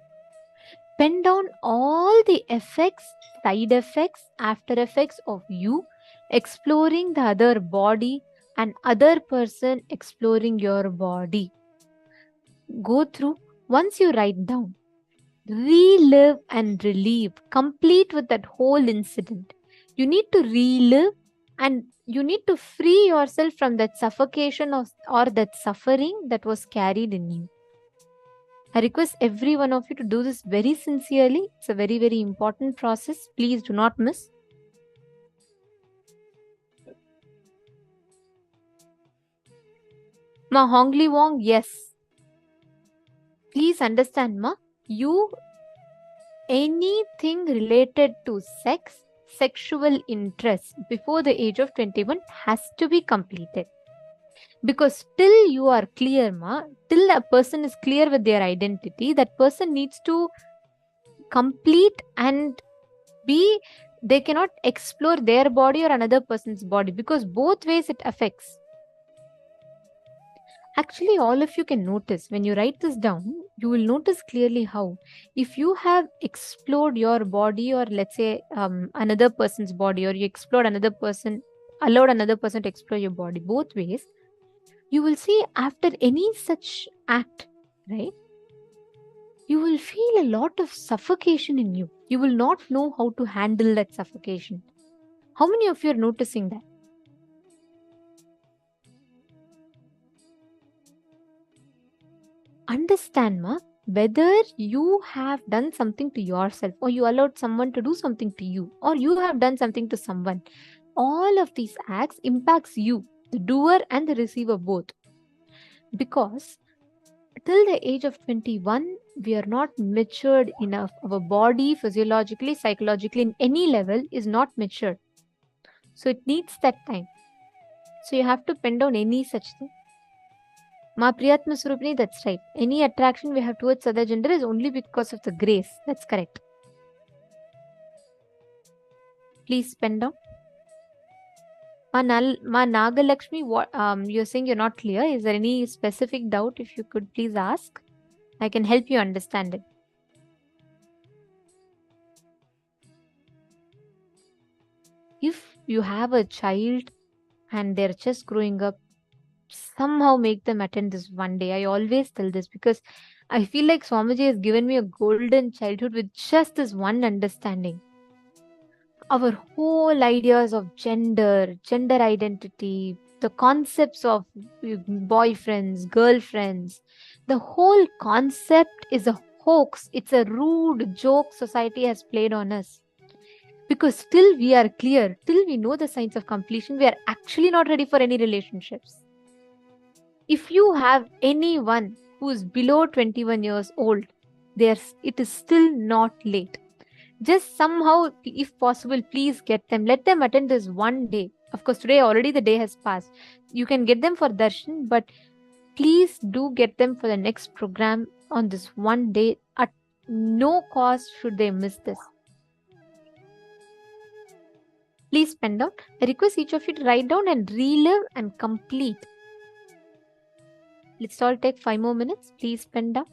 C: Pen down all the effects, side effects, after effects of you exploring the other body and other person exploring your body. Go through. Once you write down, relive and relieve, complete with that whole incident. You need to relive and you need to free yourself from that suffocation or that suffering that was carried in you. I request every one of you to do this very sincerely. It's a very, very important process. Please do not miss. Ma Hongli Wong, yes. Please understand, Ma. Anything related to sex, sexual interest before the age of 21 has to be completed. Because till you are clear, Ma, till a person is clear with their identity, that person needs to complete and they cannot explore their body or another person's body, because both ways it affects. Actually, all of you can notice when you write this down, you will notice clearly how if you have explored your body, or let's say another person's body, or you explored another person, allowed another person to explore your body both ways, you will see after any such act, right, you will feel a lot of suffocation in you. You will not know how to handle that suffocation. How many of you are noticing that? Understand, Ma, whether you have done something to yourself, or you allowed someone to do something to you, or you have done something to someone, all of these acts impacts you, the doer and the receiver both. Because till the age of 21, we are not matured enough. Our body, physiologically, psychologically, in any level, is not matured. So it needs that time. So you have to pen down any such thing. Ma Priyatma Surupini, that's right. Any attraction we have towards other gender is only because of the grace. That's correct. Please pen down. Ma Nagalakshmi, what you're saying you're not clear. Is there any specific doubt? If you could please ask, I can help you understand it. If you have a child and they're just growing up, somehow make them attend this one day. I always tell this because I feel like Swamiji has given me a golden childhood with just this one understanding. Our whole ideas of gender identity, the concepts of boyfriends, girlfriends, the whole concept is a hoax. It's a rude joke society has played on us. Because till we are clear, till we know the signs of completion, we are actually not ready for any relationships. If you have anyone who is below 21 years old, it is still not late. Just somehow, if possible, please get them. Let them attend this one day. Of course, today already the day has passed. You can get them for darshan, but please do get them for the next program on this one day. At no cost should they miss this. Please pen down. I request each of you to write down and relive and complete. Let's all take 5 more minutes. Please pen down.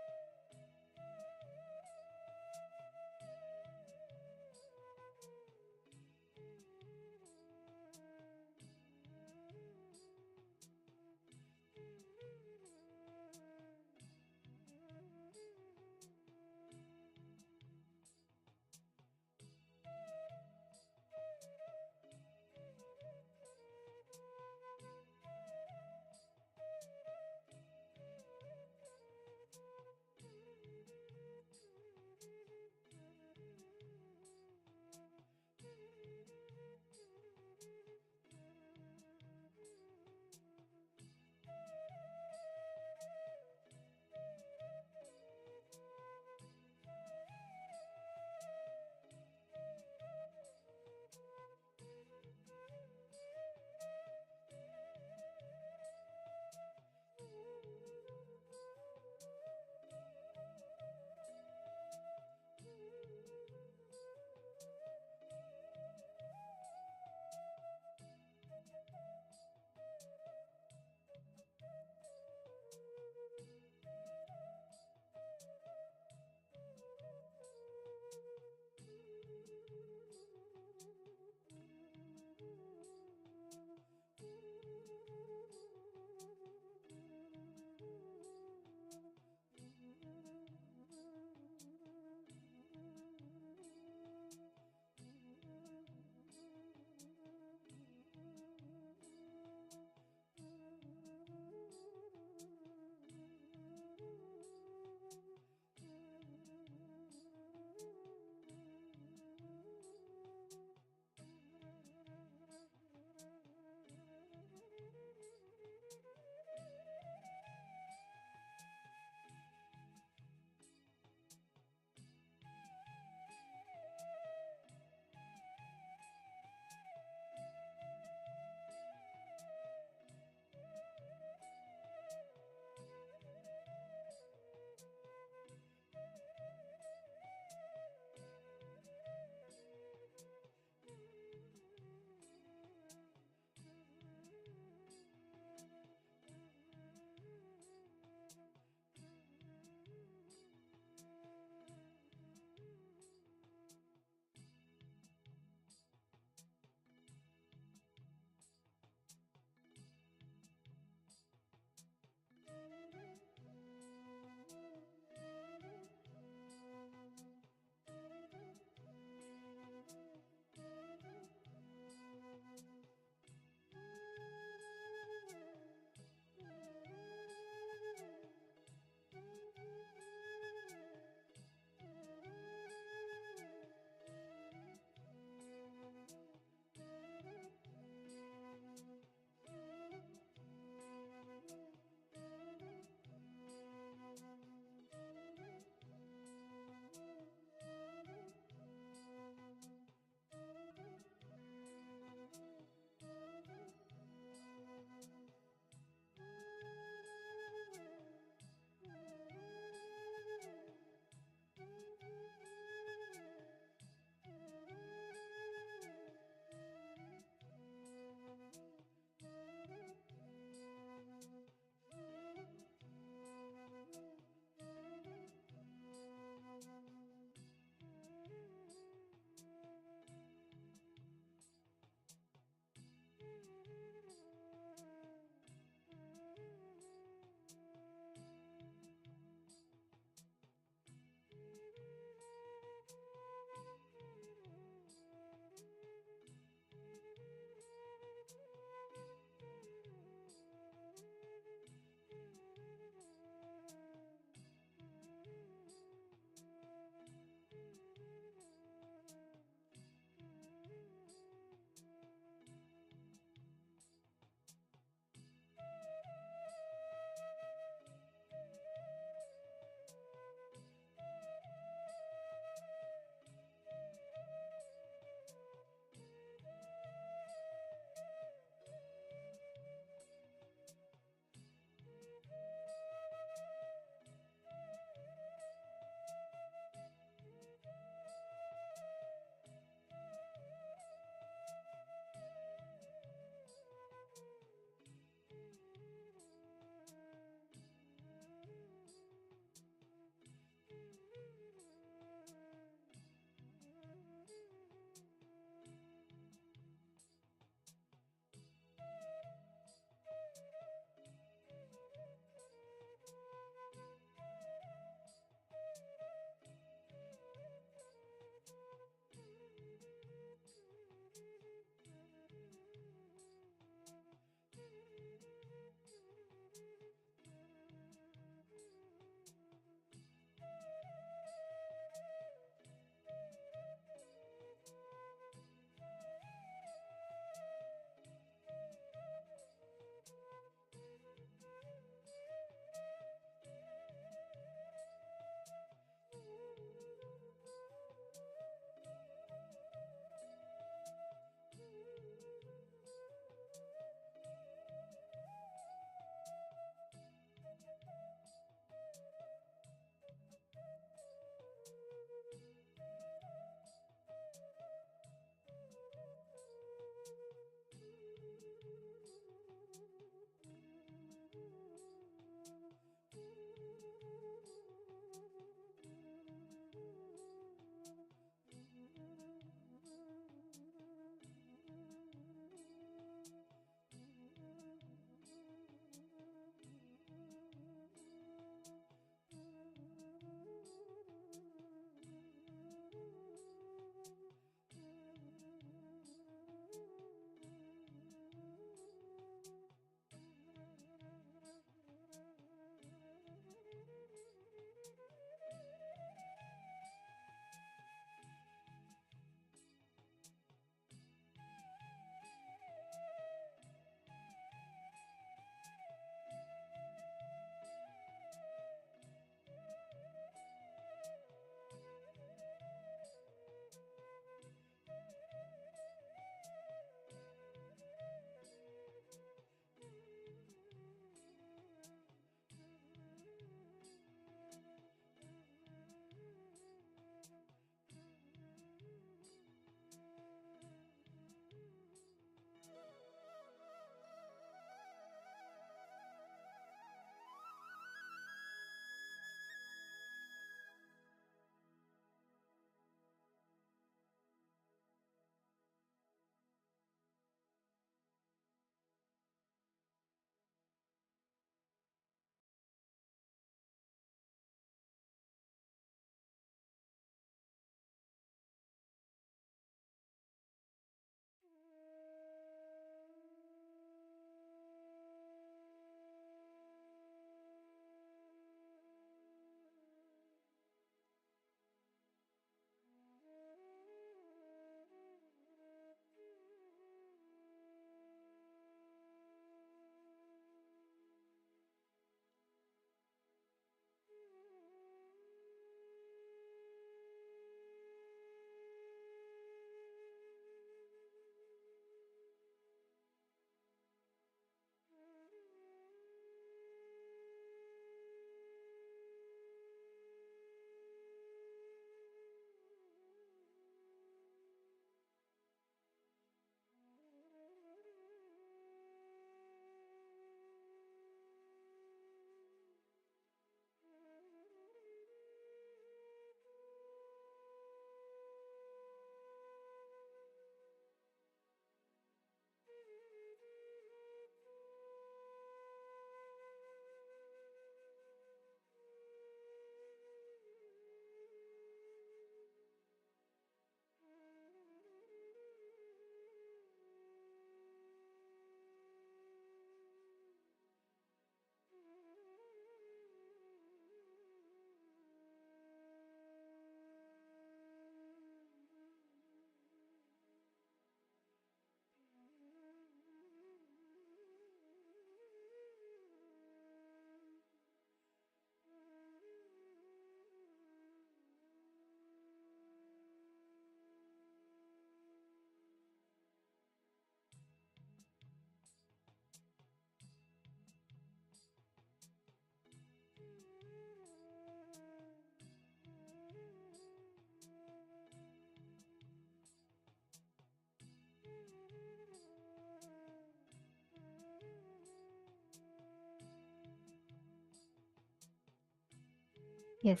C: Yes,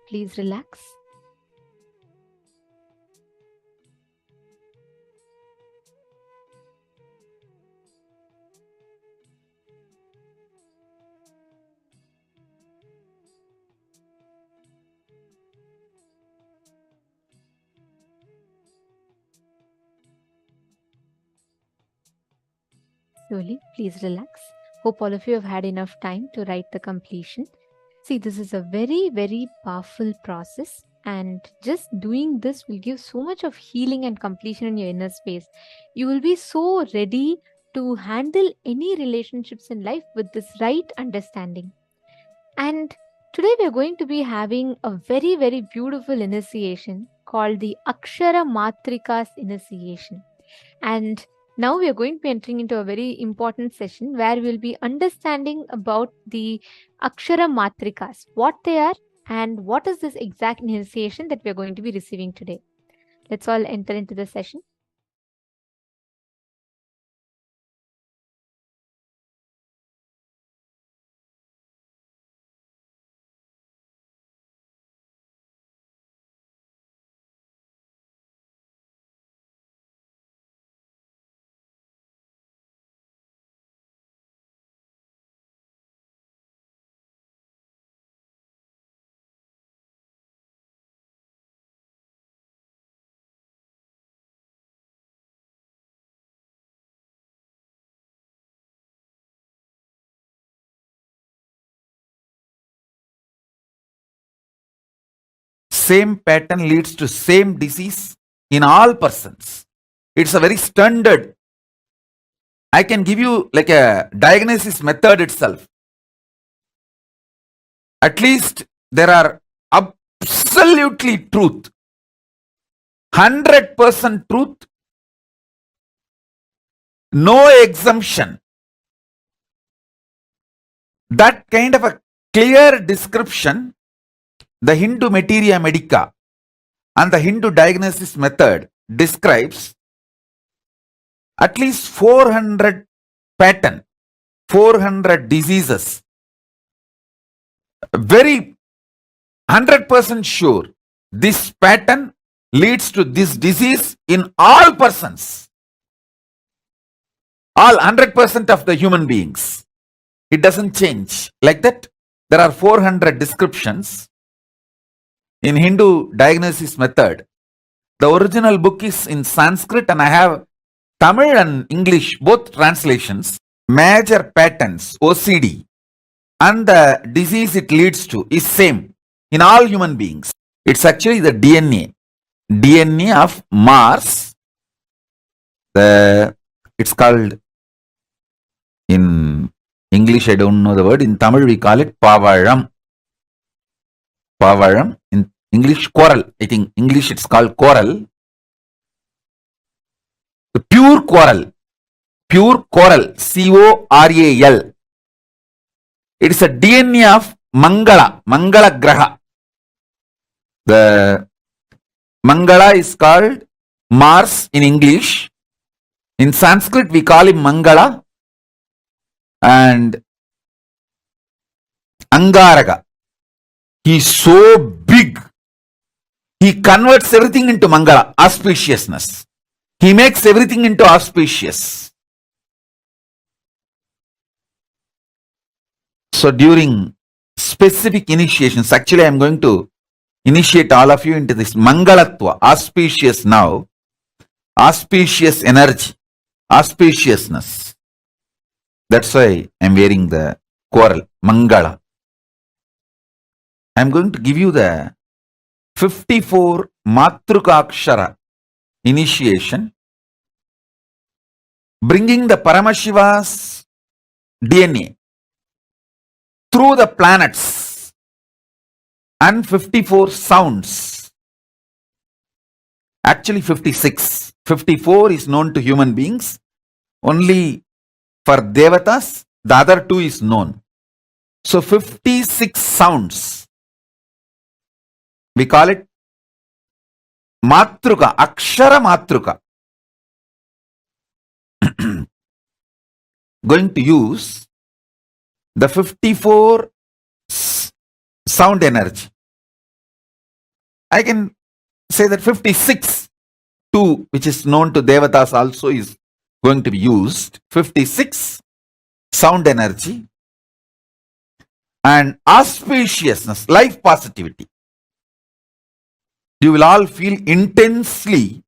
C: please relax. Slowly, please relax. Hope all of you have had enough time to write the completion. See, this is a very, very powerful process, and just doing this will give so much of healing and completion in your inner space. You will be so ready to handle any relationships in life with this right understanding. And today we are going to be having a very, very beautiful initiation called the Akshara Matrika's initiation. And now we are going to be entering into a very important session where we'll be understanding about the Akshara Matrikas, what they are, and what is this exact initiation that we are going to be receiving today. Let's all enter into the session.
E: Same pattern leads to same disease in all persons. It's a very standard. I can give you like a diagnosis method itself. At least there are absolutely truth, 100% truth, no exemption. That kind of a clear description, the Hindu Materia Medica and the Hindu diagnosis method describes at least 400 pattern, 400 diseases. Very 100% sure this pattern leads to this disease in all persons, all 100% of the human beings. It doesn't change like that. There are 400 descriptions in Hindu diagnosis method. The original book is in Sanskrit and I have Tamil and English, both translations. Major patterns, OCD, and the disease it leads to is same in all human beings. It's actually the DNA of Mars. It's called, in English I don't know the word, in Tamil we call it Pavalam. Pavalam, in English coral, I think English it's called coral. The pure coral, CORAL. It is a DNA of Mangala Graha. The Mangala is called Mars in English. In Sanskrit we call him Mangala, and Angaraga. He is so big. He converts everything into Mangala, auspiciousness. He makes everything into auspicious. So during specific initiations, actually I am going to initiate all of you into this Mangalatva, auspicious now, auspicious energy, auspiciousness. That's why I am wearing the coral, Mangala. I am going to give you the 54 Matrukakshara initiation, bringing the Paramashiva's DNA through the planets and 54 sounds. Actually 56. 54 is known to human beings. Only for Devatas, the other two is known. So 56 sounds. We call it Matruka, Akshara Matrika. Going to use the 54 sound energy. I can say that 56, 2, which is known to Devatas also, is going to be used. 56, sound energy, and auspiciousness, life positivity. You will all feel intensely,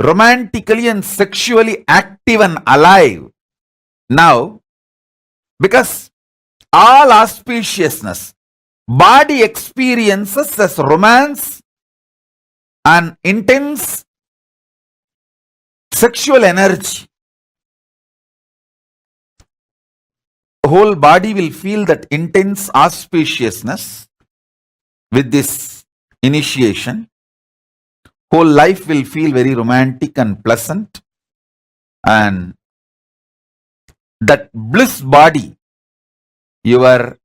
E: romantically and sexually active and alive now, because all auspiciousness, body experiences as romance and intense sexual energy. The whole body will feel that intense auspiciousness with this initiation. Whole life will feel very romantic and pleasant, and that bliss body, your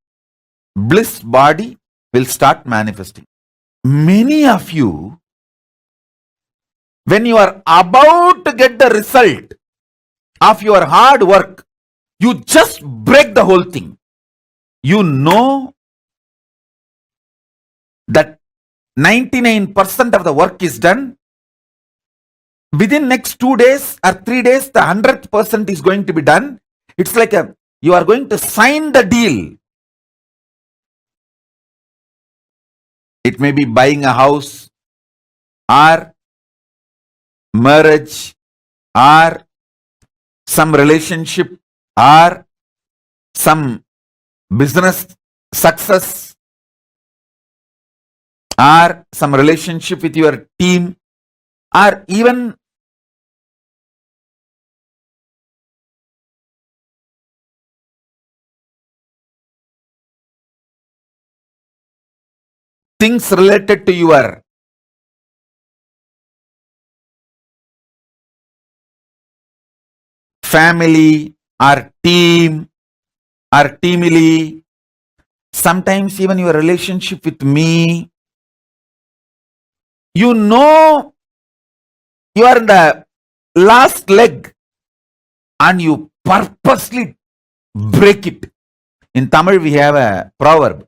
E: bliss body will start manifesting. Many of you, when you are about to get the result of your hard work, you just break the whole thing. You know that 99% of the work is done. Within next 2 days or 3 days, the 100% is going to be done. It's like you are going to sign the deal. It may be buying a house, or marriage, or some relationship, or some business success, or some relationship with your team, or even things related to your family or team or teamily, sometimes even your relationship with me. You know you are in the last leg and you purposely break it. In Tamil we have a proverb,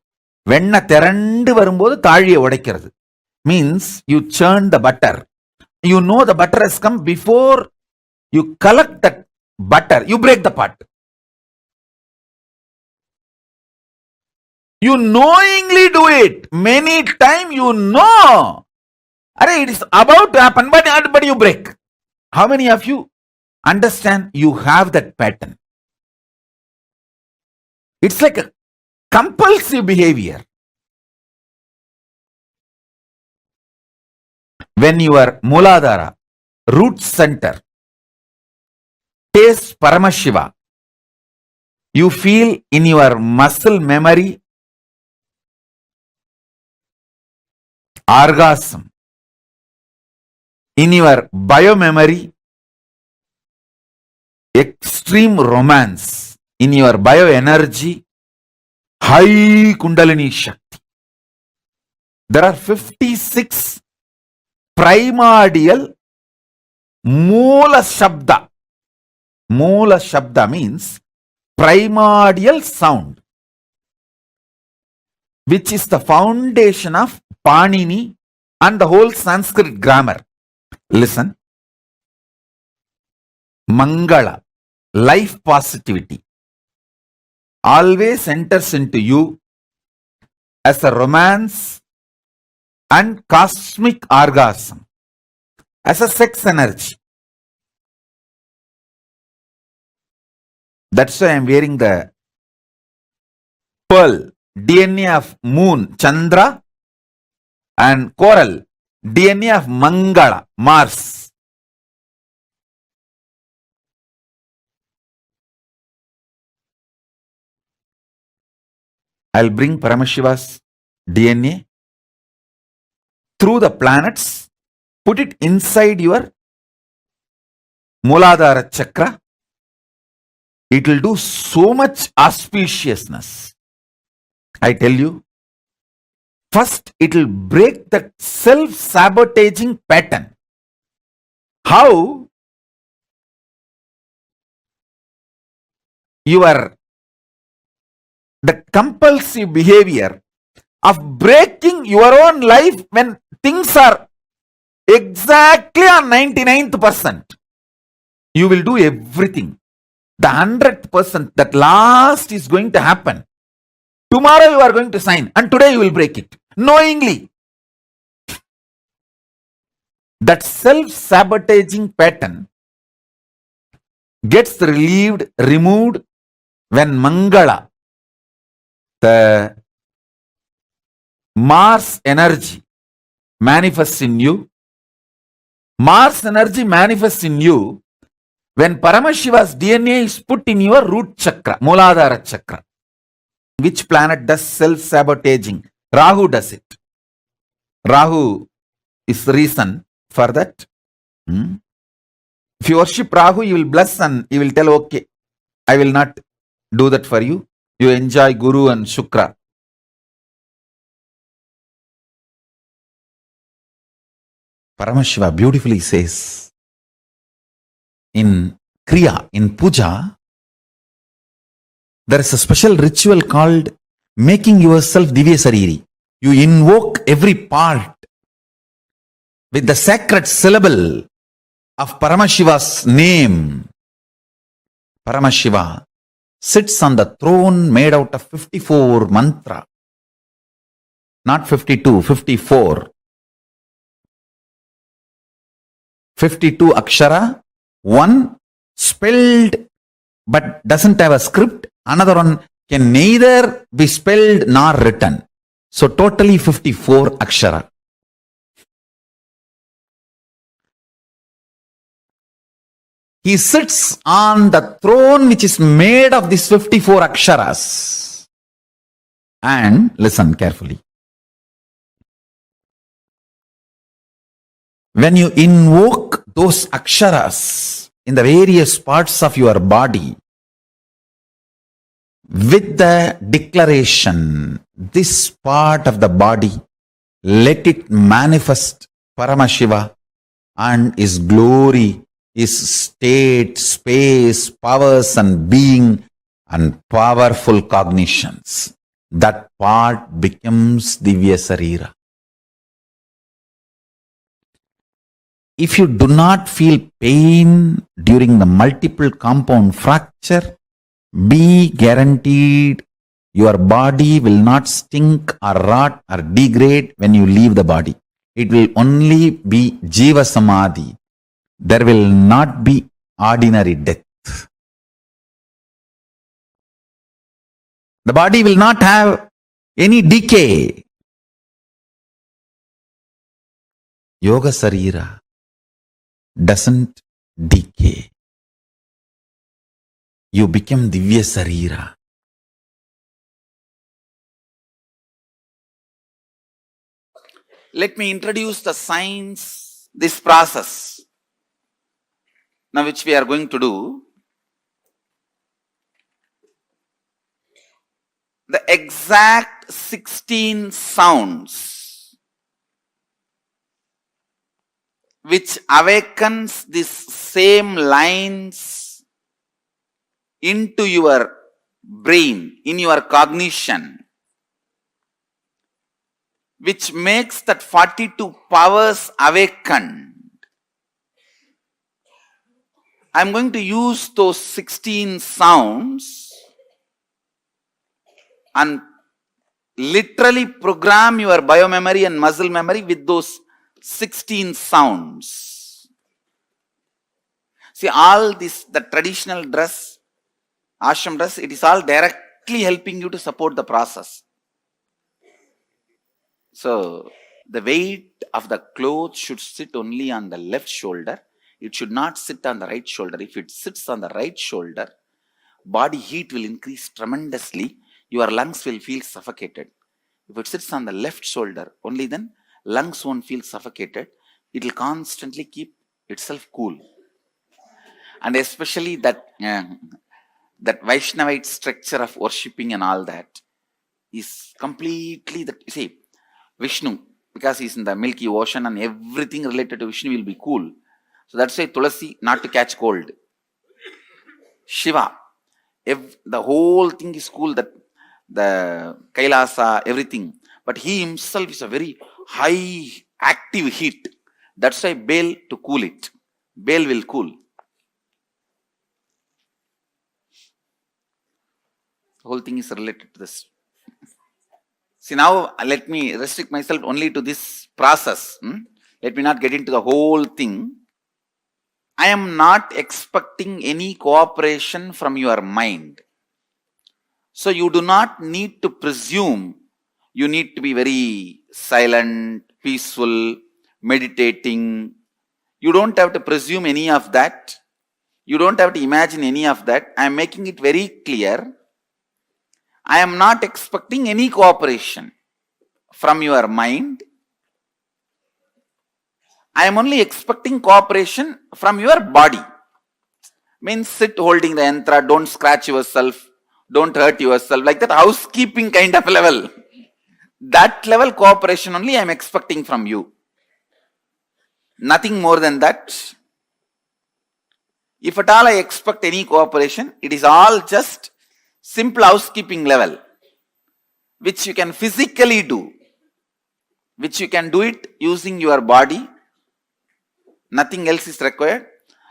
E: வெண்ண திரண்டு வரும்போது தாழியை உடைக்கிறது. Means you churn the butter. You know the butter has come. Before you collect that butter, you break the pot. You knowingly do it. Many times you know. It is about to happen, but you break. How many of you understand you have that pattern? It's like a compulsive behavior. When your Muladhara, root center, tastes Paramashiva, you feel in your muscle memory orgasm. In your biomemory, extreme romance. In your bioenergy, high Kundalini Shakti. There are 56 primordial Moola Shabda. Moola Shabda means primordial sound, which is the foundation of Panini and the whole Sanskrit grammar. Listen. Mangala, life positivity, always enters into you as a romance and cosmic orgasm, as a sex energy. That's why I am wearing the pearl, DNA of moon, Chandra, and coral, DNA of Mangala, Mars. I'll bring Paramashiva's DNA through the planets, put it inside your Muladhara Chakra. It will do so much auspiciousness. I tell you, first it will break that self-sabotaging pattern. How? The compulsive behavior of breaking your own life when things are exactly on 99th%, you will do everything. The 100%, that last is going to happen. Tomorrow you are going to sign and today you will break it. Knowingly. That self-sabotaging pattern gets removed when Mangala, the Mars energy, manifests in you. Mars energy manifests in you when Paramashiva's DNA is put in your root chakra, Muladhara Chakra. Which planet does self-sabotaging? Rahu does it. Rahu is the reason for that. If you worship Rahu, you will bless and you will tell, okay, I will not do that for you. You enjoy Guru and Shukra. Paramashiva beautifully says, in Kriya, in Puja, there is a special ritual called making yourself Divya Sariri. You invoke every part with the sacred syllable of Paramashiva's name. Paramashiva sits on the throne made out of 54 mantra. Not 52, 54. 52 Akshara, one spelled but doesn't have a script. Another one can neither be spelled nor written. So totally 54 Akshara. He sits on the throne which is made of these 54 Aksharas. And listen carefully. When you invoke those Aksharas in the various parts of your body, with the declaration, this part of the body, let it manifest Paramashiva and His glory, His state, space, powers and being and powerful cognitions. That part becomes Divya Sarira. If you do not feel pain during the multiple compound fracture, be guaranteed your body will not stink or rot or degrade when you leave the body. It will only be Jiva Samadhi. There will not be ordinary death. The body will not have any decay. Yoga Sarira doesn't decay. You become Divya Sarira. Let me introduce the science, this process, now which we are going to do. The exact 16 sounds which awakens these same lines into your brain, in your cognition, which makes that 42 powers awakened. I'm going to use those 16 sounds and literally program your biomemory and muscle memory with those 16 sounds. See, all this, the traditional dress, ashram dress, it is all directly helping you to support the process. So, the weight of the clothes should sit only on the left shoulder. It should not sit on the right shoulder. If it sits on the right shoulder, body heat will increase tremendously. Your lungs will feel suffocated. If it sits on the left shoulder, only then lungs won't feel suffocated. It will constantly keep itself cool. And especially that Vaishnavite structure of worshipping and all that is completely that. See, Vishnu, because he is in the Milky Ocean and everything related to Vishnu will be cool. So that's why Tulasi, not to catch cold. Shiva, the whole thing is cool, that the Kailasa, everything. But he himself is a very high
A: active heat. That's why bail to cool it. Bail will cool. The whole thing is related to this. See, now let me restrict myself only to this process. Let me not get into the whole thing. I am not expecting any cooperation from your mind. So you do not need to presume you need to be very silent, peaceful, meditating. You don't have to presume any of that. You don't have to imagine any of that. I am making it very clear. I am not expecting any cooperation from your mind. I am only expecting cooperation from your body. Means sit holding the yantra, don't scratch yourself, don't hurt yourself, like that housekeeping kind of level. That level cooperation only I am expecting from you. Nothing more than that. If at all I expect any cooperation, it is all just simple housekeeping level, which you can physically do, which you can do it using your body. Nothing else is required.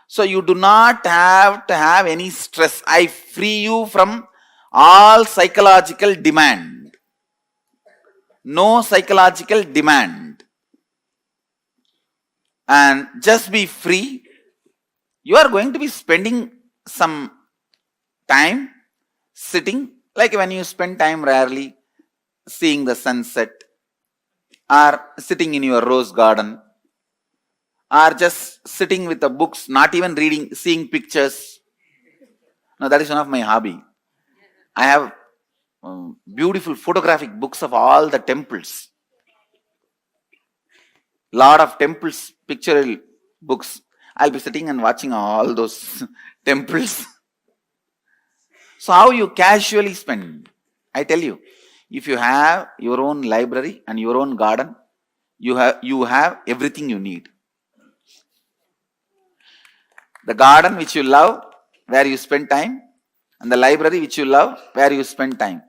A: So you do not have to have any stress. I free you from all psychological demand. No psychological demand. And just be free. You are going to be spending some time sitting, like when you spend time rarely seeing the sunset, or sitting in your rose garden, or just sitting with the books, not even reading, seeing pictures. Now that is one of my hobby. I have beautiful photographic books of all the temples. Lot of temples, pictorial books. I'll be sitting and watching all those temples. So how you casually spend? I tell you, if you have your own library and your own garden, you have everything you need. The garden which you love, where you spend time, and the library which you love, where you spend time.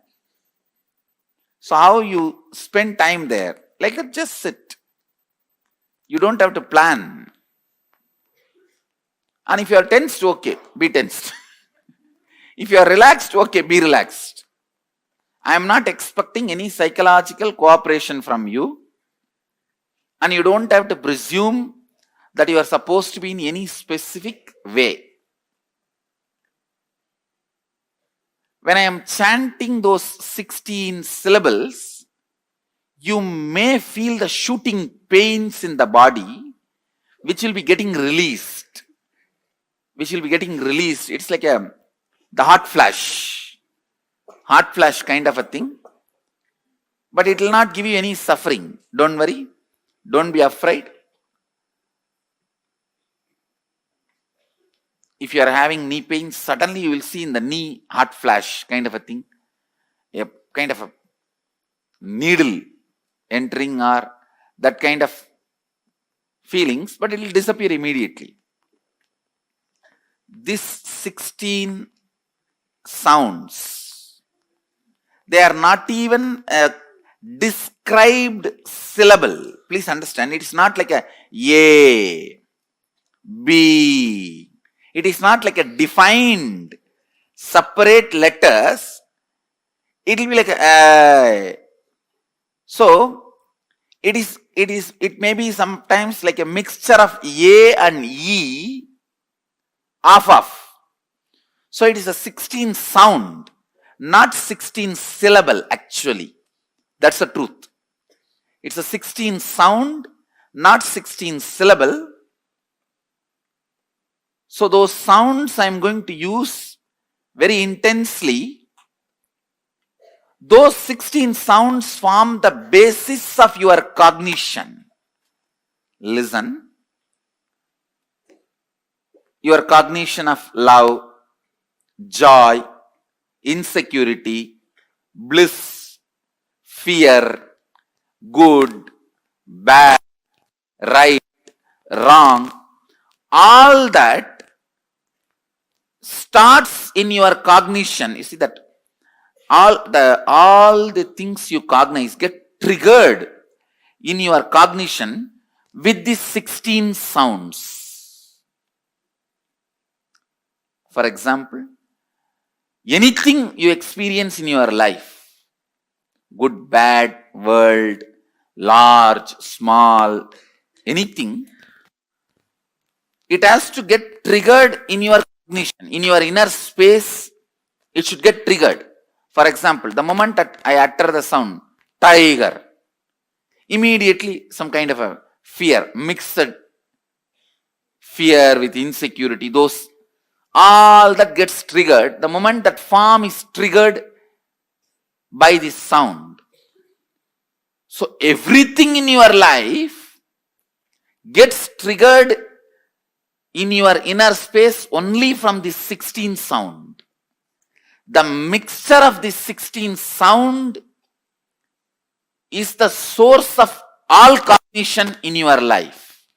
A: So how you spend time there? Like that, just sit. You don't have to plan. And if you are tensed, okay, be tensed. If you are relaxed, okay, be relaxed. I am not expecting any psychological cooperation from you. And you don't have to presume that you are supposed to be in any specific way. When I am chanting those 16 syllables, you may feel the shooting pains in the body, which will be getting released. It's like the hot flash kind of a thing. But it will not give you any suffering. Don't worry. Don't be afraid. If you are having knee pain, suddenly you will see in the knee hot flash kind of a thing. A kind of a needle entering or that kind of feelings, but it will disappear immediately. These 16 sounds, they are not even a described syllable. Please understand, it is not like a A, B. It is not like a defined separate letters. It will be like a So it may be sometimes like a mixture of A and E off. So it is a 16 sound, not 16 syllable actually. That's the truth. It's a 16 sound, not 16 syllable. So those sounds I am going to use very intensely. Those 16 sounds form the basis of your cognition. Listen. Your cognition of love, joy, insecurity, bliss, fear, good, bad, right, wrong, all that starts in your cognition. You see that all the things you cognize get triggered in your cognition with the 16 sounds. For example, anything you experience in your life, good, bad, world, large, small, anything, it has to get triggered in your cognition, in your inner space, it should get triggered. For example, the moment that I utter the sound, tiger, immediately some kind of a fear, mixed fear with insecurity, those, all that gets triggered the moment that form is triggered by this sound. So everything in your life gets triggered in your inner space only from this 16 sound. The mixture of this 16 sound is the source of all cognition in your life.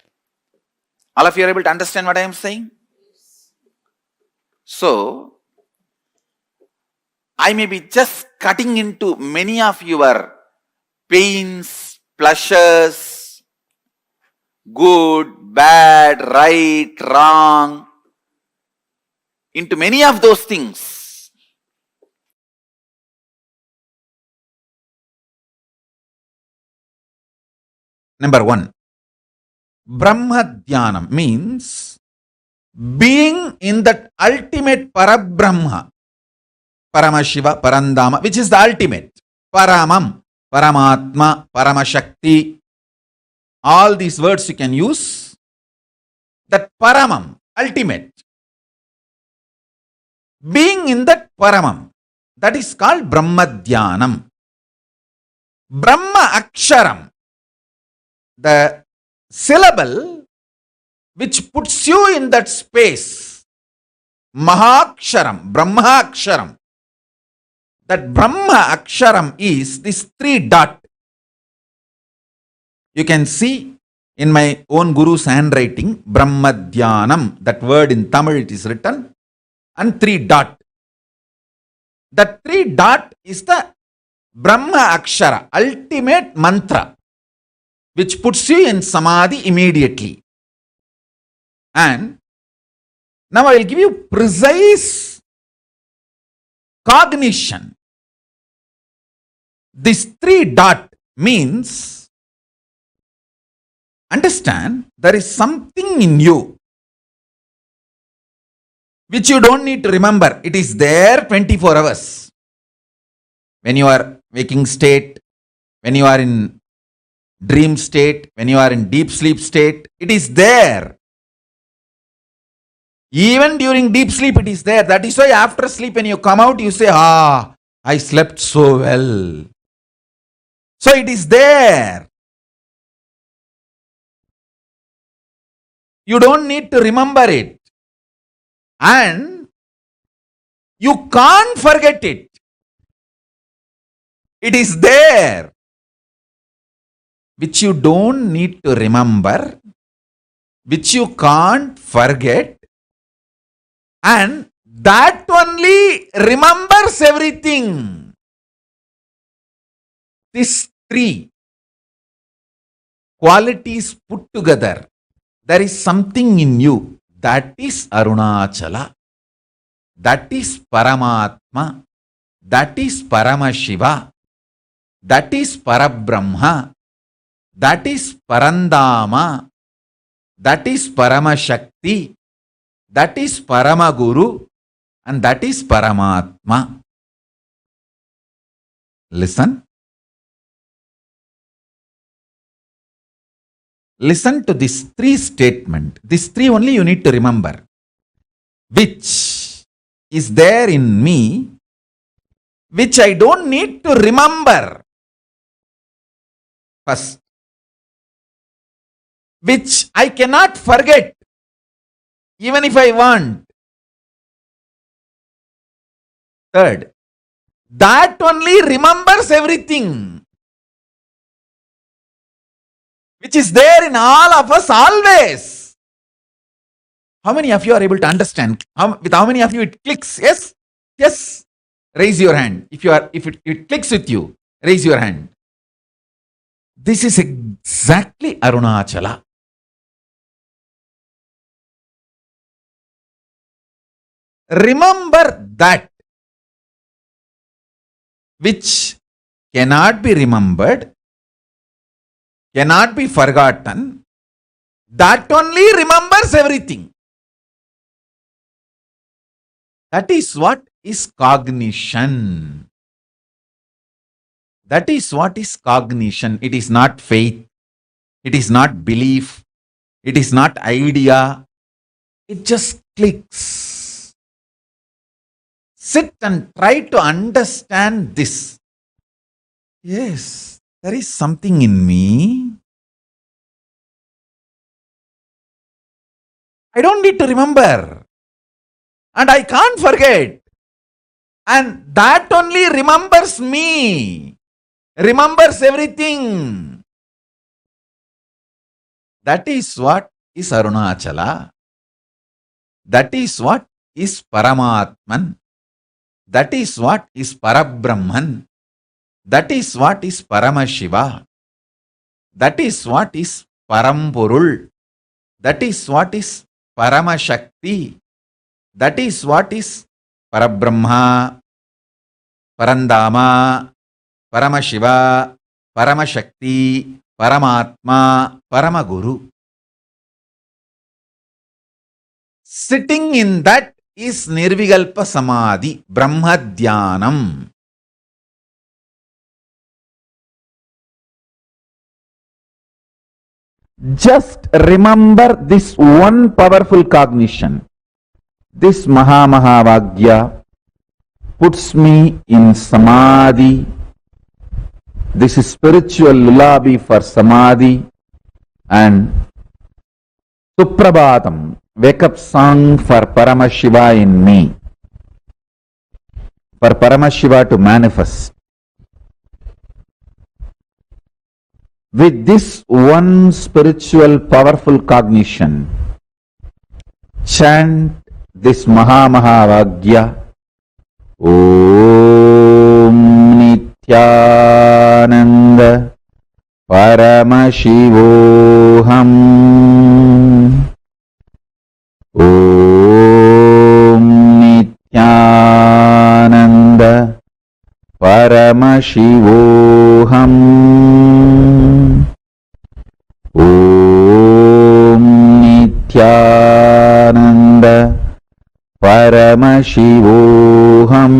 A: All of you are able to understand what I am saying? So, I may be just cutting into many of your pains, pleasures, good, bad, right, wrong, into many of those things. Number one, Brahma Dhyanam means being in that ultimate Parabrahma, Paramashiva, Parandama, which is the ultimate. Paramam, Paramatma, Paramashakti. All these words you can use. That Paramam, ultimate. Being in that Paramam, that is called Brahma Dhyanam. Brahma Aksharam, the syllable which puts you in that space. Mahaksharam, Brahma Aksharam. That Brahma Aksharam is this 3 dot. You can see in my own Guru's handwriting, Brahma Dhyanam, that word in Tamil it is written, and 3 dot. That 3 dot is the Brahma Akshara, ultimate mantra, which puts you in Samadhi immediately. And now I will give you precise cognition. This 3 dot means, understand, there is something in you which you don't need to remember. It is there 24 hours. When you are waking state, when you are in dream state, when you are in deep sleep state, it is there. Even during deep sleep it is there. That is why after sleep when you come out you say, I slept so well. So it is there. You don't need to remember it. And you can't forget it. It is there. Which you don't need to remember, which you can't forget, and that only remembers everything. These 3 qualities put together, there is something in you. That is Arunachala. That is Paramatma. That is Paramashiva. That is Parabrahma. That is Parandama. That is Paramashakti. That is Paramaguru. And that is Paramatma. Listen. Listen to this 3 statement. This 3 only you need to remember. Which is there in me, which I don't need to remember. First. Which I cannot forget, even if I want. Third. That only remembers everything, which is there in all of us always. How many of you are able to understand? With how many of you it clicks? Yes? Yes. Raise your hand. If it clicks with you, raise your hand. This is exactly Arunachala. remember that which cannot be remembered, cannot be forgotten, that only remembers everything. That is what is cognition. That is what is cognition. It is not faith. It is not belief. It is not idea. It just clicks. Sit and try to understand this. Yes, there is something in me. I don't need to remember. And I can't forget. And that only remembers me. Remembers everything. That is what is Arunachala. That is what is Paramatman. That is what is Parabrahman. That is what is Paramashiva. That is what is Parampurul. That is what is Paramashakti. That is what is Parabrahma, Parandama, Paramashiva, Paramashakti, Paramatma, Paramaguru. Sitting in that is Nirvikalpa Samadhi, Brahma Dhyanam. Just remember this one powerful cognition. This Mahavagya puts me in Samadhi. This is spiritual lullaby for Samadhi. And Suprabhatam, wake up song for Paramashiva in me. For Paramashiva to manifest. With this one spiritual powerful cognition, chant this Mahavagya. Om Nithyananda Paramashivoham. Om Nithyananda Paramashivoham. Om Nithyananda Paramashivoham.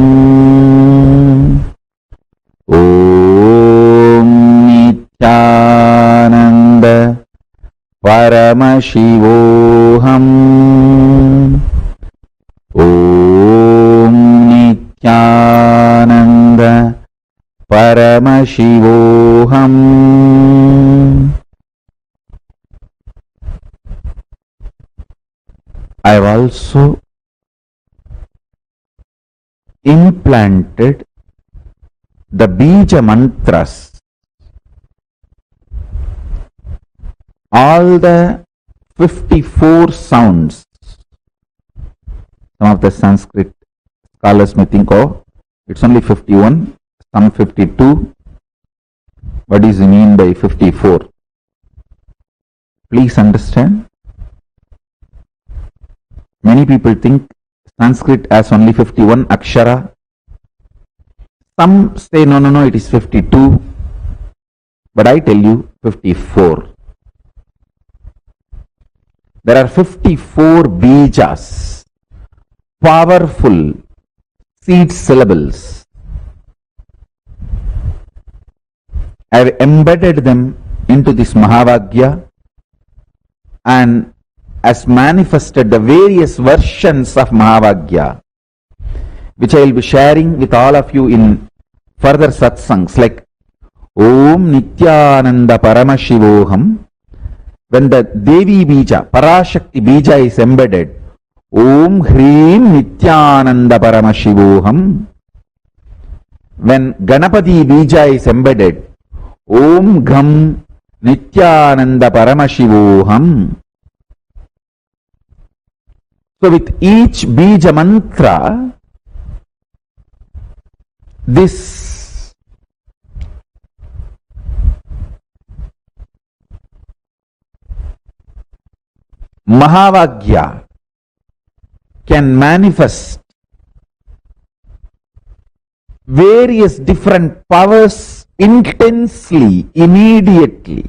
A: Om Nithyananda Paramashivoham. Om Nithyananda Paramashivoham. I have also implanted the Bija mantras, all the 54 sounds. Some of the Sanskrit scholars may think, oh, it's only 51, some 52. What does he mean by 54? Please understand. Many people think Sanskrit has only 51 Akshara. Some say, no, it is 52. But I tell you, 54. There are 54 Bijas, powerful seed syllables. I have embedded them into this Mahavagya and has manifested the various versions of Mahavagya, which I will be sharing with all of you in further satsangs, like Om Nithyananda Paramashivoham. When the Devi Bija, Parashakti Bija is embedded, Om Hrim Nithyananda Paramashivoham. When Ganapati Bija is embedded, Om Gham Nithyananda Paramashivoham. So with each Bija mantra, this Mahavagya
E: can manifest various different powers intensely, immediately,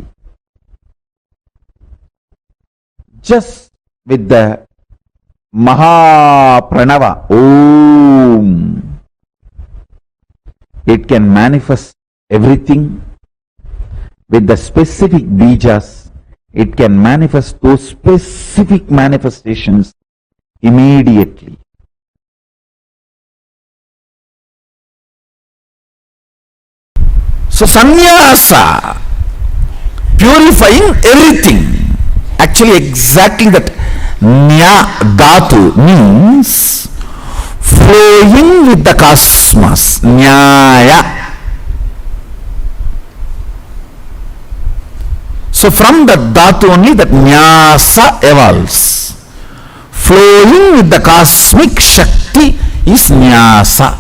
E: just with the Maha Pranava, Om. It can manifest everything with the specific bijas. It can manifest those specific manifestations immediately. So sannyasa, purifying everything. Actually exactly that nya dhatu means flowing with the cosmos. Nyaya. So from that dhatu only that nyasa evolves. Flowing with the cosmic shakti is nyasa.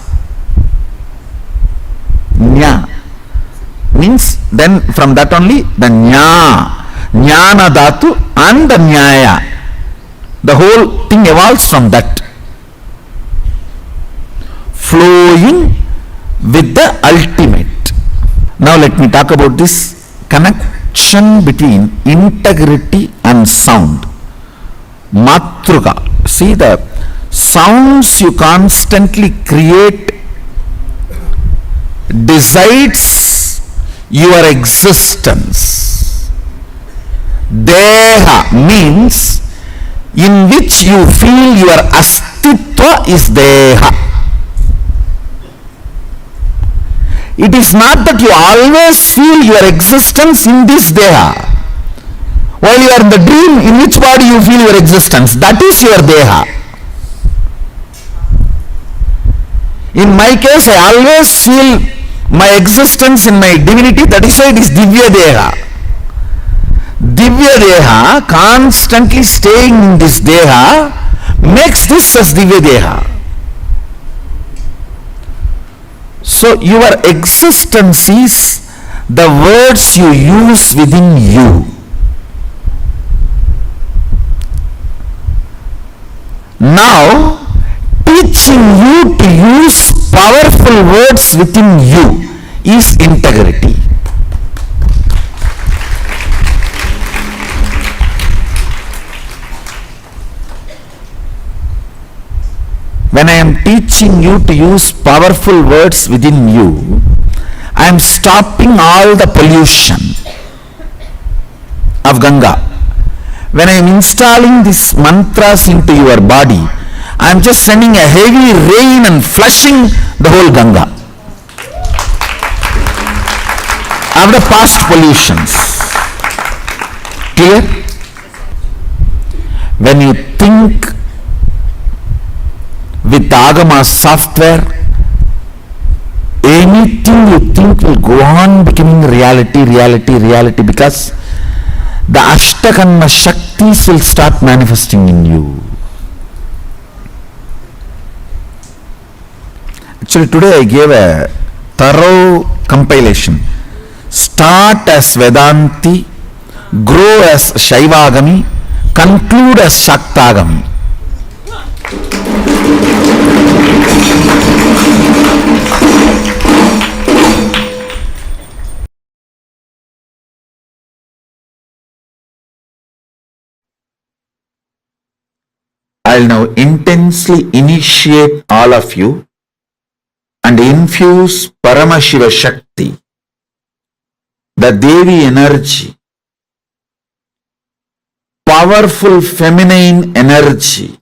E: Nya means then from that only the jnana dhatu and the nyaya. The whole thing evolves from that. Flowing with the ultimate. Now let me talk about this connection between integrity and sound. Matruka. See, the sounds you constantly create decides your existence. Deha means in which you feel your astitva is deha. It is not that you always feel your existence in this deha. While you are in the dream, in which body you feel your existence? That is your deha. In my case, I always feel my existence in my divinity, that is why it is Divya Deha. Divya Deha, constantly staying in this Deha, makes this as Divya Deha. So your existence is the words you use within you. Now, teaching you to use powerful words within you is integrity. When I am teaching you to use powerful words within you, I am stopping all the pollution of Ganga. When I am installing these mantras into your body, I am just sending a heavy rain and flushing the whole Ganga of the past pollutions. Clear? When you think with Agama software, anything you think will go on becoming reality, because the Ashtakanma Shaktis will start manifesting in you. Actually, today I gave a thorough compilation. Start as Vedanti, grow as Shaivagami, conclude as Shaktagami. I'll now intensely initiate all of you and infuse Paramashiva Shakti, the Devi energy, powerful feminine energy.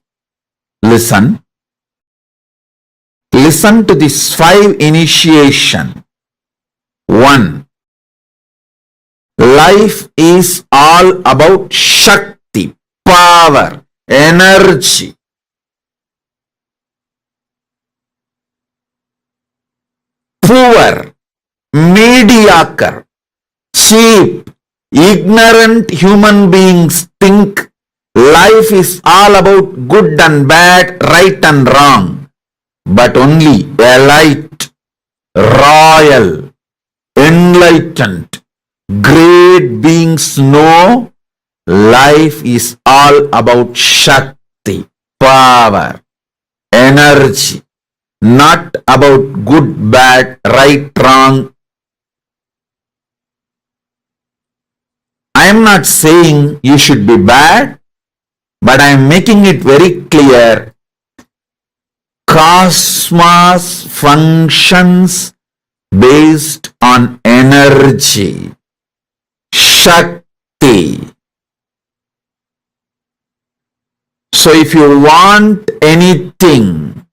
E: Listen to this 5 initiation. 1. Life is all about Shakti, power, energy. Poor, mediocre, cheap, ignorant human beings think life is all about good and bad, right and wrong. But only a light, royal, enlightened, great beings know life is all about Shakti, power.
A: energy, not about good, bad, right, wrong. I am not saying you should be bad, but I am making it very clear. Cosmos functions based on energy, Shakti. So if you want anything,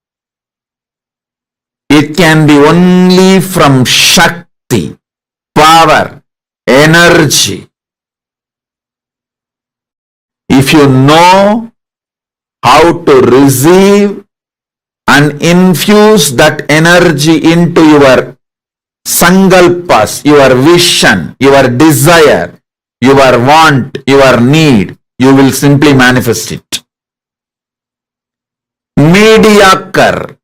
A: it can be only from Shakti, power, energy. If you know how to receive and infuse that energy into your sankalpas, your vision, your desire, your want, your need, you will simply manifest it. Mediocre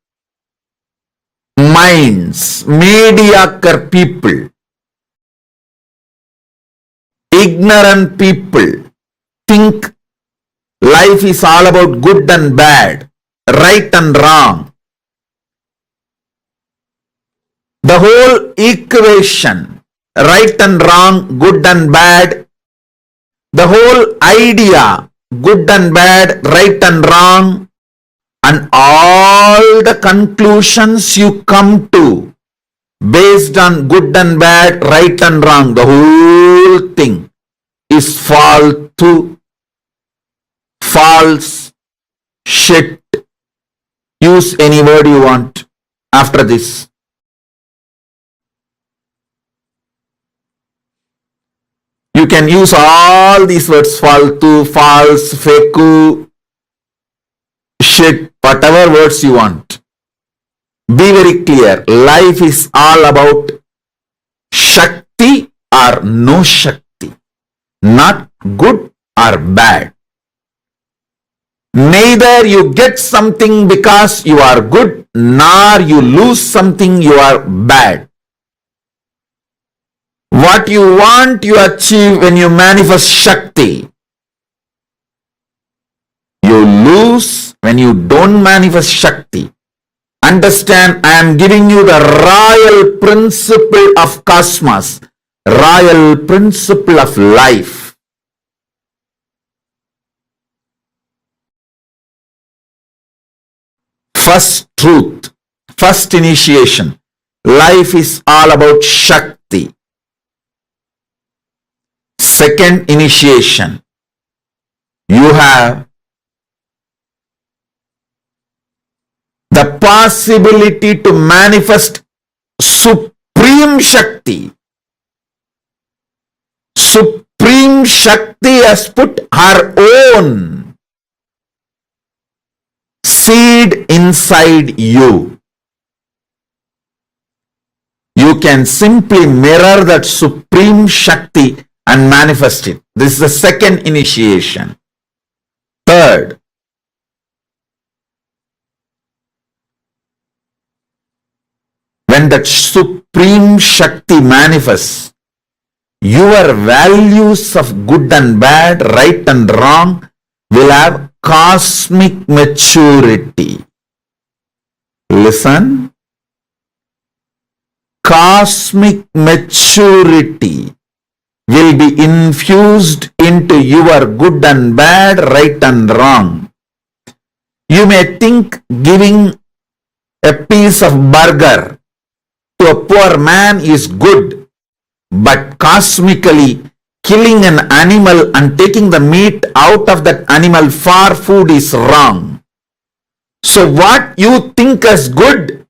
A: minds, mediocre people, ignorant people think life is all about good and bad, right and wrong. The whole equation, right and wrong, good and bad, the whole idea, good and bad, right and wrong, and all the conclusions you come to based on good and bad, right and wrong, the whole thing is false, shit. Use any word you want after this. You can use all these words, faltu, false, feku, shit, whatever words you want. Be very clear. Life is all about Shakti or no Shakti, not good or bad. Neither you get something because you are good, nor you lose something you are bad. What you want, you achieve when you manifest Shakti. You lose when you don't manifest Shakti. Understand, I am giving you the royal principle of cosmos, royal principle of life. First truth, first initiation. Life is all about Shakti. Second initiation. You have the possibility to manifest Supreme Shakti. Supreme Shakti has put her own seed inside you. You can simply mirror that Supreme Shakti and manifest it. This is the second initiation. Third, when that Supreme Shakti manifests, your values of good and bad, right and wrong will have cosmic maturity. Listen. Cosmic maturity will be infused into your good and bad, right and wrong. You may think giving a piece of burger to a poor man is good, but cosmically killing an animal and taking the meat out of that animal for food is wrong. So what you think as good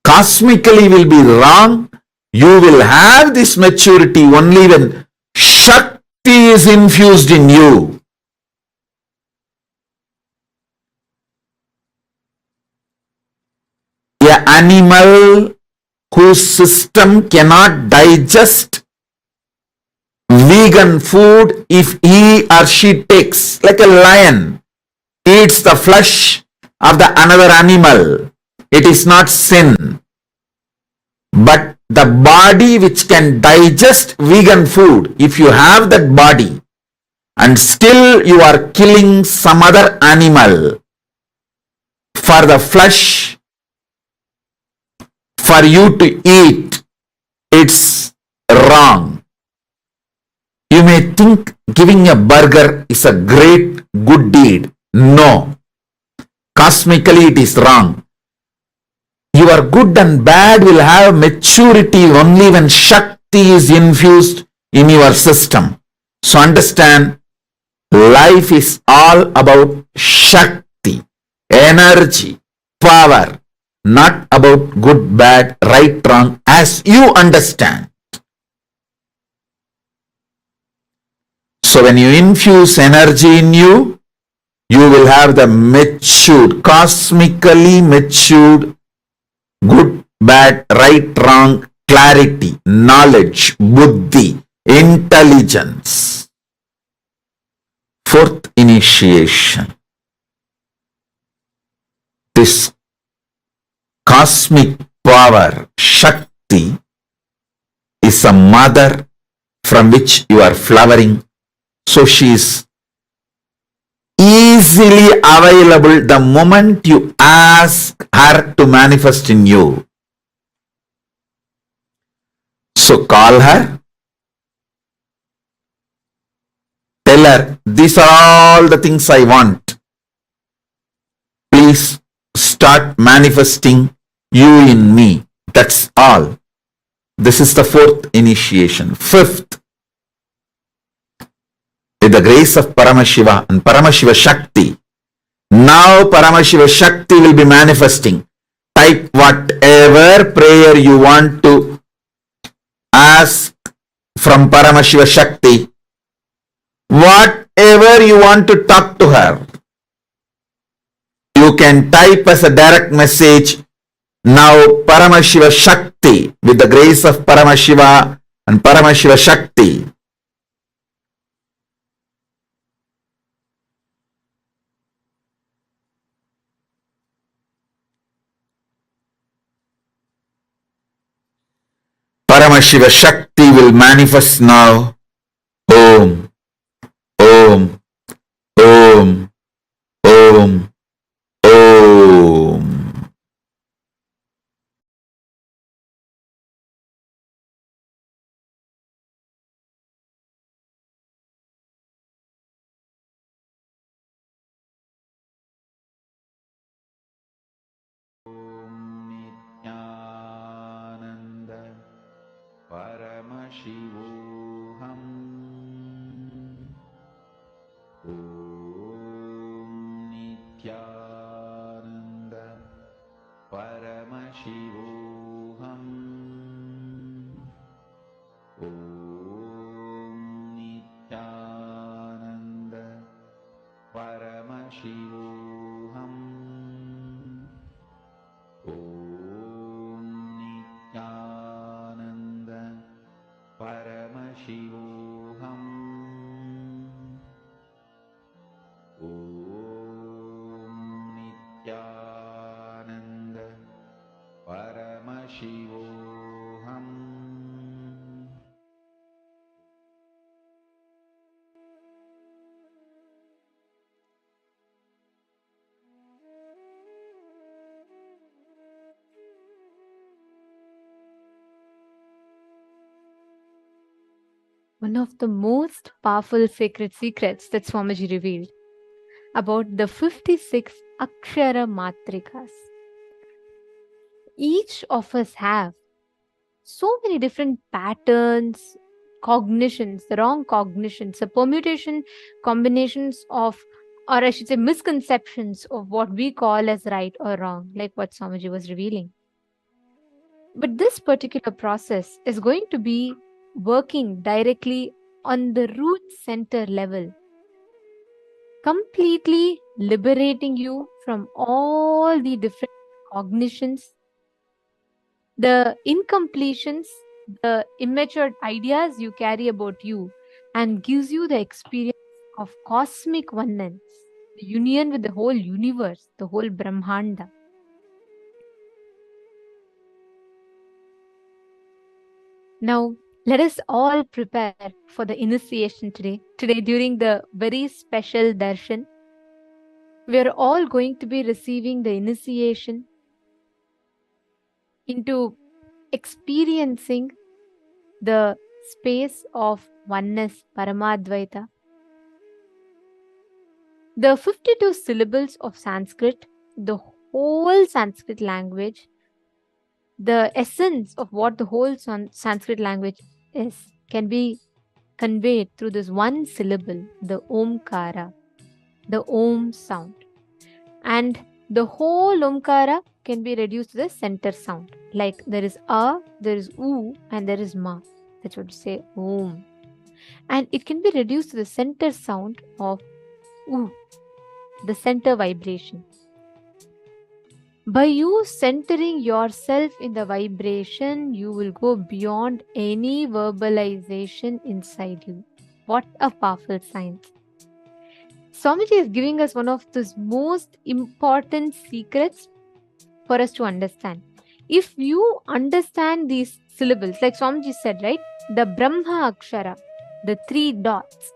A: cosmically will be wrong. You will have this maturity only when Shakti is infused in you. An animal whose system cannot digest vegan food, if he or she takes, like a lion, eats the flesh of the another animal, it is not sin. But the body which can digest vegan food, if you have that body and still you are killing some other animal, for the flesh, for you to eat, it's wrong. You may think giving a burger is a great good deed. No. Cosmically it is wrong. Your good and bad will have maturity only when Shakti is infused in your system. So understand, life is all about Shakti, energy, power, not about good, bad, right, wrong, as you understand. So when you infuse energy in you, you will have the matured, cosmically matured, good, bad, right, wrong, clarity, knowledge, buddhi, intelligence. Fourth initiation. This cosmic power, Shakti, is a mother from which you are flowering. So she is easily available the moment you ask her to manifest in you. So call her, tell her, these are all the things I want. Please start manifesting you in me. That's all. This is the fourth initiation. Fifth, with the grace of Paramashiva and Paramashiva Shakti. Now Paramashiva Shakti will be manifesting. Type whatever prayer you want to ask from Paramashiva Shakti. Whatever you want to talk to her. You can type as a direct message. Now Paramashiva Shakti, with the grace of Paramashiva and Paramashiva Shakti. Paramashiva Shakti will manifest now. Om, Om, Om, Om, Om. Nithyananda Paramashivoham. Om Nithyananda Paramashivoham. Om Nithyananda Paramashivoham. Om Nithyananda Paramashivoham. Om Nithyananda Paramashivoham.
C: One of the most powerful sacred secrets that Swamiji revealed about the 56 Akshara Matrikas. Each of us have so many different patterns, cognitions, the wrong cognitions, the permutation, combinations of, or I should say misconceptions of what we call as right or wrong, like what Swamiji was revealing. But this particular process is going to be working directly on the root center level, completely liberating you from all the different cognitions, the incompletions, the immature ideas you carry about you, and gives you the experience of cosmic oneness, the union with the whole universe, the whole Brahmanda. Now, let us all prepare for the initiation today during the very special darshan. We are all going to be receiving the initiation into experiencing the space of oneness, Paramadvaita. The 52 syllables of Sanskrit, the whole Sanskrit language, the essence of what the whole Sanskrit language is, can be conveyed through this one syllable, the Omkara, the Om sound. And the whole Omkara can be reduced to the center sound. Like there is A, there is U, and there is Ma. That's what you say, Om. And it can be reduced to the center sound of U, the center vibration. By you centering yourself in the vibration, you will go beyond any verbalization inside you. What a powerful science. Swamiji is giving us one of the most important secrets for us to understand. If you understand these syllables, like Swamiji said, right? The Brahma Akshara, the 3 dots.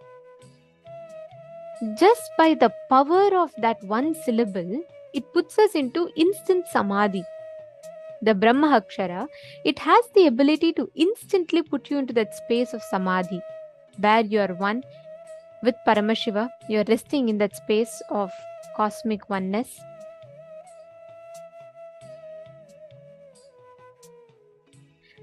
C: Just by the power of that one syllable, it puts us into instant samadhi. The Brahma Akshara, it has the ability to instantly put you into that space of samadhi, where you are one with Paramashiva, you are resting in that space of cosmic oneness.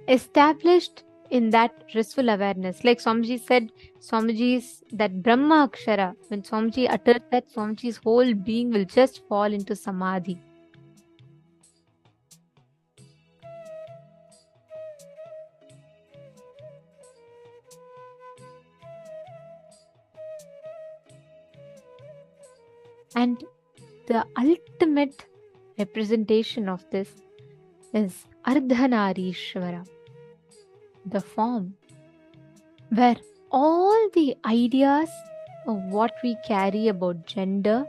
C: Established in that restful awareness. Like Swamiji said, Swamiji's that Brahma Akshara, when Swamiji uttered that, Swamiji's whole being will just fall into samadhi. And the ultimate representation of this is Ardhanareeshwara, the form where all the ideas of what we carry about gender,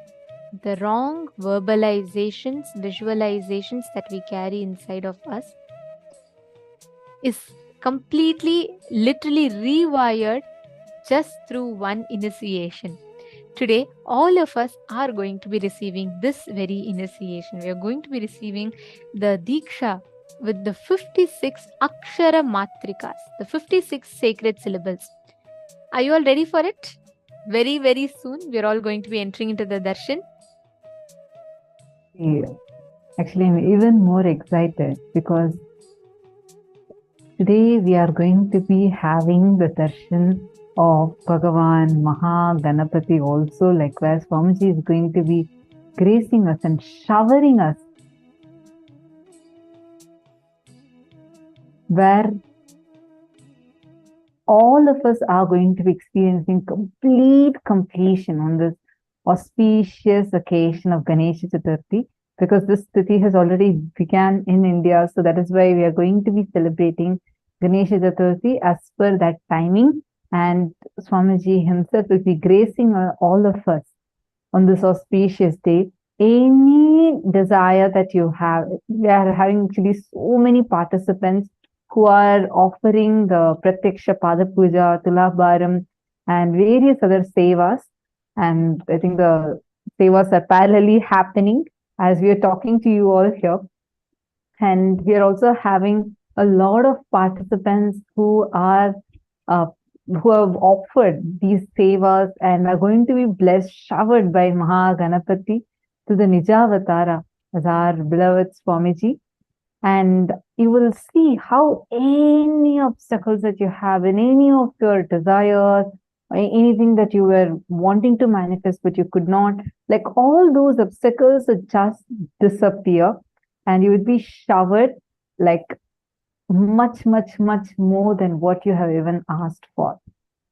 C: the wrong verbalizations, visualizations that we carry inside of us, is completely, literally rewired just through one initiation. Today, all of us are going to be receiving this very initiation. We are going to be receiving the Diksha with the 56 Akshara Matrikas, the 56 sacred syllables. Are you all ready for it? Very, very soon, we are all going to be entering into the darshan.
D: Yeah. Actually, I'm even more excited because today we are going to be having the darshan of Bhagavan Maha Ganapati also, like where Swamiji is going to be gracing us and showering us, where all of us are going to be experiencing complete completion on this auspicious occasion of Ganesha Chaturthi, because this Tithi has already begun in India. So that is why we are going to be celebrating Ganesha Chaturthi as per that timing. And Swamiji himself will be gracing all of us on this auspicious day. Any desire that you have, we are having actually so many participants who are offering the Pratyaksha Pada Puja, Tulabharam, and various other sevas. And I think the sevas are parallelly happening as we are talking to you all here. And we are also having a lot of participants who are who have offered these sevas and are going to be blessed, showered by Maha Ganapati to the Nijavatara as our beloved Swamiji. And you will see how any obstacles that you have in any of your desires, anything that you were wanting to manifest but you could not, like all those obstacles would just disappear and you would be showered like much, much, much more than what you have even asked for.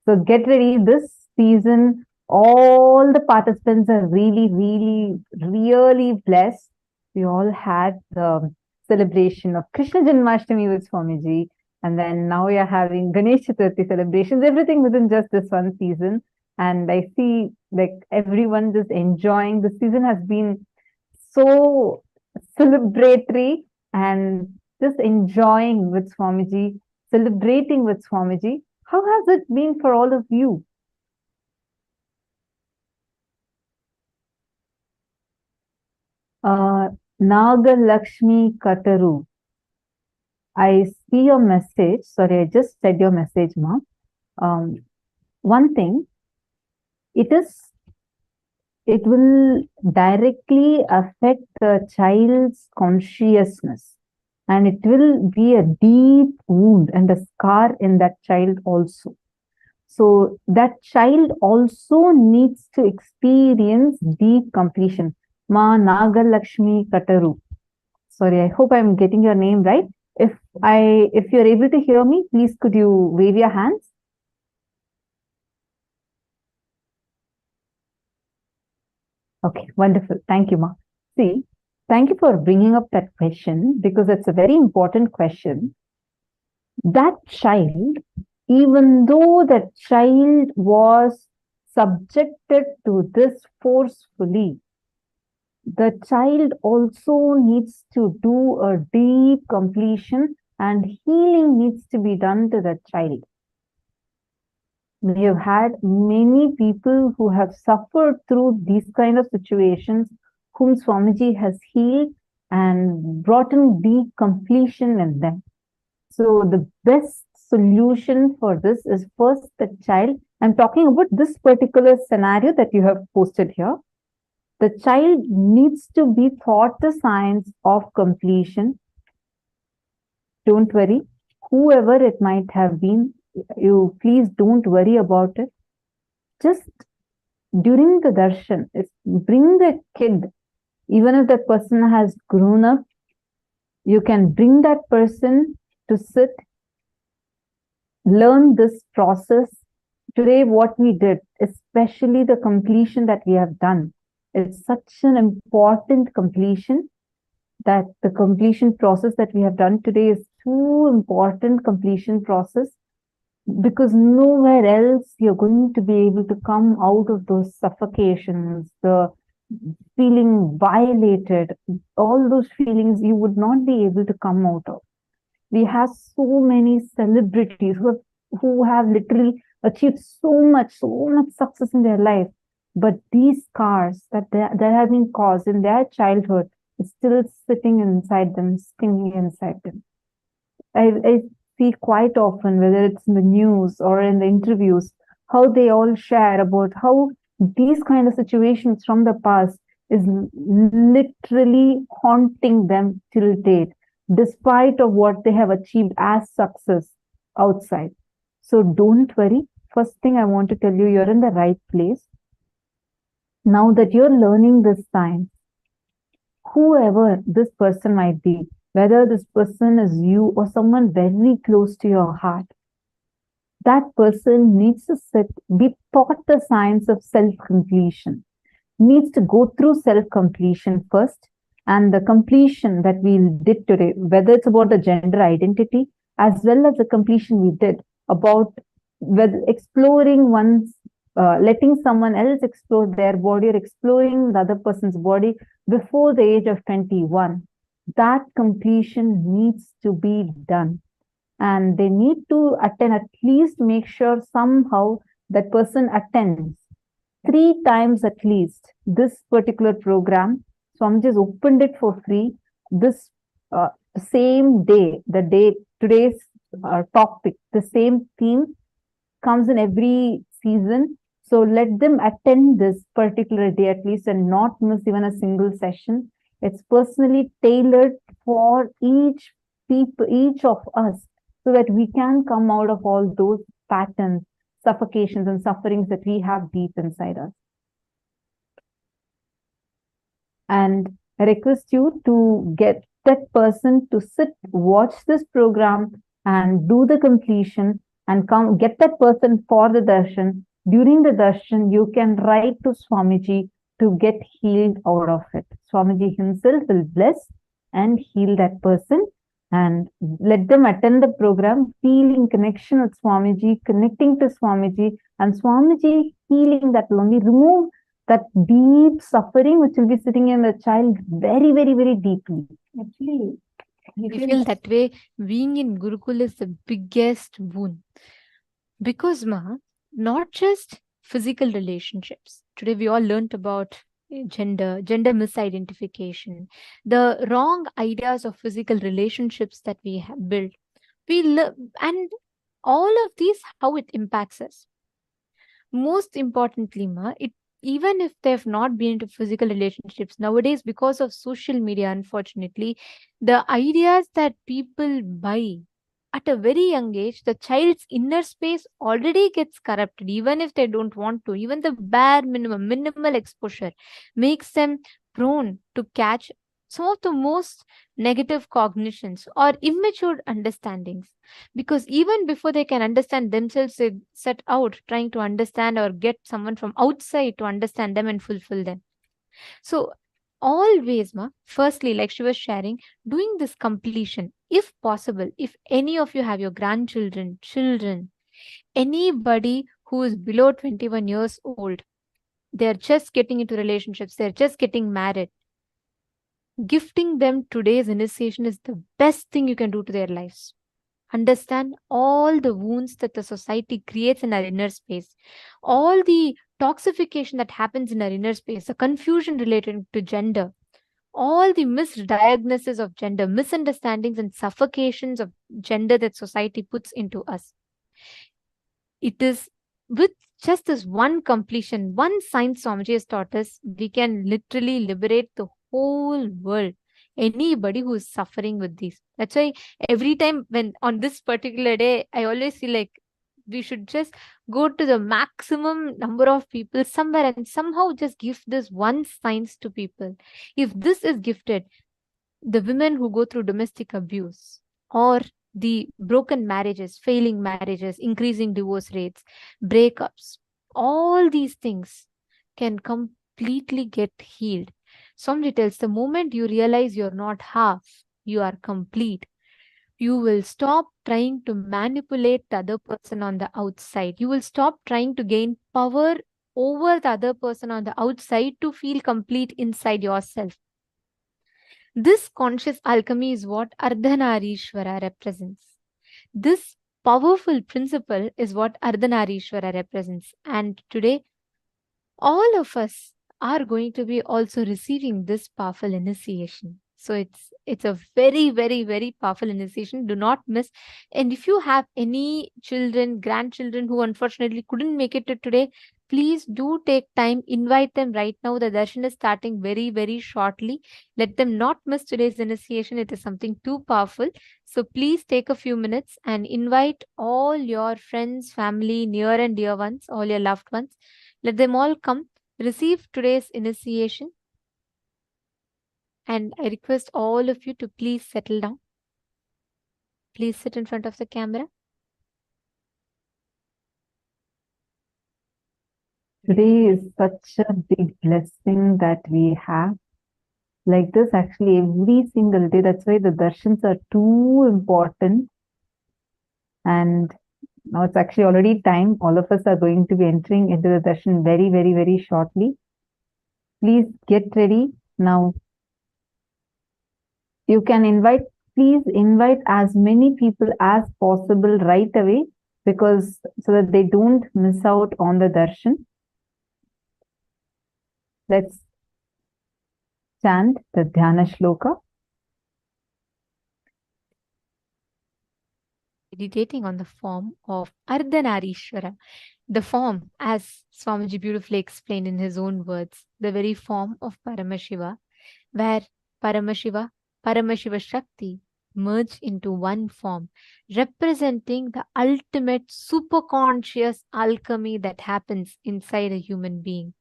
D: So get ready. This season, all the participants are really, really, really blessed. We all had the celebration of Krishna Janmashtami with Swamiji, and then now we are having Ganesh Chaturthi celebrations, everything within just this one season. And I see like everyone just enjoying. The season has been so celebratory and just enjoying with Swamiji, celebrating with Swamiji. How has it been for all of you? Nagalakshmi Kataru. I see your message. Sorry, I just said your message, Ma. One thing, it will directly affect the child's consciousness, and it will be a deep wound and a scar in that child also. So that child also needs to experience deep completion. Ma Nagalakshmi Kataru. Sorry, I hope I'm getting your name right. If you're able to hear me, please could you wave your hands? Okay, wonderful. Thank you, Ma. See, thank you for bringing up that question, because it's a very important question. That child, even though that child was subjected to this forcefully, the child also needs to do a deep completion, and healing needs to be done to the child. We have had many people who have suffered through these kind of situations, whom Swamiji has healed and brought in deep completion in them. So the best solution for this is first the child. I'm talking about this particular scenario that you have posted here. The child needs to be taught the science of completion. Don't worry, whoever it might have been, you please don't worry about it. Just during the darshan, bring the kid, even if that person has grown up, you can bring that person to sit, learn this process. Today, what we did, especially the completion that we have done, it's such an important completion, that the completion process that we have done today is too important completion process, because nowhere else you're going to be able to come out of those suffocations, the feeling violated, all those feelings you would not be able to come out of. We have so many celebrities who have literally achieved so much success in their life, but these scars that have been caused in their childhood is still sitting inside them, stinging inside them. I see quite often, whether it's in the news or in the interviews, how they all share about how these kind of situations from the past is literally haunting them till date, despite of what they have achieved as success outside. So don't worry. First thing I want to tell you, you're in the right place. Now that you're learning this science, whoever this person might be, whether this person is you or someone very close to your heart, that person needs to be taught the science of self-completion, needs to go through self-completion first, and the completion that we did today, whether it's about the gender identity, as well as the completion we did about whether exploring one's, letting someone else explore their body or exploring the other person's body before the age of 21. That completion needs to be done. And they need to attend, at least make sure somehow that person attends 3 times at least this particular program. Swamiji has opened it for free. This same day, today's topic, the same theme comes in every season. So let them attend this particular day at least and not miss even a single session. It's personally tailored for each of us, so that we can come out of all those patterns, suffocations and sufferings that we have deep inside us. And I request you to get that person to sit, watch this program and do the completion, and get that person for the darshan. During the darshan, you can write to Swamiji to get healed out of it. Swamiji himself will bless and heal that person, and let them attend the program, feeling connection with Swamiji, connecting to Swamiji, and Swamiji healing that will only remove that deep suffering which will be sitting in the child very, very, very deeply. Actually,
C: we feel that way. Being in Gurukul is the biggest boon. Because, Ma, not just physical relationships. Today we all learnt about, gender, gender misidentification, the wrong ideas of physical relationships that we have built. And all of these, how it impacts us. Most importantly, even if they've not been into physical relationships nowadays, because of social media, unfortunately, the ideas that people buy at a very young age, the child's inner space already gets corrupted, even if they don't want to. Even the bare minimum, minimal exposure makes them prone to catch some of the most negative cognitions or immature understandings, because even before they can understand themselves, they set out trying to understand or get someone from outside to understand them and fulfill them. So always, firstly, like she was sharing, doing this completion, if possible, if any of you have your grandchildren, children, anybody who is below 21 years old, they're just getting into relationships, they're just getting married, gifting them today's initiation is the best thing you can do to their lives. Understand all the wounds that the society creates in our inner space, all the toxification that happens in our inner space, the confusion related to gender, all the misdiagnosis of gender, misunderstandings and suffocations of gender that society puts into us. It is with just this one completion, one science Swamiji has taught us, we can literally liberate the whole world. Anybody who is suffering with these. That's why every time when on this particular day, I always feel like we should just go to the maximum number of people somewhere and somehow just give this one science to people. If this is gifted, the women who go through domestic abuse or the broken marriages, failing marriages, increasing divorce rates, breakups, all these things can completely get healed. Swamiji tells the moment you realize you're not half, you are complete. You will stop trying to manipulate the other person on the outside. You will stop trying to gain power over the other person on the outside to feel complete inside yourself. This conscious alchemy is what Ardhanareeshwara represents. This powerful principle is what Ardhanareeshwara represents. And today, all of us are going to be also receiving this powerful initiation. So it's a very, very, very powerful initiation. Do not miss. And if you have any children, grandchildren who unfortunately couldn't make it to today, please do take time, invite them right now. The darshan is starting very, very shortly. Let them not miss today's initiation. It is something too powerful. So please take a few minutes and invite all your friends, family, near and dear ones, all your loved ones. Let them all come, receive today's initiation. And I request all of you to please settle down. Please sit in front of the camera.
D: Today is such a big blessing that we have. Like this, actually, every single day. That's why the darshans are too important. And now it's actually already time. All of us are going to be entering into the darshan very, very, very shortly. Please get ready now. You can please invite as many people as possible right away, because so that they don't miss out on the darshan. Let's chant the Dhyana Shloka.
C: Meditating on the form of Ardhanareeshwara. The form, as Swamiji beautifully explained in his own words, the very form of Paramashiva, where Paramashiva, Paramashiva Shakti merge into one form, representing the ultimate superconscious alchemy that happens inside a human being.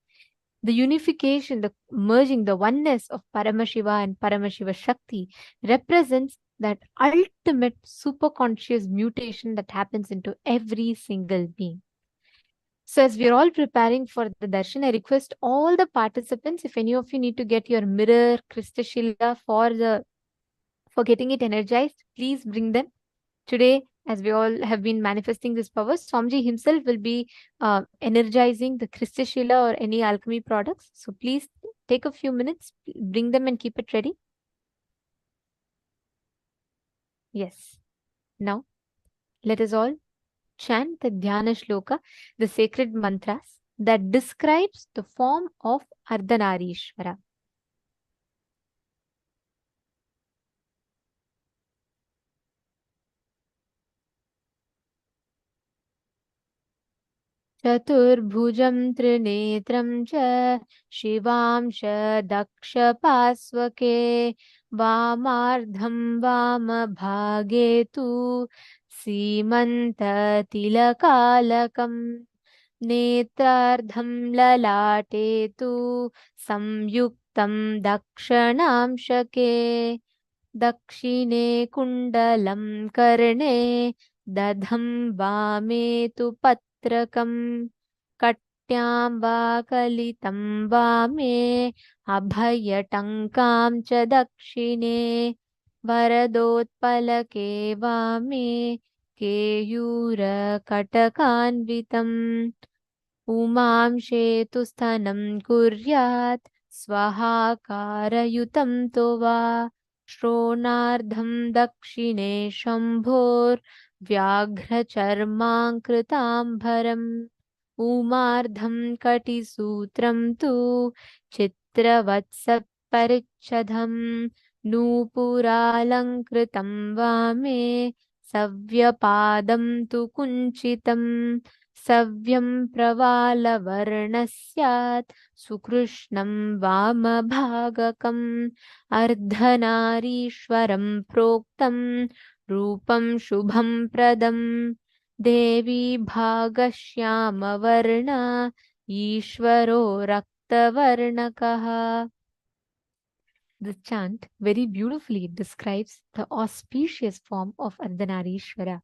C: The unification, the merging, the oneness of Paramashiva and Paramashiva Shakti represents that ultimate superconscious mutation that happens into every single being. So as we're all preparing for the darshan, I request all the participants, if any of you need to get your mirror, Kristashila for getting it energized, please bring them. Today, as we all have been manifesting this power, Swamiji himself will be energizing the Kristashila or any alchemy products. So please take a few minutes, bring them and keep it ready. Yes. Now, let us all chant the Dhyana Shloka, the sacred mantras. that describes the form of Ardhanareeshwara. चतुर्भुजं त्रिनेत्रं च शिवांश दक्षपास्वके वामार्धं वामभागे तु सीमन्ततिलकालकम् नेत्रार्धं ललाटे तु संयुक्तं दक्षिणांशके दक्षिणे कुण्डलं कर्णे दधं वामे तु पत्रकम् कट्यां वा कलितं वामे अभयटङ्कां च दक्षिणे वरदोत्पलके वामे केयूरकटकान्वितम् उमांशे तु स्तनं कुर्यात् स्वाहाकारयुतं तो वा श्रोणार्धं दक्षिणे शम्भोर्व्याघ्रचर्माङ्कृताम्बरम् उमार्धं कटिसूत्रं तु चित्रवत्सपरिच्छदम् नूपुरालङ्कृतं वामे सव्यपादं तु कुञ्चितम् सव्यं प्रवालवर्णः स्यात् सुकृष्णं वामभागकम् अर्धनारीश्वरं प्रोक्तं रूपं शुभं प्रदम् देवी भागश्यामवर्णा ईश्वरो रक्तवर्णकः. This chant very beautifully describes the auspicious form of Ardhanareeshwara.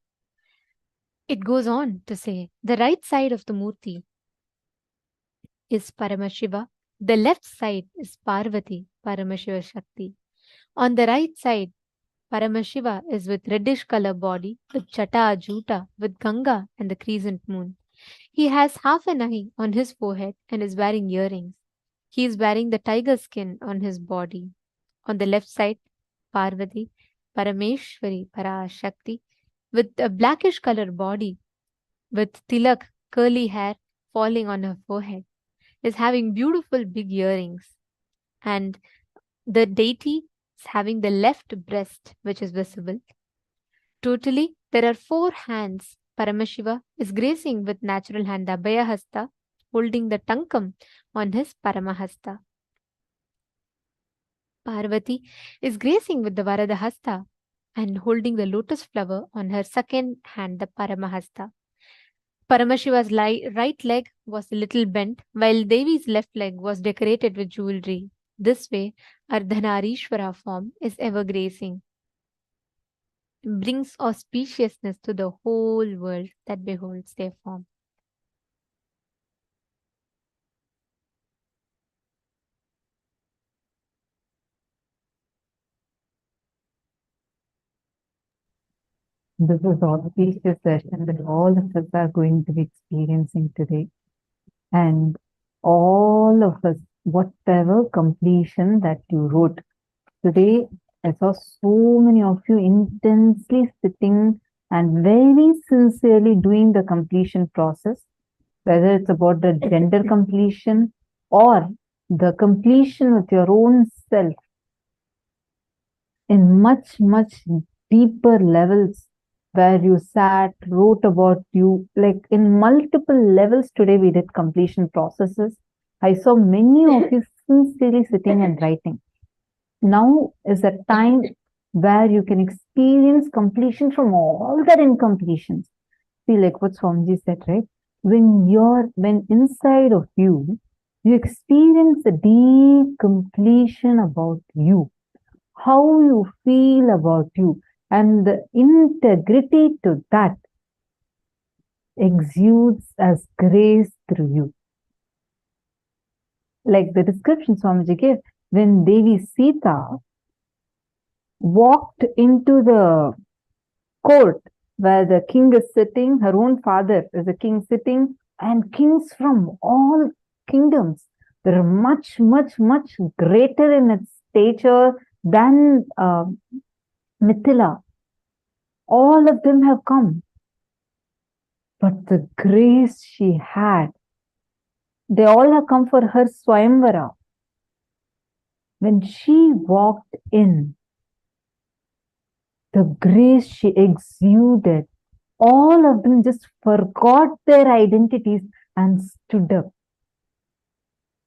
C: It goes on to say, the right side of the Murti is Paramashiva, the left side is Parvati, Paramashiva Shakti. On the right side, Paramashiva is with reddish color body, with Chata Juta, with Ganga and the crescent moon. He has half an eye on his forehead and is wearing earrings. He is wearing the tiger skin on his body. On the left side, Parvati, Parameshwari, Parashakti, with a blackish color body, with tilak, curly hair falling on her forehead, is having beautiful big earrings. And the deity is having the left breast, which is visible. Totally, there are 4 hands. Paramashiva is gracing with natural hand Abhayahasta, holding the tankam on his Paramahasta. Parvati is gracing with the Varadahasta and holding the lotus flower on her second hand, the Paramahasta. Paramashiva's right leg was a little bent, while Devi's left leg was decorated with jewelry. This way, Ardhanareeshwara form is ever gracing. It brings auspiciousness to the whole world that beholds their form.
D: This is auspicious session that all of us are going to be experiencing today. And all of us, whatever completion that you wrote, today I saw so many of you intensely sitting and very sincerely doing the completion process, whether it's about the gender completion or the completion with your own self in much, much deeper levels, where you sat, wrote about you, like in multiple levels. Today we did completion processes. I saw many of you sincerely sitting and writing. Now is a time where you can experience completion from all that incompletions. See, like what Swamiji said, right? When inside of you, you experience a deep completion about you, how you feel about you, and the integrity to that exudes as grace through you. Like the description Swamiji gave, when Devi Sita walked into the court where the king is sitting, her own father is a king sitting, and kings from all kingdoms that are much, much, much greater in its stature than Mithila. All of them have come. But the grace she had They all have come for her Swayamvara. When she walked in, the grace she exuded, all of them just forgot their identities and stood up.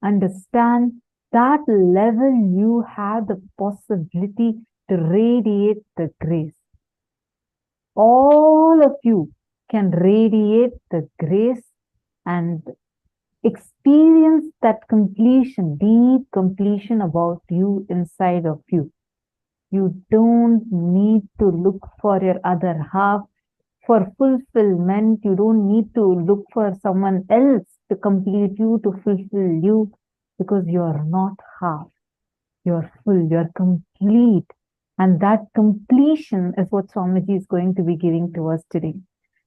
D: Understand that level you have the possibility to radiate the grace. All of you can radiate the grace and experience that completion, deep completion about you inside of you. You don't need to look for your other half for fulfillment. You don't need to look for someone else to complete you, to fulfill you, because you are not half. You are full, you are complete. And that completion is what Swamiji is going to be giving to us today.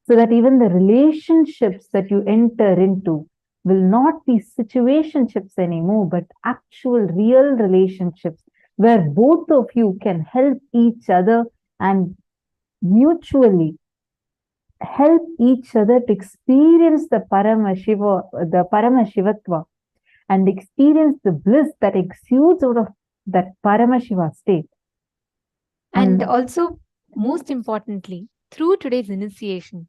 D: So that even the relationships that you enter into will not be situationships anymore, but actual real relationships where both of you can help each other and mutually help each other to experience the Paramashivatva, and experience the bliss that exudes out of that Paramashiva state.
C: And also, most importantly, through today's initiation,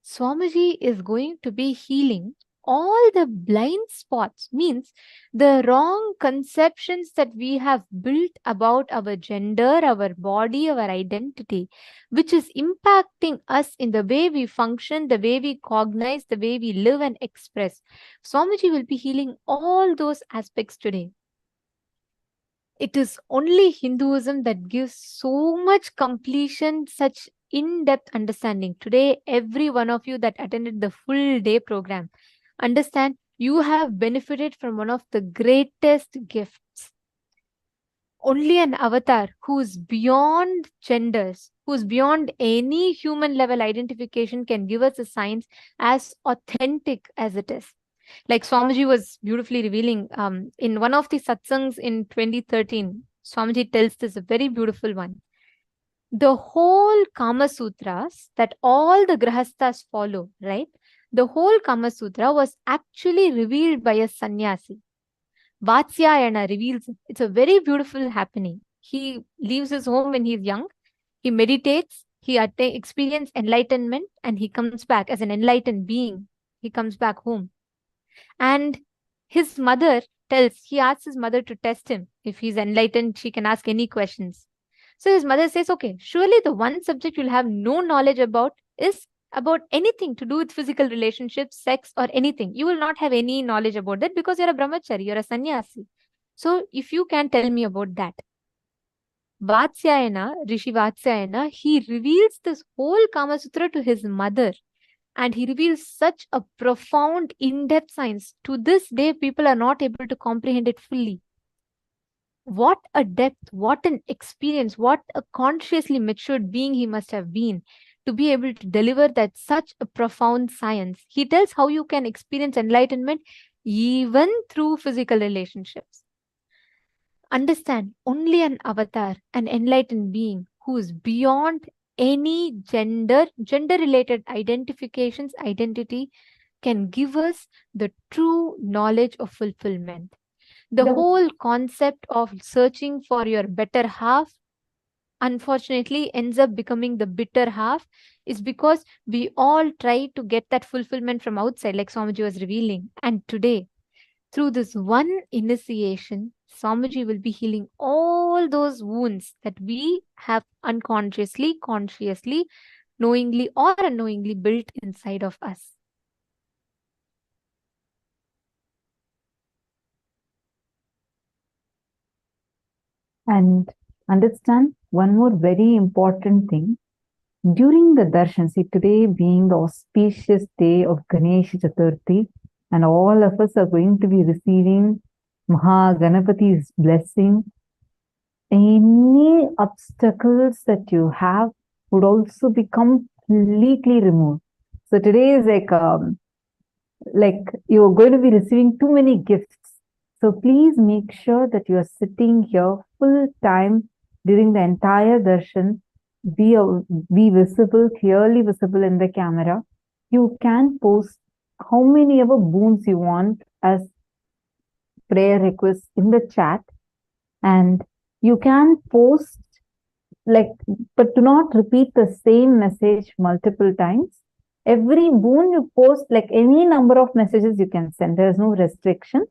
C: Swamiji is going to be healing all the blind spots, means the wrong conceptions that we have built about our gender, our body, our identity, which is impacting us in the way we function, the way we cognize, the way we live and express. Swamiji will be healing all those aspects today. It is only Hinduism that gives so much completion, such in-depth understanding. Today, every one of you that attended the full day program, understand you have benefited from one of the greatest gifts. Only an avatar who's beyond genders, who's beyond any human level identification can give us a science as authentic as it is. Like Swamiji was beautifully revealing in one of the satsangs in 2013, Swamiji tells this a very beautiful one. The whole Kama Sutras that all the Grahasthas follow, right? The whole Kama Sutra was actually revealed by a sannyasi. Vatsyayana reveals it. It's a very beautiful happening. He leaves his home when he's young. He meditates. He experiences enlightenment and he comes back as an enlightened being. He comes back home. And his mother he asks his mother to test him. If he's enlightened, she can ask any questions. So his mother says, okay, surely the one subject you'll have no knowledge about is about anything to do with physical relationships, sex, or anything. You will not have any knowledge about that because you're a brahmachari, you're a sannyasi. So if you can tell me about that. Vatsyayana, Rishi Vatsyayana, he reveals this whole Kama Sutra to his mother. And he reveals such a profound, in-depth science. To this day, people are not able to comprehend it fully. What a depth, what an experience, what a consciously matured being he must have been to be able to deliver that such a profound science. He tells how you can experience enlightenment even through physical relationships. Understand, only an avatar, an enlightened being who is beyond any gender-related identifications, identity, can give us the true knowledge of fulfillment. The whole concept of searching for your better half, unfortunately, ends up becoming the bitter half, is because we all try to get that fulfillment from outside, like Swamiji was revealing. And today, through this one initiation, Swamiji will be healing all those wounds that we have unconsciously, consciously, knowingly or unknowingly built inside of us.
D: And understand one more very important thing. During the darshan, see, today being the auspicious day of Ganesh Chaturthi, and all of us are going to be receiving Maha Ganapati's blessing. Any obstacles that you have would also be completely removed. So today is like you're going to be receiving too many gifts. So please make sure that you are sitting here full time during the entire darshan. Be visible, clearly visible in the camera. You can post how many ever boons you want as prayer requests in the chat, and you can post but do not repeat the same message multiple times. Every boon you post, like any number of messages you can send, there is no restrictions,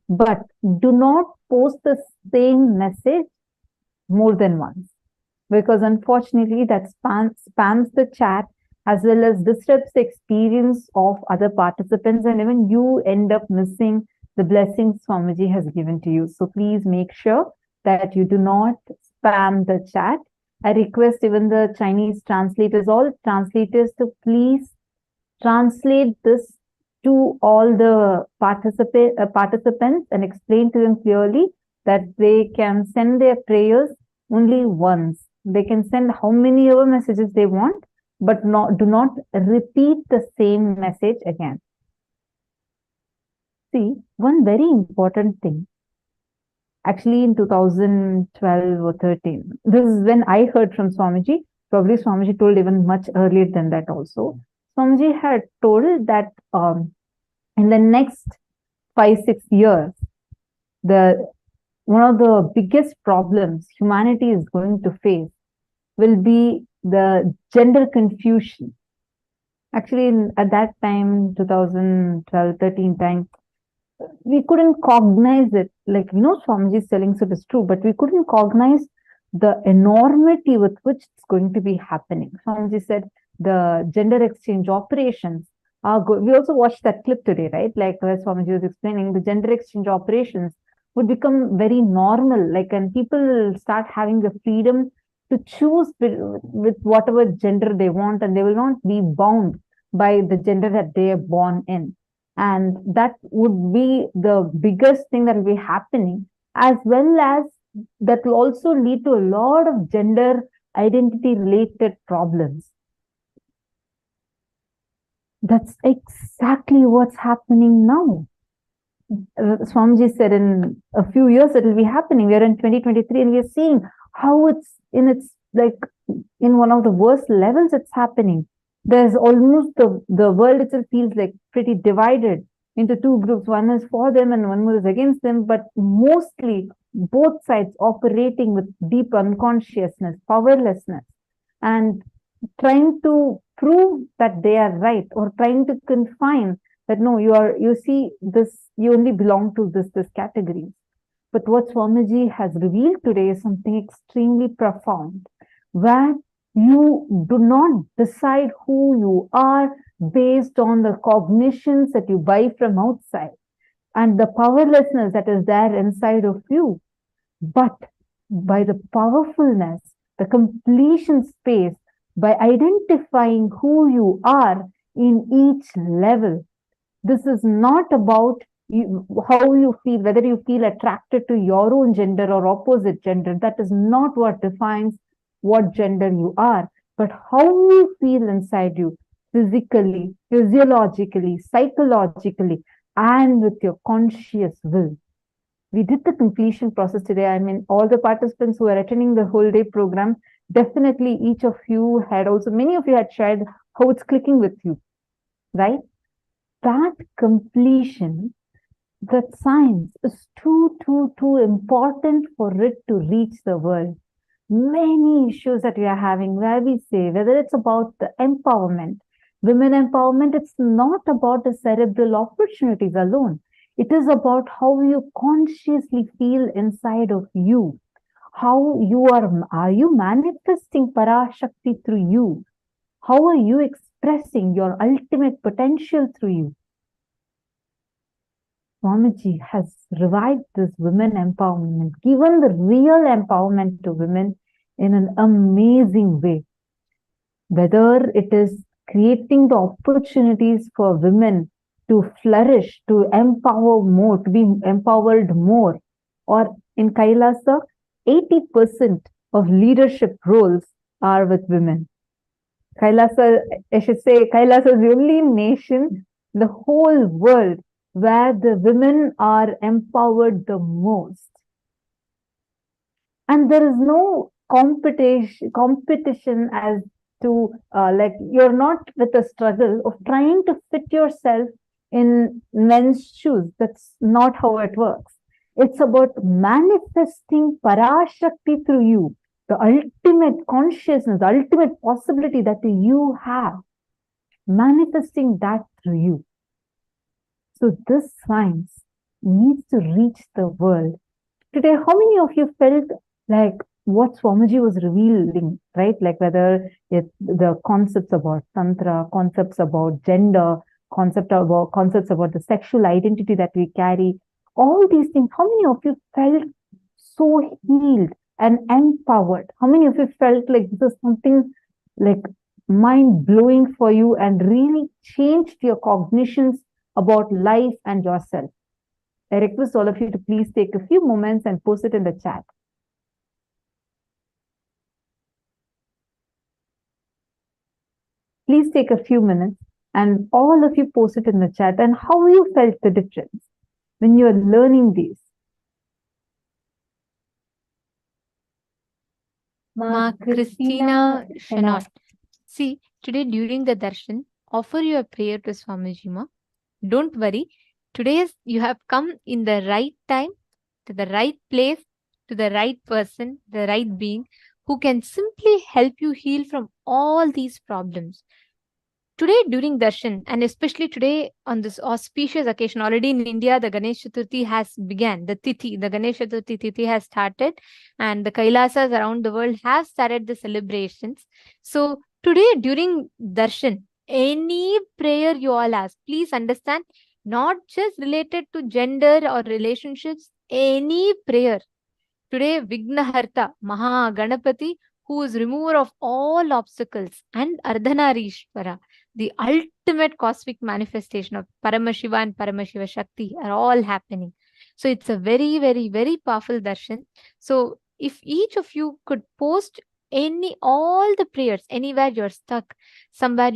D: but do not post the same message more than once, because unfortunately that spams the chat as well as disrupts the experience of other participants, and even you end up missing the blessings Swamiji has given to you. So please make sure that you do not spam the chat. I request even the Chinese translators, all translators, to please translate this to all the participants and explain to them clearly that they can send their prayers only once. They can send how many ever messages they want, but do not repeat the same message again. See, one very important thing. Actually, in 2012 or 13, this is when I heard from Swamiji. Probably Swamiji told even much earlier than that also. Swamiji had told that in the next 5-6 years, one of the biggest problems humanity is going to face will be the gender confusion. Actually, at that time, 2012-13 time, we couldn't cognize it. Like, Swamiji is telling so it is true, but we couldn't cognize the enormity with which it's going to be happening. Swamiji said the gender exchange operations are good. We also watched that clip today, right? Like where Swamiji was explaining, the gender exchange operations would become very normal, and people start having the freedom to choose with whatever gender they want, and they will not be bound by the gender that they are born in. And that would be the biggest thing that will be happening, as well as that will also lead to a lot of gender identity related problems. That's exactly what's happening now. Swamiji said in a few years it will be happening. We are in 2023 and we are seeing how it's in one of the worst levels it's happening. There's almost the world itself feels like pretty divided into two groups. One is for them and one more is against them, but mostly both sides operating with deep unconsciousness, powerlessness, and trying to prove that they are right, or trying to confine that no, you see this, you only belong to this category. But what Swamiji has revealed today is something extremely profound, where you do not decide who you are based on the cognitions that you buy from outside and the powerlessness that is there inside of you, but by the powerfulness, the completion space, by identifying who you are in each level. This is not about how you feel, whether you feel attracted to your own gender or opposite gender. That is not what defines what gender you are, but how you feel inside you, physically, physiologically, psychologically, and with your conscious will. We did the completion process today. I mean, all the participants who are attending the whole day program, definitely each of you had also, many of you had shared how it's clicking with you, right? That completion, that science is too important for it to reach the world. Many issues that we are having, where we say, whether it's about the empowerment, women empowerment, it's not about the cerebral opportunities alone. It is about how you consciously feel inside of you. How you are you manifesting Parashakti through you? How are you expressing your ultimate potential through you? Swamiji has revived this women empowerment, given the real empowerment to women in an amazing way. Whether it is creating the opportunities for women to flourish, to empower more, to be empowered more, or in Kailasa, 80% of leadership roles are with women. Kailasa, I should say, Kailasa is the only nation in the whole world where the women are empowered the most. And there is no competition as to, you're not with the struggle of trying to fit yourself in men's shoes. That's not how it works. It's about manifesting Parashakti through you, the ultimate consciousness, the ultimate possibility that you have, manifesting that through you. So this science needs to reach the world. Today, how many of you felt like what Swamiji was revealing, right? Like whether it's the concepts about Tantra, concepts about gender, concepts about the sexual identity that we carry, all these things, how many of you felt so healed and empowered? How many of you felt like this is something like mind-blowing for you and really changed your cognitions about life and yourself? I request all of you to please take a few moments and post it in the chat. Please take a few minutes and all of you post it in the chat and how you felt the difference when you are learning these.
C: Ma Christina Shanot. See, today during the darshan, offer your prayer to Swamiji Ma. Don't worry. Today you have come in the right time, to the right place, to the right person, the right being, who can simply help you heal from all these problems. Today during darshan, and especially today on this auspicious occasion, already in India, the Ganesh Chaturthi has began. The Ganesh Chaturthi Tithi has started, and the Kailasas around the world have started the celebrations. So today during darshan, any prayer you all ask, please understand, not just related to gender or relationships, any prayer. Today, Vignaharta, Maha Ganapati, who is remover of all obstacles, and Ardhanareeshwara, the ultimate cosmic manifestation of Paramashiva and Paramashiva Shakti, are all happening. So it's a very, very, very powerful darshan. So if each of you could post all the prayers, anywhere you're stuck, somewhere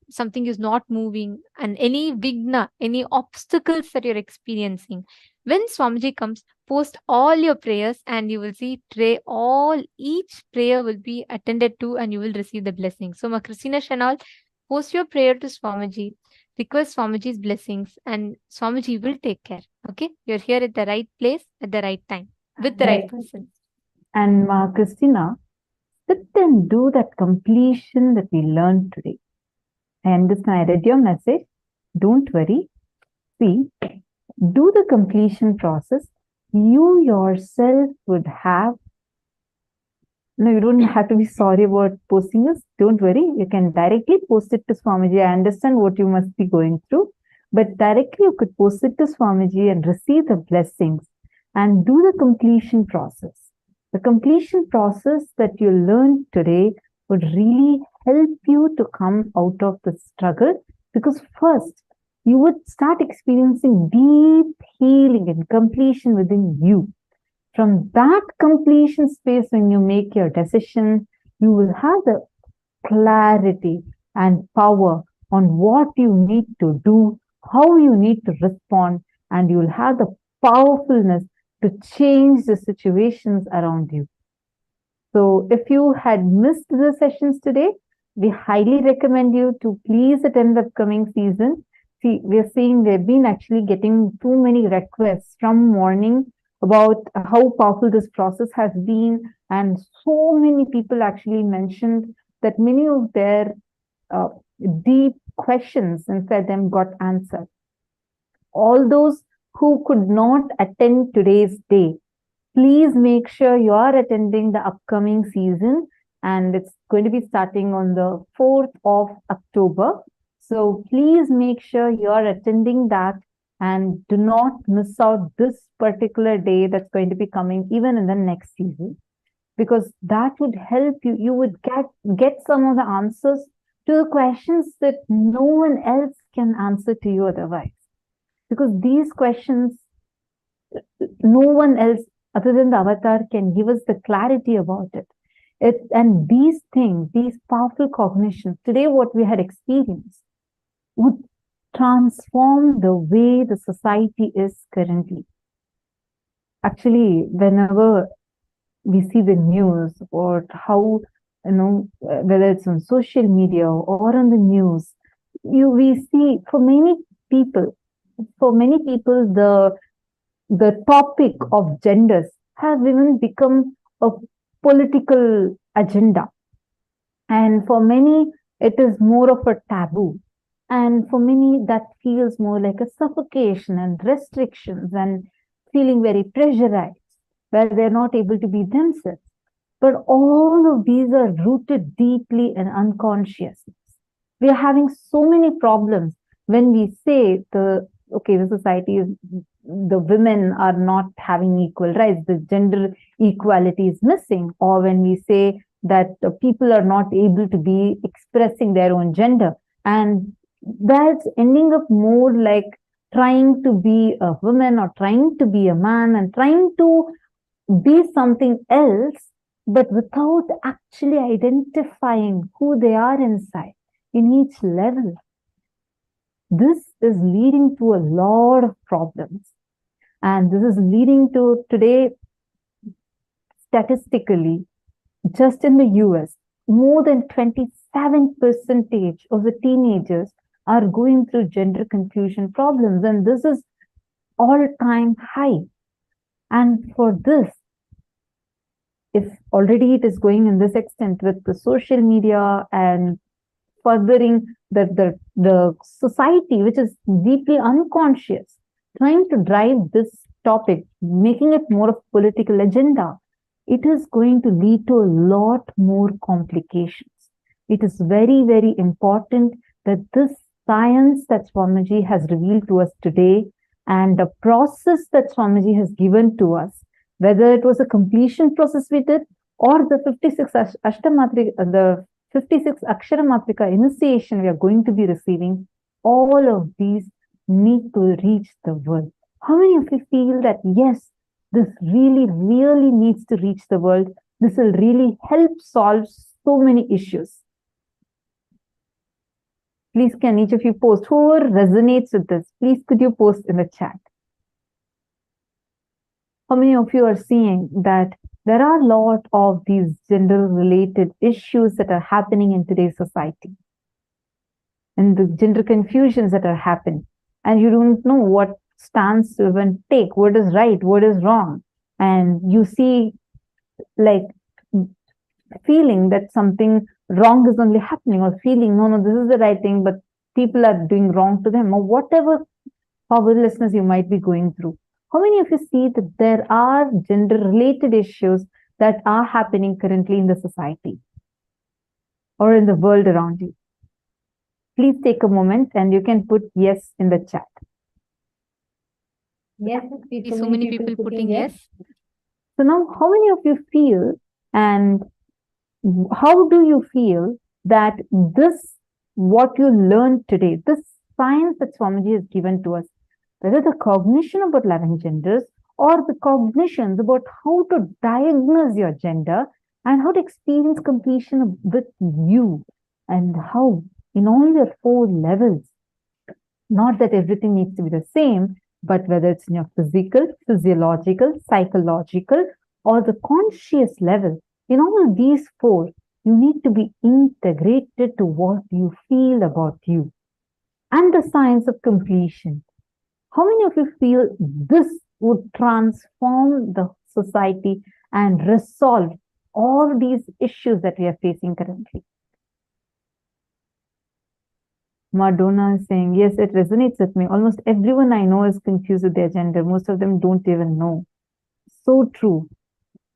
C: something is not moving, and any vigna, any obstacles that you're experiencing, when Swamiji comes, post all your prayers and you will see each prayer will be attended to and you will receive the blessing. So Ma Christina Chanal, post your prayer to Swamiji, request Swamiji's blessings, and Swamiji will take care. Okay, you're here at the right place at the right time with the right person.
D: And Ma Christina, sit and do that completion that we learned today. I understand. I read your message. Don't worry. See, do the completion process. You yourself would have. No, you don't have to be sorry about posting this. Don't worry. You can directly post it to Swamiji. I understand what you must be going through, but directly you could post it to Swamiji and receive the blessings and do the completion process. The completion process that you learned today would really help you to come out of the struggle, because first you would start experiencing deep healing and completion within you. From that completion space, when you make your decision, you will have the clarity and power on what you need to do, how you need to respond, and you will have the powerfulness to change the situations around you. So if you had missed the sessions today, we highly recommend you to please attend the upcoming season. See, we're seeing they've been actually getting too many requests from morning about how powerful this process has been, and so many people actually mentioned that many of their deep questions inside them got answered. All those who could not attend today's day, please make sure you are attending the upcoming season, and it's going to be starting on the 4th of October. So please make sure you are attending that and do not miss out this particular day that's going to be coming even in the next season, because that would help you. You would get some of the answers to the questions that no one else can answer to you otherwise. Because these questions, no one else other than the avatar can give us the clarity about it. And these things, these powerful cognitions, today what we had experienced, would transform the way the society is currently. Actually, whenever we see the news or how, whether it's on social media or on the news, we see for many people, for many people, the topic of genders has even become a political agenda. And for many, it is more of a taboo. And for many, that feels more like a suffocation and restrictions and feeling very pressurized, where they're not able to be themselves. But all of these are rooted deeply in unconsciousness. We are having so many problems when we say the society is, the women are not having equal rights, the gender equality is missing, or when we say that people are not able to be expressing their own gender, and that's ending up more like trying to be a woman or trying to be a man and trying to be something else, but without actually identifying who they are inside in each level. This is leading to a lot of problems. And this is leading to today, statistically, just in the US, more than 27% of the teenagers are going through gender confusion problems. And this is all-time high. And for this, if already it is going in this extent with the social media and furthering the society, which is deeply unconscious, trying to drive this topic, making it more of political agenda, it is going to lead to a lot more complications. It is very, very important that this science that Swamiji has revealed to us today and the process that Swamiji has given to us, whether it was a completion process we did or the 56 the 56 Akshara Matrika initiation we are going to be receiving, all of these need to reach the world. How many of you feel that, yes, this really, really needs to reach the world? This will really help solve so many issues. Please, can each of you post? Whoever resonates with this, please could you post in the chat? How many of you are seeing that there are a lot of these gender-related issues that are happening in today's society, and the gender confusions that are happening, and you don't know what stance to even take, what is right, what is wrong, and you see like feeling that something wrong is only happening, or feeling no, this is the right thing, but people are doing wrong to them, or whatever powerlessness you might be going through. How many of you see that there are gender-related issues that are happening currently in the society or in the world around you? Please take a moment and you can put yes in the chat.
C: Yes, so many people putting yes.
D: So now, how many of you feel, and how do you feel that this, what you learned today, this science that Swamiji has given to us, whether the cognition about 11 genders or the cognitions about how to diagnose your gender and how to experience completion with you, and how in all your 4 levels, not that everything needs to be the same, but whether it's in your physical, physiological, psychological, or the conscious level, in all of these 4, you need to be integrated to what you feel about you and the science of completion. How many of you feel this would transform the society and resolve all these issues that we are facing currently? Madonna is saying, yes, it resonates with me. Almost everyone I know is confused with their gender. Most of them don't even know. So true.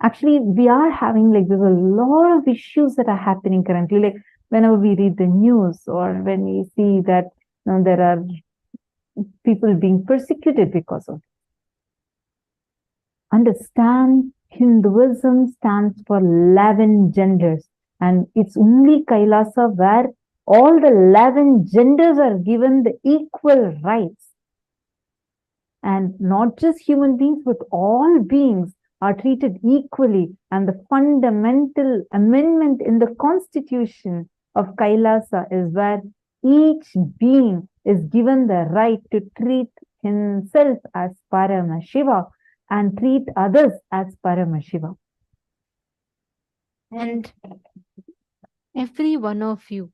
D: Actually, we are having there's a lot of issues that are happening currently. Like whenever we read the news or when we see that there are people being persecuted because of it. Understand, Hinduism stands for 11 genders, and it's only Kailasa where all the 11 genders are given the equal rights. And not just human beings, but all beings are treated equally. And the fundamental amendment in the constitution of Kailasa is where each being is given the right to treat himself as Paramashiva and treat others as Paramashiva.
C: And every one of you,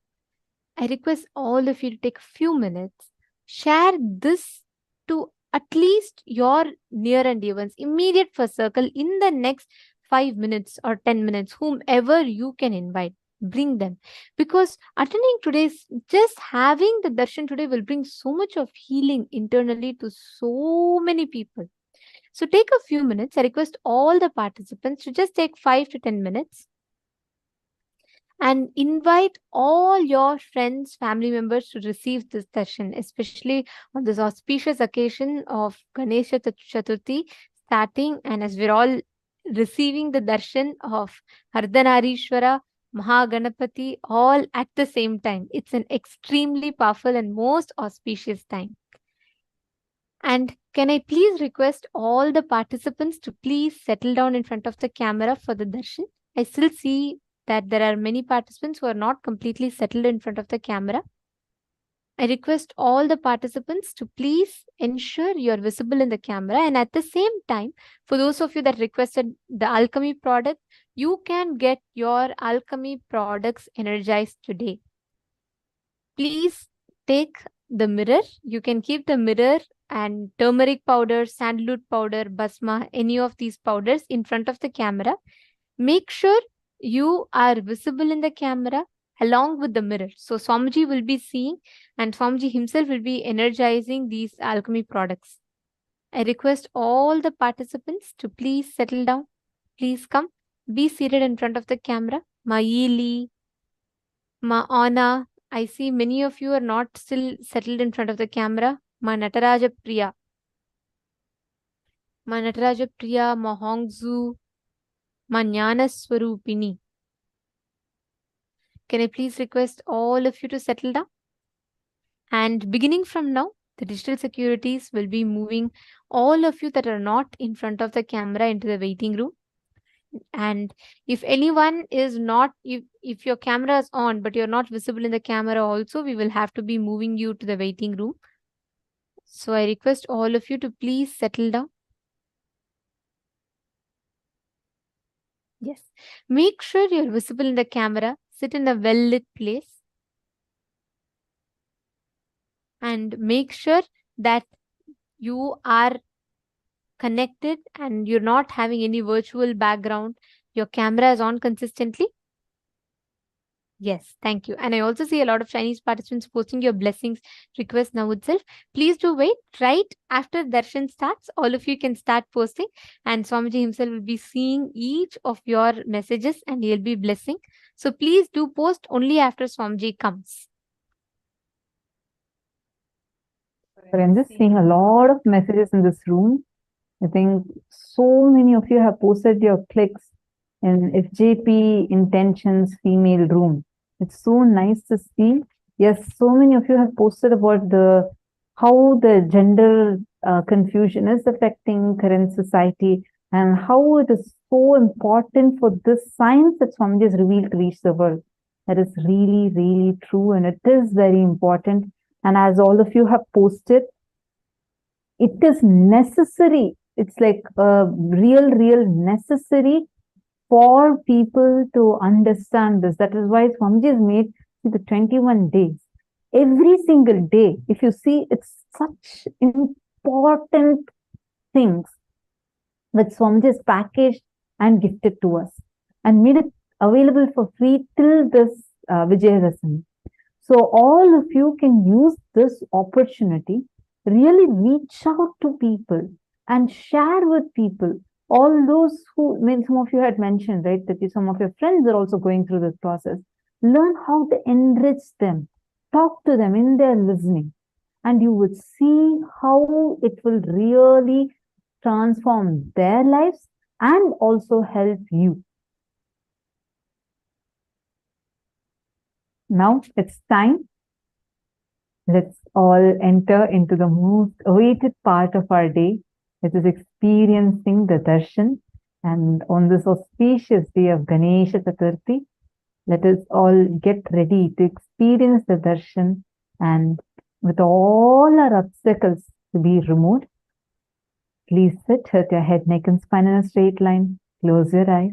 C: I request all of you to take a few minutes, share this to at least your near and dear ones, immediate first circle, in the next 5 minutes or 10 minutes, whomever you can invite, bring them. Because attending today's, just having the darshan today will bring so much of healing internally to so many people. So take a few minutes. I request all the participants to just take 5 to 10 minutes and invite all your friends, family members to receive this darshan, especially on this auspicious occasion of Ganesha Chaturthi starting, and as we're all receiving the darshan of Ardhanareeshwara, Mahaganapati, all at the same time. It's an extremely powerful and most auspicious time. And can I please request all the participants to please settle down in front of the camera for the darshan? I still see that there are many participants who are not completely settled in front of the camera. I request all the participants to please ensure you are visible in the camera. And at the same time, for those of you that requested the alchemy product, you can get your alchemy products energized today. Please take the mirror. You can keep the mirror and turmeric powder, sandalwood powder, basma, any of these powders in front of the camera. Make sure you are visible in the camera along with the mirror. So Swamiji will be seeing, and Swamiji himself will be energizing these alchemy products. I request all the participants to please settle down. Please come. Be seated in front of the camera. Ma Yili, Ma Anna. I see many of you are not still settled in front of the camera. Ma Nataraja Priya. Ma Nataraja Priya, Ma Hongzu, Ma Jnana Swarupini. Can I please request all of you to settle down? And beginning from now, the digital securities will be moving all of you that are not in front of the camera into the waiting room. And if anyone is not, if your camera is on, but you're not visible in the camera also, we will have to be moving you to the waiting room. So I request all of you to please settle down. Yes. Make sure you're visible in the camera. Sit in a well-lit place. And make sure that you are connected and you're not having any virtual background. Your camera is on consistently. Yes, thank you. And I also see a lot of Chinese participants posting your blessings request now itself. Please do wait. Right after darshan starts, all of you can start posting, and Swamiji himself will be seeing each of your messages and he'll be blessing. So please do post only after Swamiji comes.
D: I'm just seeing a lot of messages in this room. I think so many of you have posted your clicks in FJP Intentions Female Room. It's so nice to see. Yes, so many of you have posted about how the gender confusion is affecting current society and how it is so important for this science that Swamiji has revealed to reach the world. That is really, really true, and it is very important. And as all of you have posted, it is necessary. It's like a real necessary for people to understand this. That is why Swamiji has made the 21 days. Every single day, if you see, it's such important things that Swamiji has packaged and gifted to us and made it available for free till this Vijayadashami. So all of you can use this opportunity, really reach out to people and share with people. All those who, some of you had mentioned, right, that some of your friends are also going through this process. Learn how to enrich them. Talk to them in their listening. And you would see how it will really transform their lives and also help you. Now it's time. Let's all enter into the most awaited part of our day, which is experiencing the darshan. And on this auspicious day of Ganesha Chaturthi, let us all get ready to experience the darshan, and with all our obstacles to be removed, please sit with your head, neck and spine in a straight line. Close your eyes.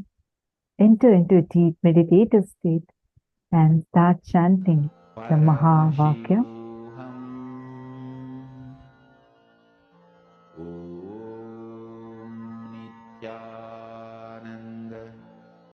D: Enter into a deep meditative state and start chanting the Mahavakya.